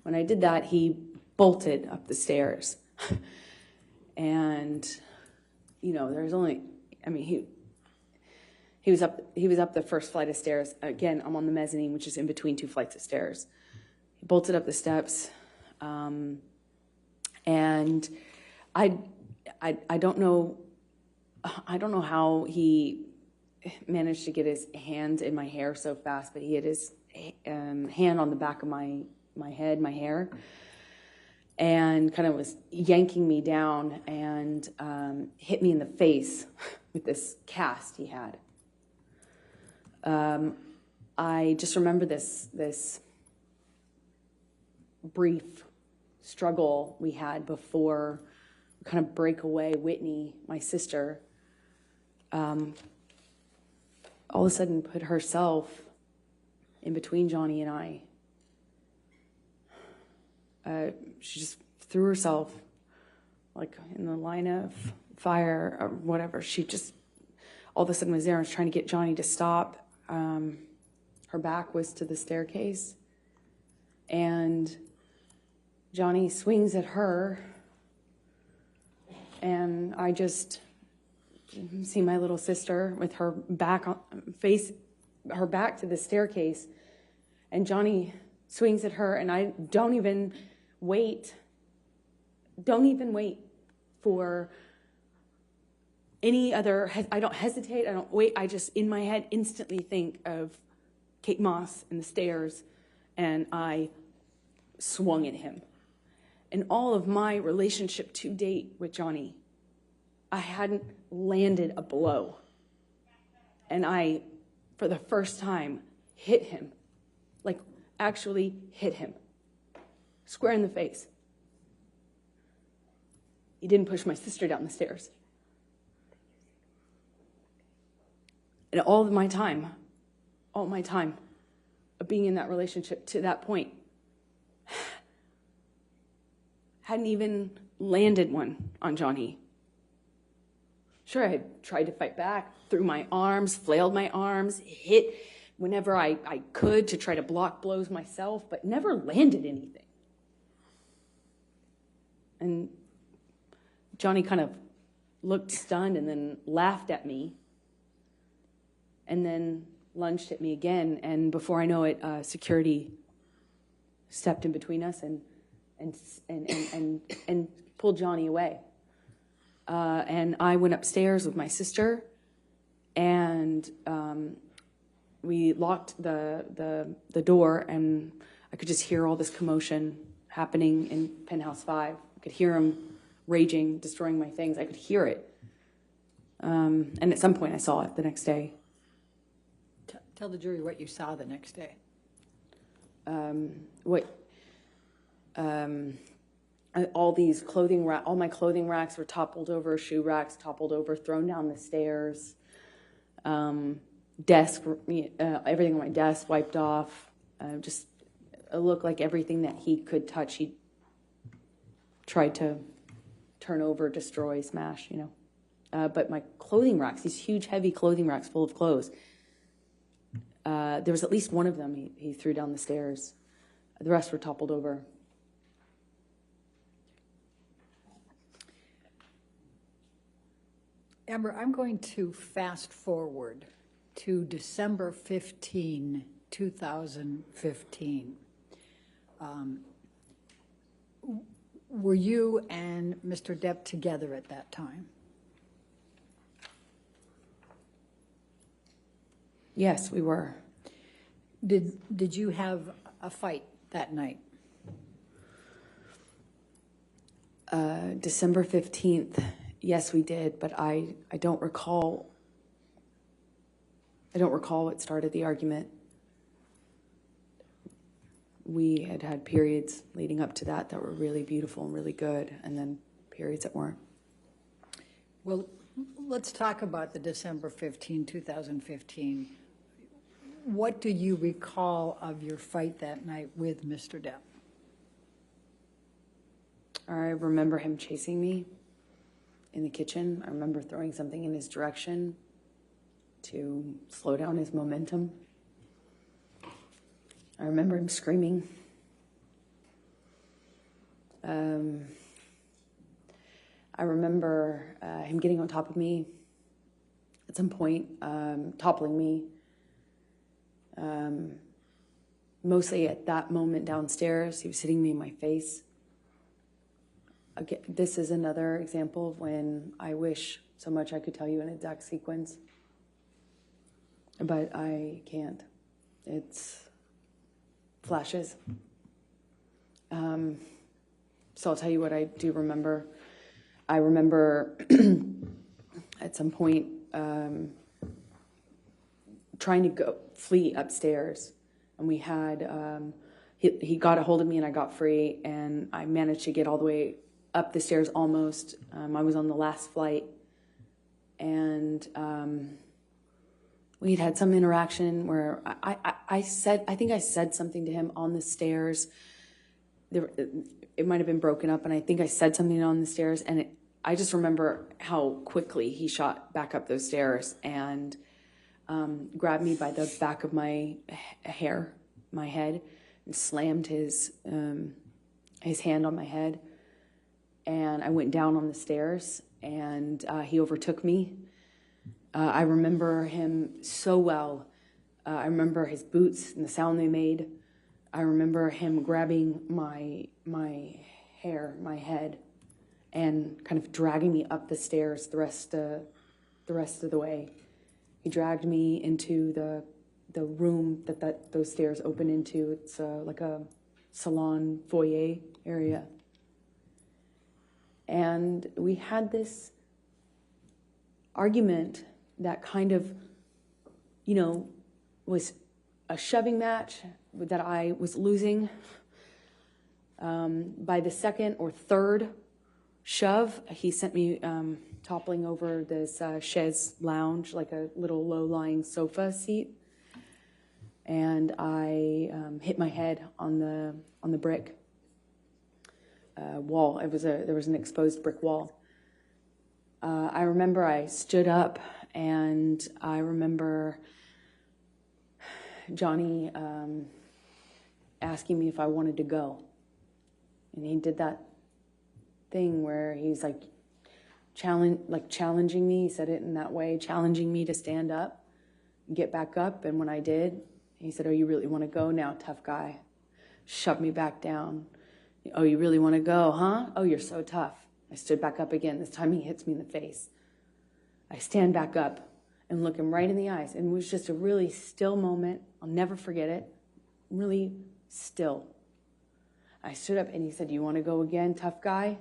when I did that, he bolted up the stairs. And, there's only, he was up the first flight of stairs. Again, I'm on the mezzanine, which is in between two flights of stairs. He bolted up the steps. And I don't know how he managed to get his hand in my hair so fast, but he had his hand on the back of my head, my hair, and kind of was yanking me down and hit me in the face with this cast he had. I just remember this brief struggle we had before we kind of break away. Whitney, my sister, all of a sudden put herself in between Johnny and I. She just threw herself like in the line of fire or whatever. She just all of a sudden was there and was trying to get Johnny to stop. Her back was to the staircase, and Johnny swings at her, and I just see my little sister with her back to the staircase, and Johnny swings at her, and I don't even wait for any other, I don't hesitate, I don't wait, I just in my head instantly think of Kate Moss and the stairs, and I swung at him. In all of my relationship to date with Johnny, I hadn't landed a blow. And I, for the first time, hit him. Like, actually hit him. Square in the face. He didn't push my sister down the stairs. And all my time of being in that relationship to that point, hadn't even landed one on Johnny. Sure, I had tried to fight back, threw my arms, flailed my arms, hit whenever I could to try to block blows myself, but never landed anything. And Johnny kind of looked stunned and then laughed at me, and then lunged at me again. And before I know it, security stepped in between us and pulled Johnny away. And I went upstairs with my sister, and we locked the door, and I could just hear all this commotion happening in Penthouse 5. I could hear him raging, destroying my things. I could hear it. And at some point I saw it the next day. Tell the jury what you saw the next day. All my clothing racks were toppled over, shoe racks toppled over, thrown down the stairs. Desk, everything on my desk wiped off. Just it looked like everything that he could touch, he tried to turn over, destroy, smash, But my clothing racks, these huge, heavy clothing racks full of clothes, there was at least one of them he threw down the stairs. The rest were toppled over. Amber, I'm going to fast forward to December 15, 2015. Were you and Mr. Depp together at that time? Yes, we were. Did you have a fight that night? December 15th, yes, we did, but I don't recall what started the argument. we had periods leading up to that were really beautiful and really good, and then periods that weren't. Well, let's talk about the December 15, 2015. What do you recall of your fight that night with Mr. Depp? I remember him chasing me in the kitchen. I remember throwing something in his direction to slow down his momentum. I remember him screaming. I remember him getting on top of me at some point, toppling me. Mostly at that moment downstairs, he was hitting me in my face. Again, this is another example of when I wish so much I could tell you an exact sequence, but I can't. It's flashes. So I'll tell you what I do remember. I remember at some point trying to flee upstairs, and we had, he got a hold of me and I got free, and I managed to get all the way up the stairs almost. I was on the last flight, and we'd had some interaction where I think I said something to him on the stairs. It might have been broken up, and I think I said something on the stairs, and I just remember how quickly he shot back up those stairs and grabbed me by the back of my hair, my head, and slammed his hand on my head. And I went down on the stairs, and he overtook me. I remember him so well. I remember his boots and the sound they made. I remember him grabbing my hair, my head, and kind of dragging me up the stairs the rest of the way. He dragged me into the room that those stairs open into. It's like a salon foyer area. And we had this argument that kind of, was a shoving match that I was losing. By the second or third shove, he sent me toppling over this chaise lounge, like a little low-lying sofa seat. And I hit my head on the brick wall. There was an exposed brick wall. I remember I stood up, and I remember Johnny asking me if I wanted to go. And he did that thing where he's like challenging me. He said it in that way, challenging me to stand up and get back up. And when I did, he said, "Oh, you really want to go now, tough guy?" Shoved me back down. "Oh, you really want to go, huh? Oh, you're so tough." I stood back up again. This time he hits me in the face. I stand back up and look him right in the eyes. And it was just a really still moment. I'll never forget it. Really still. I stood up and he said, "You want to go again, tough guy?"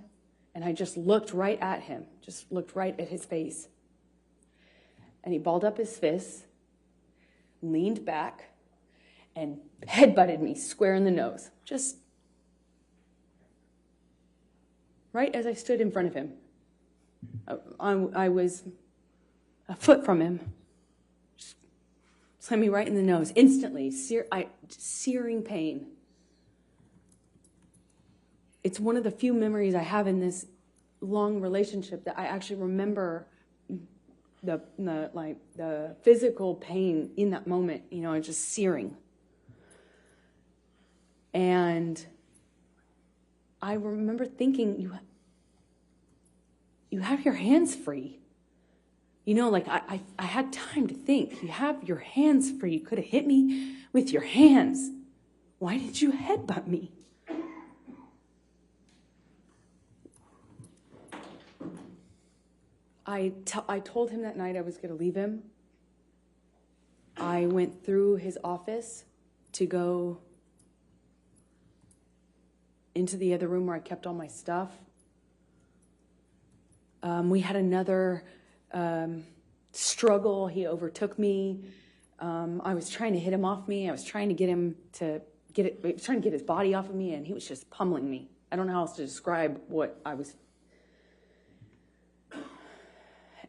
And I just looked right at him, just looked right at his face. And he balled up his fists, leaned back, and headbutted me square in the nose. Just right as I stood in front of him. I was a foot from him. Just slammed me right in the nose. Instantly, searing pain. It's one of the few memories I have in this long relationship that I actually remember the physical pain in that moment, just searing. And I remember thinking, you have your hands free. I had time to think. You have your hands free. You could have hit me with your hands. Why did you headbutt me? I told him that night I was going to leave him. I went through his office to go into the other room where I kept all my stuff. We had another struggle. He overtook me. I was trying to hit him off me. I was trying to get him to trying to get his body off of me, and he was just pummeling me. I don't know how else to describe what I was.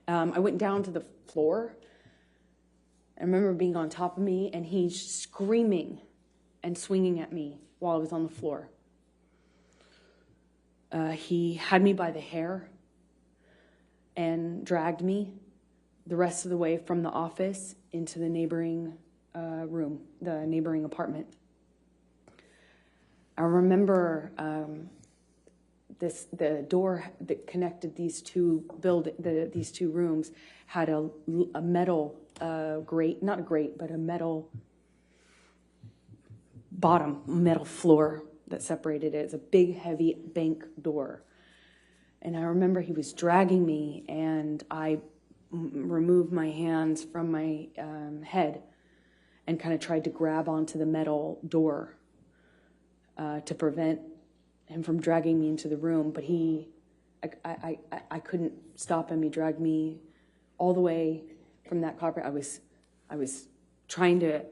I went down to the floor. I remember being on top of me, and he's screaming and swinging at me while I was on the floor. He had me by the hair and dragged me the rest of the way from the office into the neighboring room, the neighboring apartment. I remember the door that connected these two rooms had a metal grate, not a grate, but a metal bottom, metal floor that separated it. It's a big, heavy bank door. And I remember he was dragging me, and I removed my hands from my head and kind of tried to grab onto the metal door to prevent him from dragging me into the room. But I couldn't stop him. He dragged me all the way from that carpet. I was trying to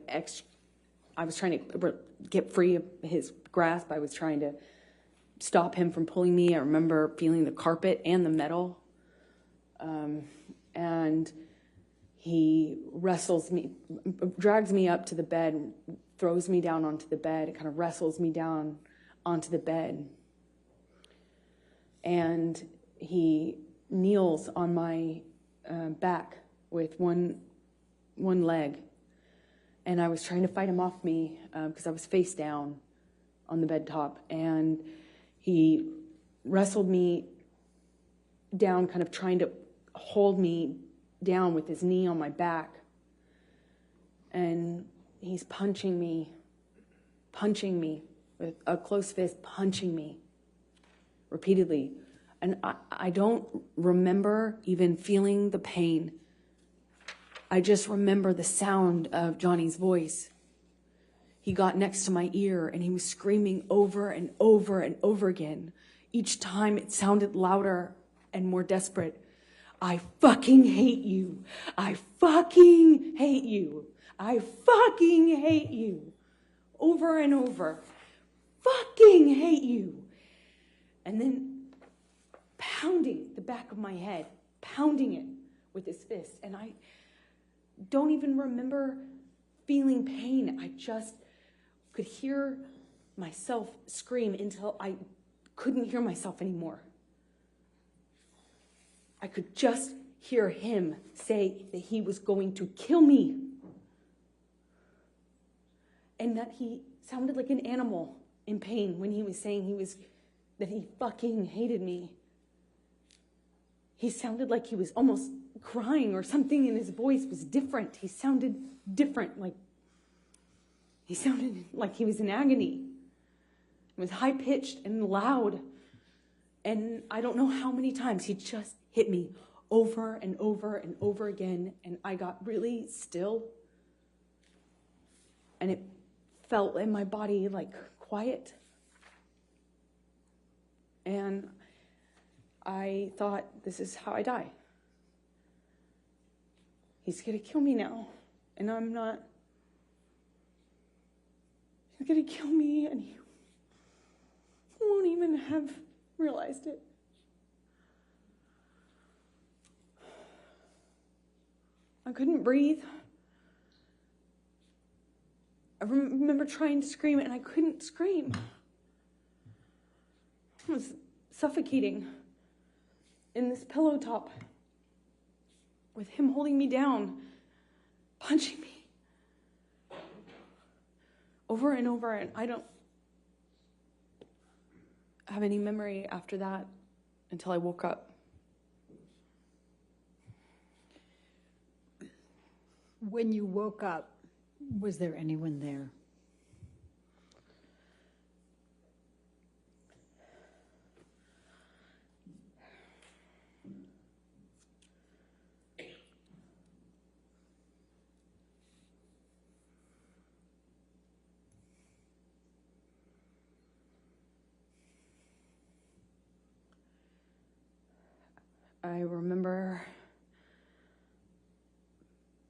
get free of his grasp. I was trying to stop him from pulling me. I remember feeling the carpet and the metal. And he drags me up to the bed, throws me down onto the bed. It kind of wrestles me down onto the bed. And he kneels on my back with one leg. And I was trying to fight him off me because I was face down on the bed top. And he wrestled me down, kind of trying to hold me down with his knee on my back. And he's punching me with a closed fist, punching me repeatedly. And I don't remember even feeling the pain. I just remember the sound of Johnny's voice. He got next to my ear and he was screaming over and over and over again. Each time it sounded louder and more desperate. I fucking hate you. I fucking hate you. I fucking hate you. Over and over. Fucking hate you. And then pounding the back of my head, pounding it with his fist. And I don't even remember feeling pain. I just could hear myself scream until I couldn't hear myself anymore. I could just hear him say that he was going to kill me. And that he sounded like an animal in pain when he was saying that he fucking hated me. He sounded like he was almost crying, or something in his voice was different. He sounded different, he sounded like he was in agony. It was high-pitched and loud. And I don't know how many times he just hit me over and over and over again. And I got really still. And it felt in my body like quiet. And I thought, this is how I die. He's going to kill me now. And I'm not. He's going to kill me, and he won't even have realized it. I couldn't breathe. I remember trying to scream, and I couldn't scream. I was suffocating in this pillow top with him holding me down, punching me over and over, and I don't have any memory after that until I woke up. When you woke up, was there anyone there? I remember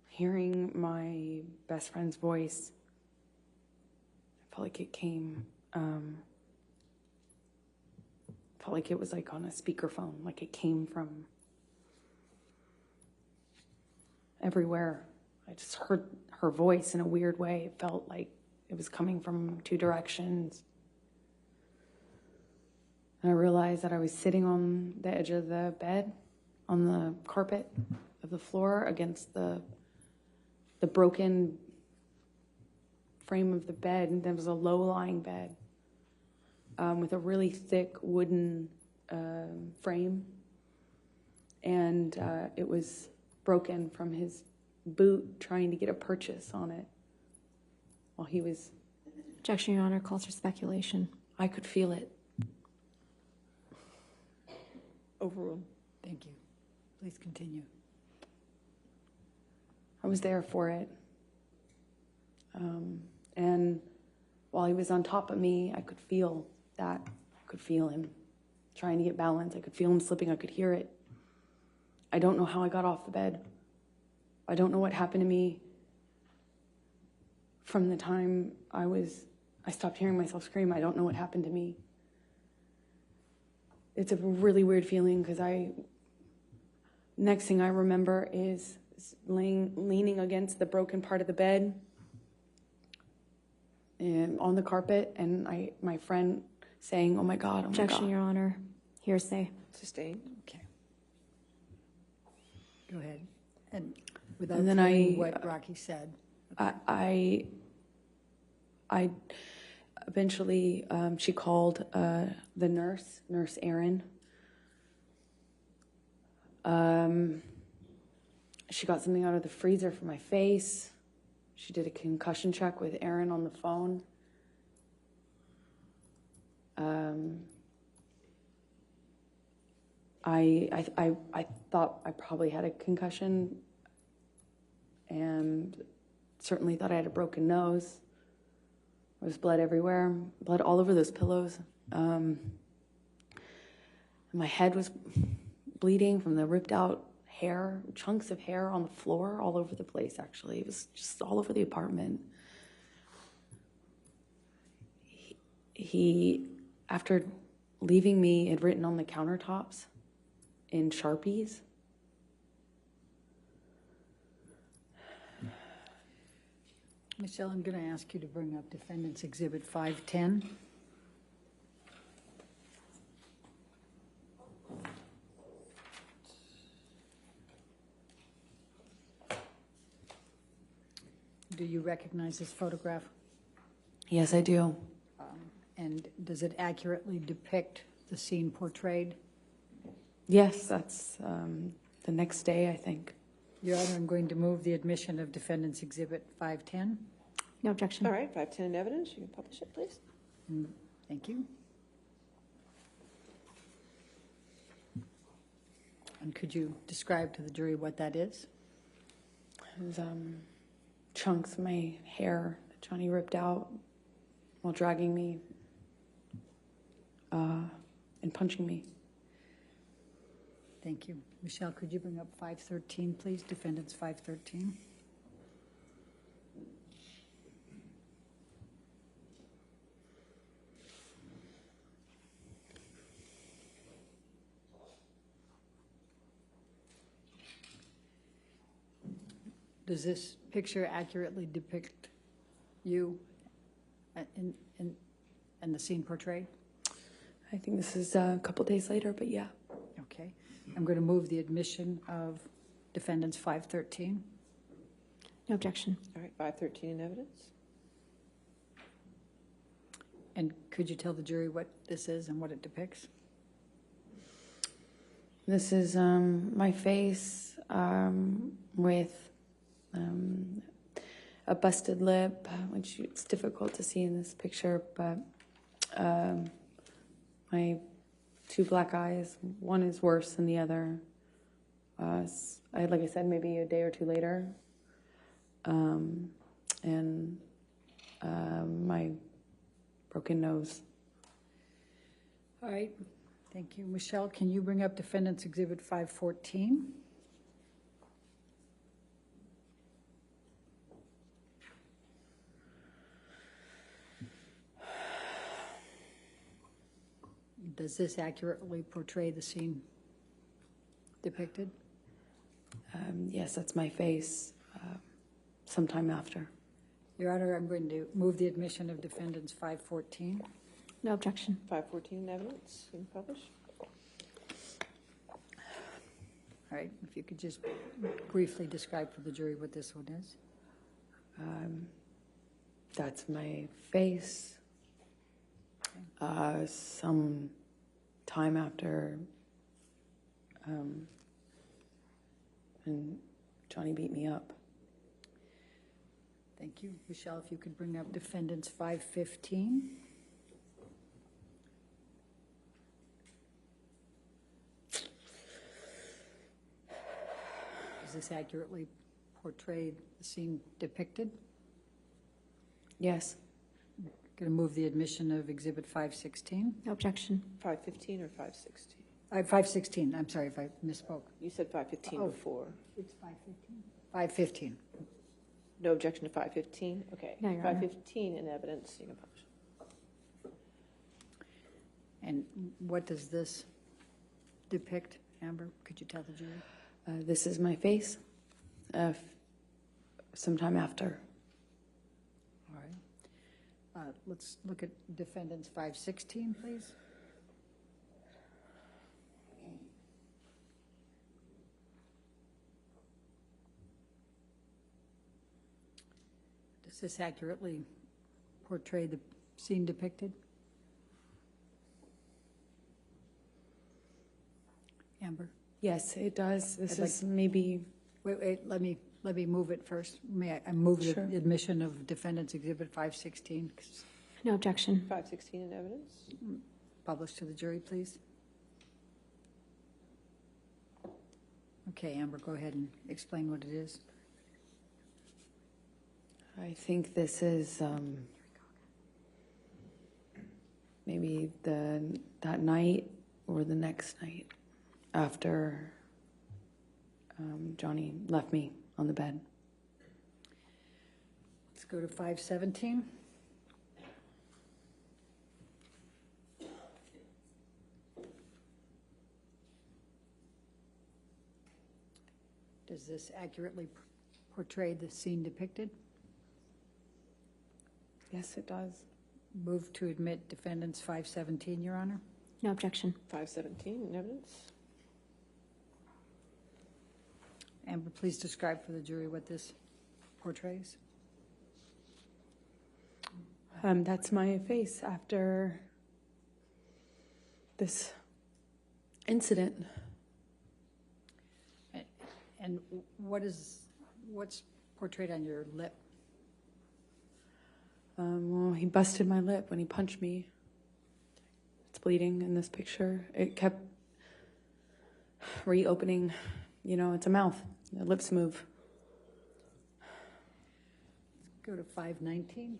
hearing my best friend's voice. I felt like it came, felt like it was like on a speakerphone, like it came from everywhere. I just heard her voice in a weird way. It felt like it was coming from two directions. And I realized that I was sitting on the edge of the bed, on the carpet of the floor against the broken frame of the bed. And there was a low-lying bed with a really thick wooden frame. And it was broken from his boot trying to get a purchase on it while he was... Objection, Your Honor, calls for speculation. I could feel it. Overruled. Thank you. Please continue. I was there for it. And while he was on top of me, I could feel that. I could feel him trying to get balance. I could feel him slipping. I could hear it. I don't know how I got off the bed. I don't know what happened to me from the time I stopped hearing myself scream. I don't know what happened to me. It's a really weird feeling because next thing I remember is leaning against the broken part of the bed and on the carpet, and my friend saying, "Oh my God, oh my God." Objection, Your Honor. Hearsay. Sustained. Okay. Go ahead. And without And then telling what Rocky said. I eventually, she called the nurse Erin. She got something out of the freezer for my face. She did a concussion check with Erin on the phone. I thought I probably had a concussion, and certainly thought I had a broken nose. There was blood everywhere, blood all over those pillows. My head was bleeding from the ripped out hair, chunks of hair on the floor all over the place, actually. It was just all over the apartment. He after leaving me, had written on the countertops in Sharpies. Michelle, I'm going to ask you to bring up Defendants Exhibit 510. Do you recognize this photograph? Yes, I do. And does it accurately depict the scene portrayed? Yes, that's the next day, I think. Your Honor, I'm going to move the admission of Defendants Exhibit 510. No objection. All right, 510 in evidence. You can publish it, please. Thank you. And could you describe to the jury what that is? It was chunks of my hair that Johnny ripped out while dragging me and punching me. Thank you. Michelle, could you bring up 513, please? Defendants 513. Does this picture accurately depict you and the scene portrayed? I think this is a couple days later, but yeah. Okay. I'm going to move the admission of Defendants 513. No objection. All right, 513 in evidence. And could you tell the jury what this is and what it depicts? This is my face with a busted lip, which it's difficult to see in this picture, but my two black eyes, one is worse than the other. Like I said, maybe a day or two later. And my broken nose. All right. Thank you. Michelle, can you bring up Defendants Exhibit 514? Does this accurately portray the scene depicted? Yes, that's my face sometime after. Your Honor, I'm going to move the admission of defendants 514. No objection. 514 in evidence, being published. All right, if you could just briefly describe for the jury what this one is. That's my face. Some time after, and Johnny beat me up. Thank you. Michelle, if you could bring up defendants 515. Does this accurately portray the scene depicted? Yes. Going to move the admission of Exhibit 516. No objection. 515 or 516? 516, I'm sorry if I misspoke. You said 515 Oh. before. It's 515? 515. No objection to 515? Okay. No, Your Honor. 515 in evidence, you can publish. And what does this depict, Amber? Could you tell the jury? This is my face sometime after. All right. Let's look at defendants 516, please. Does this accurately portray the scene depicted? Amber? Yes, it does. This I'd like- is maybe. Wait, let me move it first. May I move Sure. the admission of defendants exhibit 516, No objection. 516 in evidence? published to the jury, please? Okay, Amber, go ahead and explain what it is. I think this is maybe that night or the next night after Johnny left me on the bed. Let's go to 517. Does this accurately portray the scene depicted? Yes, it does. Move to admit defendants 517, Your Honor. No objection. 517 in evidence? Amber, please describe for the jury what this portrays. That's my face after this incident. And what's portrayed on your lip? Well, he busted my lip when he punched me. It's bleeding in this picture. It kept reopening. You know, it's a mouth. The lips move. Let's go to 519.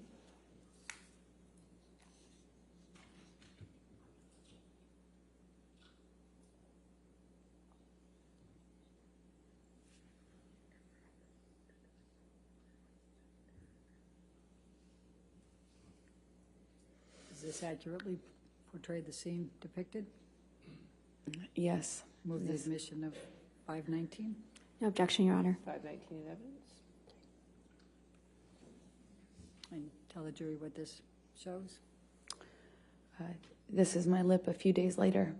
Does this accurately portray the scene depicted? Yes. Move the Yes. admission of 519. No objection, Your Honor. 519 in evidence? And tell the jury what this shows. This is my lip a few days later.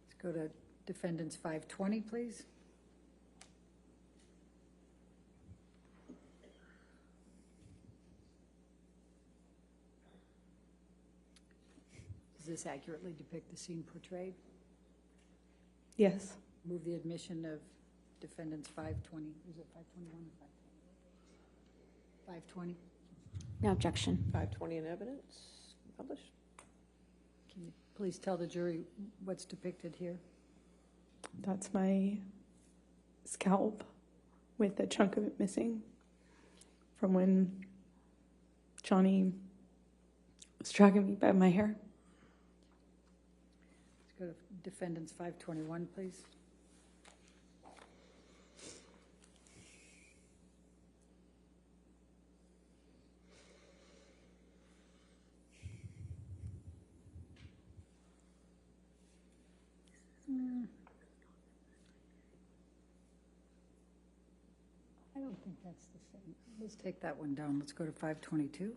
Let's go to defendants 520, please. Does this accurately depict the scene portrayed? Yes. Move the admission of defendants 520. Is it 521 or 520? 520. No objection. 520 in evidence? Published? Can you please tell the jury what's depicted here? That's my scalp with a chunk of it missing from when Johnny was dragging me by my hair. Let's go to defendants 521, please. don't think that's the same. Let's take that one down. Let's go to 522.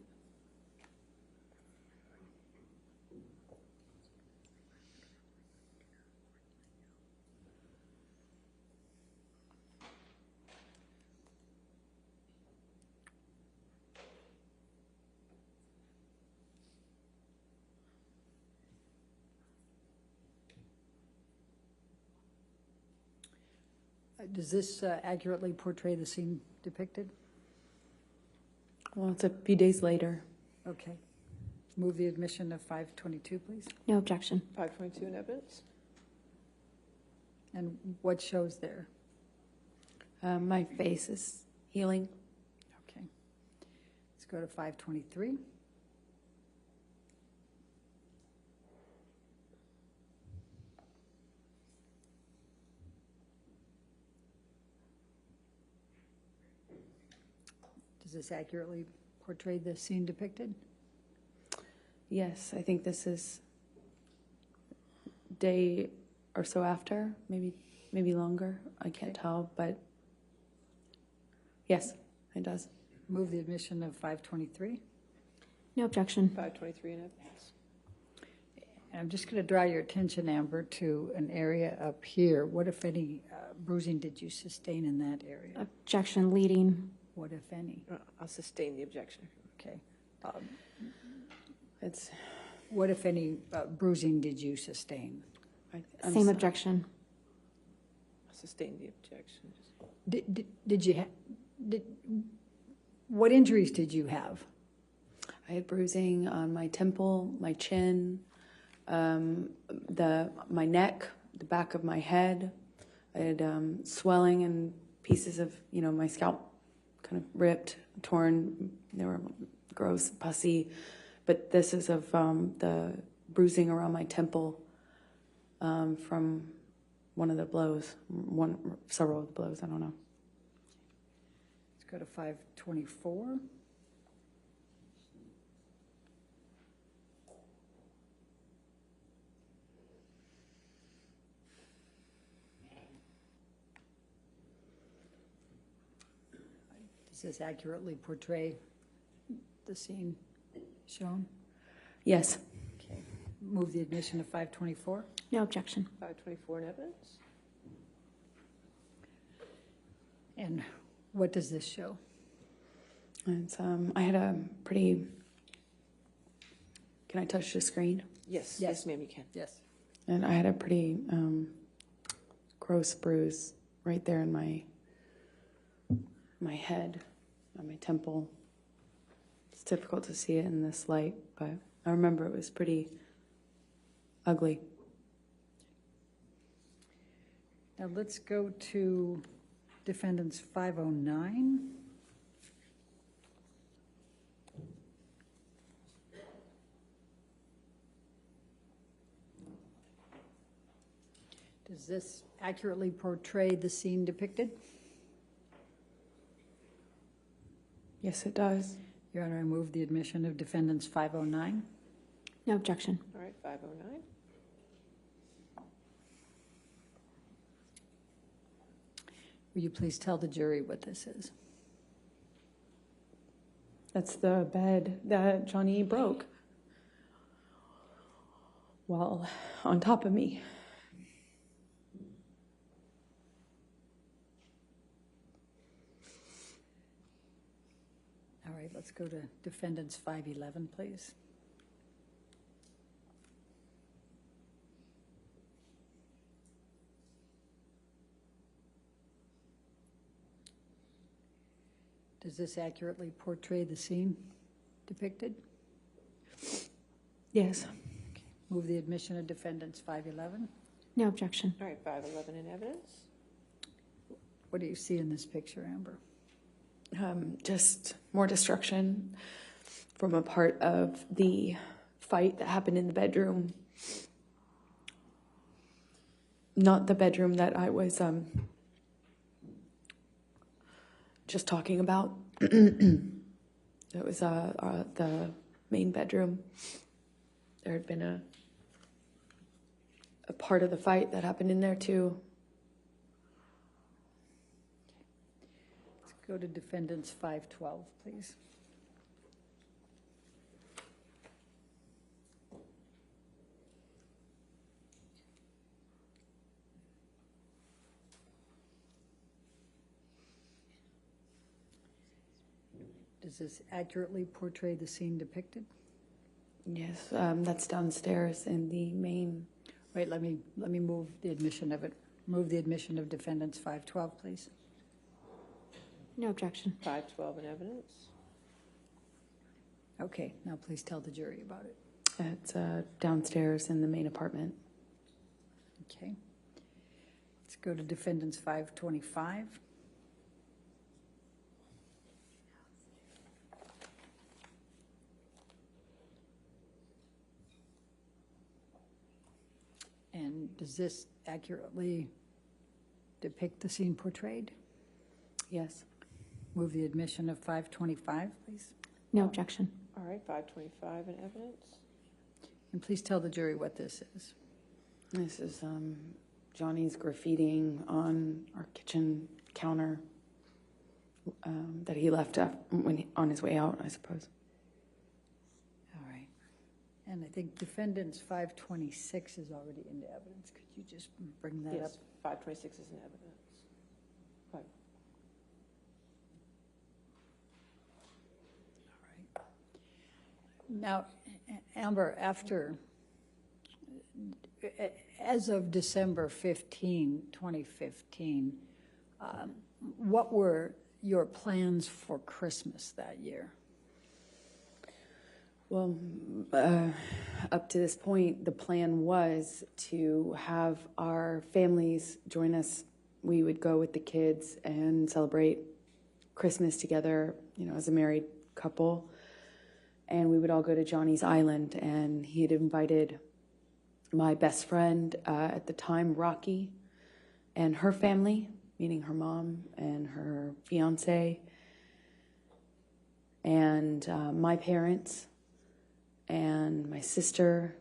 Does this accurately portray the scene depicted? Well, it's a few days later. Okay. Move the admission of 522, please. No objection. 522 in evidence. And what shows there? My face is healing. Okay. Let's go to 523. Does this accurately portray the scene depicted? Yes, I think this is day or so after, maybe longer. I can't tell, but yes, it does. Move the admission of 523. No objection. 523 in evidence. And I'm just going to draw your attention, Amber, to an area up here. What, if any, bruising did you sustain in that area? Objection leading. What, if any? I'll sustain the objection. Okay. It's What, if any, bruising did you sustain? I'm Same so- objection. I'll sustain the objection. Did you what injuries did you have? I had bruising on my temple, my chin, my neck, the back of my head. I had swelling and pieces of, my scalp kind of ripped, torn. They were gross, pussy. But this is of the bruising around my temple from one of the blows, several of the blows, I don't know. Let's go to 524. Does this accurately portray the scene shown? Yes. Okay. Move the admission of 524. No objection. 524 in evidence. And what does this show? It's, I had a pretty, can I touch the screen? Yes, Yes. yes, ma'am, you can. Yes. And I had a pretty gross bruise right there in my head, on my temple. It's difficult to see it in this light, but I remember it was pretty ugly. Now let's go to Defendants 509. Does this accurately portray the scene depicted? Yes, it does. Your Honor, I move the admission of Defendants 509. No objection. All right, 509. Will you please tell the jury what this is? That's the bed that Johnny broke while on top of me. All right, let's go to Defendants 511, please. Does this accurately portray the scene depicted? Yes. Move the admission of Defendants 511. No objection. All right, 511 in evidence. What do you see in this picture, Amber? Just more destruction from a part of the fight that happened in the bedroom. Not the bedroom that I was just talking about. It was the main bedroom. There had been a part of the fight that happened in there too. Let's Go to Defendants 512, please. Does this accurately portray the scene depicted? Yes, that's downstairs in the main. Wait, let me move the admission of it. Move the admission of Defendants 512, please. No objection. 512 in evidence. Okay, now please tell the jury about it. It's downstairs in the main apartment. Okay. Let's go to Defendants 525. And does this accurately depict the scene portrayed? Yes. Move the admission of 525, please. No objection. All right, 525 in evidence. And please tell the jury what this is. This is Johnny's graffitiing on our kitchen counter that he left on his way out, I suppose. All right. And I think Defendants 526 is already into evidence. Could you just bring that up? Yes, 526 is in evidence. Right. All right. Now, Amber, as of December 15, 2015, what were your plans for Christmas that year? Well, up to this point, the plan was to have our families join us. We would go with the kids and celebrate Christmas together, as a married couple. And we would all go to Johnny's Island, and he had invited my best friend at the time, Rocky, and her family, meaning her mom and her fiance, and my parents, and my sister,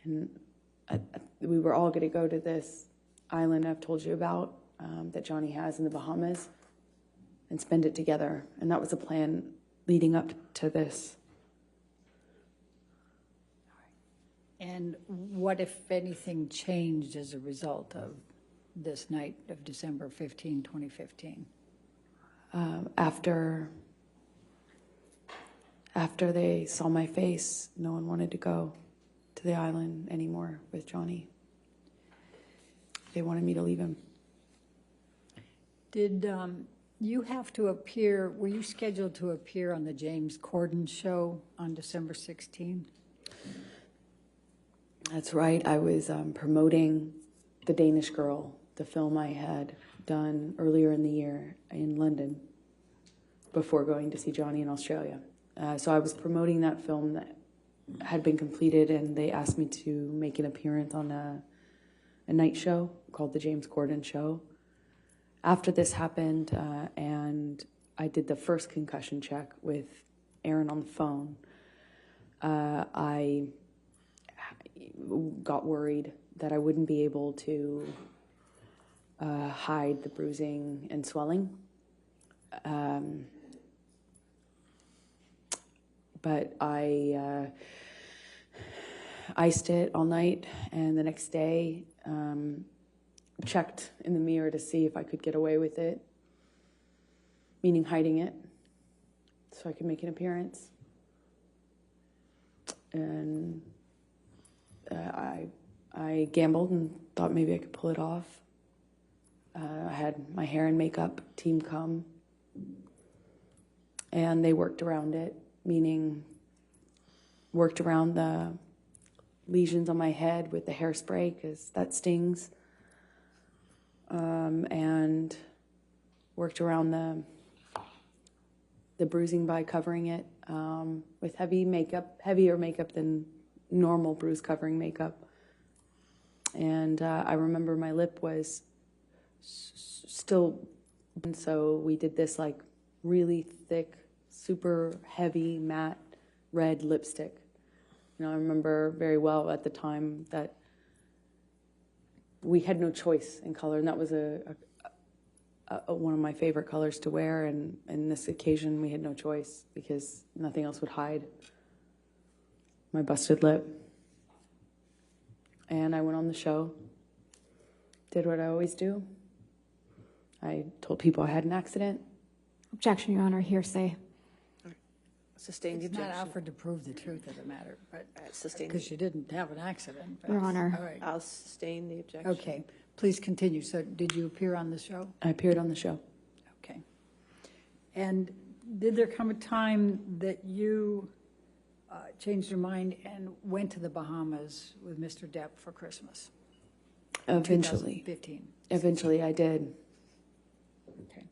and we were all going to go to this island I've told you about that Johnny has in the Bahamas and spend it together. And that was the plan leading up to this. And what, if anything, changed as a result of this night of December 15, 2015? After they saw my face, no one wanted to go to the island anymore with Johnny. They wanted me to leave him. Did you have to appear, were you scheduled to appear on the James Corden show on December 16? That's right. I was promoting The Danish Girl, the film I had done earlier in the year in London before going to see Johnny in Australia. So I was promoting that film that had been completed, and they asked me to make an appearance on a night show called The James Corden Show. After this happened, and I did the first concussion check with Aaron on the phone, I got worried that I wouldn't be able to hide the bruising and swelling. But I iced it all night, and the next day checked in the mirror to see if I could get away with it, meaning hiding it, so I could make an appearance. And I gambled and thought maybe I could pull it off. I had my hair and makeup team come, and they worked around it, meaning worked around the lesions on my head with the hairspray, because that stings, and worked around the bruising by covering it with heavier makeup than normal bruise covering makeup. And I remember my lip was still, so we did this like really thick, super heavy, matte red lipstick. I remember very well at the time that we had no choice in color, and that was one of my favorite colors to wear, and this occasion we had no choice because nothing else would hide my busted lip. And I went on the show, did what I always do. I told people I had an accident. Objection, Your Honor, hearsay. Sustain the It's not objection. offered to prove the truth of the matter, but, Sustain. because you didn't have an accident. but- Your Honor. All right. I'll sustain the objection. Okay, please continue. So did you appear on the show? I appeared on the show. Okay. And did there come a time that you changed your mind and went to the Bahamas with Mr. Depp for Christmas? Eventually. 2015. Eventually I did. Okay.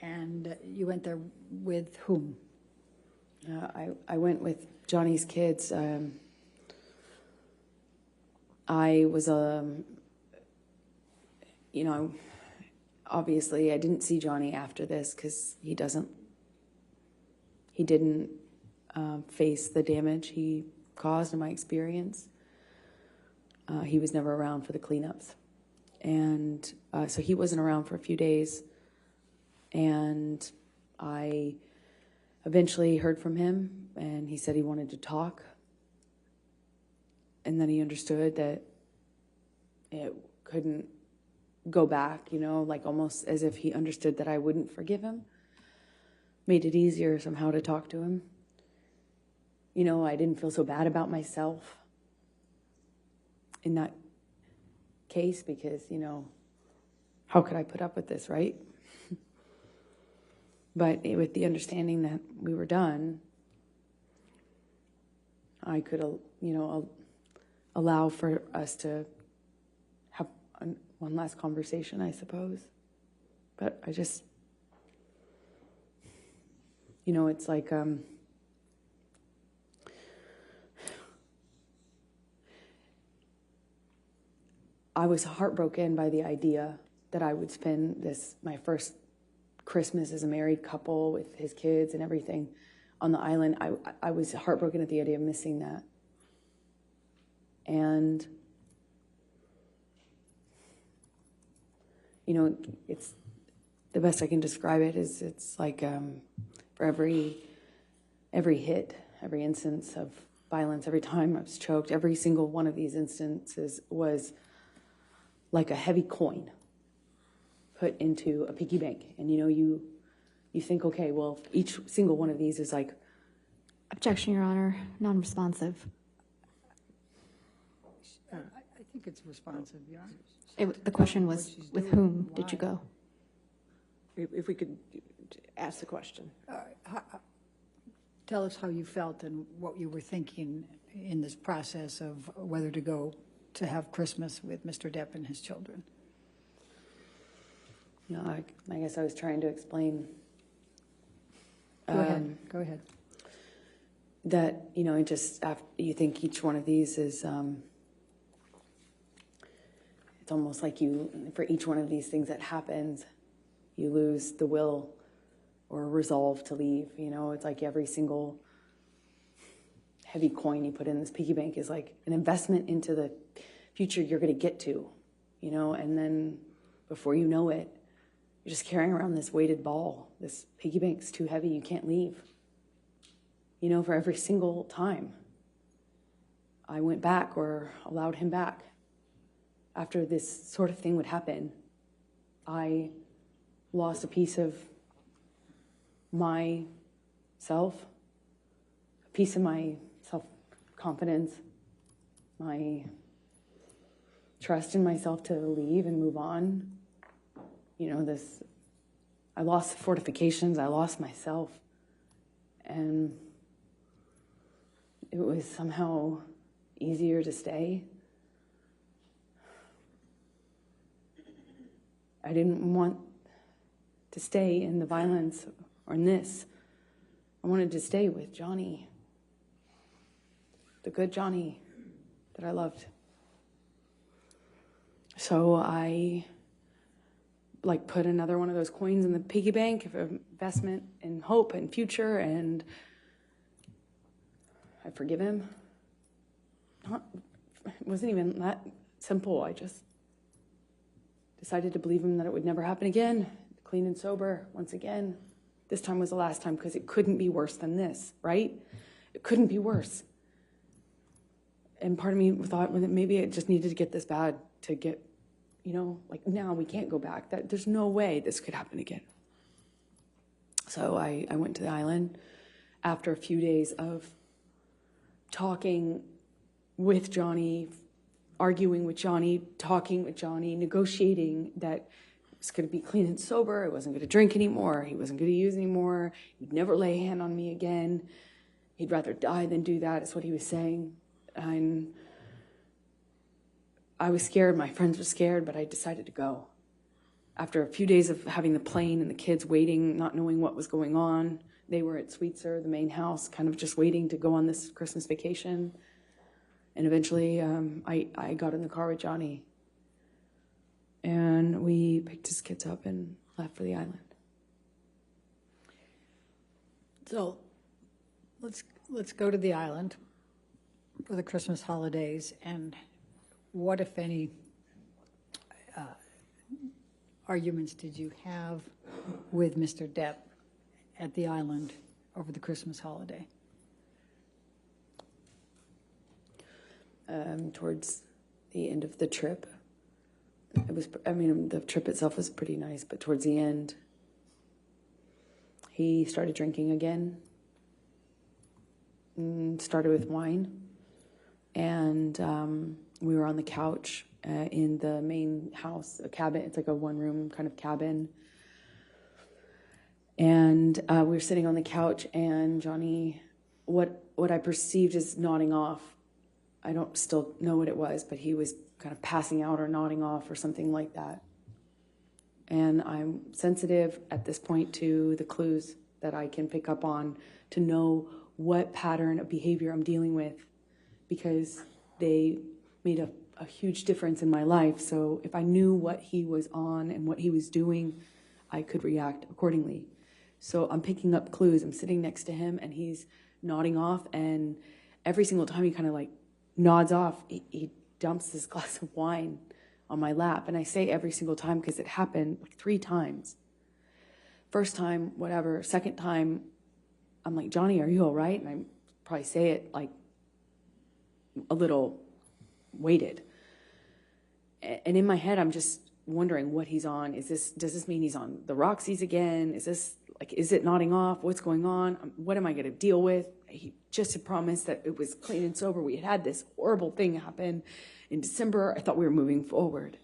And you went there with whom? I went with Johnny's kids. I was, obviously I didn't see Johnny after this because he didn't face the damage he caused in my experience. He was never around for the cleanups. And so he wasn't around for a few days. And I eventually heard from him, and he said he wanted to talk. And then he understood that it couldn't go back, like almost as if he understood that I wouldn't forgive him. Made it easier somehow to talk to him. I didn't feel so bad about myself in that case because, how could I put up with this, right? But with the understanding that we were done, I could, allow for us to have one last conversation, I suppose. But I just, it's like, I was heartbroken by the idea that I would spend my first Christmas as a married couple with his kids and everything on the island. I was heartbroken at the idea of missing that. And, it's the best I can describe it is it's like for every hit, every instance of violence, every time I was choked, every single one of these instances was like a heavy coin put into a piggy bank. And you think, okay, well, each single one of these is like... Objection, Your Honor, non-responsive. I think it's responsive, Your Honor. The question was, with whom did you go? If we could ask the question. Tell us how you felt and what you were thinking in this process of whether to go to have Christmas with Mr. Depp and his children. I guess I was trying to explain. Go ahead. That, just after you think each one of these is, it's almost like for each one of these things that happens, you lose the will or resolve to leave. It's like every single heavy coin you put in this piggy bank is like an investment into the future you're going to get to, and then before you know it, you're just carrying around this weighted ball. This piggy bank's too heavy, you can't leave. For every single time I went back or allowed him back after this sort of thing would happen, I lost a piece of myself, a piece of my self-confidence, my trust in myself to leave and move on. I lost fortifications, I lost myself, and it was somehow easier to stay. I didn't want to stay in the violence or in this. I wanted to stay with Johnny, the good Johnny that I loved. So I put another one of those coins in the piggy bank of investment in hope and future, and I forgive him. It wasn't even that simple. I just decided to believe him that it would never happen again. Clean and sober once again. This time was the last time because it couldn't be worse than this, right? It couldn't be worse. And part of me thought that maybe it just needed to get this bad to get, like now we can't go back. There's no way this could happen again. So I went to the island after a few days of talking with Johnny, arguing with Johnny, talking with Johnny, negotiating that it was going to be clean and sober. I wasn't going to drink anymore. He wasn't going to use anymore. He'd never lay a hand on me again. He'd rather die than do that, is what he was saying. And I was scared. My friends were scared, but I decided to go. After a few days of having the plane and the kids waiting, not knowing what was going on, they were at Sweetser, the main house, kind of just waiting to go on this Christmas vacation. And eventually, I got in the car with Johnny, and we picked his kids up and left for the island. So let's go to the island for the Christmas holidays, and what, if any, arguments did you have with Mr. Depp at the island over the Christmas holiday? Towards the end of the trip, the trip itself was pretty nice, but towards the end, he started drinking again, started with wine, and we were on the couch in the main house, a cabin. It's like a one-room kind of cabin. And we were sitting on the couch, and Johnny, what I perceived as nodding off, I don't still know what it was, but he was kind of passing out or nodding off or something like that. And I'm sensitive at this point to the clues that I can pick up on to know what pattern of behavior I'm dealing with, because they made a huge difference in my life. So if I knew what he was on and what he was doing, I could react accordingly. So I'm picking up clues. I'm sitting next to him, and he's nodding off, and every single time he kind of like nods off, he dumps this glass of wine on my lap. And I say every single time because it happened like 3 times. First time, whatever. Second time, I'm like, Johnny, are you all right? And I probably say it like a little weighted. And in my head, I'm just wondering what he's on. Does this mean he's on the Roxy's again? Is it nodding off? What's going on? What am I going to deal with? He just had promised that it was clean and sober. We had this horrible thing happen in December. I thought we were moving forward.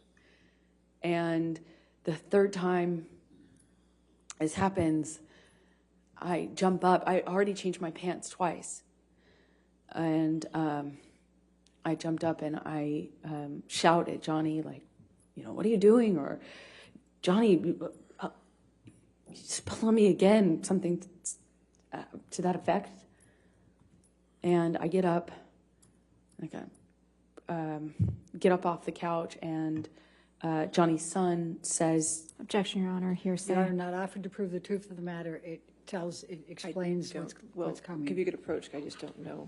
And the third time this happens, I jump up. I already changed my pants twice. And I jumped up and I shout at Johnny, like, what are you doing? Or, Johnny, you spill on me again, something to that effect. And I get up, get up off the couch, and Johnny's son says, Objection, Your Honor, hearsay. Your Honor, not offered to prove the truth of the matter. It explains what's coming. If you could approach, I just don't know.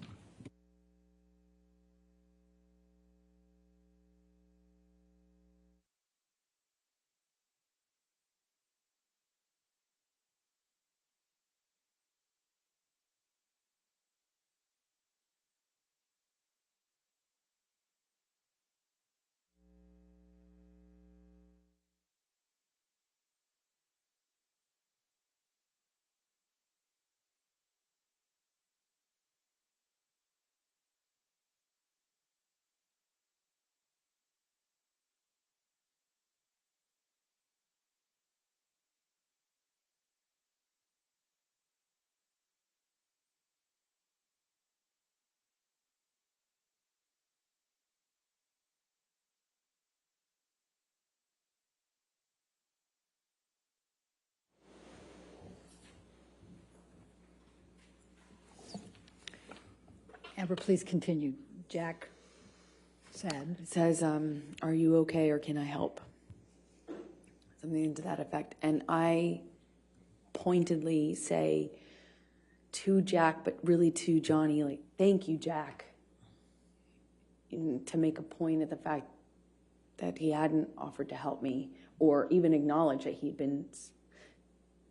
Amber, please continue. Jack said. It says, are you okay or can I help? Something to that effect. And I pointedly say to Jack, but really to Johnny, like, thank you, Jack. To make a point of the fact that he hadn't offered to help me or even acknowledge that he'd been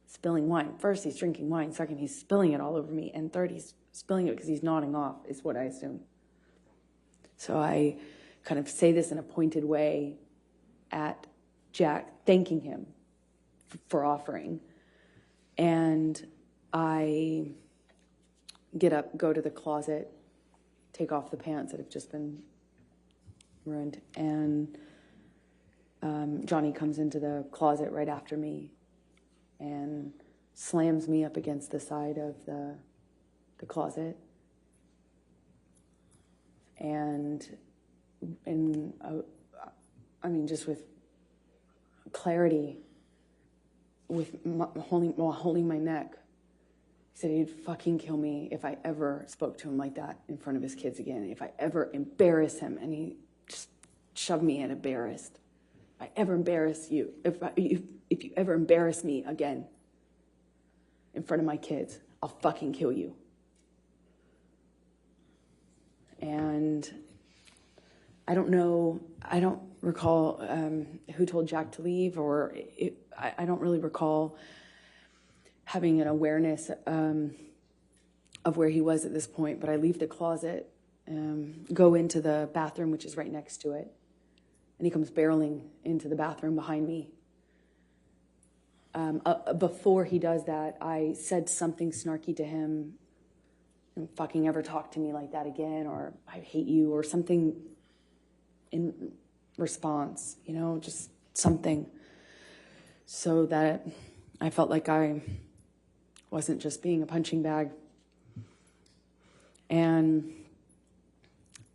spilling wine. First, he's drinking wine. Second, he's spilling it all over me. And third, he's spilling it because he's nodding off, is what I assume. So I kind of say this in a pointed way at Jack, thanking him for offering. And I get up, go to the closet, take off the pants that have just been ruined, and Johnny comes into the closet right after me and slams me up against the side of the closet. And I mean, just with clarity, while holding my neck, he said he'd fucking kill me if I ever spoke to him like that in front of his kids again, if I ever embarrass him. And he just shoved me at embarrassed. If I ever embarrass you, if you ever embarrass me again in front of my kids, I'll fucking kill you. And I don't recall who told Jack to leave, or I don't really recall having an awareness of where he was at this point, but I leave the closet, go into the bathroom, which is right next to it, and he comes barreling into the bathroom behind me. Before he does that, I said something snarky to him, "Don't fucking ever talk to me like that again," or "I hate you," or something in response, just something, so that I felt like I wasn't just being a punching bag. And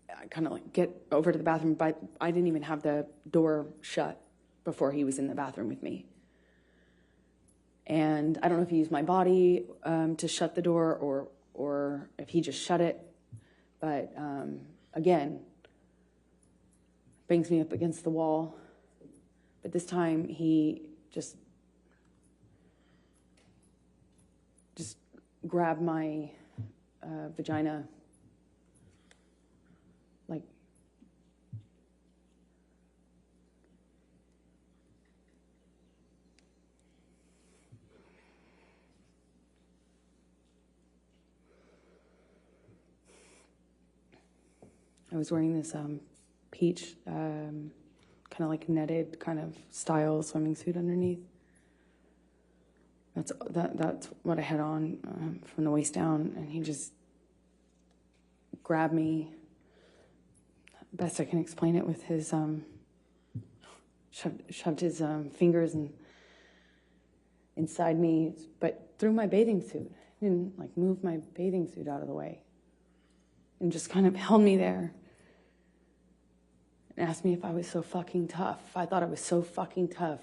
I kind of like get over to the bathroom, but I didn't even have the door shut before he was in the bathroom with me. And I don't know if he used my body to shut the door or if he just shut it. But again, bangs me up against the wall. But this time he just grabbed my vagina, like, I was wearing this peach, kind of like netted kind of style swimming suit underneath. That's what I had on from the waist down, and he just grabbed me. Best I can explain it with his shoved his fingers inside me, but through my bathing suit. He didn't like move my bathing suit out of the way, and just kind of held me there and asked me if I was so fucking tough. I thought I was so fucking tough.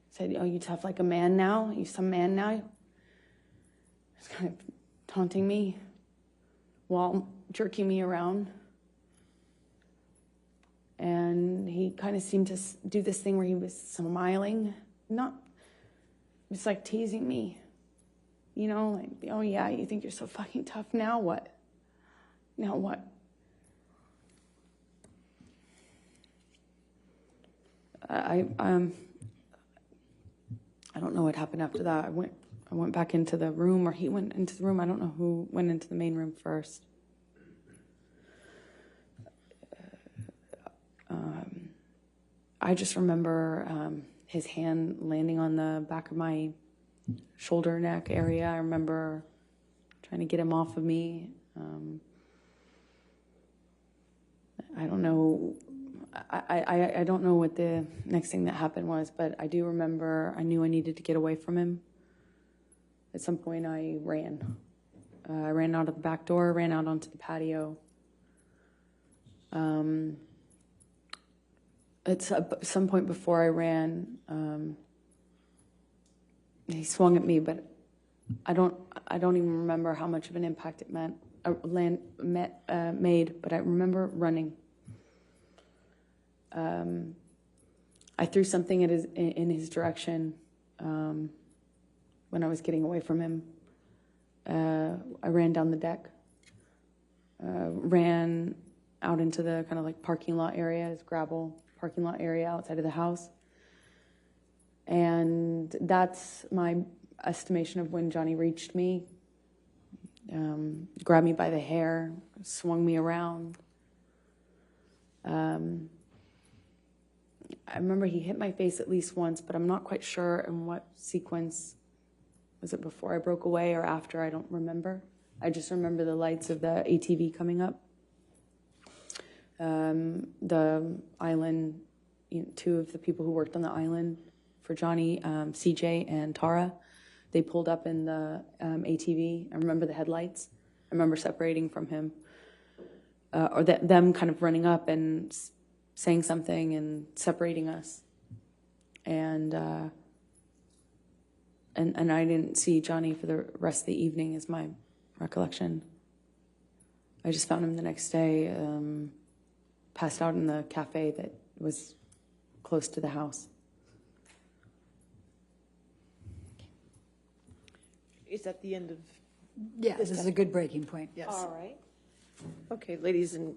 Said, "Oh, you tough like a man now? You some man now?" Just kind of taunting me while jerking me around. And he kind of seemed to do this thing where he was smiling, just like teasing me. Like, "Oh yeah, you think you're so fucking tough, now what? Now what?" I don't know what happened after that. I went back into the room, or he went into the room. I don't know who went into the main room first. I just remember his hand landing on the back of my shoulder neck area. I remember trying to get him off of me. I don't know. I don't know what the next thing that happened was, but I do remember I knew I needed to get away from him. At some point, I ran. I ran out of the back door, ran out onto the patio. At some point before I ran, he swung at me, but I don't even remember how much of an impact it made, but I remember running. I threw something in his direction when I was getting away from him. I ran down the deck, ran out into the kind of like parking lot area, his gravel parking lot area outside of the house. And that's my estimation of when Johnny reached me, grabbed me by the hair, swung me around. I remember he hit my face at least once, but I'm not quite sure in what sequence. Was it before I broke away or after? I don't remember. I just remember the lights of the ATV coming up. The island, two of the people who worked on the island for Johnny, CJ and Tara, they pulled up in the ATV. I remember the headlights. I remember separating from him, or them kind of running up and saying something and separating us. And I didn't see Johnny for the rest of the evening, is my recollection. I just found him the next day, passed out in the cafe that was close to the house. Is that the end of? Yeah, this is a good breaking point, yes. All right. Okay, ladies and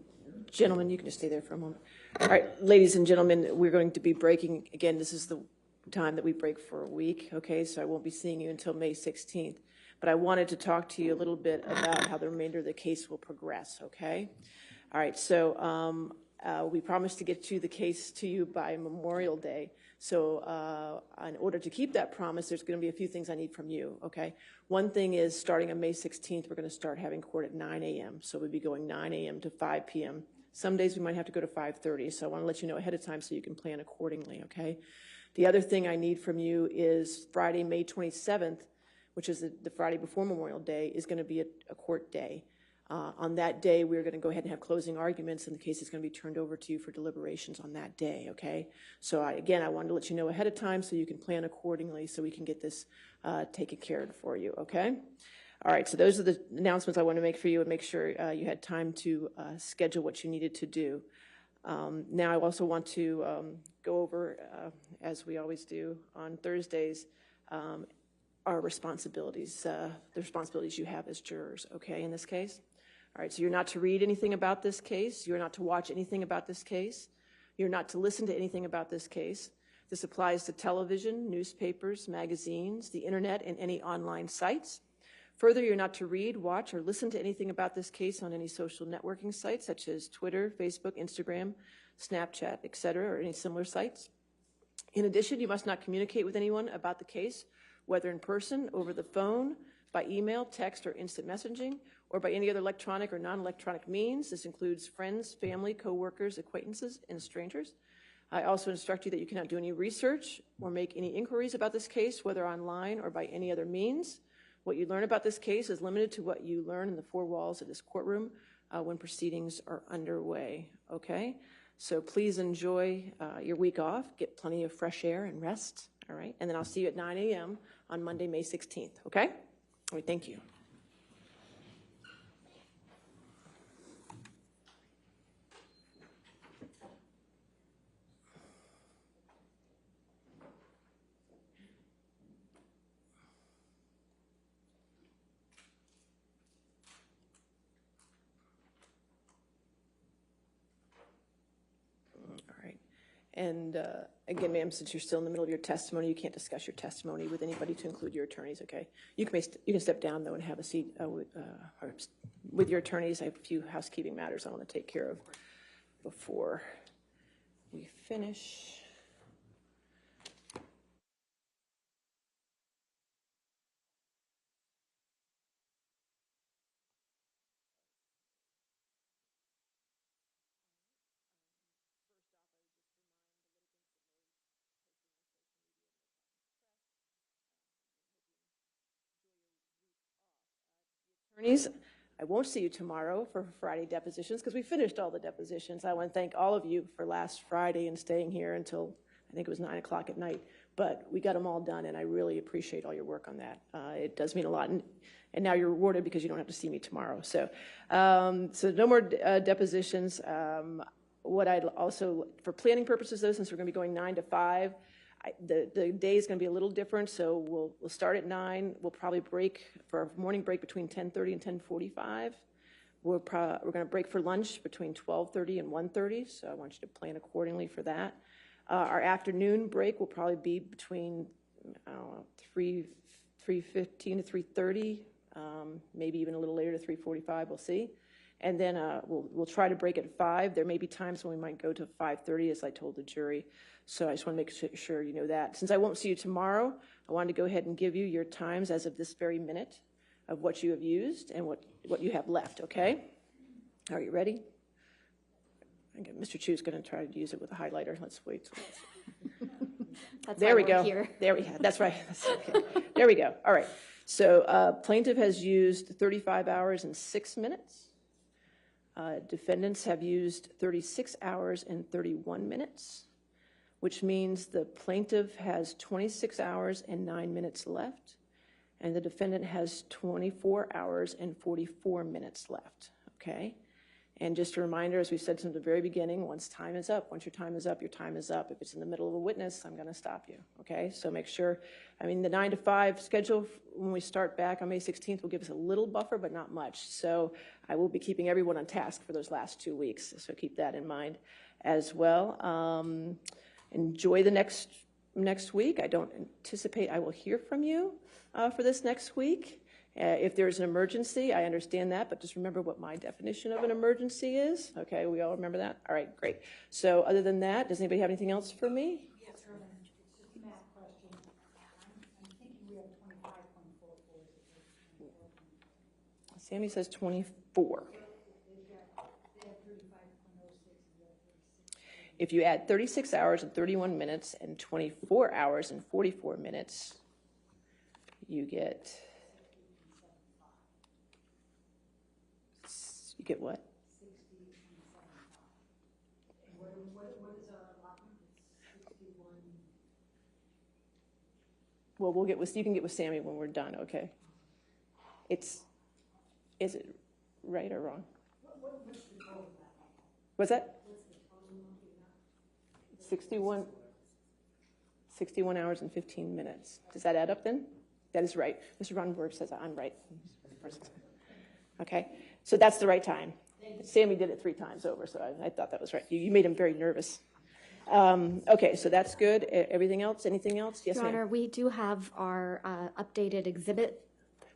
gentlemen, you can just stay there for a moment. All right, ladies and gentlemen, we're going to be breaking, again, this is the time that we break for a week, okay? So I won't be seeing you until May 16th. But I wanted to talk to you a little bit about how the remainder of the case will progress, okay? All right, so we promised to get you the case to you by Memorial Day. So in order to keep that promise, there's going to be a few things I need from you, okay? One thing is, starting on May 16th, we're going to start having court at 9 a.m. So we'll be going 9 a.m. to 5 p.m. Some days we might have to go to 5:30, so I want to let you know ahead of time so you can plan accordingly, okay? The other thing I need from you is Friday, May 27th, which is the Friday before Memorial Day, is going to be a court day. On that day, we're going to go ahead and have closing arguments, and the case is going to be turned over to you for deliberations on that day, okay? So again, I wanted to let you know ahead of time so you can plan accordingly so we can get this taken care of for you, okay? All right, so those are the announcements I want to make for you and make sure you had time to schedule what you needed to do. Now I also want to go over, as we always do on Thursdays, our responsibilities, the responsibilities you have as jurors, okay, in this case? All right, so you're not to read anything about this case. You're not to watch anything about this case. You're not to listen to anything about this case. This applies to television, newspapers, magazines, the internet, and any online sites. Further, you're not to read, watch, or listen to anything about this case on any social networking sites such as Twitter, Facebook, Instagram, Snapchat, etc., or any similar sites. In addition, you must not communicate with anyone about the case, whether in person, over the phone, by email, text, or instant messaging, or by any other electronic or non-electronic means. This includes friends, family, coworkers, acquaintances, and strangers. I also instruct you that you cannot do any research or make any inquiries about this case, whether online or by any other means. What you learn about this case is limited to what you learn in the four walls of this courtroom when proceedings are underway, okay? So please enjoy your week off, get plenty of fresh air and rest, all right? And then I'll see you at 9 a.m. on Monday, May 16th, okay? All right, thank you. And again, ma'am, since you're still in the middle of your testimony, you can't discuss your testimony with anybody to include your attorneys, okay? You can step down, though, and have a seat with your attorneys. I have a few housekeeping matters I want to take care of before we finish. Attorneys, I won't see you tomorrow for Friday depositions because we finished all the depositions. I want to thank all of you for last Friday and staying here until I think it was 9 o'clock at night. But we got them all done, and I really appreciate all your work on that. It does mean a lot. And now you're rewarded because you don't have to see me tomorrow. So, so no more depositions. What I'd also, for planning purposes, though, since we're going to be going 9 to 5, the day is going to be a little different, so we'll start at 9. We'll probably break for our morning break between 10:30 and 10:45. We're going to break for lunch between 12:30 and 1:30, so I want you to plan accordingly for that. Our afternoon break will probably be between, I don't know, 3:15 to 3:30, maybe even a little later to 3:45, we'll see. And then we'll try to break at 5. There may be times when we might go to 5:30, as I told the jury. So I just want to make sure you know that. Since I won't see you tomorrow, I wanted to go ahead and give you your times as of this very minute of what you have used and what you have left, okay? Are you ready? Mr. Chu's going to try to use it with a highlighter. Let's wait. That's There why we go. we're here. There we go. That's right. That's okay. There we go. All right. So plaintiff has used 35 hours and 6 minutes. Defendants have used 36 hours and 31 minutes, which means the plaintiff has 26 hours and 9 minutes left, and the defendant has 24 hours and 44 minutes left, okay? And just a reminder, as we said from the very beginning, once time is up, once your time is up, your time is up. If it's in the middle of a witness, I'm going to stop you, okay? So make sure, I mean, the 9 to 5 schedule, when we start back on May 16th, will give us a little buffer, but not much. So I will be keeping everyone on task for those last 2 weeks, so keep that in mind as well. Enjoy the next week. I don't anticipate I will hear from you for this next week. If there's an emergency, I understand that, but just remember what my definition of an emergency is. Okay, we all remember that? All right, great. So other than that, does anybody have anything else for me? Yes, sir. It's just a math question. I'm thinking we have 25, 24. Sammy says 24. If you add 36 hours and 31 minutes and 24 hours and 44 minutes, you get... You get what? 60 and 75. What is our allotment? 61. Well, you can get with Sammy when we're done, okay? Is it right or wrong? What's the total of that? What's that? What's the total? 61 hours and 15 minutes. Does that add up then? That is right. Mr. Ronberg says I'm right. Okay. So that's the right time. Sammy did it 3 times over, so I thought that was right. You made him very nervous. Okay, so that's good. Everything else? Anything else? Yes, Your ma'am. Honor, we do have our updated exhibit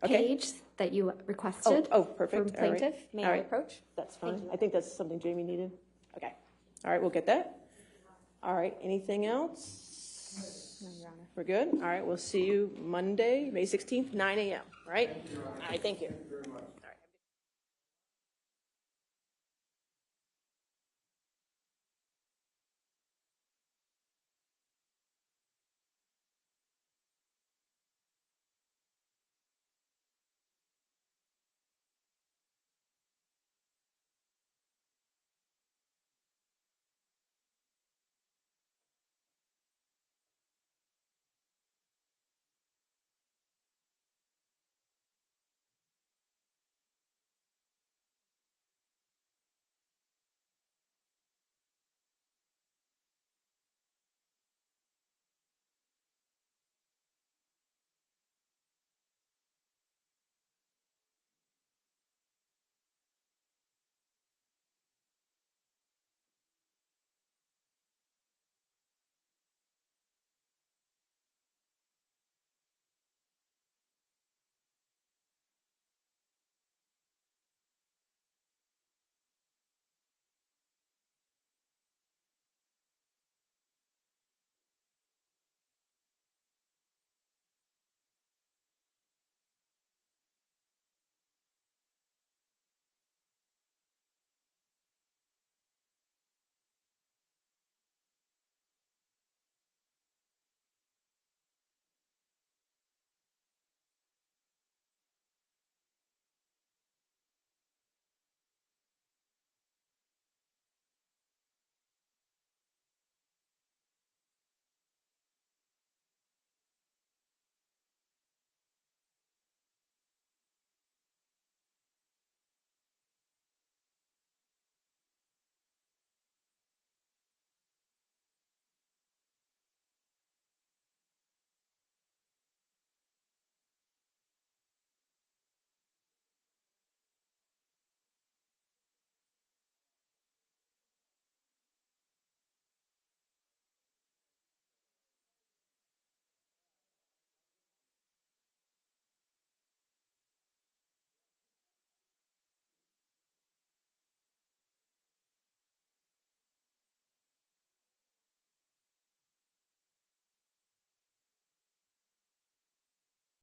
Okay. page that you requested. Oh, perfect. From plaintiff. All right. May All I right. approach? That's fine. I think that's something Jamie needed. Okay. All right, we'll get that. All right, anything else? No, Your Honor. We're good? All right, we'll see you Monday, May 16th, 9 a.m., right? All right, thank you. Thank you very much.